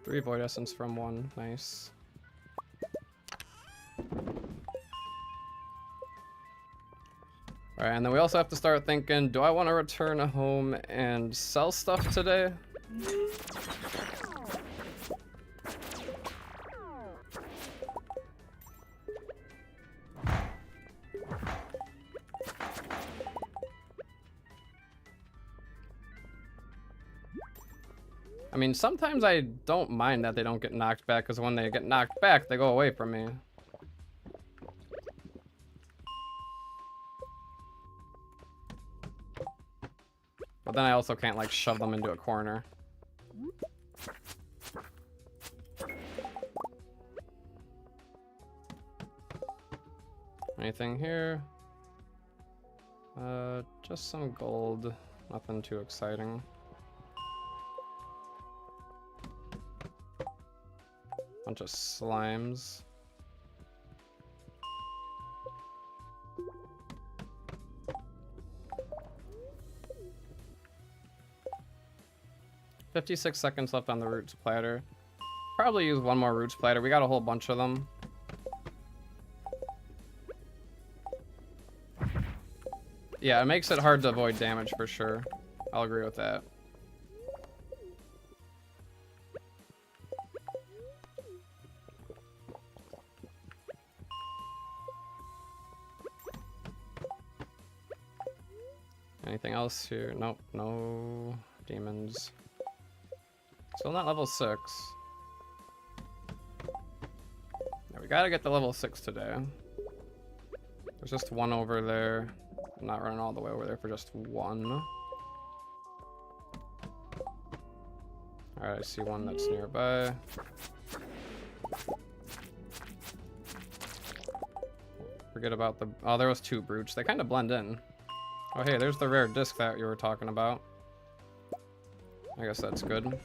Three void essence from one. Nice. Alright, and then we also have to start thinking, do I want to return home and sell stuff today? I mean, sometimes I don't mind that they don't get knocked back, because when they get knocked back, they go away from me. But then I also can't, like, shove them into a corner. Anything here? Just some gold. Nothing too exciting. Bunch of slimes. $56 seconds left on the roots platter. Probably use one more roots platter. We got a whole bunch of them. Yeah, it makes it hard to avoid damage for sure. I'll agree with that. Anything else here? Nope, no demons. Still not level 6. Yeah, we gotta get to level 6 today. There's just one over there. I'm not running all the way over there for just one. Alright, I see one that's nearby. forget about the... Oh, there was 2 brooch. They kind of blend in. Oh, hey, there's the rare disc that you were talking about. I guess that's good.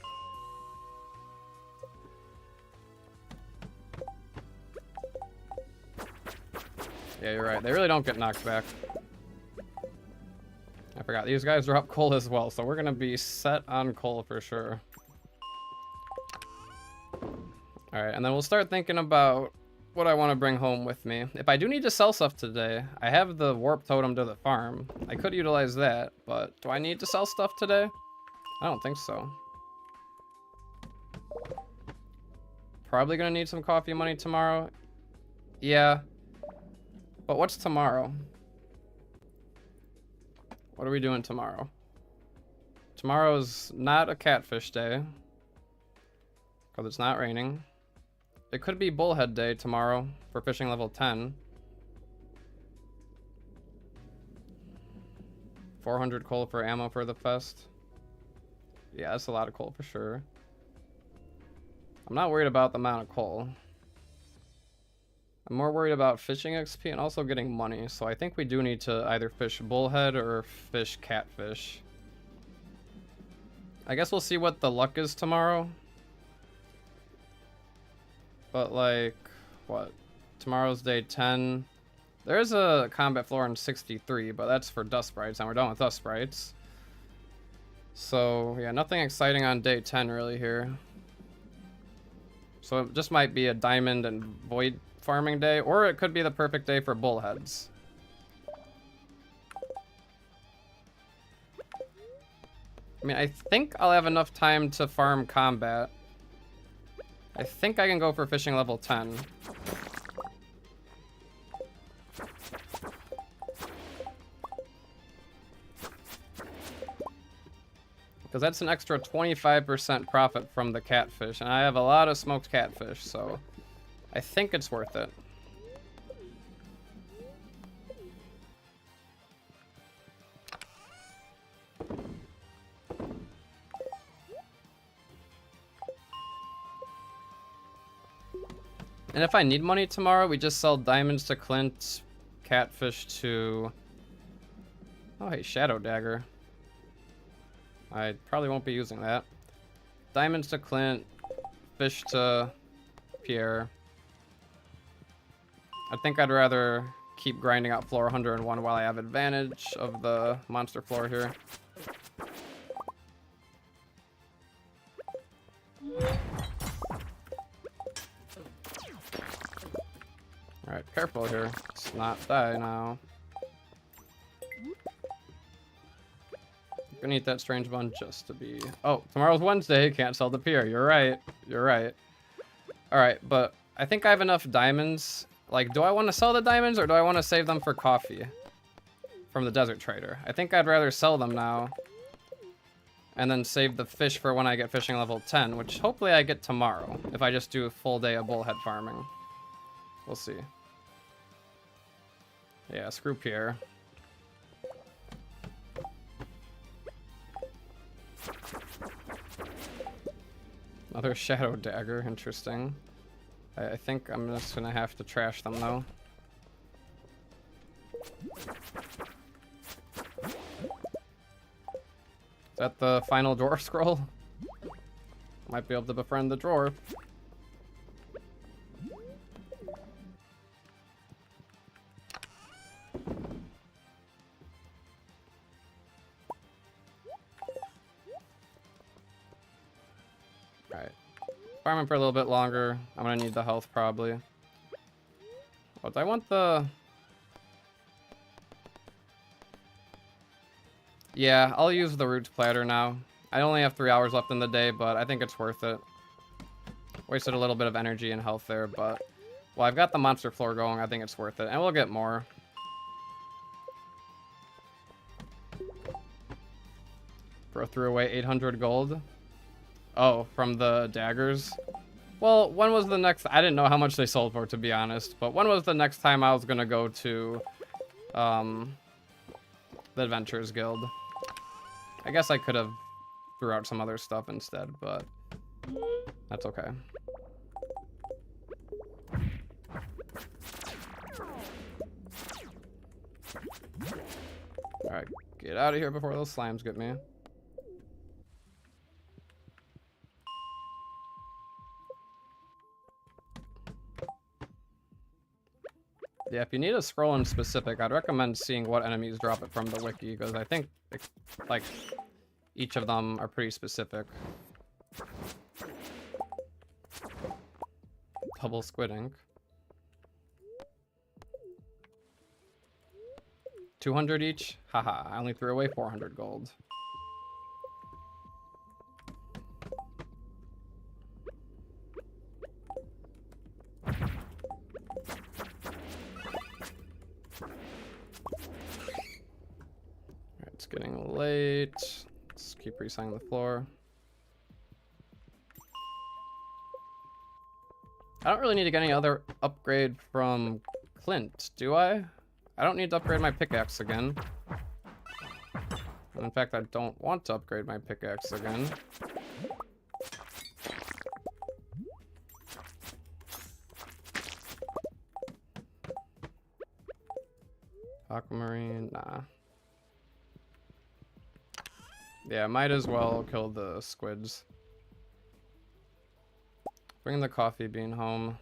Yeah, you're right. They really don't get knocked back. I forgot. These guys drop coal as well, so we're going to be set on coal for sure. Alright, and then we'll start thinking about what I want to bring home with me. If I do need to sell stuff today, I have the warp totem to the farm. I could utilize that, but do I need to sell stuff today? I don't think so. Probably gonna need some coffee money tomorrow. Yeah. But what's tomorrow? What are we doing tomorrow? Tomorrow's not a catfish day. Because it's not raining. It could be bullhead day tomorrow for fishing level 10. 400 coal for ammo for the fest. Yeah, that's a lot of coal for sure. I'm not worried about the amount of coal. I'm more worried about fishing XP and also getting money. So I think we do need to either fish bullhead or fish catfish. I guess we'll see what the luck is tomorrow. But like, what? Tomorrow's day 10. There's a combat floor in 63, but that's for dust sprites, and we're done with dust sprites. So yeah, nothing exciting on day 10 really here. So it just might be a diamond and void farming day, or it could be the perfect day for bullheads. I mean, I think I'll have enough time to farm combat. I think I can go for fishing level 10. Because that's an extra 25% profit from the catfish, and I have a lot of smoked catfish, so I think it's worth it. And if I need money tomorrow, we just sell diamonds to Clint, catfish to... Oh, hey, Shadow Dagger. I probably won't be using that. Diamonds to Clint, fish to Pierre. I think I'd rather keep grinding out floor 101 while I have advantage of the monster floor here. Alright, careful here. Let's not die now. I'm gonna eat that strange bun just to be... Oh, tomorrow's Wednesday. Can't sell the pier. You're right. You're right. Alright, but I think I have enough diamonds. Like, do I want to sell the diamonds or do I want to save them for coffee from the desert trader? I think I'd rather sell them now and then save the fish for when I get fishing level 10, which hopefully I get tomorrow if I just do a full day of bullhead farming. We'll see. Yeah, screw Pierre. Another Shadow Dagger, interesting. I think I'm just gonna have to trash them though. Is that the final dwarf scroll? Might be able to befriend the dwarf. Farming for a little bit longer. I'm gonna need the health probably. But I want the... Yeah, I'll use the roots platter now. I only have 3 hours left in the day, but I think it's worth it. Wasted a little bit of energy and health there, but... Well, I've got the monster floor going. I think it's worth it. And we'll get more. Bro threw away 800 gold. Oh, from the daggers? Well, when was the next... I didn't know how much they sold for, to be honest. But when was the next time I was going to go to the Adventurers Guild? I guess I could have threw out some other stuff instead, but that's okay. out of here before those slimes get me. Yeah, if you need a scroll in specific, I'd recommend seeing what enemies drop it from the wiki, because I think, like, each of them are pretty specific. Double squid ink. 200 each? Haha, I only threw away 400 gold. It's getting late. Let's keep resetting the floor. I don't really need to get any other upgrade from Clint, do I? I don't need to upgrade my pickaxe again. In fact, I don't want to upgrade my pickaxe again. Aquamarine, nah. Yeah, might as well kill the squids. Bring the coffee bean home.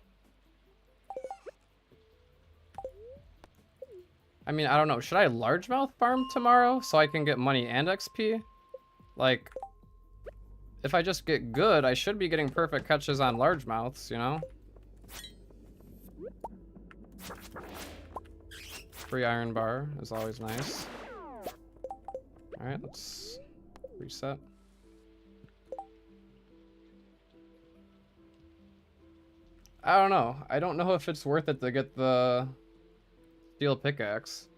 I mean, I don't know. Should I largemouth farm tomorrow so I can get money and XP? Like, if I just get good, I should be getting perfect catches on largemouths, you know? Free iron bar is always nice. Alright, let's reset. I don't know. I don't know if it's worth it to get the steel pickaxe.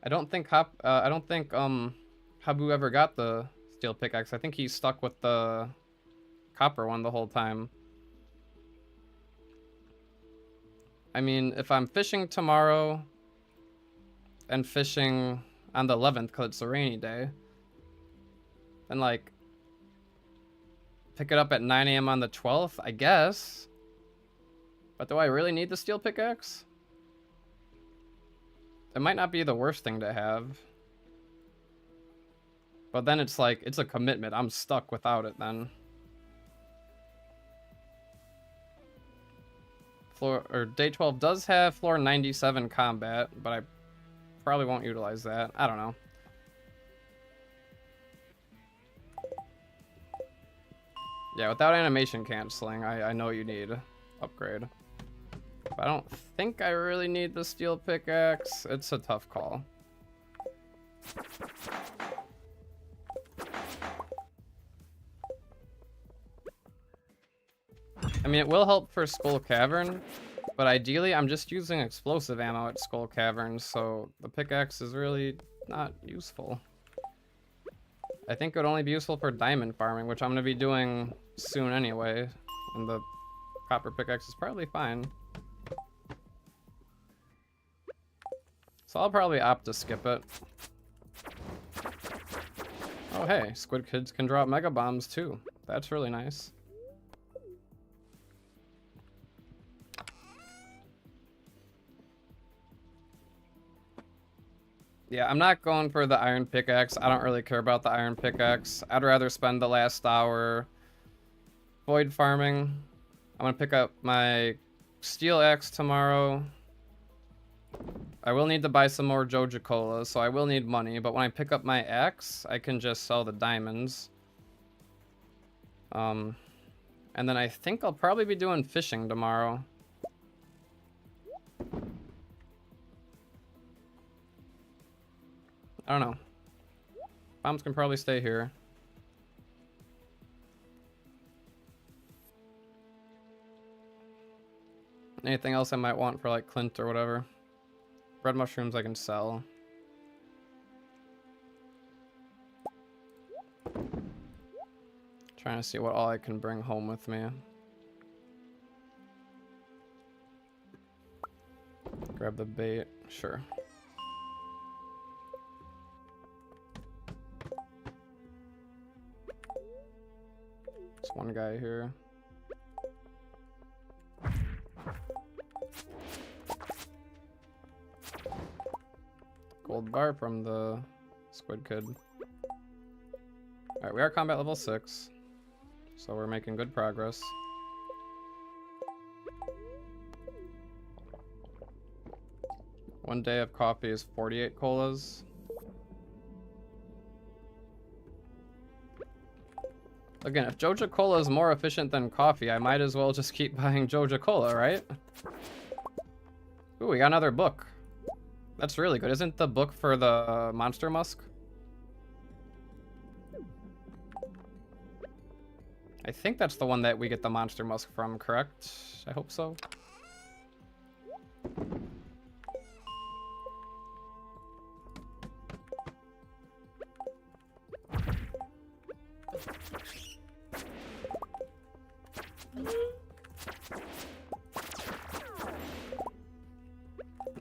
I don't think Habu ever got the steel pickaxe. I think he's stuck with the copper one the whole time. I mean, if I'm fishing tomorrow and fishing on the 11th because it's a rainy day, then like pick it up at 9 AM on the 12th, I guess. But do I really need the steel pickaxe? It might not be the worst thing to have. But then it's like, it's a commitment. I'm stuck without it then. Day 12 does have floor 97 combat, but I probably won't utilize that. I don't know. Yeah, without animation canceling, I know you need upgrade. But I don't think I really need the steel pickaxe. It's a tough call. I mean, it will help for Skull Cavern, but ideally I'm just using explosive ammo at Skull Cavern, so the pickaxe is really not useful. I think it would only be useful for diamond farming, which I'm going to be doing soon anyway, and the copper pickaxe is probably fine. So I'll probably opt to skip it. Oh hey, squid kids can drop mega bombs too. That's really nice. Yeah, I'm not going for the iron pickaxe. I don't really care about the iron pickaxe. I'd rather spend the last hour void farming. I'm gonna pick up my steel axe tomorrow. I will need to buy some more Joja cola, so I will need money, but when I pick up my axe, I can just sell the diamonds. And then I think I'll probably be doing fishing tomorrow. I don't know. Bombs can probably stay here. Anything else I might want for like Clint or whatever. Bread mushrooms I can sell. Trying to see what all I can bring home with me. Grab the bait, sure. There's one guy here. Gold bar from the Squid Kid. Alright, we are combat level 6. So we're making good progress. One day of coffee is 48 colas. Again, if Joja Cola is more efficient than coffee, I might as well just keep buying Joja Cola, right? Ooh, we got another book. That's really good. Isn't the book for the monster musk? I think that's the one that we get the monster musk from, correct? I hope so.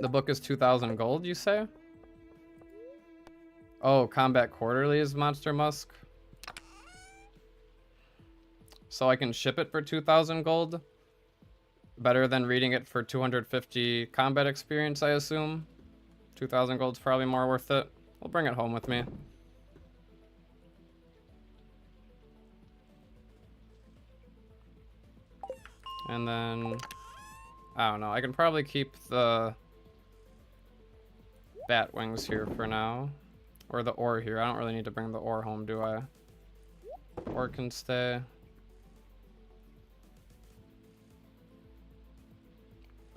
The book is 2,000 gold, you say? Oh, Combat Quarterly is Monster Musk. So I can ship it for 2,000 gold? Better than reading it for 250 combat experience, I assume. 2,000 gold's probably more worth it. We'll bring it home with me. And then, I don't know, I can probably keep the bat wings here for now. Or the ore here. I don't really need to bring the ore home, do I? Ore can stay.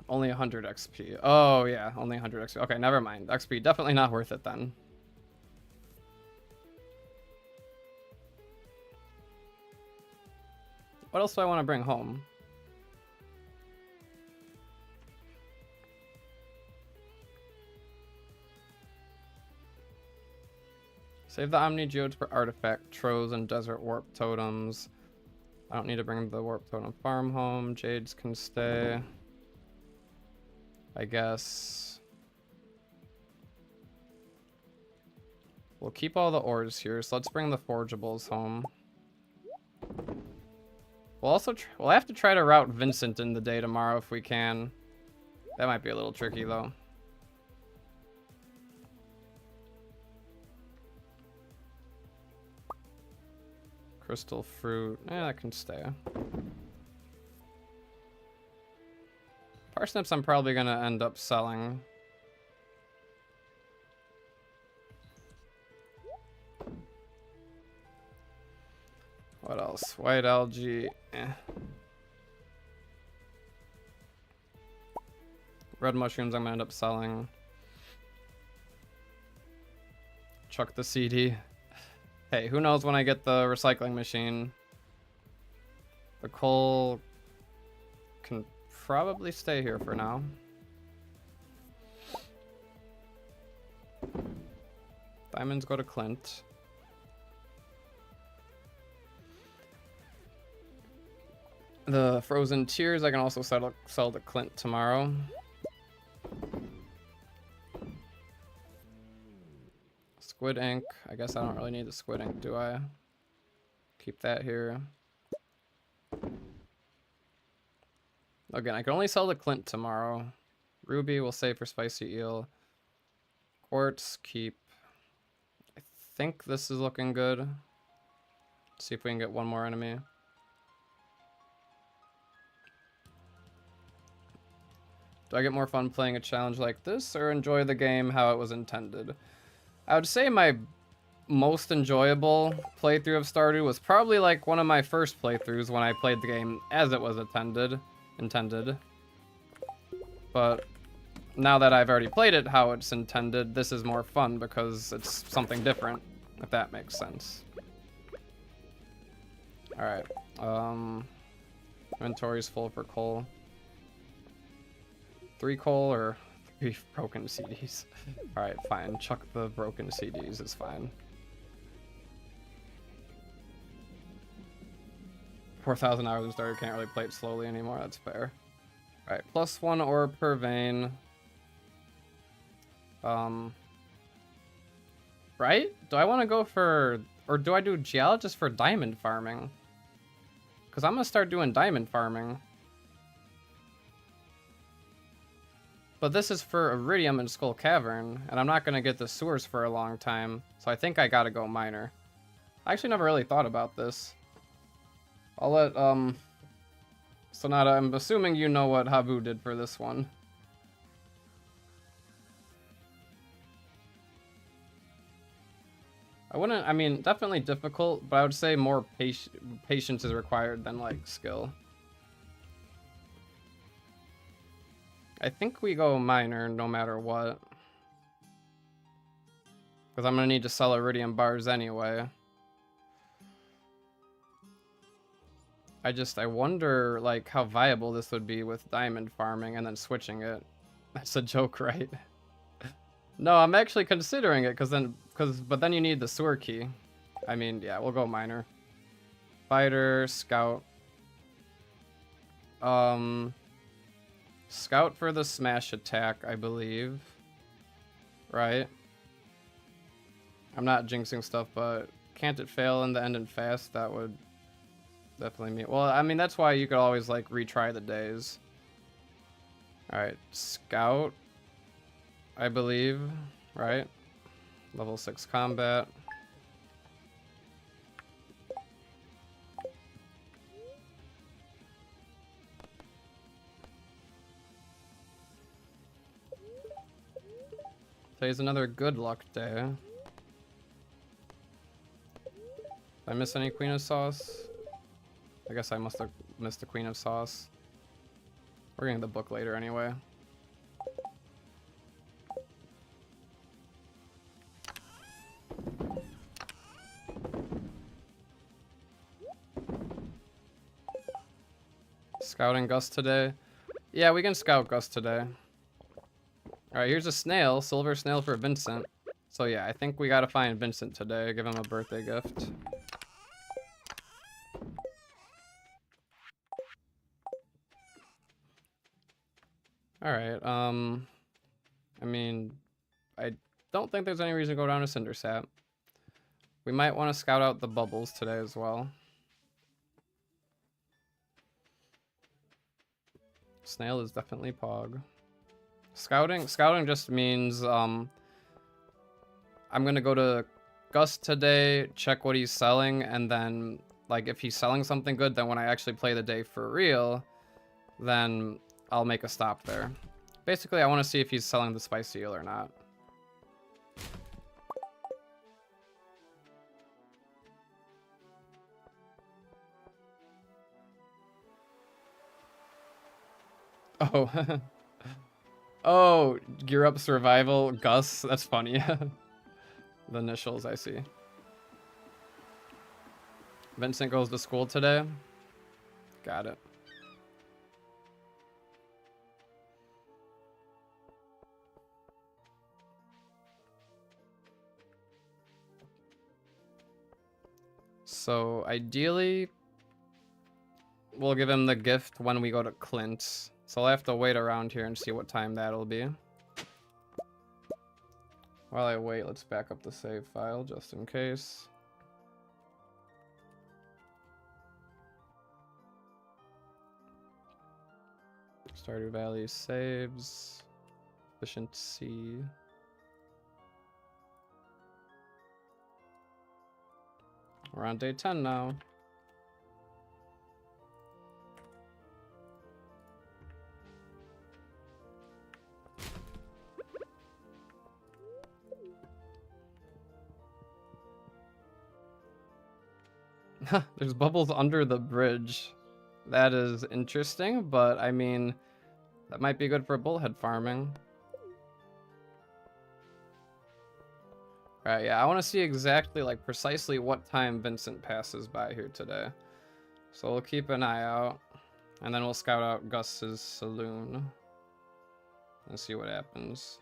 Only 100 XP. Oh, yeah, only 100 XP. Okay, never mind. XP, definitely not worth it then. What else do I want to bring home? Save the Omni Geodes for artifact, troves, and desert warp totems. I don't need to bring the warp totem farm home. Jades can stay. I guess. We'll keep all the ores here, so let's bring the forgeables home. We'll also we'll have to try to route Vincent in the day tomorrow if we can. That might be a little tricky though. Crystal fruit, that can stay. Parsnips I'm probably gonna end up selling. What else? White algae, Red mushrooms I'm gonna end up selling. Chuck the CD. Hey, who knows when I get the recycling machine? The coal can probably stay here for now. Diamonds go to Clint. The frozen tears I can also sell to Clint tomorrow. Squid ink. I guess I don't really need the squid ink, do I? Keep that here. Again, I can only sell to Clint tomorrow. Ruby will save for spicy eel. Quartz, keep. I think this is looking good. Let's see if we can get one more enemy. Do I get more fun playing a challenge like this, or enjoy the game how it was intended? I would say my most enjoyable playthrough of Stardew was probably like one of my first playthroughs when I played the game as it was intended. But now that I've already played it how it's intended, this is more fun because it's something different, if that makes sense. Alright, inventory's full for coal. 3 coal or 3 broken CDs? Alright, fine. Chuck the broken CDs, it's fine. 4,000 hours in Stardew, can't really play it slowly anymore, that's fair. Alright, +1 ore per vein. Right? Do I want to go for, or do I do geologist for diamond farming? Because I'm going to start doing diamond farming. But this is for Iridium and Skull Cavern, and I'm not going to get the sewers for a long time, so I think I gotta go miner. I actually never really thought about this. I'll let, Sonata, I'm assuming you know what Habu did for this one. I mean, definitely difficult, but I would say more patience is required than, like, skill. I think we go miner no matter what. Because I'm going to need to sell Iridium bars anyway. I wonder, like, how viable this would be with diamond farming and then switching it. That's a joke, right? No, I'm actually considering it, but then you need the sewer key. I mean, yeah, we'll go miner. Fighter, scout. Scout for the smash attack, I believe. Right? I'm not jinxing stuff, but can't it fail in the end and fast? That would definitely mean... Well, I mean, that's why you could always, like, retry the days. Alright, scout, I believe, right? Level 6 combat. Today's another good luck day. Did I miss any Queen of Sauce? I guess I must have missed the Queen of Sauce. We're getting the book later anyway. Scouting Gus today. Yeah, we can scout Gus today. Alright, here's a snail. Silver snail for Vincent. So yeah, I think we gotta find Vincent today. Give him a birthday gift. Alright, I mean, I don't think there's any reason to go down to Cindersap. We might want to scout out the bubbles today as well. Snail is definitely Pog. Scouting just means, I'm gonna go to Gus today, check what he's selling, and then, like, if he's selling something good, then when I actually play the day for real, then I'll make a stop there. Basically, I want to see if he's selling the spicy eel or not. Oh. Oh, Gear Up Survival, Gus. That's funny. The initials, I see. Vincent goes to school today. Got it. So ideally, we'll give him the gift when we go to Clint. So I'll have to wait around here and see what time that'll be. While I wait, let's back up the save file just in case. Stardew Valley saves. Efficiency. We're on day 10 now. There's bubbles under the bridge. That is interesting, but I mean, that might be good for bullhead farming. Alright, yeah, I want to see exactly, like, precisely what time Vincent passes by here today. So we'll keep an eye out, and then we'll scout out Gus's saloon and see what happens.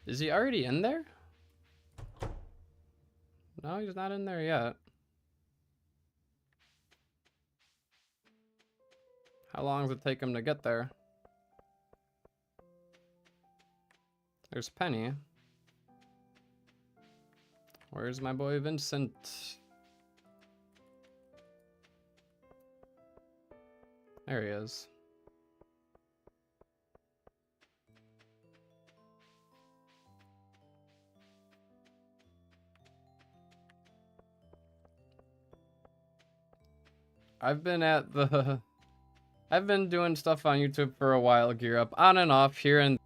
Is he already in there? No, he's not in there yet. How long does it take him to get there? There's Penny. Where's my boy Vincent? There he is. I've been doing stuff on YouTube for a while, gear up on and off here and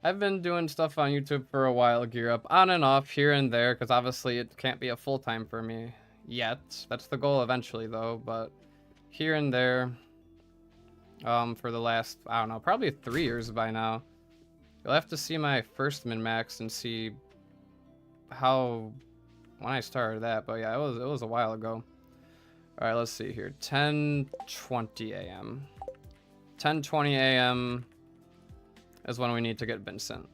I've been doing stuff on YouTube for a while, gear up on and off here and there, because obviously it can't be a full-time for me yet. That's the goal eventually though, but here and there, for the last, I don't know, probably 3 years by now. You'll have to see my first min-max and see how, when I started that, but yeah, it was a while ago. All right, let's see here, 10:20 a.m. 10:20 a.m. is when we need to get Vincent.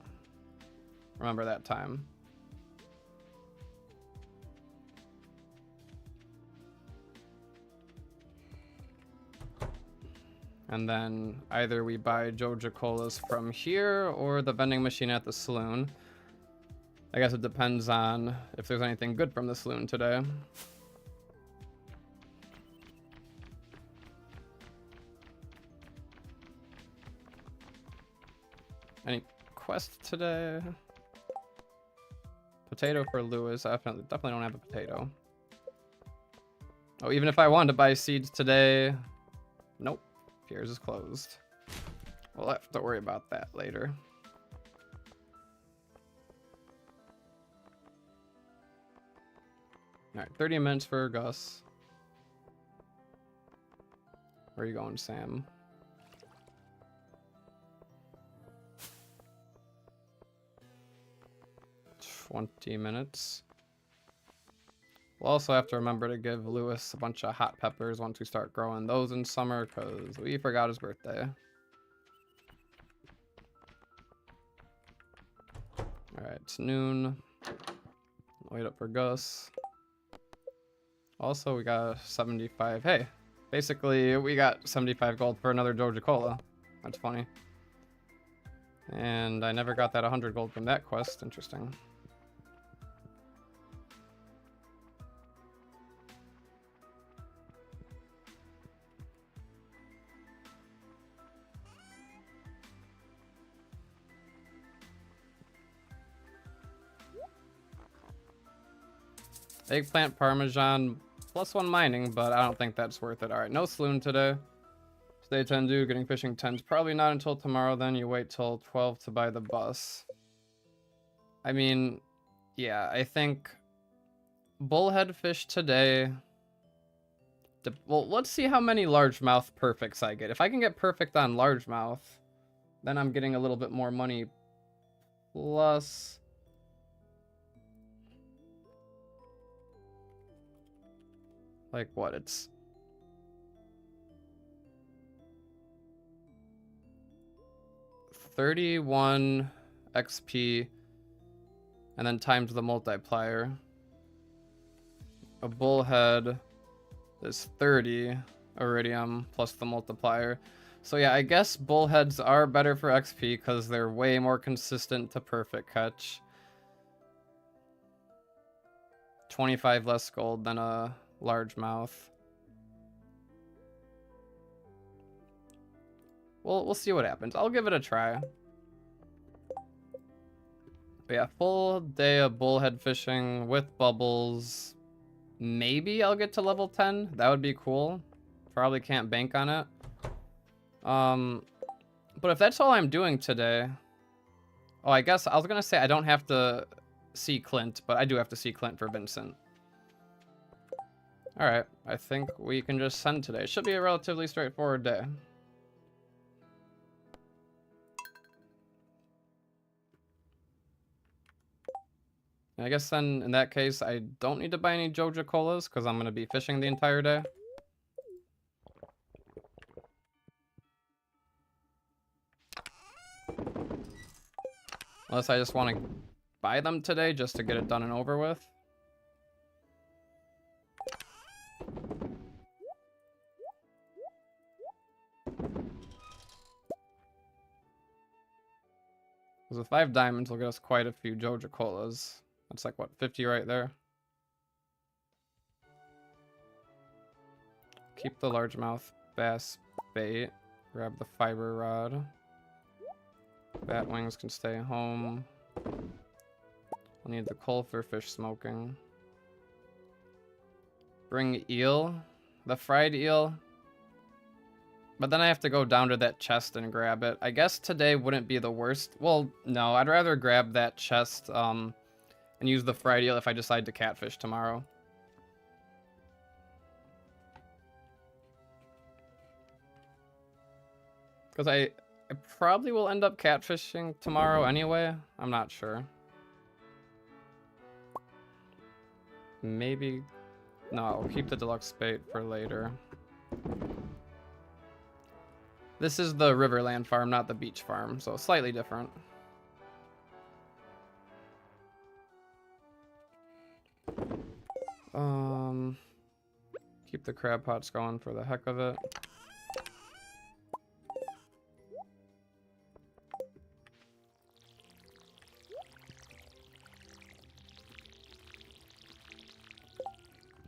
Remember that time. And then either we buy Joja colas from here or the vending machine at the saloon. I guess it depends on if there's anything good from the saloon today. Any quest today? Potato for Lewis. I definitely don't have a potato. Oh, even if I wanted to buy seeds today, nope. Piers is closed. We'll have to worry about that later. Alright, 30 minutes for Gus. Where are you going, Sam? $20 minutes. We'll also have to remember to give Lewis a bunch of hot peppers once we start growing those in summer, because we forgot his birthday. Alright, it's noon. Wait up for Gus. Also, we got 75. Hey, basically, we got 75 gold for another Joja Cola. That's funny. And I never got that 100 gold from that quest. Interesting. Eggplant Parmesan, +1 mining, but I don't think that's worth it. Alright, no saloon today. Stay 10 due, getting fishing 10's probably not until tomorrow, then you wait till 12 to buy the bus. I mean, yeah, I think bullhead fish today. Well, let's see how many largemouth perfects I get. If I can get perfect on largemouth, then I'm getting a little bit more money. Plus... like what? It's 31 XP and then times the multiplier. A bullhead is 30 iridium plus the multiplier. So yeah, I guess bullheads are better for XP because they're way more consistent to perfect catch. 25 less gold than a largemouth. We'll see what happens. I'll give it a try. But yeah, full day of bullhead fishing with bubbles. Maybe I'll get to level 10. That would be cool. Probably can't bank on it. But if that's all I'm doing today... Oh, I guess I was gonna say I don't have to see Clint, but I do have to see Clint for Vincent. Alright, I think we can just send today. Should be a relatively straightforward day. I guess then, in that case, I don't need to buy any Joja colas, because I'm going to be fishing the entire day. Unless I just want to buy them today, just to get it done and over with. Because with 5 diamonds, will get us quite a few Joja colas. That's like, what, 50 right there? Keep the largemouth bass bait. Grab the fiber rod. Bat wings can stay home. I'll need the coal for fish smoking. Bring eel. The fried eel. But then I have to go down to that chest and grab it. I guess today wouldn't be the worst. Well, no, I'd rather grab that chest and use the fried eel if I decide to catfish tomorrow. Because I probably will end up catfishing tomorrow anyway. I'm not sure. Maybe... No, I'll keep the deluxe bait for later. This is the Riverland farm, not the beach farm, so slightly different. Keep the crab pots going for the heck of it.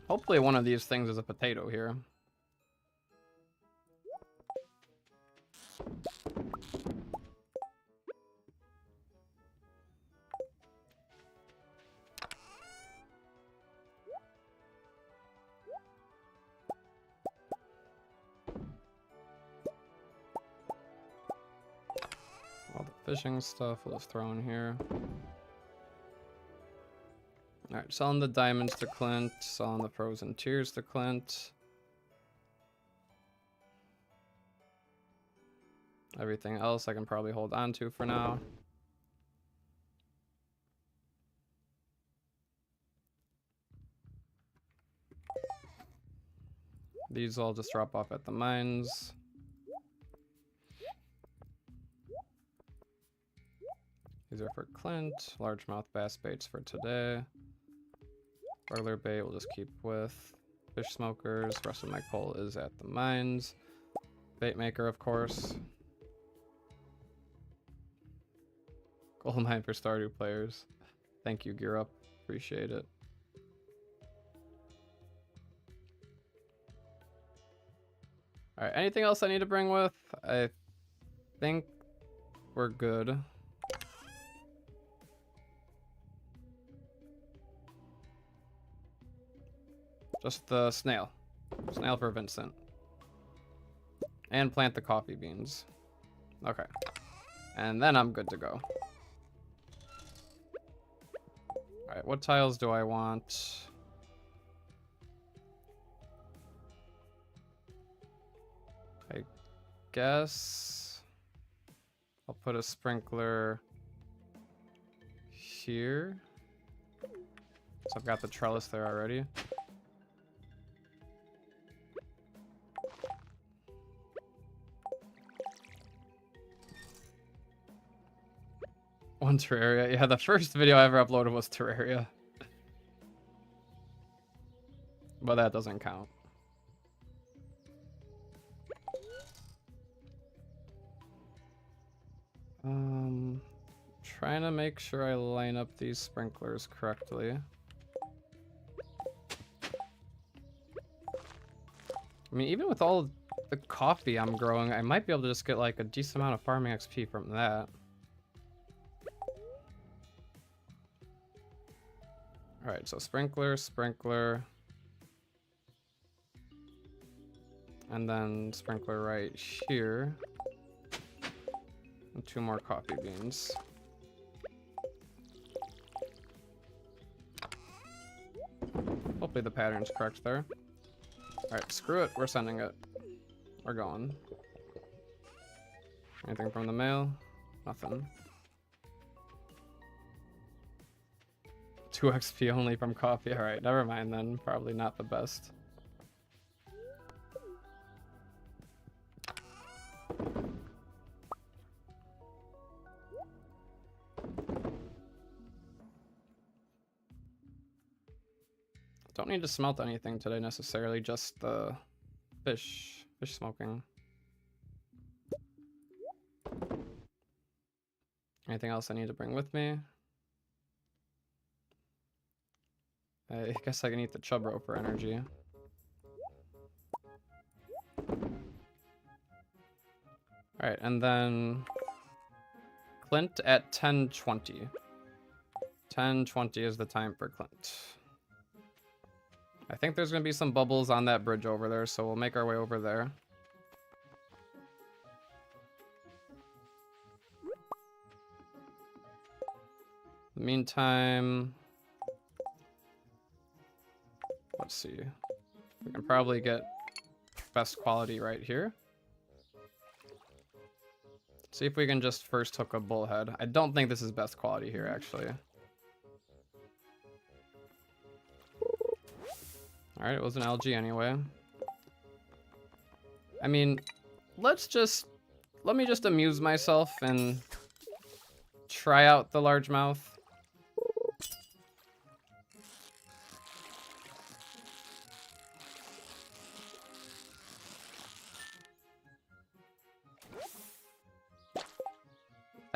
Hopefully one of these things is a potato here. All the fishing stuff we'll just throw in here. Alright, selling the diamonds to Clint, selling the frozen tears to Clint. Everything else I can probably hold on to for now. These all just drop off at the mines. These are for Clint. Largemouth bass baits for today. Burglar bait we'll just keep with. Fish smokers. Rest of my coal is at the mines. Bait maker, of course. Gold mine for Stardew players. Thank you, Gear Up. Appreciate it. Alright, anything else I need to bring with? I think we're good. Just the snail. Snail for Vincent. And plant the coffee beans. Okay. And then I'm good to go. Alright, what tiles do I want? I guess I'll put a sprinkler here. So I've got the trellis there already. One Terraria. Yeah, the first video I ever uploaded was Terraria. But that doesn't count. Trying to make sure I line up these sprinklers correctly. I mean, even with all the coffee I'm growing, I might be able to just get like a decent amount of farming XP from that. Alright, so sprinkler, sprinkler. And then sprinkler right here. And 2 more coffee beans. Hopefully the pattern's correct there. Alright, screw it. We're sending it. We're going. Anything from the mail? Nothing. 2 XP only from coffee. Alright, never mind then. Probably not the best. Don't need to smelt anything today necessarily, just the fish smoking. Anything else I need to bring with me? I guess I can eat the chub rope for energy. Alright, and then Clint at 10:20. 10:20 is the time for Clint. I think there's going to be some bubbles on that bridge over there, so we'll make our way over there. In the meantime, let's see. We can probably get best quality right here. See if we can just first hook a bullhead. I don't think this is best quality here, actually. Alright, it was an algae anyway. I mean, let me just amuse myself and try out the largemouth.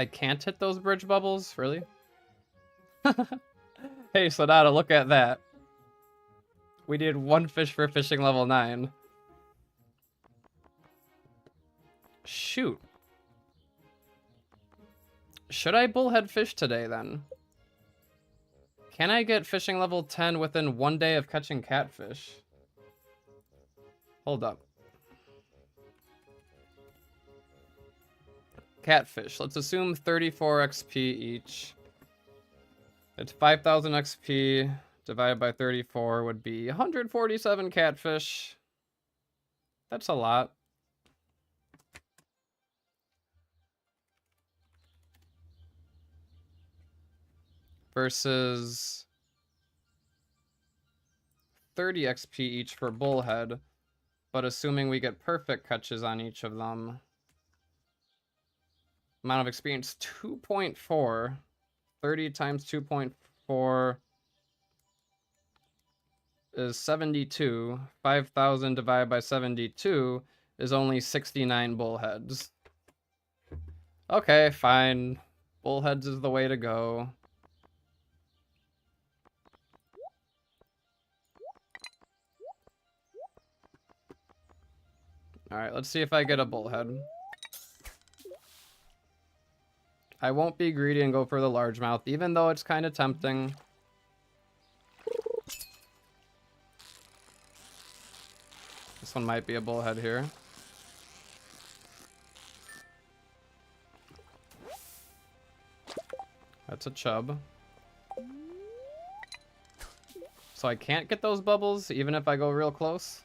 I can't hit those bridge bubbles? Really? Hey, Sonata, look at that. We did 1 fish for fishing level 9. Shoot. Should I bullhead fish today, then? Can I get fishing level 10 within 1 day of catching catfish? Hold up. Catfish. Let's assume 34 XP each. It's 5,000 XP divided by 34 would be 147 catfish. That's a lot. Versus 30 XP each for bullhead, but assuming we get perfect catches on each of them. Amount of experience 2.4. 30 times 2.4 is 72. 5,000 divided by 72 is only 69 bullheads. Okay, fine. Bullheads is the way to go. Alright, let's see if I get a bullhead. I won't be greedy and go for the largemouth, even though it's kind of tempting. This one might be a bullhead here. That's a chub. So I can't get those bubbles, even if I go real close.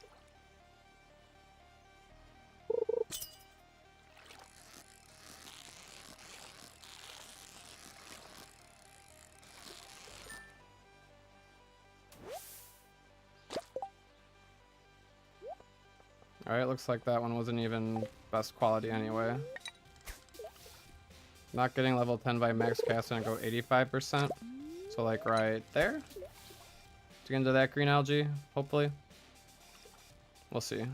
Alright, looks like that one wasn't even best quality anyway. Not getting level 10 by max cast and go 85%. So like right there. To get into that green algae, hopefully. We'll see.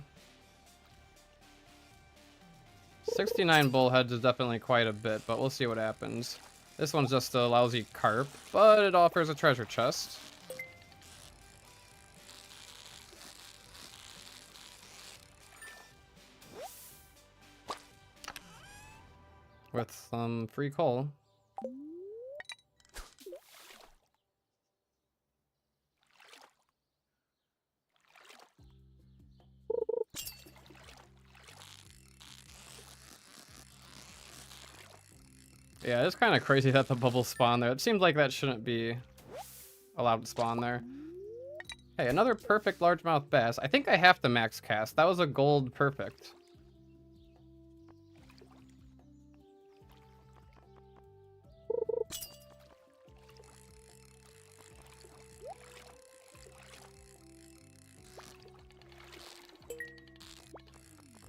69 bullheads is definitely quite a bit, but we'll see what happens. This one's just a lousy carp, but it offers a treasure chest. With some free coal. Yeah, it's kind of crazy that the bubbles spawn there. It seems like that shouldn't be allowed to spawn there. Hey, another perfect largemouth bass. I think I have to max cast. That was a gold perfect.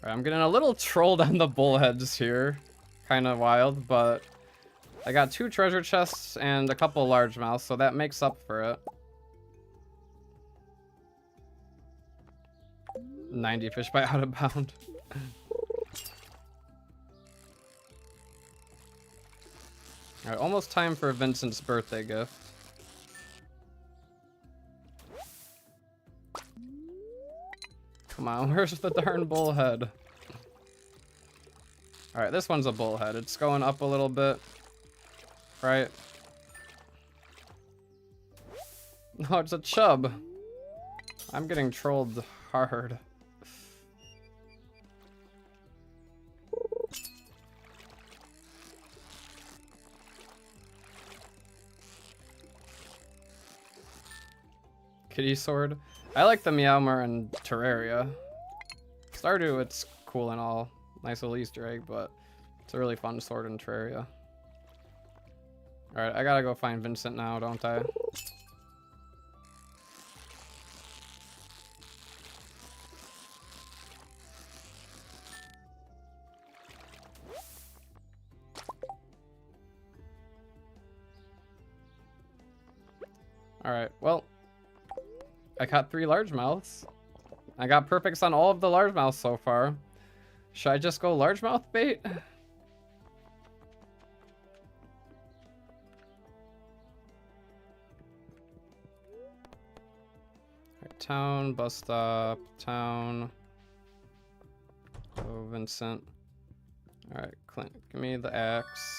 Alright, I'm getting a little trolled on the bullheads here. Kind of wild, but I got 2 treasure chests and a couple largemouths, so that makes up for it. 90 fish by out of bound. Alright, almost time for Vincent's birthday gift. Come on, where's the darn bullhead? Alright, this one's a bullhead. It's going up a little bit. Right? No, it's a chub. I'm getting trolled hard. Kitty sword. I like the Meowmer and Terraria. Stardew, it's cool and all. Nice little Easter egg, but it's a really fun sword in Terraria. Alright, I gotta go find Vincent now, don't I? Alright, well, I caught 3 largemouths. I got perfects on all of the largemouths so far. Should I just go largemouth bait? Alright, town, bus stop, town. Oh, Vincent. Alright, Clint, give me the axe.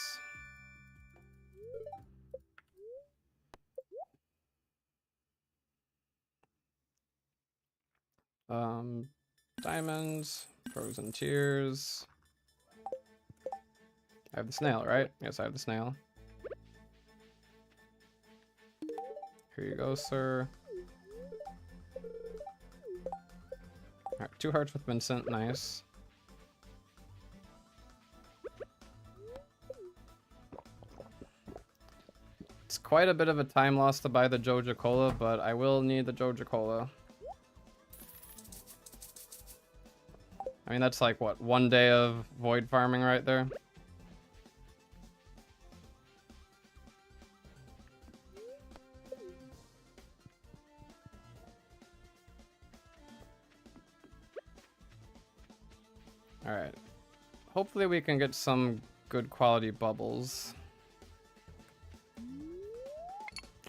Diamonds, frozen tears. I have the snail, right? Yes, I have the snail. Here you go, sir. Alright, 2 hearts with Vincent, nice. It's quite a bit of a time loss to buy the Joja Cola, but I will need the Joja Cola. I mean, that's like, what, 1 day of void farming right there? Alright. Hopefully we can get some good quality bubbles.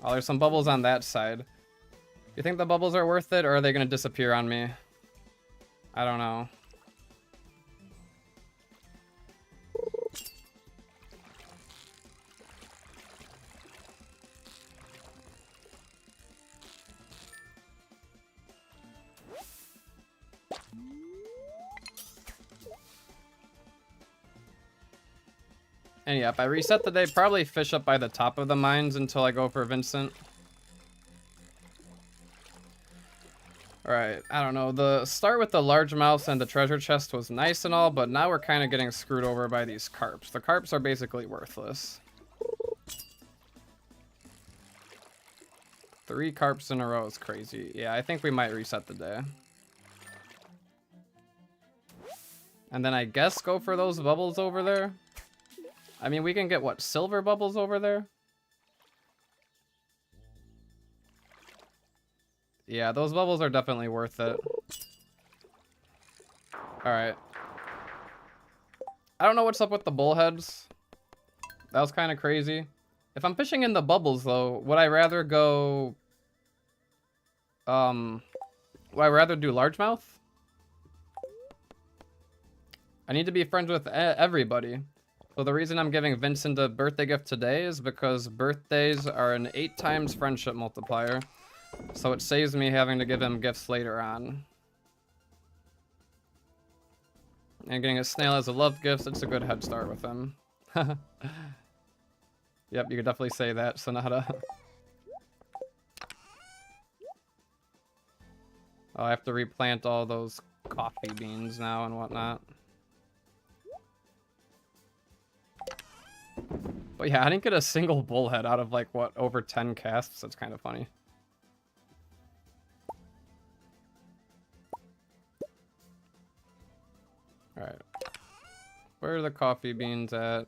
Oh, there's some bubbles on that side. You think the bubbles are worth it, or are they gonna disappear on me? I don't know. And yeah, if I reset the day, probably fish up by the top of the mines until I go for Vincent. Alright, I don't know. The start with the largemouths and the treasure chest was nice and all, but now we're kind of getting screwed over by these carps. The carps are basically worthless. 3 carps in a row is crazy. Yeah, I think we might reset the day. And then I guess go for those bubbles over there. I mean, we can get, what, silver bubbles over there? Yeah, those bubbles are definitely worth it. Alright. I don't know what's up with the bullheads. That was kind of crazy. If I'm fishing in the bubbles, though, would I rather go... would I rather do largemouth? I need to be friends with everybody. So the reason I'm giving Vincent a birthday gift today is because birthdays are an 8 times friendship multiplier. So it saves me having to give him gifts later on. And getting a snail as a love gift, it's a good head start with him. Yep, you could definitely say that, Sonata. Oh, I have to replant all those coffee beans now and whatnot. But yeah, I didn't get a single bullhead out of like, what, over 10 casts? That's kind of funny. Alright. Where are the coffee beans at?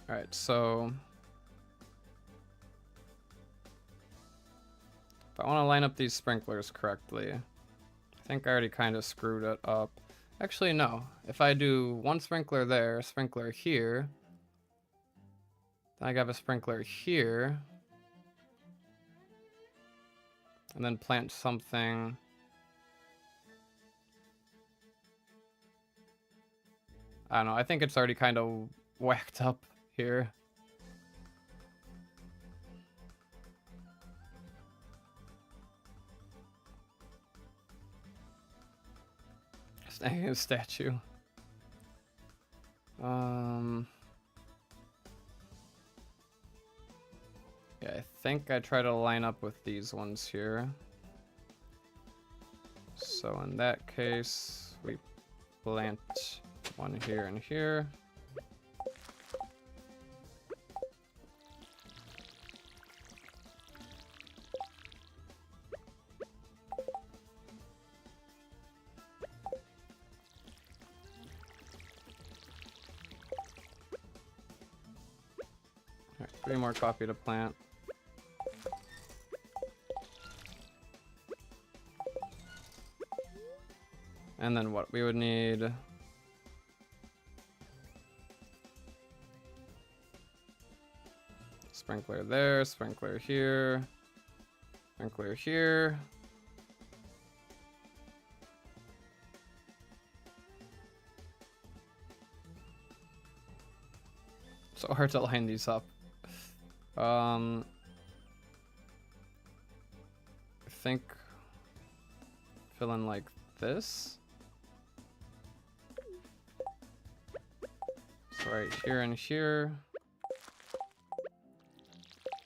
Alright, so... if I want to line up these sprinklers correctly. I think I already kind of screwed it up. Actually, no. If I do one sprinkler there, a sprinkler here, then I have a sprinkler here, and then plant something. I don't know. I think it's already kind of whacked up here. Snagging a statue. Yeah, I think I try to line up with these ones here. So in that case, we plant one here and here. All right, 3 more coffee to plant. And then what? We would need sprinkler there, sprinkler here, sprinkler here. So hard to line these up. I think fill in like this. So right here and here.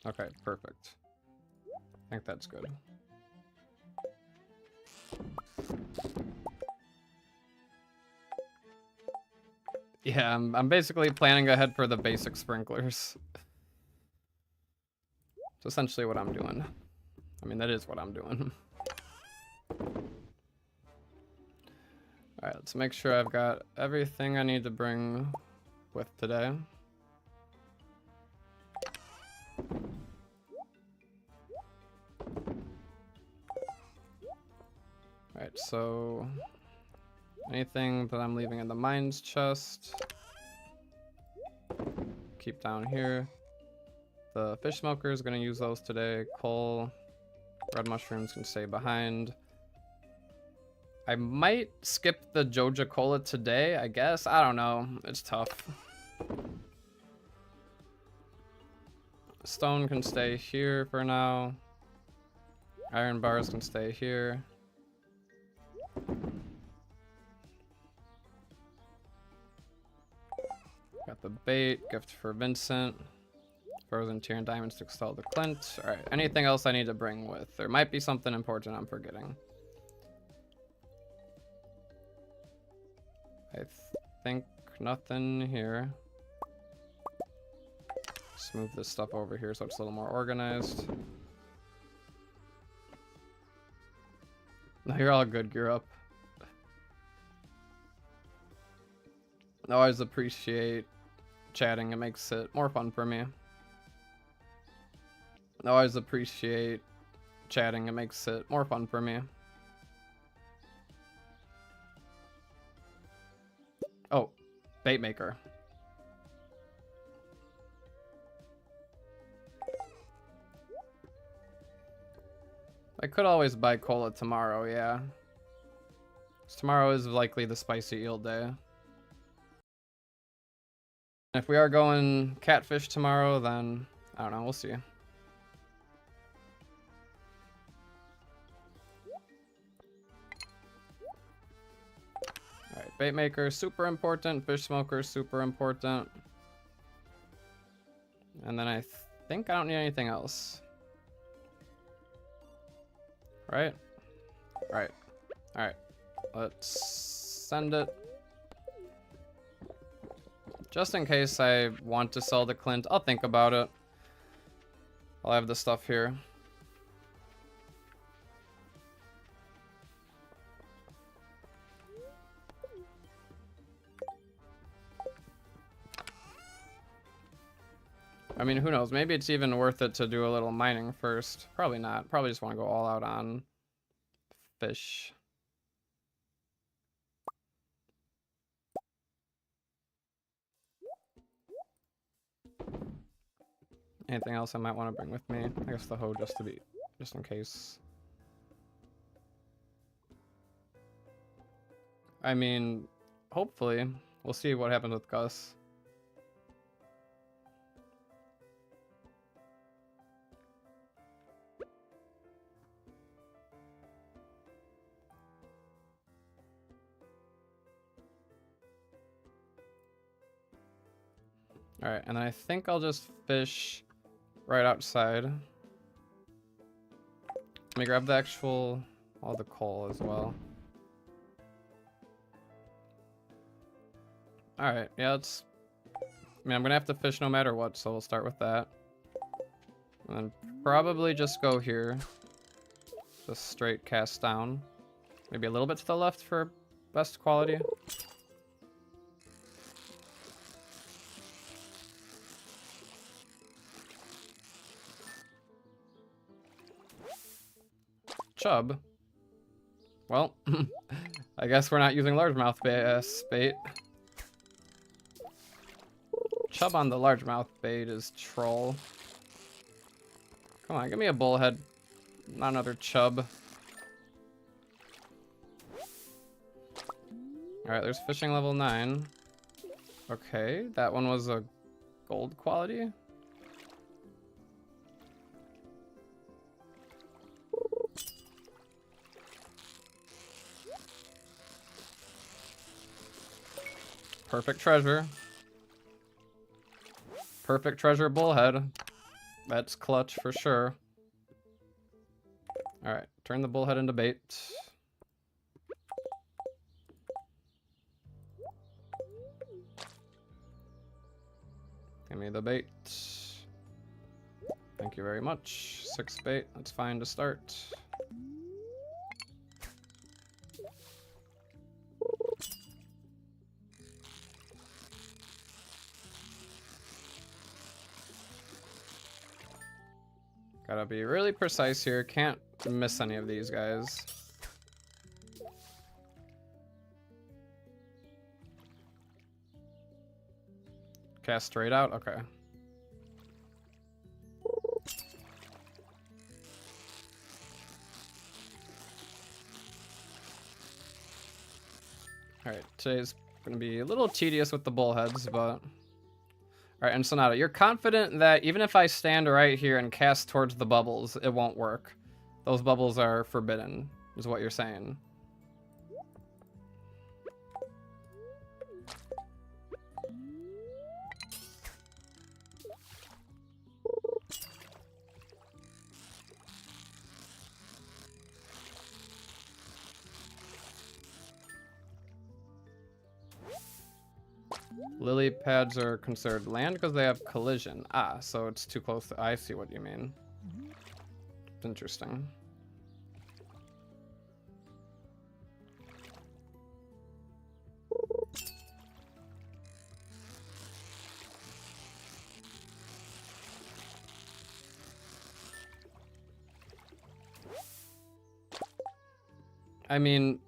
Okay, perfect. I think that's good. Yeah, I'm basically planning ahead for the basic sprinklers. It's essentially what I'm doing. I mean, that is what I'm doing. Alright, let's make sure I've got everything I need to bring with today. Alright, so anything that I'm leaving in the mines chest, keep down here. The fish smoker is going to use those today. Coal, red mushrooms can stay behind. I might skip the Joja cola today, I guess. I don't know. It's tough. Stone can stay here for now. Iron bars can stay here. Got the bait, gift for Vincent. Frozen tier and diamonds to install the Clint. Alright, anything else I need to bring with? There might be something important I'm forgetting. I think nothing here. Just move this stuff over here so it's a little more organized. No, you're all good, gear up. I always appreciate chatting, it makes it more fun for me. I always appreciate chatting, it makes it more fun for me. Oh, bait maker. I could always buy cola tomorrow, yeah. 'Cause tomorrow is likely the spicy eel day. If we are going catfish tomorrow, then I don't know, we'll see. Alright, bait maker, super important. Fish smoker, super important. And then I think I don't need anything else. Right? Alright. Alright. Let's send it. Just in case I want to sell the Clint, I'll think about it. I'll have the stuff here. I mean, who knows? Maybe it's even worth it to do a little mining first. Probably not. Probably just want to go all out on fish. Anything else I might want to bring with me? I guess the hoe just in case. I mean, hopefully. We'll see what happens with Gus. Alright, and then I think I'll just fish right outside. Let me grab all the coal as well. Alright, yeah, I mean, I'm gonna have to fish no matter what, so we'll start with that. And then probably just go here. Just straight cast down. Maybe a little bit to the left for best quality. Chub. Well, I guess we're not using largemouth bait. Chub on the largemouth bait is troll. Come on, give me a bullhead. Not another chub. Alright, there's fishing level 9. Okay, that one was a gold quality. Perfect treasure. Perfect treasure bullhead. That's clutch for sure. Alright, turn the bullhead into bait. Give me the bait. Thank you very much. 6 bait, that's fine to start. Gotta be really precise here. Can't miss any of these guys. Cast straight out? Okay. Alright, today's gonna be a little tedious with the bullheads, but... Alright, and Sonata, you're confident that even if I stand right here and cast towards the bubbles, it won't work? Those bubbles are forbidden, is what you're saying. Lily pads are considered land because they have collision. Ah, so it's too close. I see what you mean. It's interesting. I mean,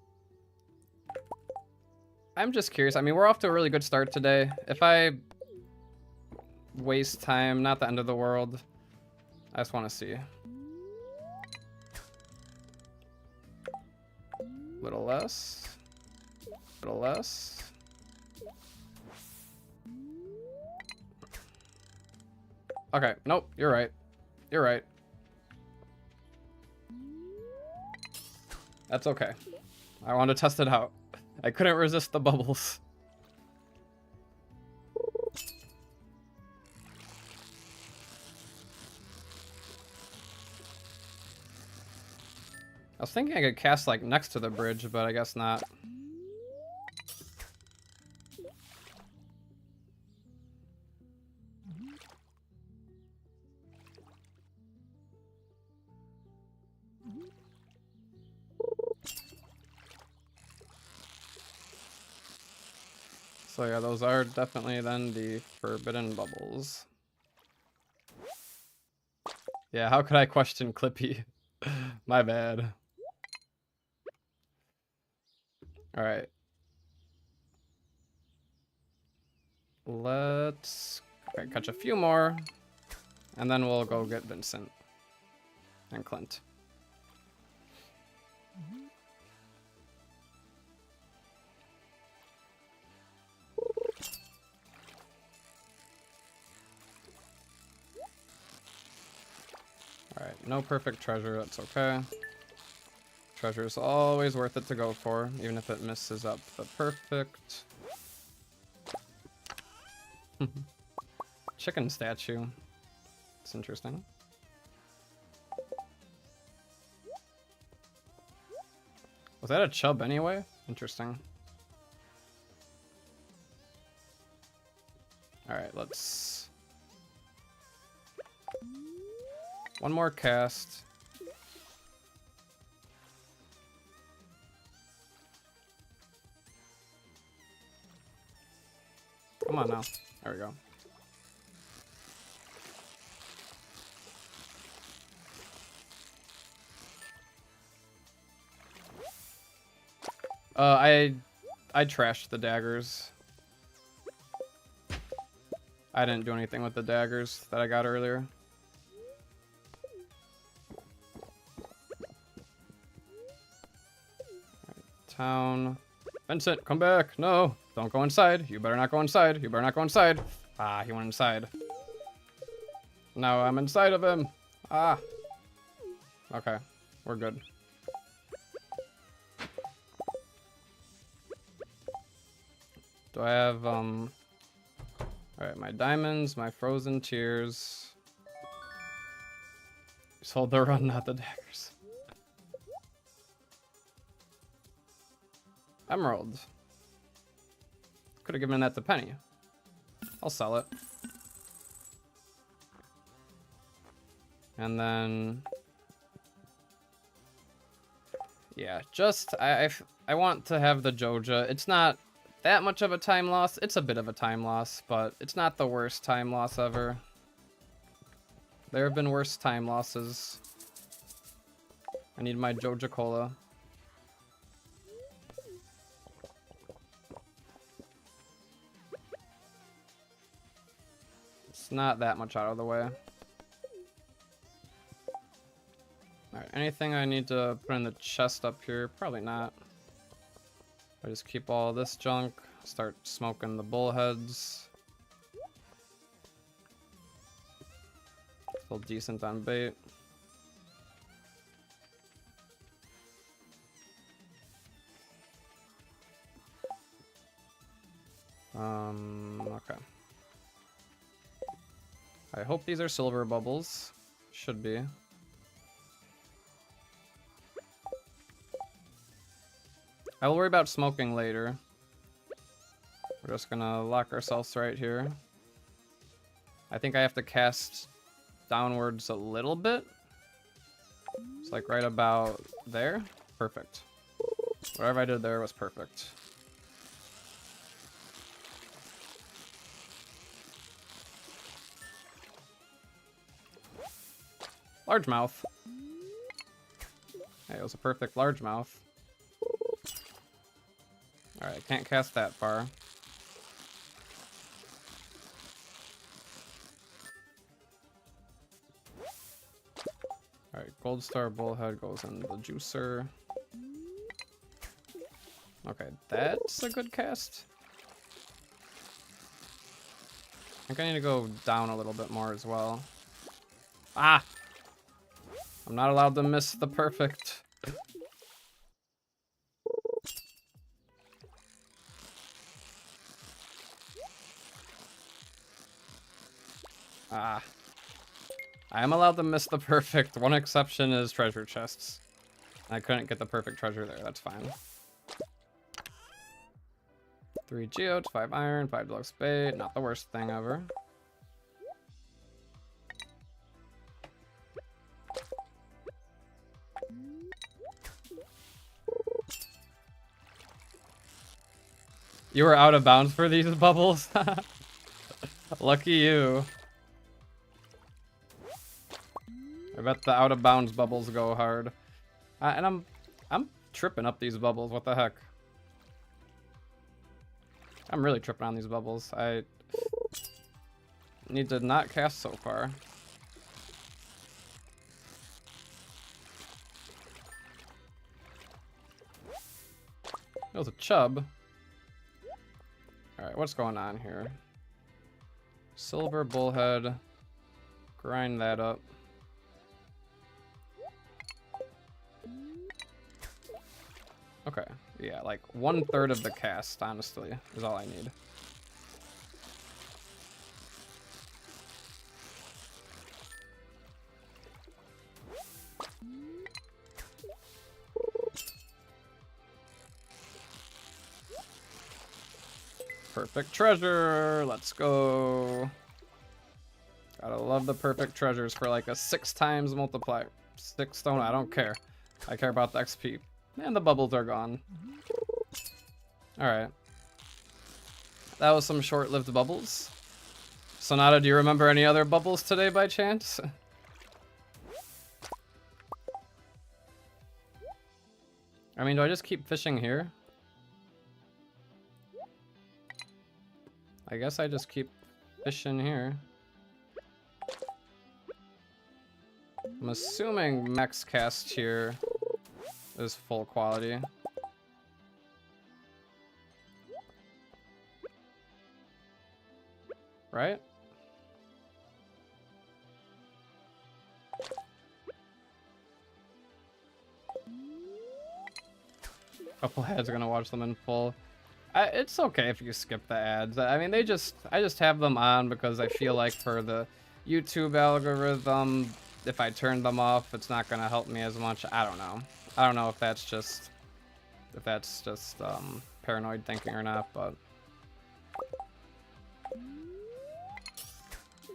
I'm just curious. I mean, we're off to a really good start today. If I waste time, not the end of the world. I just want to see. Little less. Little less. Okay, nope, you're right. You're right. That's okay. I want to test it out. I couldn't resist the bubbles. I was thinking I could cast like next to the bridge, but I guess not. So yeah, those are definitely then the forbidden bubbles. Yeah, how could I question Clippy? My bad. Alright. Let's catch a few more. And then we'll go get Vincent. And Clint. Alright, no perfect treasure, that's okay. Treasure is always worth it to go for, even if it misses up the perfect. Chicken statue. It's interesting. Was that a chub anyway? Interesting. Alright, let's... One more cast. Come on now. There we go. I trashed the daggers. I didn't do anything with the daggers that I got earlier. Right, town. Vincent, come back. No, don't go inside. You better not go inside. You better not go inside. Ah, he went inside. No, I'm inside of him. Ah. Okay, we're good. Do I have, alright, my diamonds, my frozen tears. Just hold the run, not the daggers. Emerald. Could have given that to Penny. I'll sell it. And then... Yeah, just, I want to have the Joja. It's not that much of a time loss. It's a bit of a time loss, but it's not the worst time loss ever. There have been worse time losses. I need my Joja Cola. It's not that much out of the way. Alright, anything I need to put in the chest up here? Probably not. I just keep all this junk, start smoking the bullheads. Feel decent on bait. Okay. I hope these are silver bubbles. Should be. I will worry about smoking later. We're just gonna lock ourselves right here. I think I have to cast downwards a little bit. It's like right about there. Perfect. Whatever I did there was perfect. Largemouth. Hey, it was a perfect largemouth. Alright, I can't cast that far. Alright, Gold Star Bullhead goes in the juicer. Okay, that's a good cast. I think I need to go down a little bit more as well. Ah! I'm not allowed to miss the perfect. Ah. I am allowed to miss the perfect. One exception is treasure chests. I couldn't get the perfect treasure there. That's fine. 3 geodes, 5 iron, 5 deluxe bait. Not the worst thing ever. You were out of bounds for these bubbles? Lucky you. I bet the out of bounds bubbles go hard. And I'm tripping up these bubbles. What the heck? I'm really tripping on these bubbles. I need to not cast so far. It was a chub. Alright, what's going on here? Silver bullhead. Grind that up. Okay, yeah, like 1/3 of the cast, honestly, is all I need. Perfect treasure, let's go. Gotta love the perfect treasures for like a 6 times multiplier. 6 stone, I don't care. I care about the XP. And the bubbles are gone. Alright. That was some short-lived bubbles. Sonata, do you remember any other bubbles today by chance? I mean, do I just keep fishing here? I guess I just keep fishing here. I'm assuming max cast here is full quality. Right? Couple ads are gonna watch them in full. It's okay if you skip the ads. I mean, I just have them on because I feel like for the YouTube algorithm, if I turn them off, it's not gonna help me as much. I don't know. I don't know if that's just paranoid thinking or not, but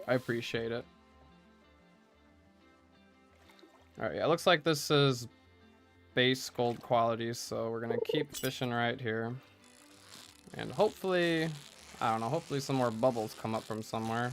I appreciate it. Alright, yeah, it looks like this is base gold quality, so we're gonna keep fishing right here. And hopefully, I don't know, hopefully some more bubbles come up from somewhere.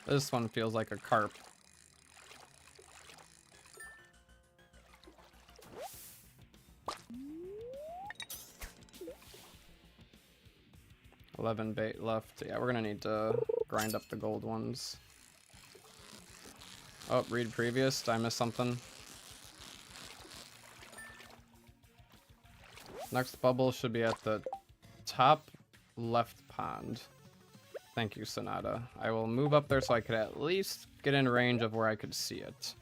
This one feels like a carp. $11 bait left. Yeah, we're gonna need to grind up the gold ones. Oh, read previous. Did I miss something? Next bubble should be at the top left pond. Thank you, Sonata. I will move up there so I could at least get in range of where I could see it.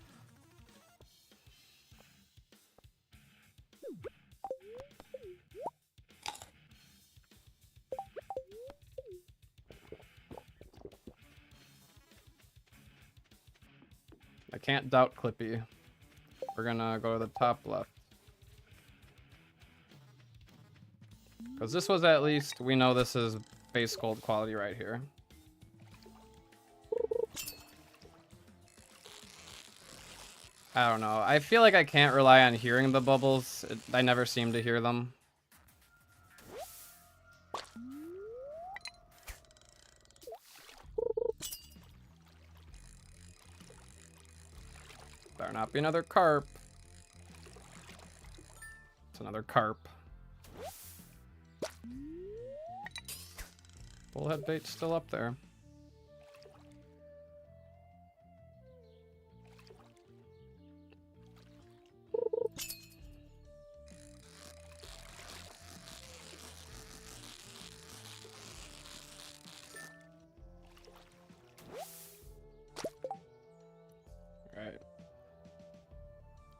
I can't doubt Clippy. We're gonna go to the top left. Because this was at least, we know this is base gold quality right here. I don't know. I feel like I can't rely on hearing the bubbles. I never seem to hear them. Better not be another carp. It's another carp. Bullhead bait's still up there. Alright.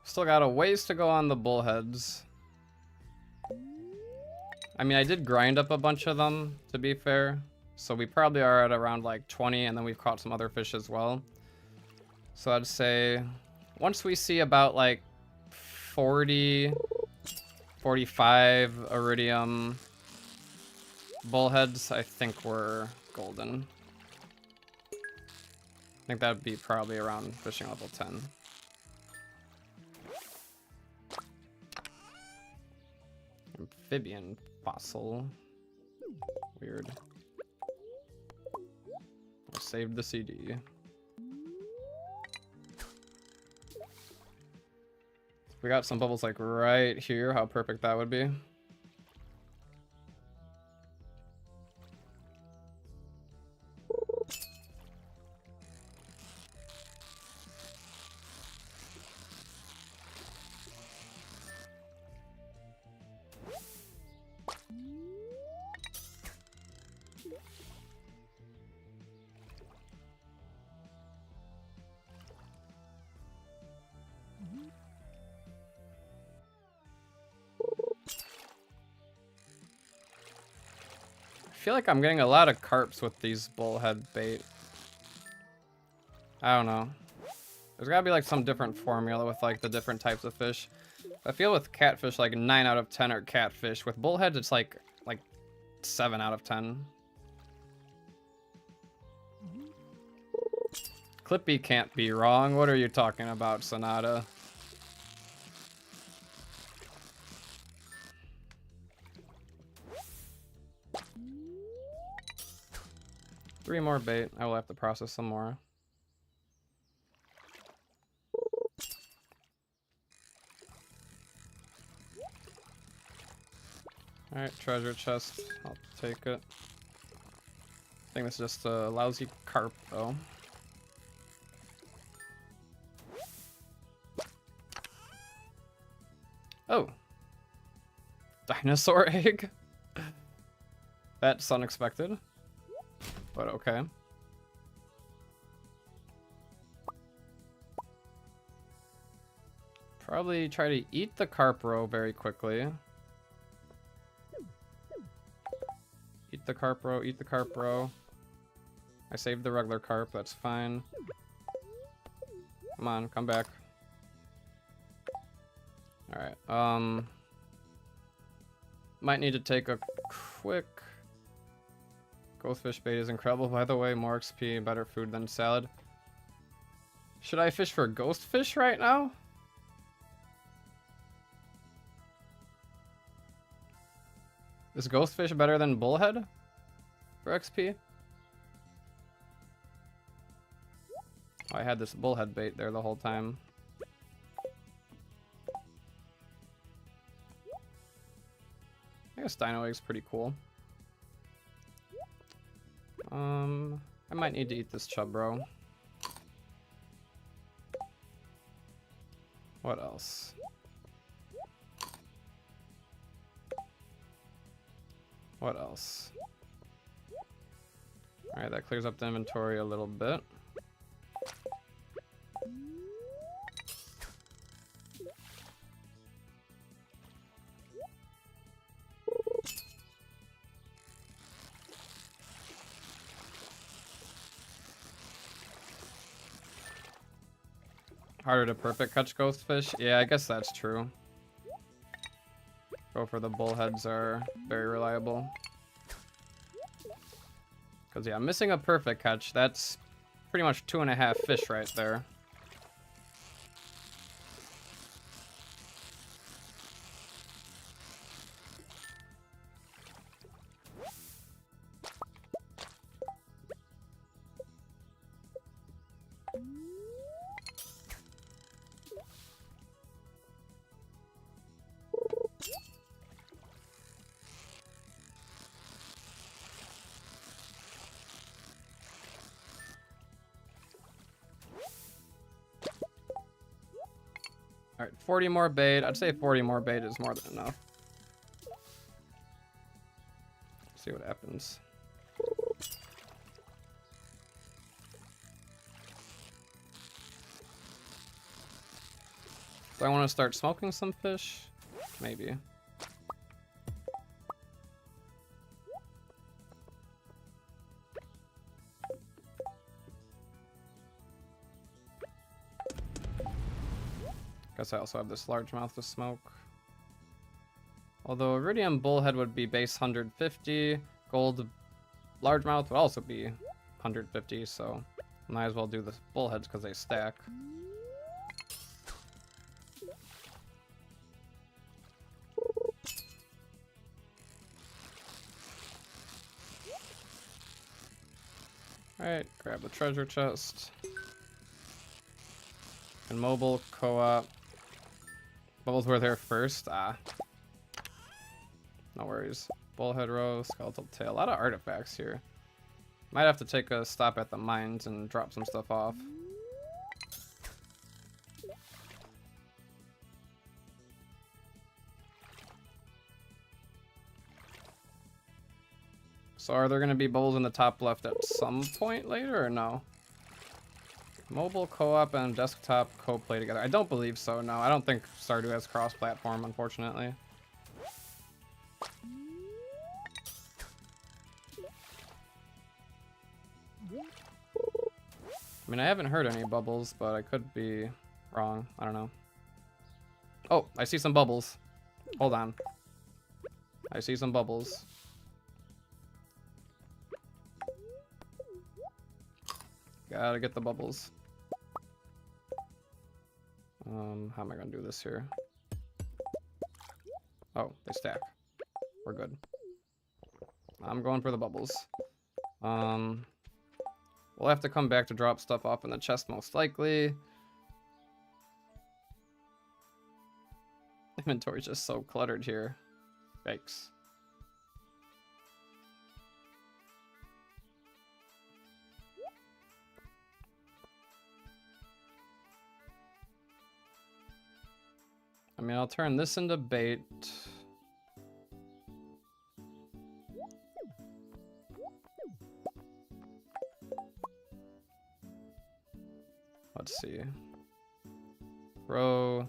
Still got a ways to go on the bullheads. I mean, I did grind up a bunch of them, to be fair. So we probably are at around like 20, and then we've caught some other fish as well. So I'd say once we see about like 40, 45 iridium, Bullheads, I think, were golden. I think that would be probably around fishing level 10. Amphibian fossil. Weird. I saved the CD. We got some bubbles like right here. How perfect that would be. I feel like I'm getting a lot of carps with these bullhead bait. I don't know. There's gotta be like some different formula with like the different types of fish. I feel with catfish like 9 out of 10 are catfish. With bullheads it's like 7 out of 10. Clippy can't be wrong. What are you talking about, Sonata? Three more bait. I will have to process some more. Alright, treasure chest. I'll take it. I think this is just a lousy carp, though. Oh. Dinosaur egg? That's unexpected. But okay. Probably try to eat the carp roe very quickly. Eat the carp roe, eat the carp roe. I saved the regular carp, that's fine. Come on, come back. Alright, might need to take a quick... Ghostfish bait is incredible, by the way. More XP, better food than salad. Should I fish for ghostfish right now? Is ghostfish better than bullhead for XP? Oh, I had this bullhead bait there the whole time. I guess dino egg's pretty cool. I might need to eat this chub bro. What else? What else? Alright, that clears up the inventory a little bit. Harder to perfect catch ghostfish? Yeah, I guess that's true. Go for the bullheads are very reliable. Because yeah, missing a perfect catch, that's pretty much 2.5 fish right there. Alright, 40 more bait. I'd say 40 more bait is more than enough. See what happens. Do I want to start smoking some fish? Maybe. Guess I also have this largemouth to smoke. Although Iridium Bullhead would be base 150, Gold largemouth would also be 150, so might as well do the bullheads because they stack. Alright, grab the treasure chest. And mobile co-op. Bubbles were there first. Ah. No worries. Bullhead row, skeletal tail. A lot of artifacts here. Might have to take a stop at the mines and drop some stuff off. So are there going to be bubbles in the top left at some point later or no? Mobile co-op and desktop co-play together. I don't believe so, no. I don't think Stardew has cross-platform, unfortunately. I mean, I haven't heard any bubbles, but I could be wrong. I don't know. Oh, I see some bubbles. Hold on. I see some bubbles. Gotta get the bubbles. How am I gonna do this here? Oh, they stack. We're good. I'm going for the bubbles. We'll have to come back to drop stuff off in the chest most likely. Inventory's just so cluttered here. Yikes. I mean, I'll turn this into bait. Let's see. Throw.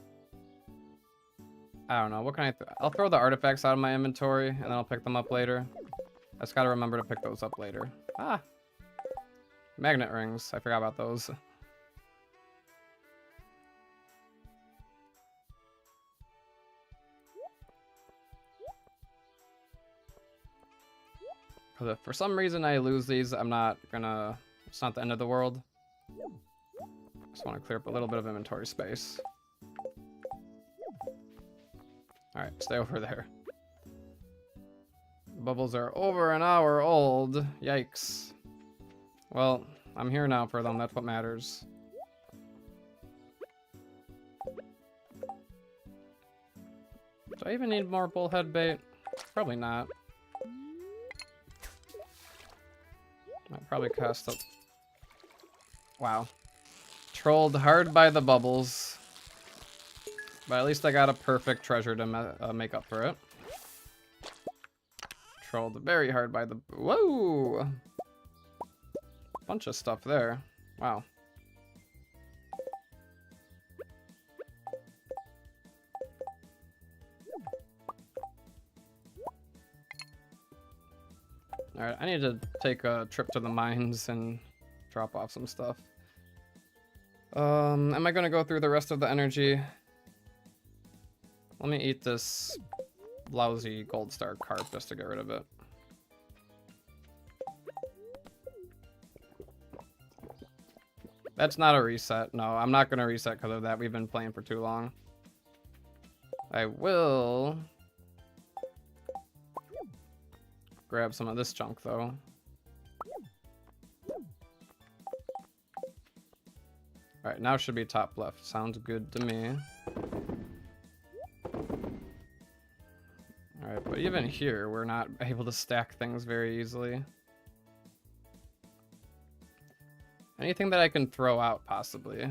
I don't know. What can I? I'll throw the artifacts out of my inventory and then I'll pick them up later. I just gotta remember to pick those up later. Ah, magnet rings. I forgot about those. If for some reason I lose these, I'm not gonna. It's not the end of the world. Just want to clear up a little bit of inventory space. Alright, stay over there. Bubbles are over an hour old. Yikes. Well, I'm here now for them. That's what matters. Do I even need more bullhead bait? Probably not. Might probably cast up. Wow. Trolled hard by the bubbles. But at least I got a perfect treasure to make up for it. Trolled very hard by the... Whoa! Bunch of stuff there. Wow. Alright, I need to take a trip to the mines and drop off some stuff. Am I gonna go through the rest of the energy? Let me eat this lousy gold star carp just to get rid of it. That's not a reset. No, I'm not gonna reset because of that. We've been playing for too long. I will grab some of this junk though. Alright, now should be top left. Sounds good to me. Alright, but even here, we're not able to stack things very easily. Anything that I can throw out, possibly.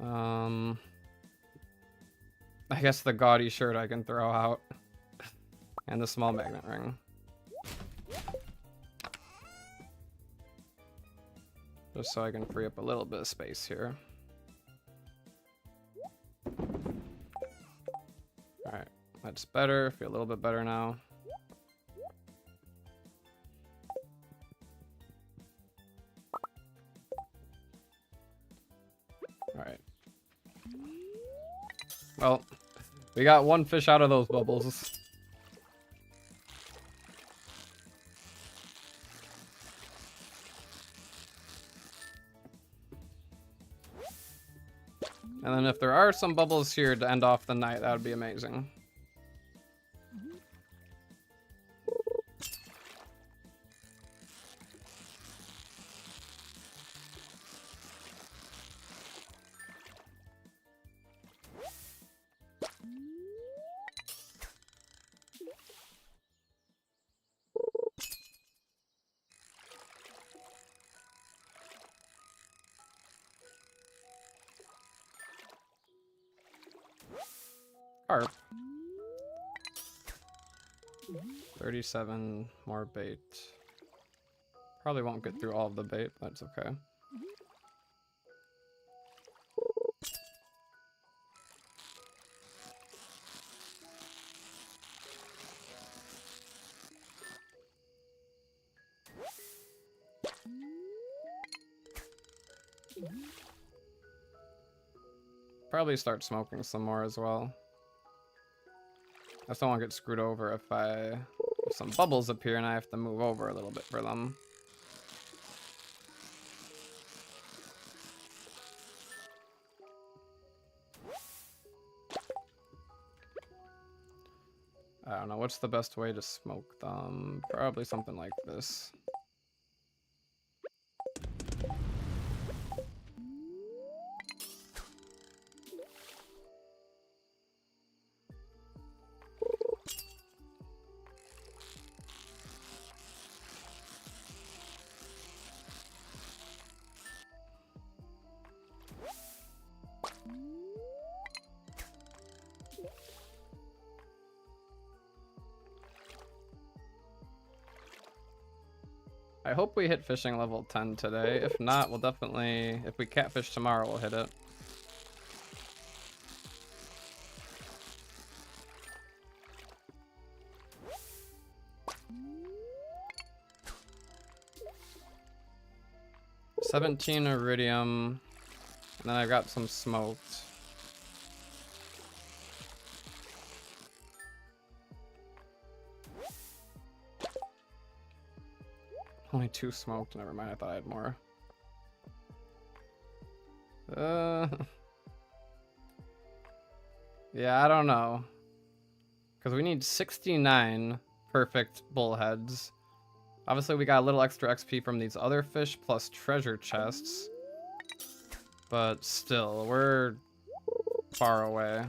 I guess the gaudy shirt I can throw out. And the small magnet ring. Just so I can free up a little bit of space here. Alright, that's better. Feel a little bit better now. Alright. Well, we got one fish out of those bubbles. And then if there are some bubbles here to end off the night, that would be amazing. Carp. 37 more bait. Probably won't get through all of the bait, but that's okay. Probably start smoking some more as well. I just don't want to get screwed over if some bubbles appear and I have to move over a little bit for them. I don't know, what's the best way to smoke them? Probably something like this. I hope we hit fishing level 10 today. If not, we'll definitely, if we catfish tomorrow, we'll hit it. $17 iridium, and then I got some smoked. Only 2 smoked, never mind, I thought I had more. Yeah, I don't know. Because we need 69 perfect bullheads. Obviously, we got a little extra XP from these other fish plus treasure chests. But still, we're far away.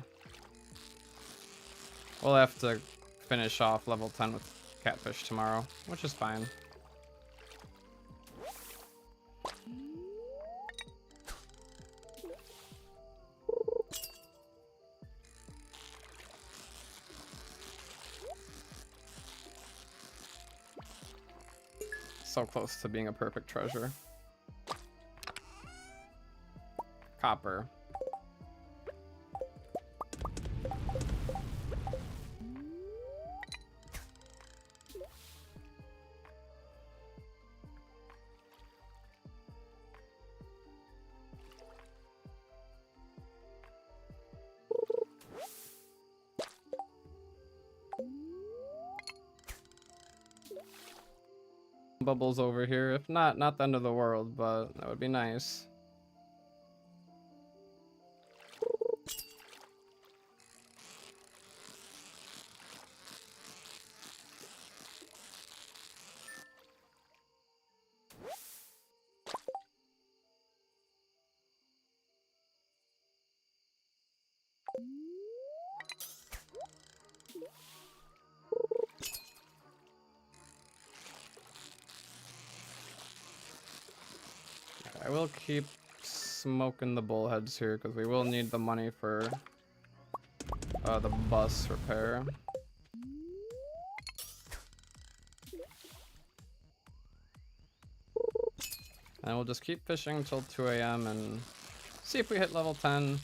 We'll have to finish off level 10 with catfish tomorrow, which is fine. So close to being a perfect treasure. Copper. Bubbles over here. If not, not the end of the world, but that would be nice. I will keep smoking the bullheads here because we will need the money for the bus repair. And we'll just keep fishing until 2 AM and see if we hit level 10.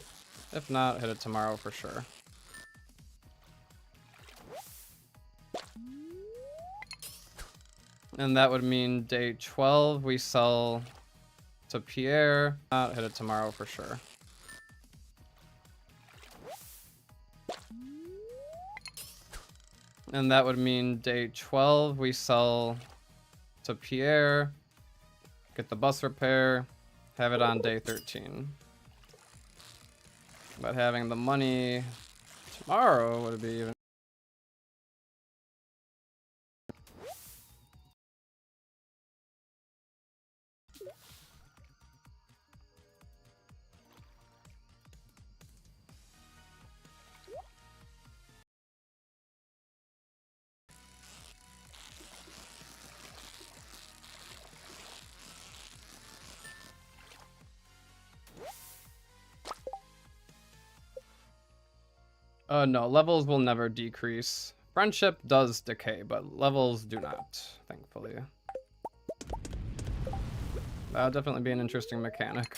If not, hit it tomorrow for sure. And that would mean day 12 we sell to Pierre. Hit it tomorrow for sure. And that would mean day 12 we sell to Pierre, get the bus repair, have it on day 13. But having the money tomorrow would be even. No, levels will never decrease. Friendship does decay, but levels do not, thankfully. That would definitely be an interesting mechanic.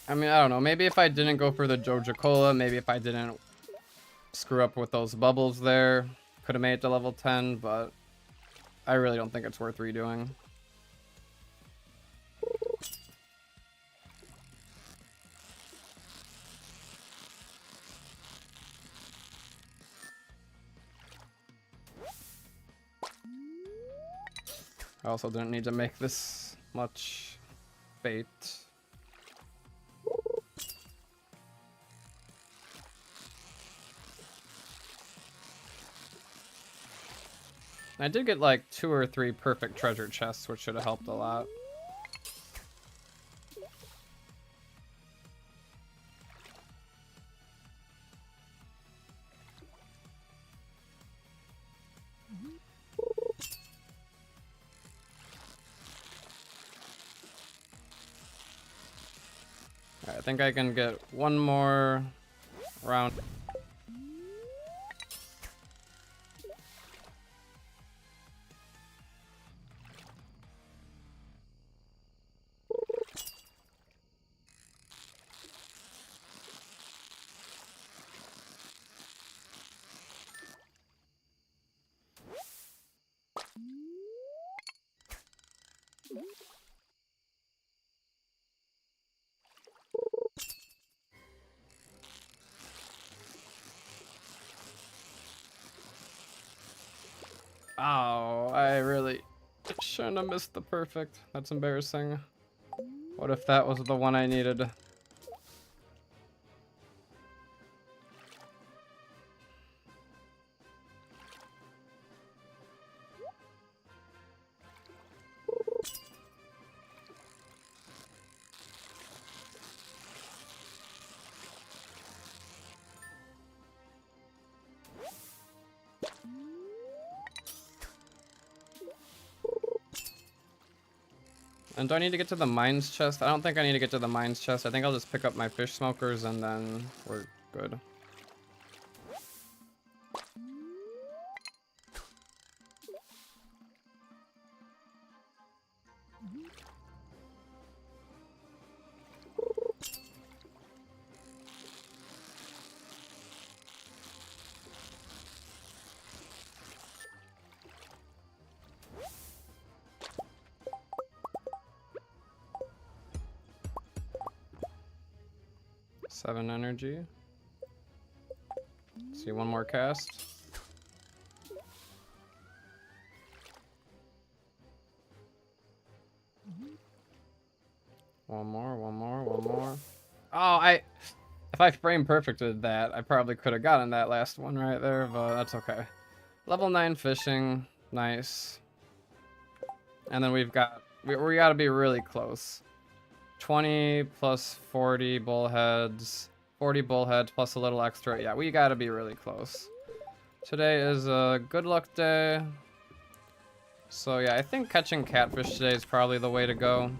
I mean, I don't know. Maybe if I didn't go for the Joja Cola, maybe if I didn't screw up with those bubbles there, could have made it to level 10, but I really don't think it's worth redoing. I also didn't need to make this much fate. I did get like 2 or 3 perfect treasure chests, which should have helped a lot. Alright, I think I can get one more round. Oh, I really shouldn't have missed the perfect. That's embarrassing. What if that was the one I needed? And do I need to get to the mines chest? I don't think I need to get to the mines chest. I think I'll just pick up my fish smokers and then we're good. Seven energy. See, one more cast. One more, one more, one more. Oh, if I frame perfected that, I probably could have gotten that last one right there, but that's okay. Level 9 fishing, nice. And then we gotta be really close. 20 plus 40 bullheads, 40 bullheads plus a little extra. Yeah, we gotta be really close. Today is a good luck day. So yeah, I think catching catfish today is probably the way to go.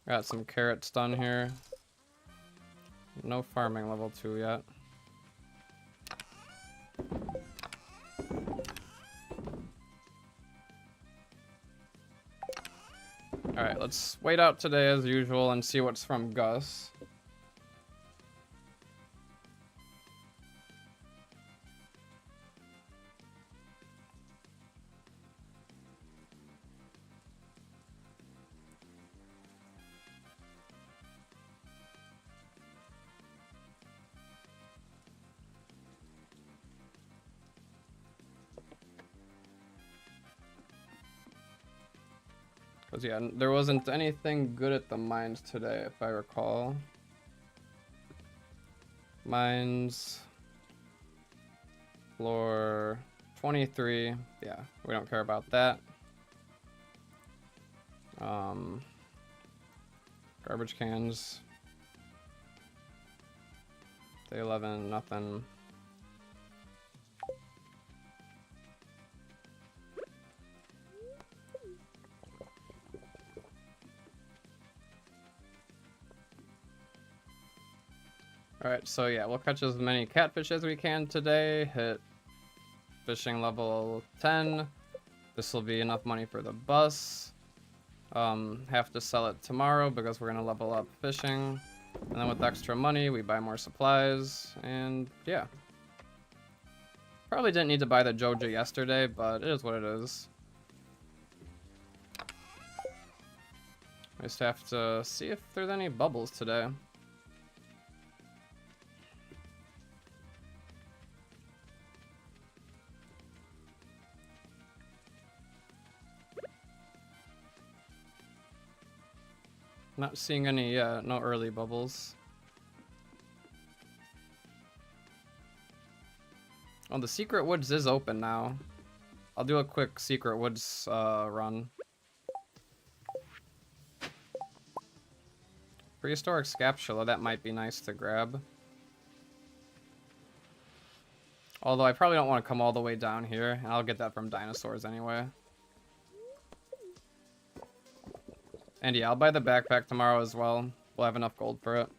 Got some carrots done here. No farming level 2 yet. Alright, let's wait out today as usual and see what's from Gus. Because, yeah, there wasn't anything good at the mines today, if I recall. Mines. Floor 23. Yeah, we don't care about that. Garbage cans. Day 11, nothing. Alright, so yeah, we'll catch as many catfish as we can today. Hit fishing level 10. This will be enough money for the bus. Have to sell it tomorrow because we're gonna level up fishing. And then with extra money, we buy more supplies. And yeah. Probably didn't need to buy the Joja yesterday, but it is what it is. I just have to see if there's any bubbles today. Not seeing any, no early bubbles. Oh, the Secret Woods is open now. I'll do a quick Secret Woods run. Prehistoric Scapula, that might be nice to grab. Although I probably don't want to come all the way down here. I'll get that from dinosaurs anyway. And yeah, I'll buy the backpack tomorrow as well. We'll have enough gold for it.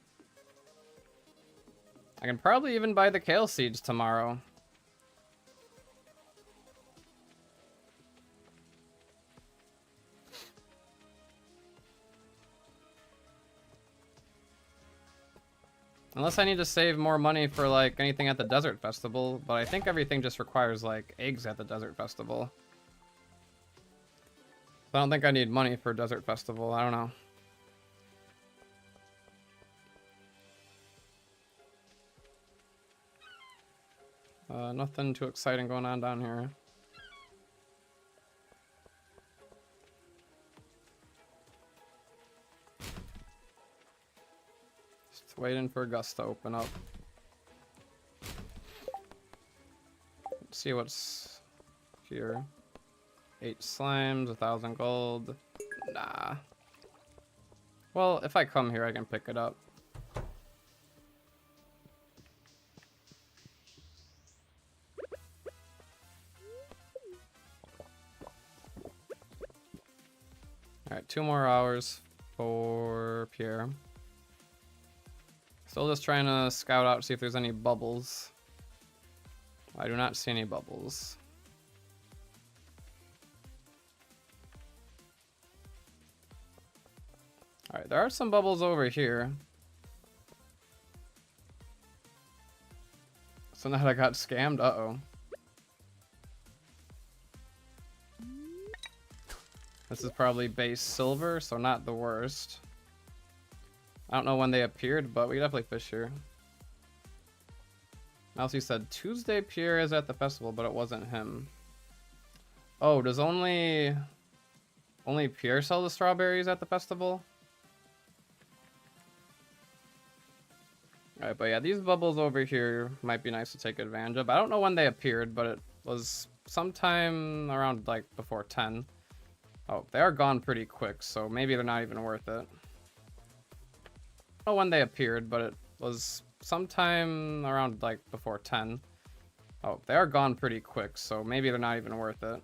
I can probably even buy the kale seeds tomorrow. Unless I need to save more money for like anything at the desert festival, but I think everything just requires like eggs at the desert festival. I don't think I need money for desert festival. I don't know. Nothing too exciting going on down here. Just waiting for Gus to open up. Let's see what's here. 8 slimes, 1,000 gold. Nah. Well, if I come here, I can pick it up. Alright, 2 more hours for Pierre. Still just trying to scout out, see if there's any bubbles. I do not see any bubbles. Alright, there are some bubbles over here. So now I got scammed? Uh-oh. This is probably base silver, so not the worst. I don't know when they appeared, but we definitely fish here. Mousy said Tuesday Pierre is at the festival, but it wasn't him. Oh, does only Pierre sell the strawberries at the festival? Alright, but yeah, these bubbles over here might be nice to take advantage of. I don't know when they appeared, but it was sometime around, like, before 10. Oh, they are gone pretty quick, so maybe they're not even worth it. I don't know when they appeared, but it was sometime around, like, before 10. Oh, they are gone pretty quick, so maybe they're not even worth it.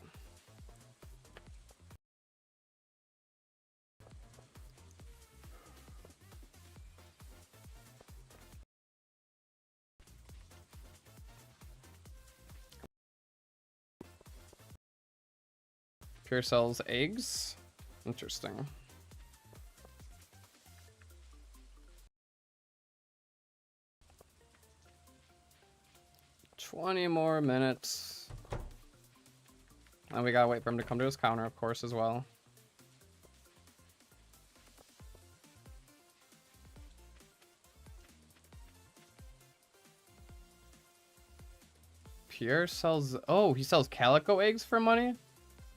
Pure sells eggs. Interesting. $20 more minutes. And we gotta wait for him to come to his counter, of course, as well. Pierre sells... Oh, he sells calico eggs for money?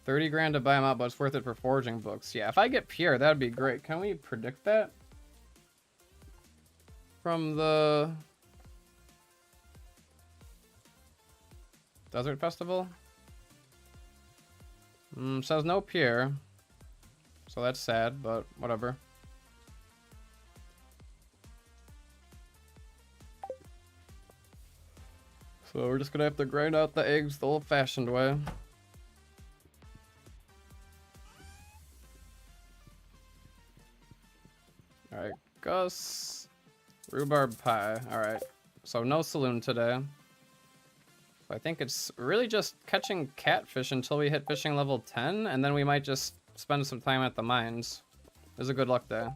30 grand to buy them out, but it's worth it for forging books. Yeah, if I get Pierre, that'd be great. Can we predict that? From the Desert Festival? Says no Pierre. So that's sad, but whatever. So we're just gonna have to grind out the eggs the old-fashioned way. Alright, Gus. Rhubarb pie. Alright. So no saloon today. So I think it's really just catching catfish until we hit fishing level 10, and then we might just spend some time at the mines. There's a good luck day.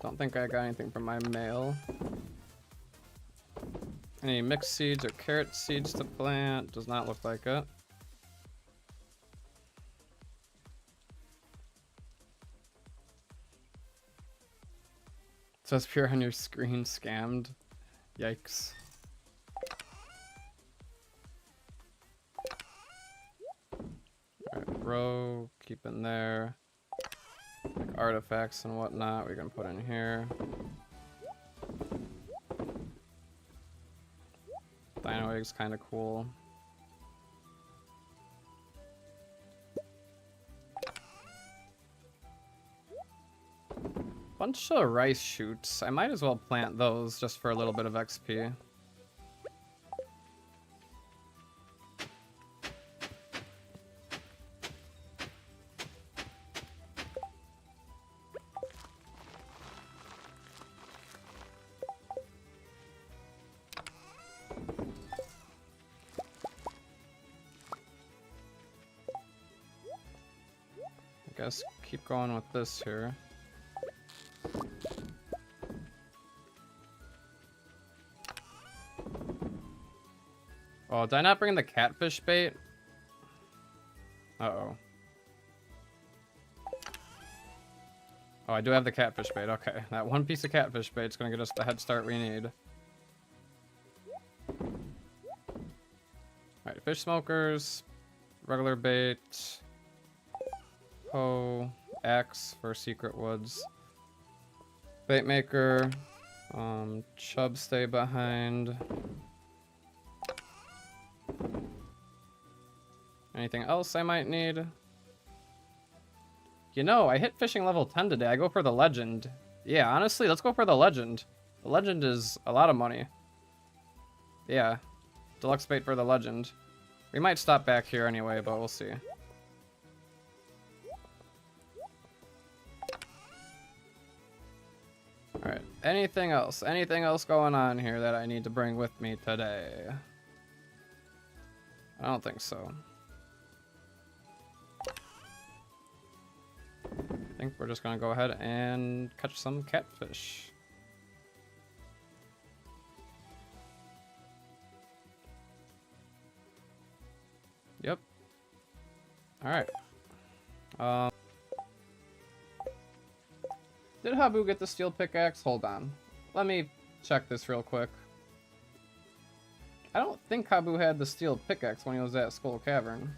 Don't think I got anything from my mail. Any mixed seeds or carrot seeds to plant? Does not look like it. It says pure on your screen, scammed. Yikes. Alright, row, keep in there. Like artifacts and whatnot we can put in here. Dino egg's kind of cool. Bunch of rice shoots. I might as well plant those just for a little bit of XP. I guess keep going with this here. Oh, did I not bring the catfish bait? Uh-oh. Oh, I do have the catfish bait. Okay, that one piece of catfish bait is going to get us the head start we need. Alright, fish smokers, regular bait, hoe, axe for secret woods, bait maker, chub stay behind. Anything else I might need? You know, I hit fishing level 10 today. I go for the legend. Yeah, honestly, let's go for the legend. The legend is a lot of money. Yeah, deluxe bait for the legend. We might stop back here anyway, but we'll see. Alright, anything else? Anything else going on here that I need to bring with me today? I don't think so. I think we're just gonna go ahead and catch some catfish. Yep. Alright. Did Habu get the steel pickaxe? Hold on. Let me check this real quick. I don't think Habu had the steel pickaxe when he was at Skull Cavern.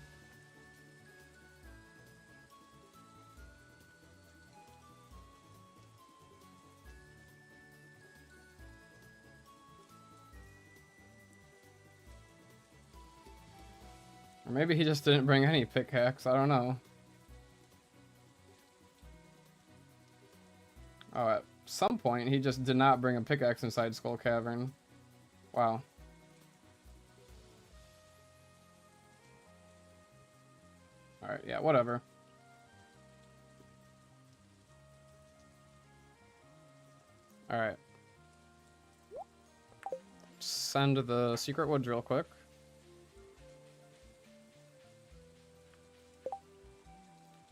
Or maybe he just didn't bring any pickaxe, I don't know. Oh, at some point he just did not bring a pickaxe inside Skull Cavern. Wow. Alright, yeah, whatever. Alright. Send the secret woods real quick.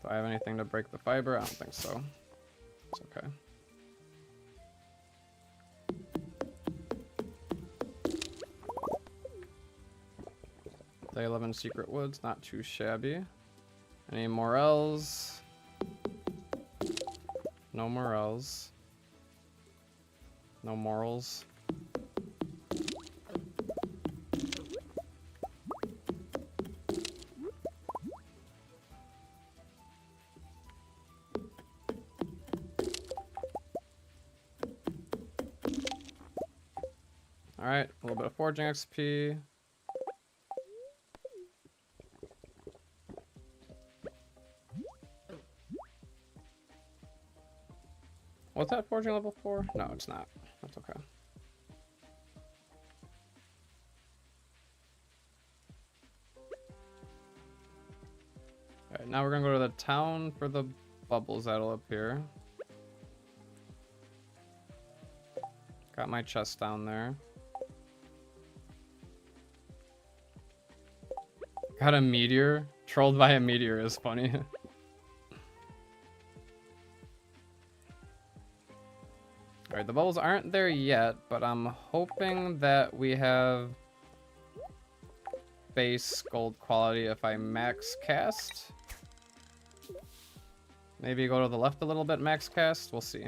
Do I have anything to break the fiber? I don't think so. It's okay. Day 11 secret woods, not too shabby. Any morels? No morels. No morals. Alright, a little bit of foraging XP. What's that foraging level 4? No, it's not. That's okay. Alright, now we're gonna go to the town for the bubbles that'll appear. Got my chest down there. Got a meteor. Trolled by a meteor is funny. Alright, the bubbles aren't there yet, but I'm hoping that we have base gold quality if I max cast. Maybe go to the left a little bit, max cast. We'll see.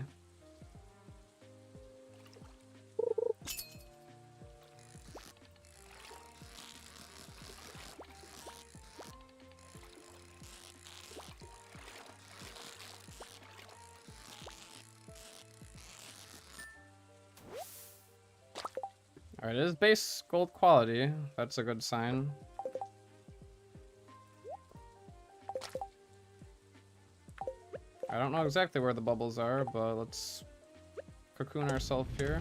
Alright, it is base gold quality. That's a good sign. I don't know exactly where the bubbles are, but let's cocoon ourselves here.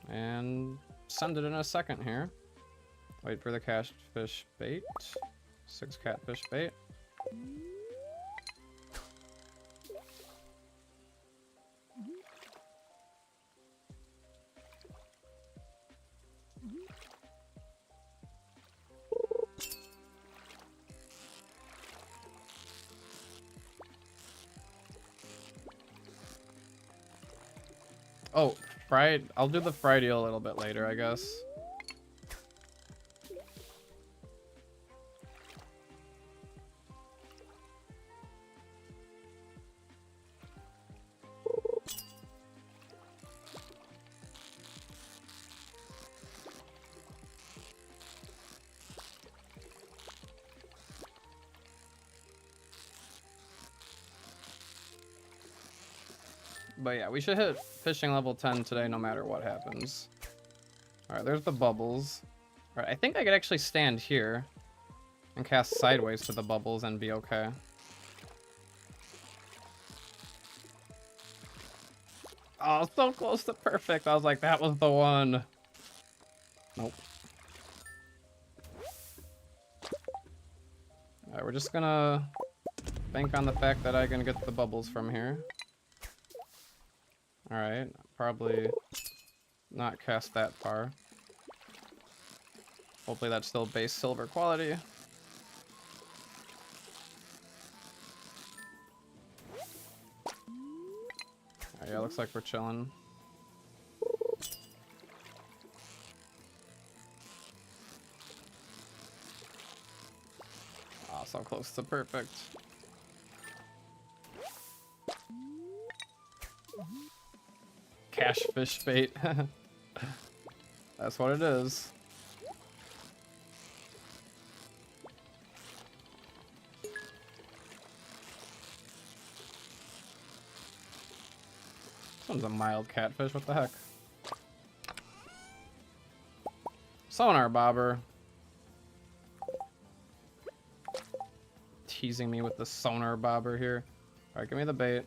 And send it in a second here. Wait for the catfish bait. 6 catfish bait. Oh, fried. I'll do the Friday a little bit later, I guess. But yeah, we should hit fishing level 10 today no matter what happens. Alright, there's the bubbles. Alright, I think I could actually stand here and cast sideways to the bubbles and be okay. Oh, so close to perfect. I was like, that was the one. Nope. Alright, we're just gonna bank on the fact that I can get the bubbles from here. Alright, probably not cast that far. Hopefully that's still base silver quality. Alright, yeah, looks like we're chilling. Oh, so close to perfect. Cash fish bait. That's what it is. This one's a mild catfish, what the heck? Sonar bobber. Teasing me with the sonar bobber here. Alright, give me the bait.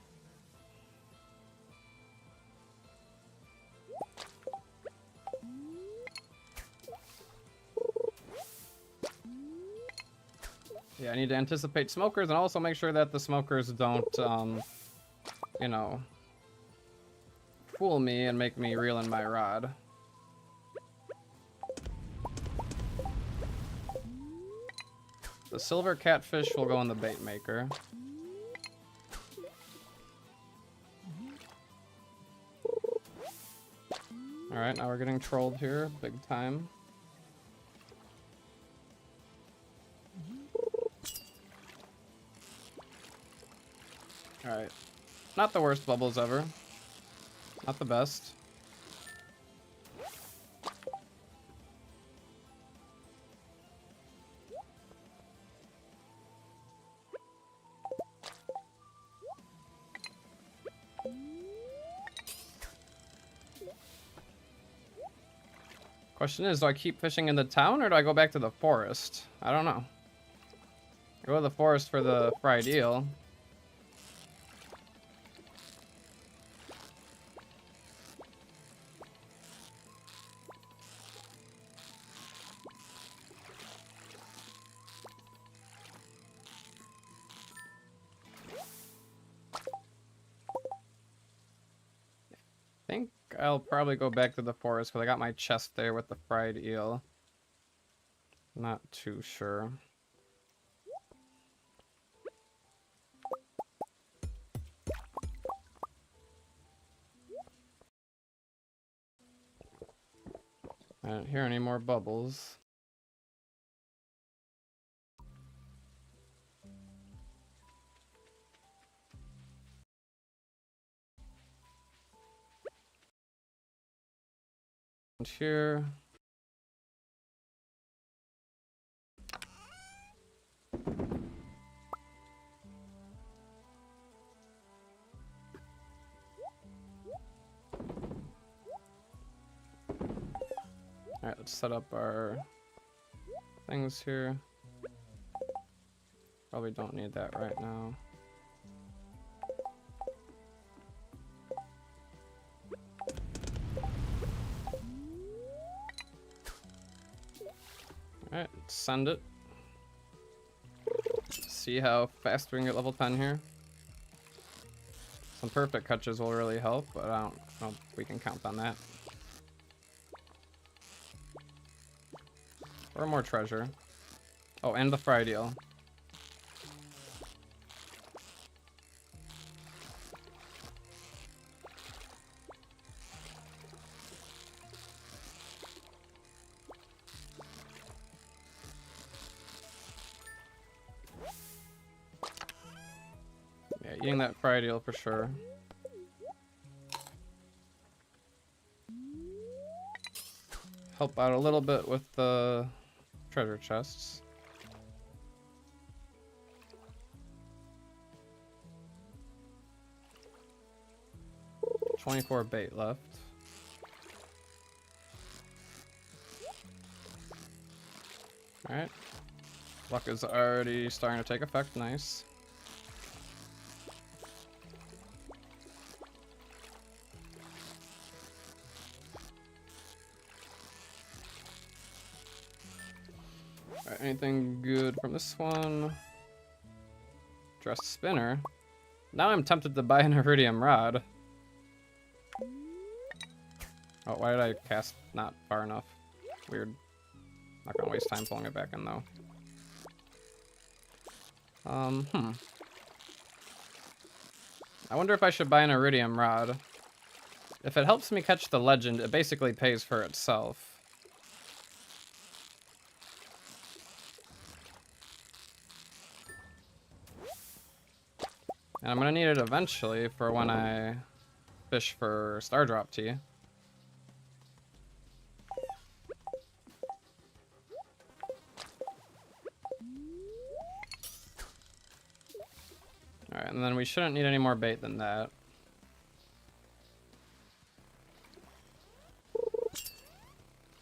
Yeah, I need to anticipate smokers and also make sure that the smokers don't, you know, fool me and make me reel in my rod. The silver catfish will go in the bait maker. Alright, now we're getting trolled here, big time. Alright. Not the worst bubbles ever. Not the best. Question is, do I keep fishing in the town or do I go back to the forest? I don't know. I go to the forest for the fried eel. I think I'll probably go back to the forest because I got my chest there with the fried eel. Not too sure. I don't hear any more bubbles. And here. Alright, let's set up our things here. Probably don't need that right now. Alright, let's send it. See how fast we can get level 10 here. Some perfect catches will really help, but I don't know if we can count on that. Or more treasure. Oh, and the fried eel. Yeah, eating that fried eel for sure. Help out a little bit with the treasure chests. $24 bait left. Alright. Luck is already starting to take effect. Nice. Alright, anything good from this one? Dressed spinner. Now I'm tempted to buy an iridium rod. Oh, why did I cast not far enough? Weird. Not gonna waste time pulling it back in though. I wonder if I should buy an iridium rod. If it helps me catch the legend, it basically pays for itself. And I'm gonna need it eventually for when I fish for Stardrop tea. Alright, and then we shouldn't need any more bait than that.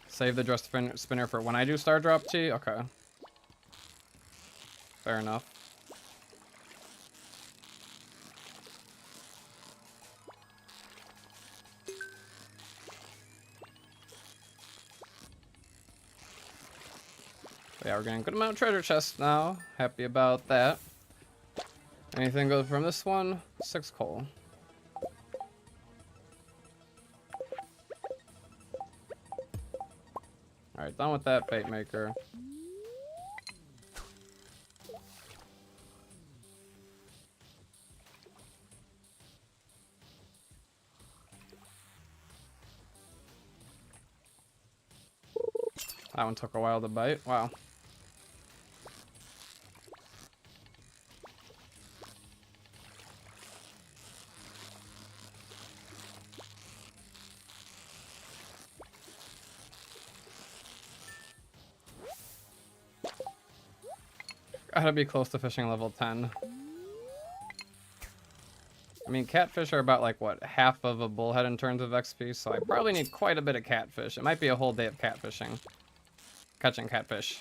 Save the dress spinner for when I do Stardrop tea? Okay. Fair enough. Yeah, we're getting a good amount of treasure chests now. Happy about that. Anything good from this one? 6 coal. Alright, done with that bait maker. That one took a while to bite. Wow. Gotta be close to fishing level 10. I mean, catfish are about, like, what, half of a bullhead in terms of XP, so I probably need quite a bit of catfish. It might be a whole day of catfishing. Catching catfish.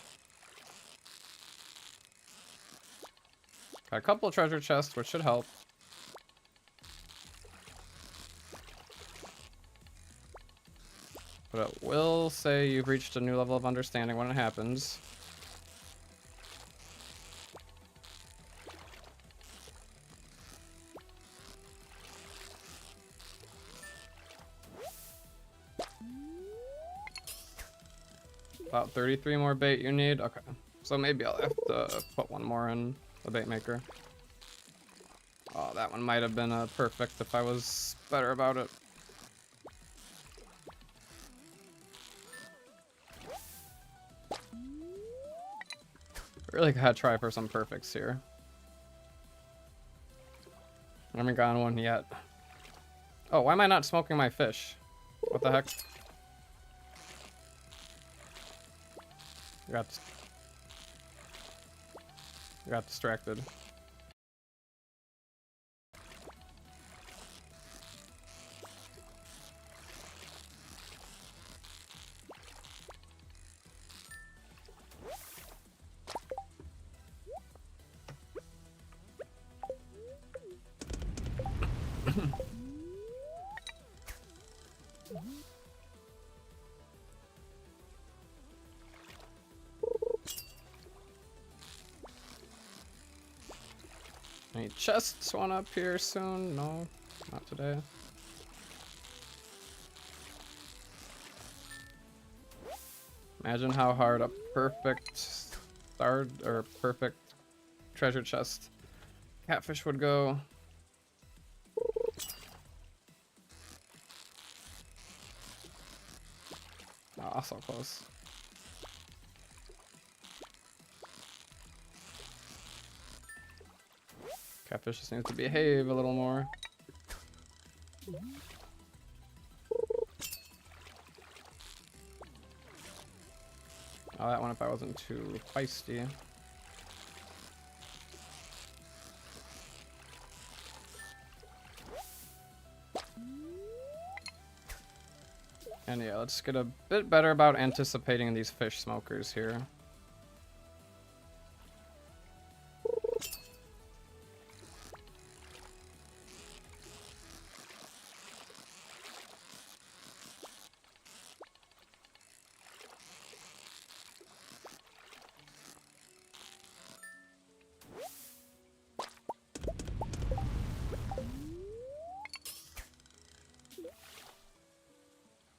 Got a couple of treasure chests, which should help. But it will say you've reached a new level of understanding when it happens. About 33 more bait you need? Okay. So maybe I'll have to put one more in the bait maker. Oh, that one might have been perfect if I was better about it. Really gotta try for some perfects here. I haven't gotten one yet. Oh, why am I not smoking my fish? What the heck? Got distracted. Any chests want to appear soon? No, not today. Imagine how hard a perfect perfect treasure chest catfish would go. Oh, so close. Catfish just needs to behave a little more. Oh, that one if I wasn't too feisty. And yeah, let's get a bit better about anticipating these fish smokers here.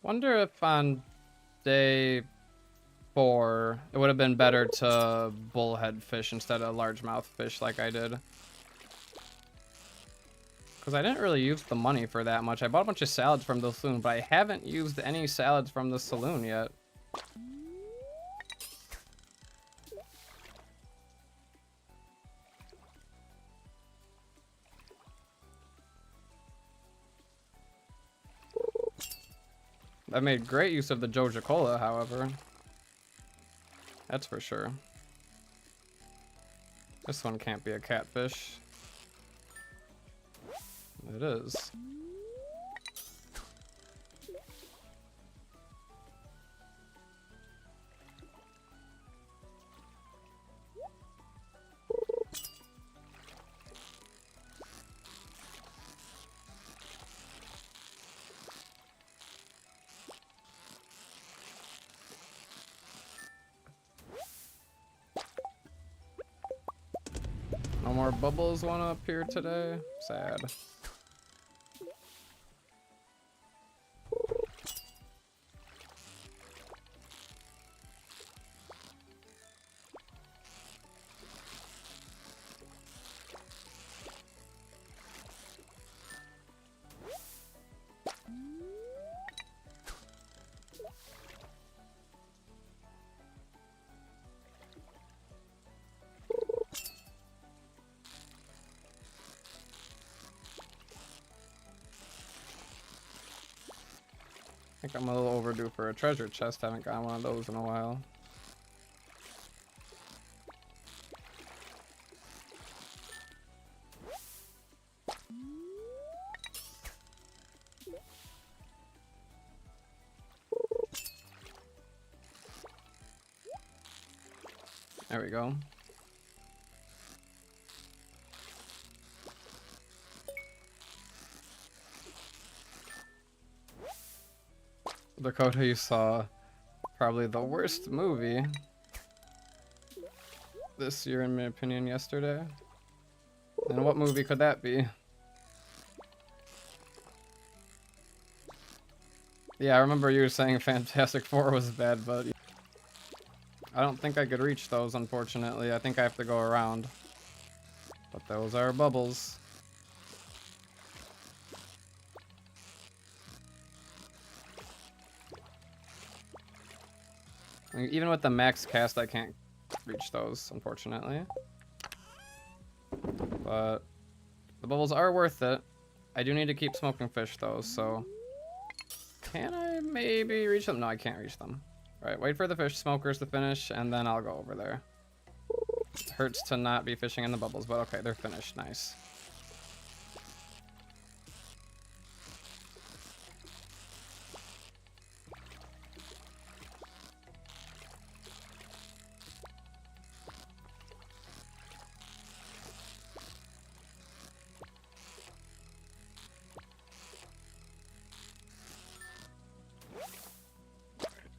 Wonder if on day 4 it would have been better to bullhead fish instead of largemouth fish like I did. Because I didn't really use the money for that much. I bought a bunch of salads from the saloon, but I haven't used any salads from the saloon yet. I made great use of the Joja cola, however. That's for sure. This one can't be a catfish. It is. No more bubbles want to appear today. Sad. I think I'm a little overdue for a treasure chest. Haven't gotten one of those in a while. There we go. Dakota, you saw probably the worst movie this year, in my opinion, yesterday. And what movie could that be? Yeah, I remember you saying Fantastic Four was bad, but I don't think I could reach those, unfortunately. I think I have to go around. But those are bubbles. I mean, even with the max cast, I can't reach those, unfortunately. But the bubbles are worth it. I do need to keep smoking fish, though, so... Can I maybe reach them? No, I can't reach them. Alright, wait for the fish smokers to finish, and then I'll go over there. It hurts to not be fishing in the bubbles, but okay, they're finished. Nice.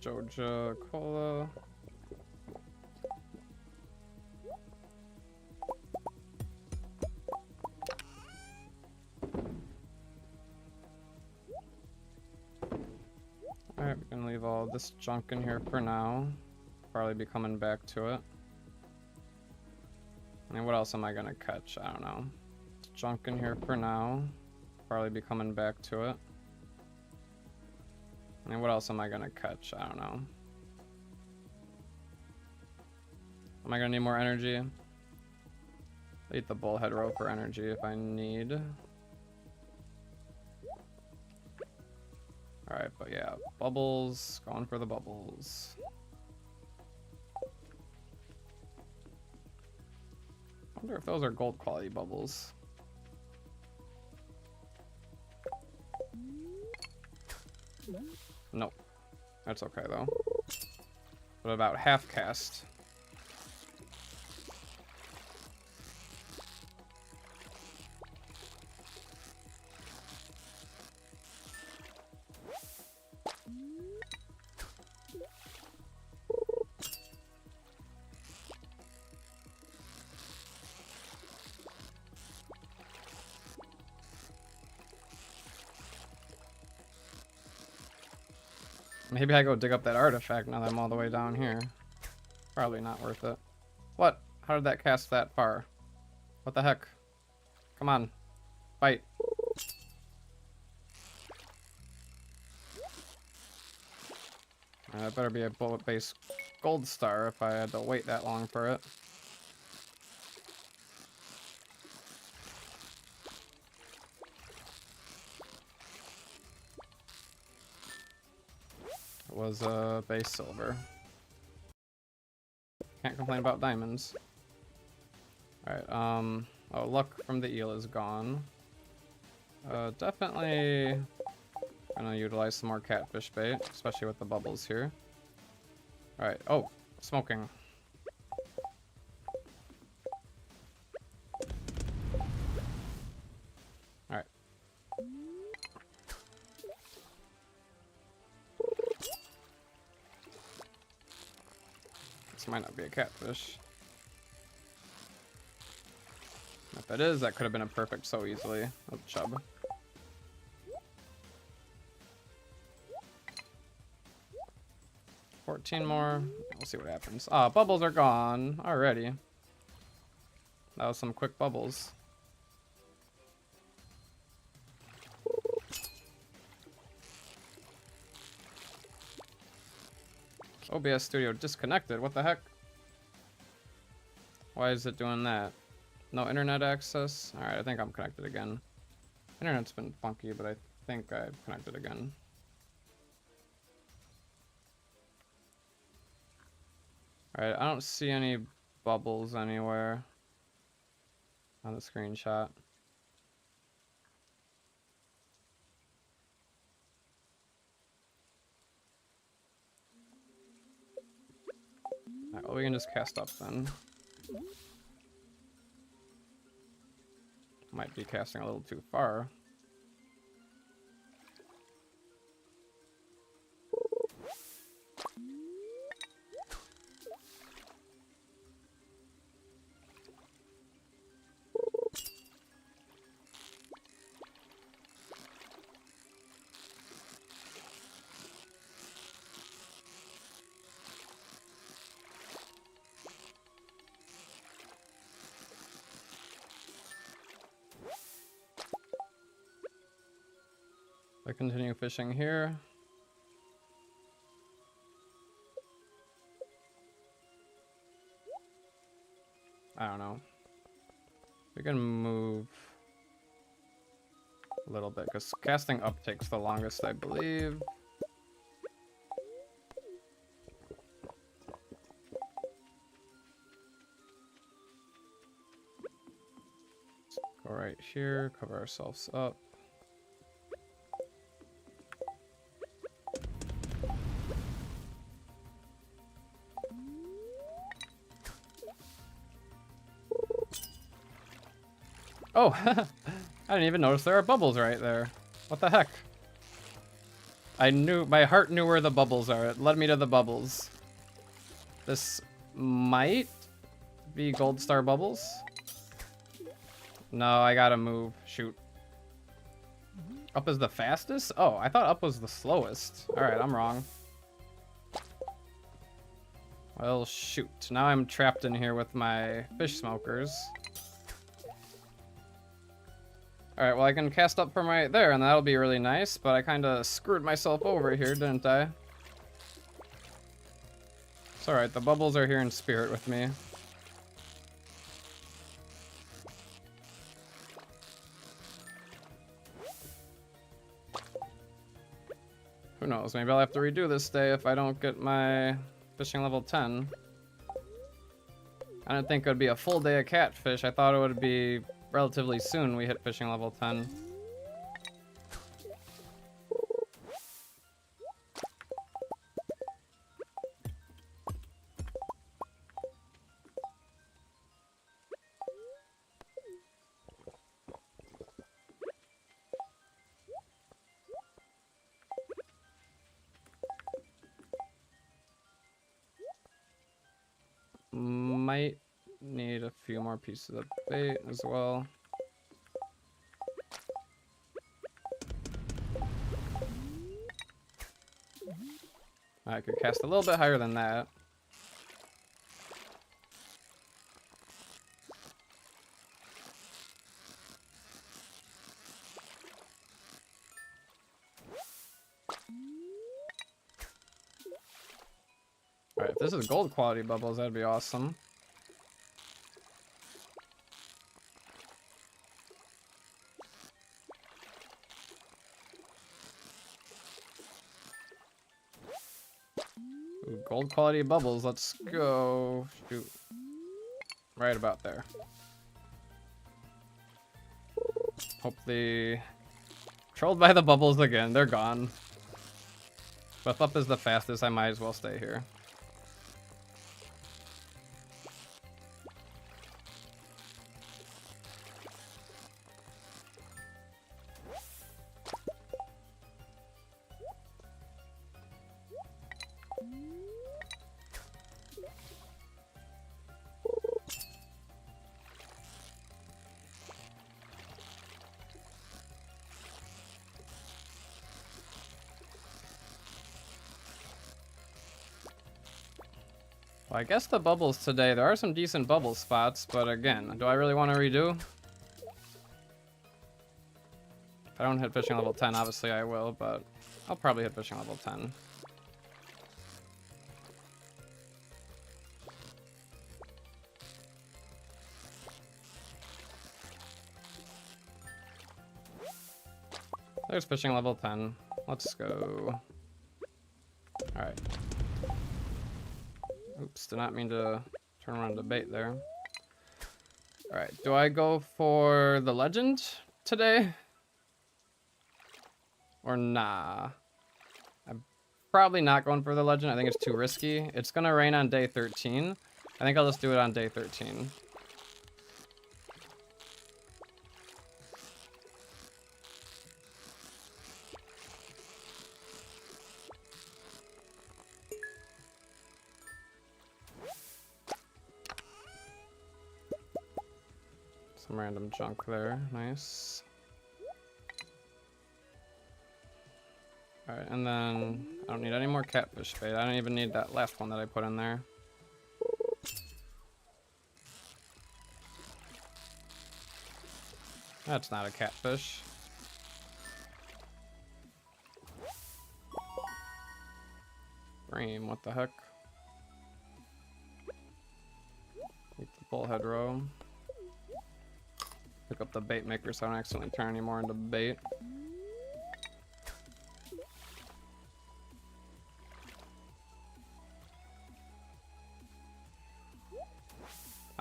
Joja cola. Alright, we can leave all this junk in here for now. Probably be coming back to it. I mean, what else am I gonna catch? I don't know. Junk in here for now. Probably be coming back to it. I mean, what else am I gonna catch? I don't know. Am I gonna need more energy? I'll eat the bullhead rope for energy if I need. Alright, but yeah, bubbles. Going for the bubbles. I wonder if those are gold quality bubbles. Nope. That's okay though. What about half cast? Maybe I go dig up that artifact now that I'm all the way down here. Probably not worth it. What? How did that cast that far? What the heck? Come on. Fight. That better be a bullet-based gold star if I had to wait that long for it. It was base silver. Can't complain about diamonds. Alright, oh, luck from the eel is gone. Definitely gonna utilize some more catfish bait, especially with the bubbles here. Alright, oh, smoking. Alright. This might not be a catfish. If that is, that could have been a perfect so easily. Oh, chub. $14 more. We'll see what happens. Ah, bubbles are gone already. That was some quick bubbles. OBS Studio disconnected. What the heck? Why is it doing that? No internet access? Alright, I think I'm connected again. Internet's been funky, but I think I've connected again. Alright, I don't see any bubbles anywhere on the screenshot. Well, we can just cast up then. Might be casting a little too far. I continue fishing here. I don't know. We can move a little bit because casting up takes the longest, I believe. Let's go right here, cover ourselves up. Oh, I didn't even notice there are bubbles right there. What the heck? I knew, my heart knew where the bubbles are. It led me to the bubbles. This might be gold star bubbles. No, I gotta move. Shoot. Up is the fastest? Oh, I thought up was the slowest. Alright, I'm wrong. Well, shoot. Now I'm trapped in here with my fish smokers. Alright, well I can cast up from right there, and that'll be really nice, but I kind of screwed myself over here, didn't I? It's alright, the bubbles are here in spirit with me. Who knows, maybe I'll have to redo this day if I don't get my fishing level 10. I didn't think it would be a full day of catfish, I thought it would be relatively soon we hit fishing level 10. Might need a few more pieces of bait as well. I could cast a little bit higher than that. Alright, if this is gold quality bubbles, that'd be awesome. Ooh, gold quality bubbles, let's go. Shoot. Right about there. Hopefully trolled by the bubbles again, they're gone. But if up is the fastest, I might as well stay here. Well, I guess the bubbles today, there are some decent bubble spots, but again, do I really want to redo? If I don't hit fishing level 10, obviously I will, but I'll probably hit fishing level 10. There's fishing level 10. Let's go. Alright. Oops, did not mean to turn around the bait there. Alright, do I go for the legend today? Or nah? I probably not going for the legend. I think it's too risky. It's gonna rain on day 13. I think I'll just do it on day 13. Some random junk there. Nice. Alright, and then I don't need any more catfish bait. I don't even need that last one that I put in there. That's not a catfish. Bream, what the heck? Eat the bullhead roe. Pick up the bait maker so I don't accidentally turn any more into bait.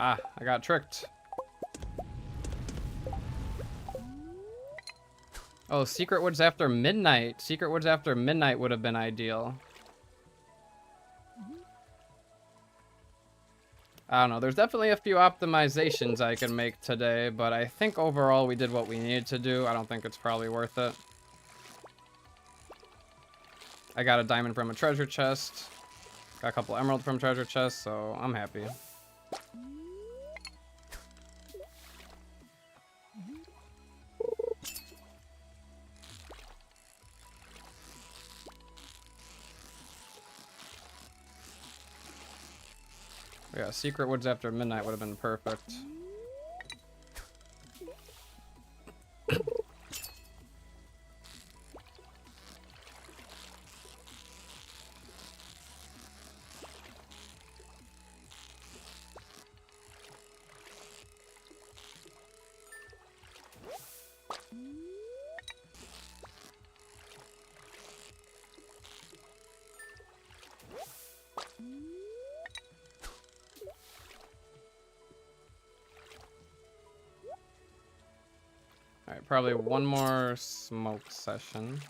Ah, I got tricked. Oh, Secret Woods after midnight. Secret Woods after midnight would have been ideal. I don't know. There's definitely a few optimizations I can make today, but I think overall we did what we needed to do. I don't think it's probably worth it. I got a diamond from a treasure chest. Got a couple emeralds from treasure chest, so I'm happy. Yeah, Secret Woods after midnight would have been perfect. Alright, probably one more smoke session.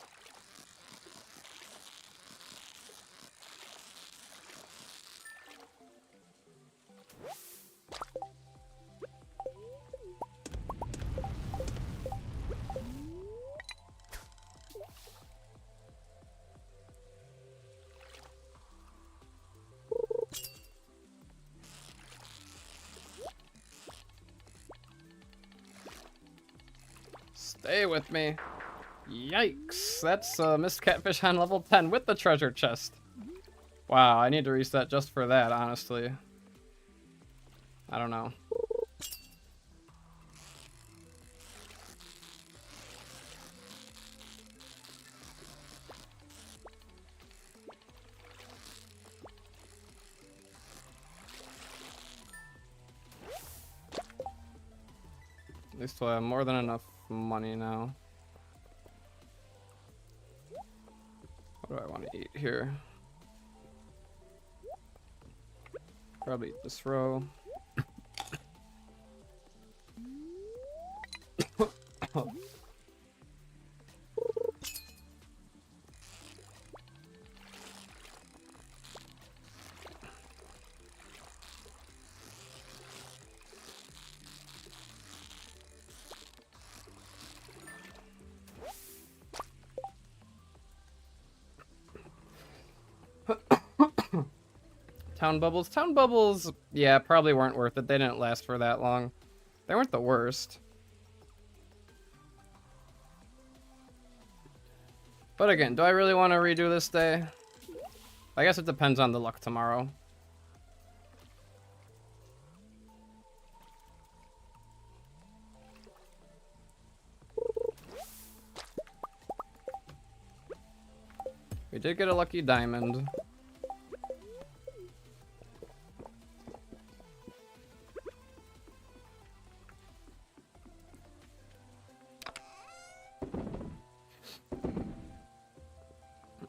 Stay with me. Yikes, that's missed catfish on level 10 with the treasure chest. Wow, I need to reset just for that, honestly. I don't know. At least we'll have more than enough money now. What do I want to eat here? Probably eat this row. Town bubbles. Town bubbles, yeah, probably weren't worth it. They didn't last for that long. They weren't the worst. But again, do I really want to redo this day? I guess it depends on the luck tomorrow. We did get a lucky diamond.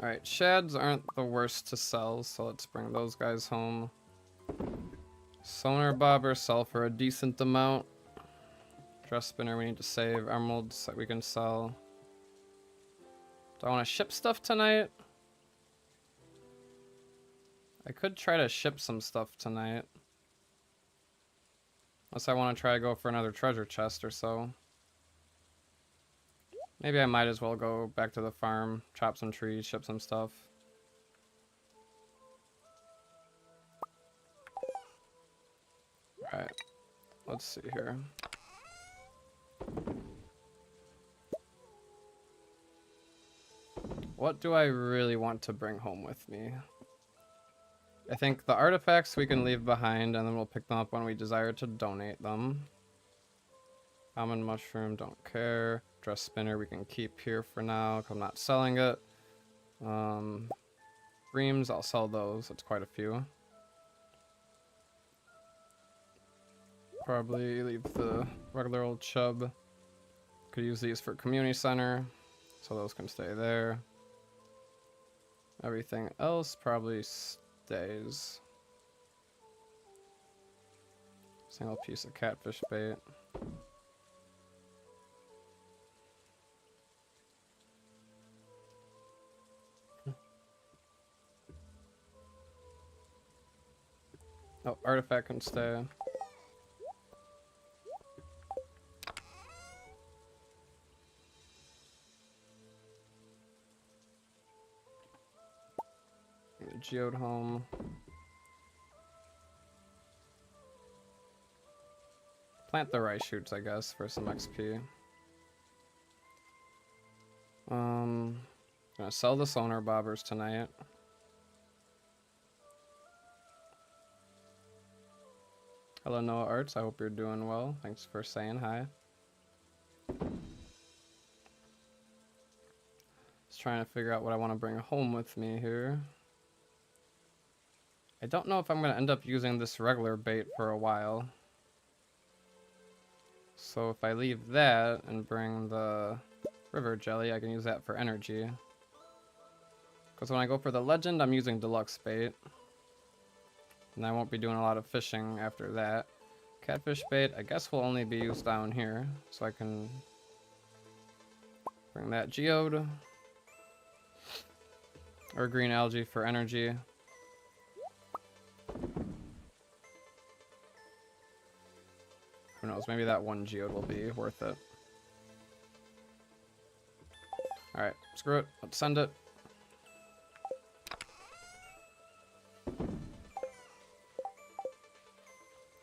Alright, shads aren't the worst to sell, so let's bring those guys home. Sonar bobber sell for a decent amount. Dress spinner we need to save. Emeralds that we can sell. Do I want to ship stuff tonight? I could try to ship some stuff tonight. Unless I want to try to go for another treasure chest or so. Maybe I might as well go back to the farm, chop some trees, ship some stuff. Alright, let's see here. What do I really want to bring home with me? I think the artifacts we can leave behind, and then we'll pick them up when we desire to donate them. Almond mushroom, don't care. Dress spinner we can keep here for now, because I'm not selling it. Reams, I'll sell those. It's quite a few. Probably leave the regular old chub. Could use these for community center, so those can stay there. Everything else probably stays. Single piece of catfish bait. Oh, artifact can stay. Geode home. Plant the rice shoots, I guess, for some XP. Gonna sell the sonar bobbers tonight. Hello, Noah Arts. I hope you're doing well. Thanks for saying hi. Just trying to figure out what I want to bring home with me here. I don't know if I'm going to end up using this regular bait for a while. So if I leave that and bring the river jelly, I can use that for energy. Because when I go for the legend, I'm using deluxe bait. And I won't be doing a lot of fishing after that. Catfish bait, I guess, will only be used down here. So I can bring that geode. Or green algae for energy. Who knows, maybe that one geode will be worth it. Alright, screw it. Let's send it.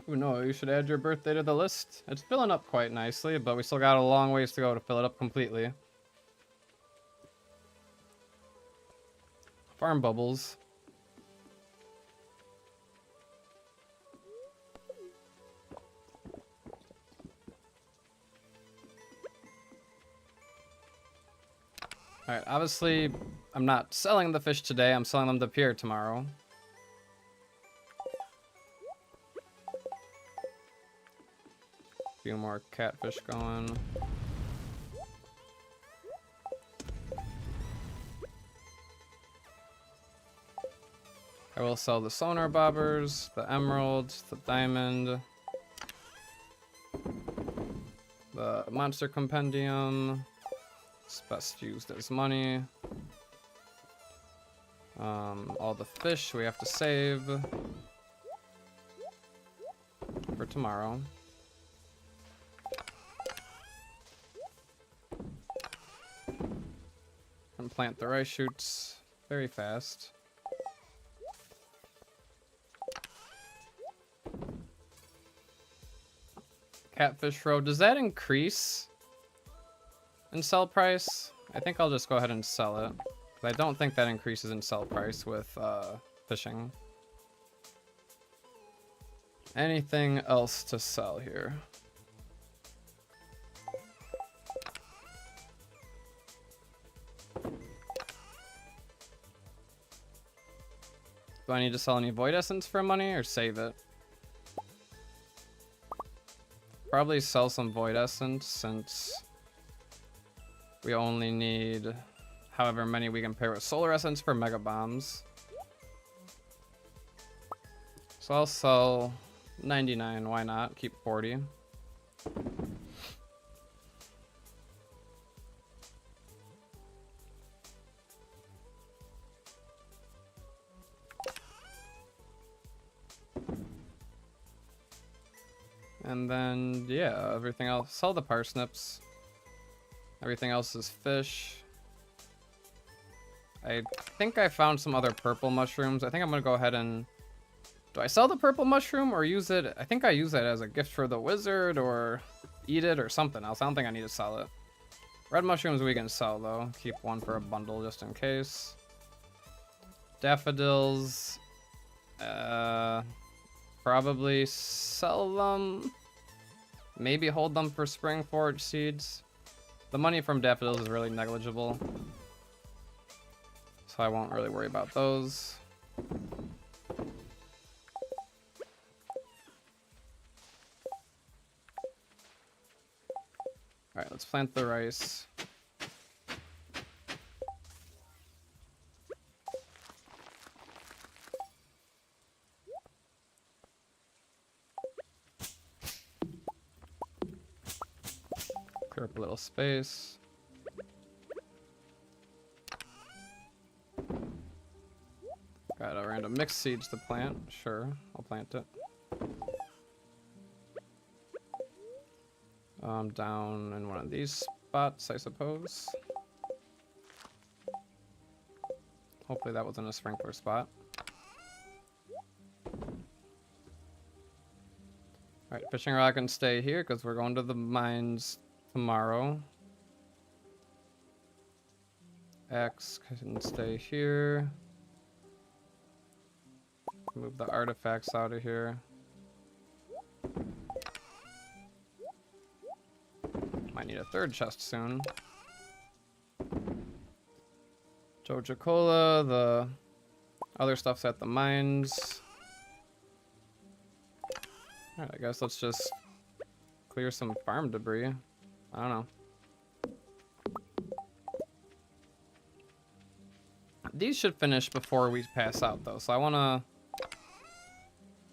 Ooh, no, you should add your birthday to the list. It's filling up quite nicely, but we still got a long ways to go to fill it up completely. Farm bubbles. Alright, obviously, I'm not selling the fish today. I'm selling them to pier tomorrow. Few more catfish going. I will sell the sonar bobbers, the emeralds, the diamond, the monster compendium. It's best used as money. All the fish we have to save for tomorrow. And plant the rice shoots very fast. Catfish roe, does that increase in sell price? I think I'll just go ahead and sell it. I don't think that increases in sell price with fishing. Anything else to sell here? Do I need to sell any void essence for money or save it? Probably sell some void essence since we only need however many we can pair with solar essence for mega bombs. So I'll sell 99, why not? Keep 40. And then, yeah, everything else. Sell the parsnips. Everything else is fish. I think I found some other purple mushrooms. I think I'm gonna go ahead and... Do I sell the purple mushroom or use it? I think I use it as a gift for the wizard or eat it or something else. I don't think I need to sell it. Red mushrooms we can sell though. Keep one for a bundle just in case. Daffodils. Probably sell them. Maybe hold them for spring forage seeds. The money from daffodils is really negligible, so I won't really worry about those. Alright, let's plant the rice. Clear up a little space. Got a random mixed seeds to plant. Sure, I'll plant it. Down in one of these spots, I suppose. Hopefully that wasn't a sprinkler spot. Alright, fishing rod can stay here because we're going to the mines tomorrow. Axe can stay here. Move the artifacts out of here. Might need a third chest soon. Joja cola, the other stuff's at the mines. Alright, I guess let's just clear some farm debris. I don't know. These should finish before we pass out though, so I wanna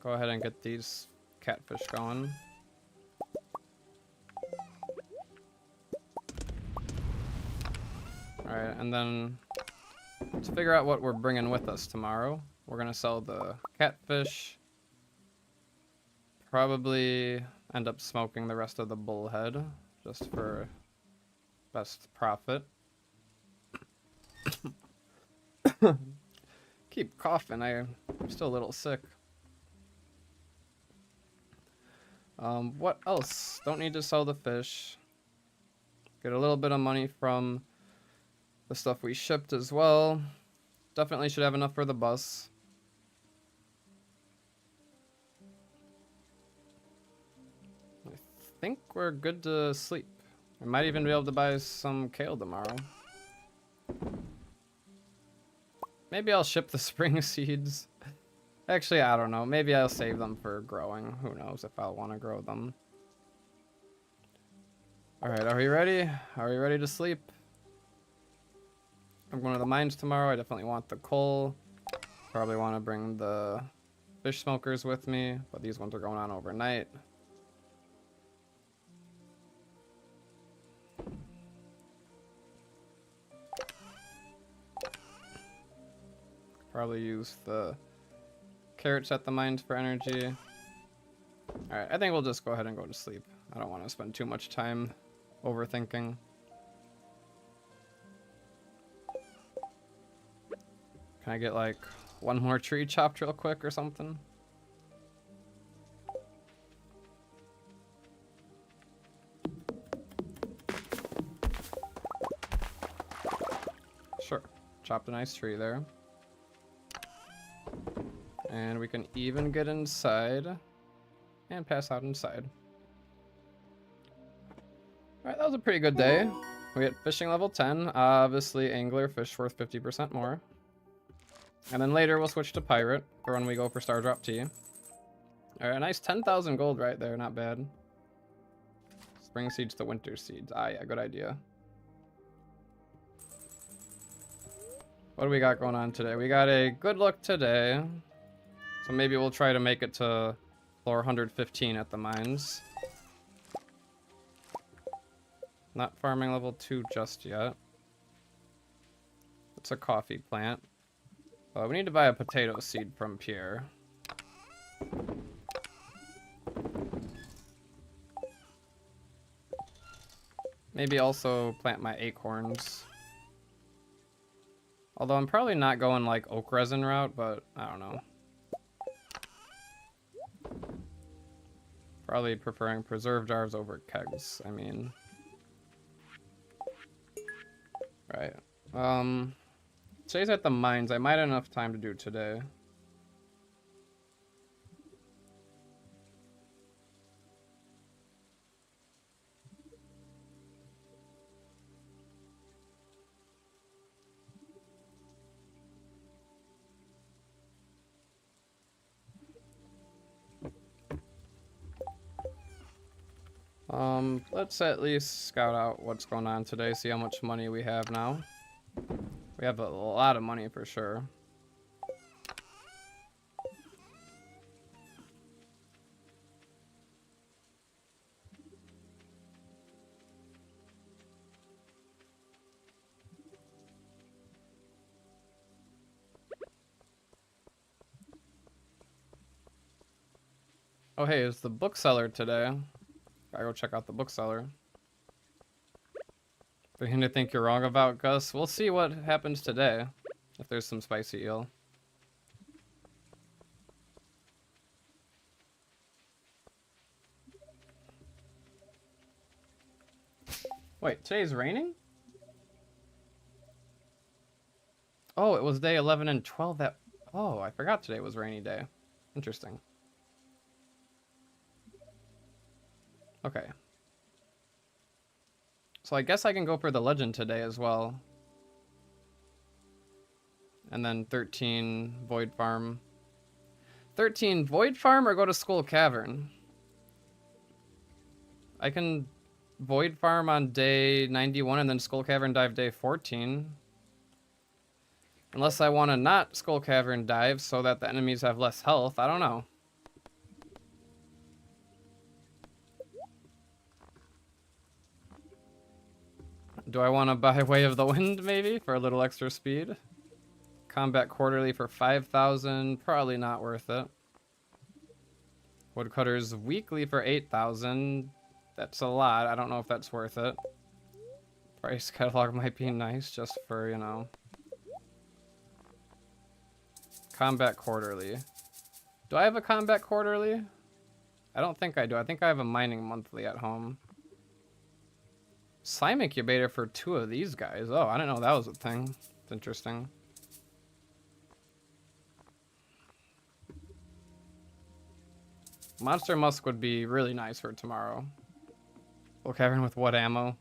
go ahead and get these catfish going. Alright, and then let's figure out what we're bringing with us tomorrow. We're gonna sell the catfish. Probably end up smoking the rest of the bullhead, just for best profit. Keep coughing, I'm still a little sick. What else? Don't need to sell the fish. Get a little bit of money from the stuff we shipped as well. Definitely should have enough for the bus. I think we're good to sleep. We might even be able to buy some kale tomorrow. Maybe I'll ship the spring seeds. Actually, I don't know. Maybe I'll save them for growing. Who knows if I'll want to grow them. Alright, are we ready? Are we ready to sleep? I'm going to the mines tomorrow. I definitely want the coal. Probably want to bring the fish smokers with me, but these ones are going on overnight. Probably use the carrots at the mines for energy. Alright, I think we'll just go ahead and go to sleep. I don't want to spend too much time overthinking. Can I get like one more tree chopped real quick or something? Sure. Chopped a nice tree there. And we can even get inside and pass out inside. Alright, that was a pretty good day. We hit fishing level 10. Obviously, angler, fish worth 50% more. And then later we'll switch to pirate for when we go for Star Drop Tea. Alright, a nice 10,000 gold right there, not bad. Spring seeds to winter seeds. Ah, yeah, good idea. What do we got going on today? We got a good luck today. So maybe we'll try to make it to floor 115 at the mines. Not farming level 2 just yet. It's a coffee plant. We need to buy a potato seed from Pierre. Maybe also plant my acorns. Although I'm probably not going like oak resin route, but I don't know. Probably preferring preserve jars over kegs, I mean. Right. Today's at the mines. I might have enough time to do today. Let's at least scout out what's going on today, see how much money we have now. We have a lot of money for sure. Oh hey, it's the bookseller today. Gotta go check out the bookseller. Beginning to think you're wrong about Gus. We'll see what happens today. If there's some spicy eel. Wait, today's raining? Oh, it was day 11 and 12 that... Oh, I forgot today was rainy day. Interesting. Okay. So I guess I can go for the legend today as well. And then 13 Void Farm. 13 Void Farm or go to Skull Cavern? I can Void Farm on day 91 and then Skull Cavern dive day 14. Unless I want to not Skull Cavern dive so that the enemies have less health. I don't know. Do I want to buy Way of the Wind maybe for a little extra speed? Combat Quarterly for 5,000. Probably not worth it. Woodcutters Weekly for 8,000. That's a lot. I don't know if that's worth it. Price catalog might be nice just for, you know. Combat Quarterly. Do I have a Combat Quarterly? I don't think I do. I think I have a Mining Monthly at home. Slime Incubator for 2 of these guys. Oh, I didn't know that was a thing. It's interesting. Monster Musk would be really nice for tomorrow. Full Cavern with what ammo?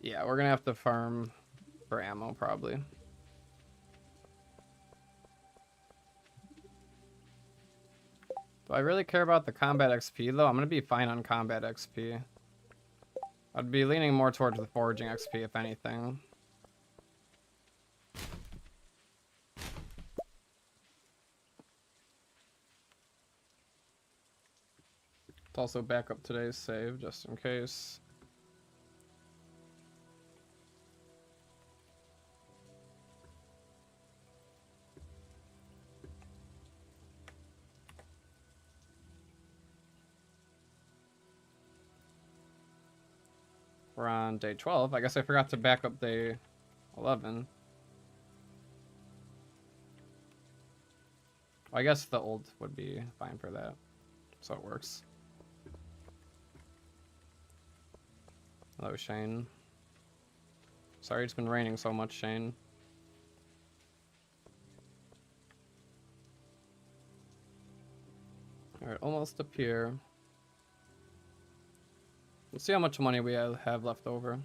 Yeah, we're gonna have to farm for ammo probably. Do I really care about the combat XP though? I'm gonna be fine on combat XP. I'd be leaning more towards the foraging XP if anything. Let's also back up today's save just in case. We're on day 12. I guess I forgot to back up day 11. Well, I guess the old would be fine for that. So it works. Hello, Shane. Sorry it's been raining so much, Shane. Alright, almost up here. Let's see how much money we have left over.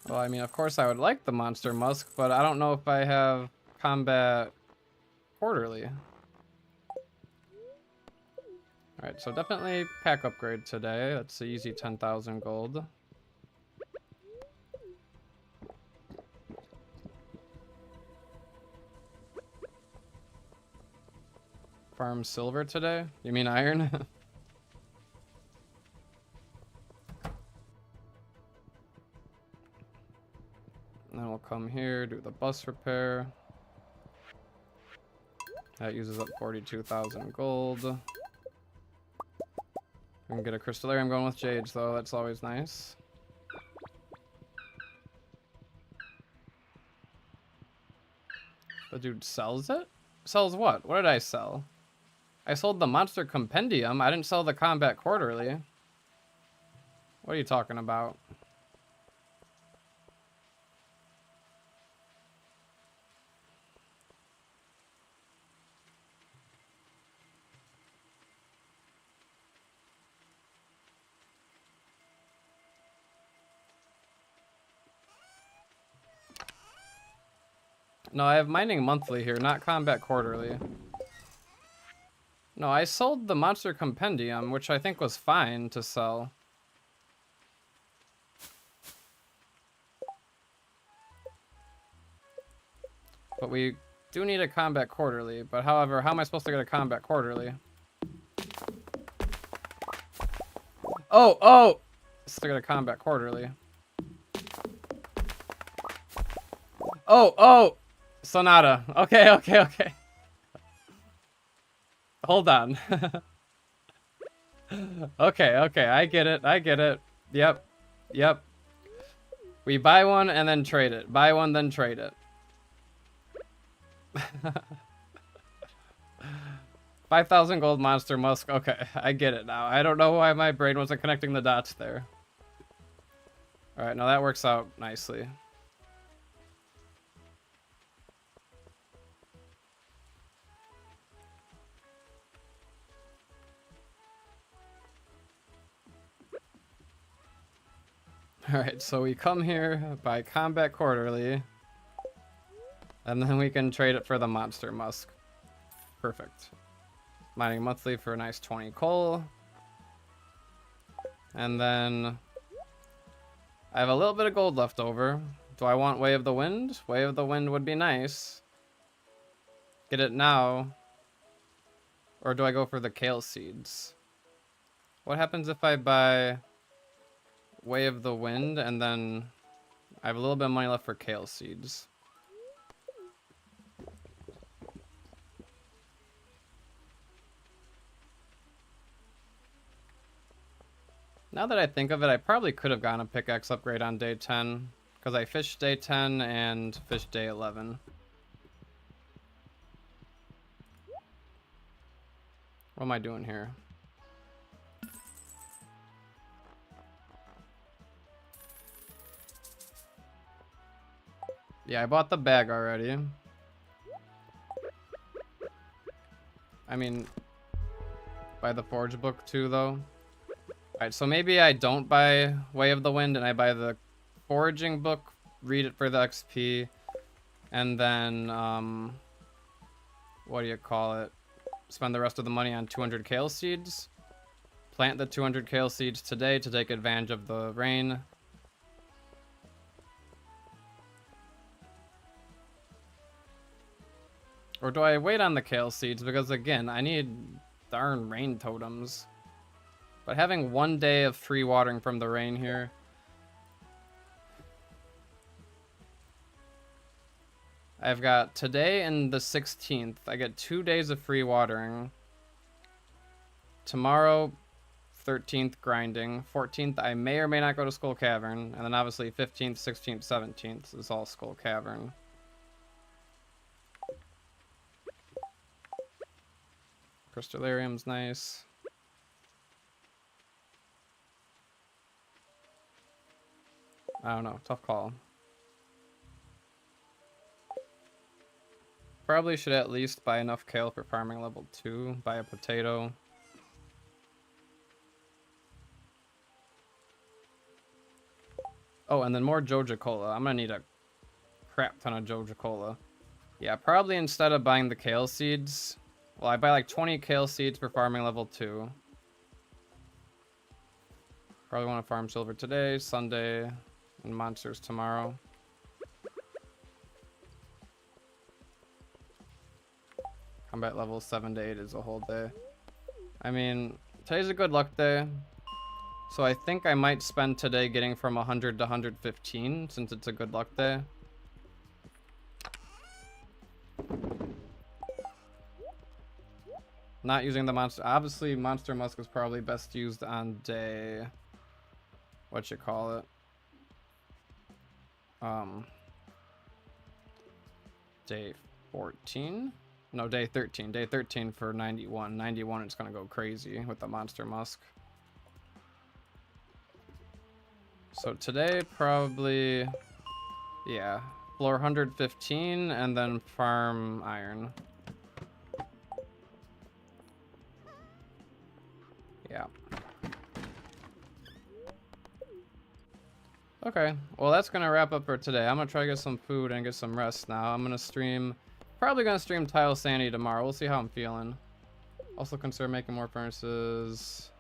Well, I mean, of course I would like the Monster Musk, but I don't know if I have Combat Quarterly. Alright, so definitely pack upgrade today. That's the easy 10,000 gold. Farm silver today? You mean iron? And then we'll come here, do the bus repair. That uses up 42,000 gold. I can get a crystallarium going with jades, though. That's always nice. The dude sells it? Sells what? What did I sell? I sold the monster compendium. I didn't sell the combat quarterly. What are you talking about? No, I have mining monthly here, not combat quarterly. No, I sold the monster compendium, which I think was fine to sell. But we do need a combat quarterly. But however, how am I supposed to get a combat quarterly? Oh! Still get a combat quarterly. Oh! Sonata. Okay. Hold on. Okay. I get it. Yep. We buy one and then trade it. Buy one, then trade it. 5,000 gold monster musk. Okay, I get it now. I don't know why my brain wasn't connecting the dots there. Alright, now that works out nicely. Alright, so we come here, buy combat quarterly, and then we can trade it for the monster musk. Perfect. Mining monthly for a nice 20 coal. And then I have a little bit of gold left over. Do I want Way of the Wind? Way of the Wind would be nice. Get it now. Or do I go for the kale seeds? What happens if I buy Way of the Wind and then I have a little bit of money left for kale seeds? Now that I think of it, I probably could have gotten a pickaxe upgrade on day 10, because I fished day 10 and fished day 11. What am I doing here? Yeah, I bought the bag already. I mean, buy the forge book too, though. Alright, so maybe I don't buy Way of the Wind and I buy the foraging book, read it for the XP, and then, what do you call it? Spend the rest of the money on 200 kale seeds. Plant the 200 kale seeds today to take advantage of the rain. Or do I wait on the kale seeds? Because again, I need darn rain totems. But having 1 day of free watering from the rain here. I've got today and the 16th. I get 2 days of free watering. Tomorrow, 13th, grinding. 14th, I may or may not go to Skull Cavern. And then obviously 15th, 16th, 17th is all Skull Cavern. Crystallarium's nice. I don't know. Tough call. Probably should at least buy enough kale for farming level 2. Buy a potato. Oh, and then more Joja Cola. I'm gonna need a crap ton of Joja Cola. Yeah, probably instead of buying the kale seeds. Well, I buy like 20 kale seeds for farming level 2. Probably want to farm silver today, Sunday, and monsters tomorrow. Combat level 7 to 8 is a whole day. I mean, today's a good luck day. So I think I might spend today getting from 100 to 115 since it's a good luck day. Not using the monster. Obviously, monster musk is probably best used on day. What you call it? Day 14? No, day 13. Day 13 for 91. 91, it's gonna go crazy with the monster musk. So today, probably, yeah, floor 115 and then farm iron. Yeah. Okay, well that's gonna wrap up for today. I'm gonna try to get some food and get some rest now. I'm gonna stream, probably gonna stream Tile Sandy tomorrow. We'll see how I'm feeling. Also consider making more furnaces.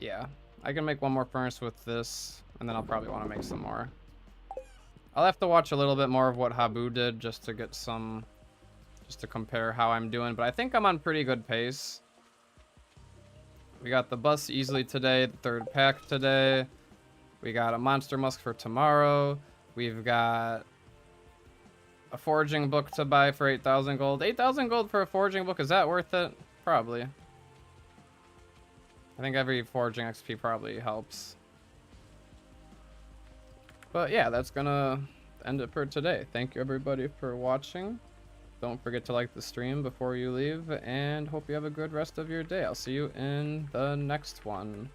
Yeah, I can make one more furnace with this, and then I'll probably want to make some more. I'll have to watch a little bit more of what Habu did just to get some, just to compare how I'm doing, but I think I'm on pretty good pace. We got the bus easily today, the third pack today. We got a monster musk for tomorrow. We've got a foraging book to buy for 8,000 gold. 8,000 gold for a foraging book, is that worth it? Probably. I think every foraging XP probably helps. But yeah, that's gonna end it for today. Thank you everybody for watching. Don't forget to like the stream before you leave, and hope you have a good rest of your day. I'll see you in the next one.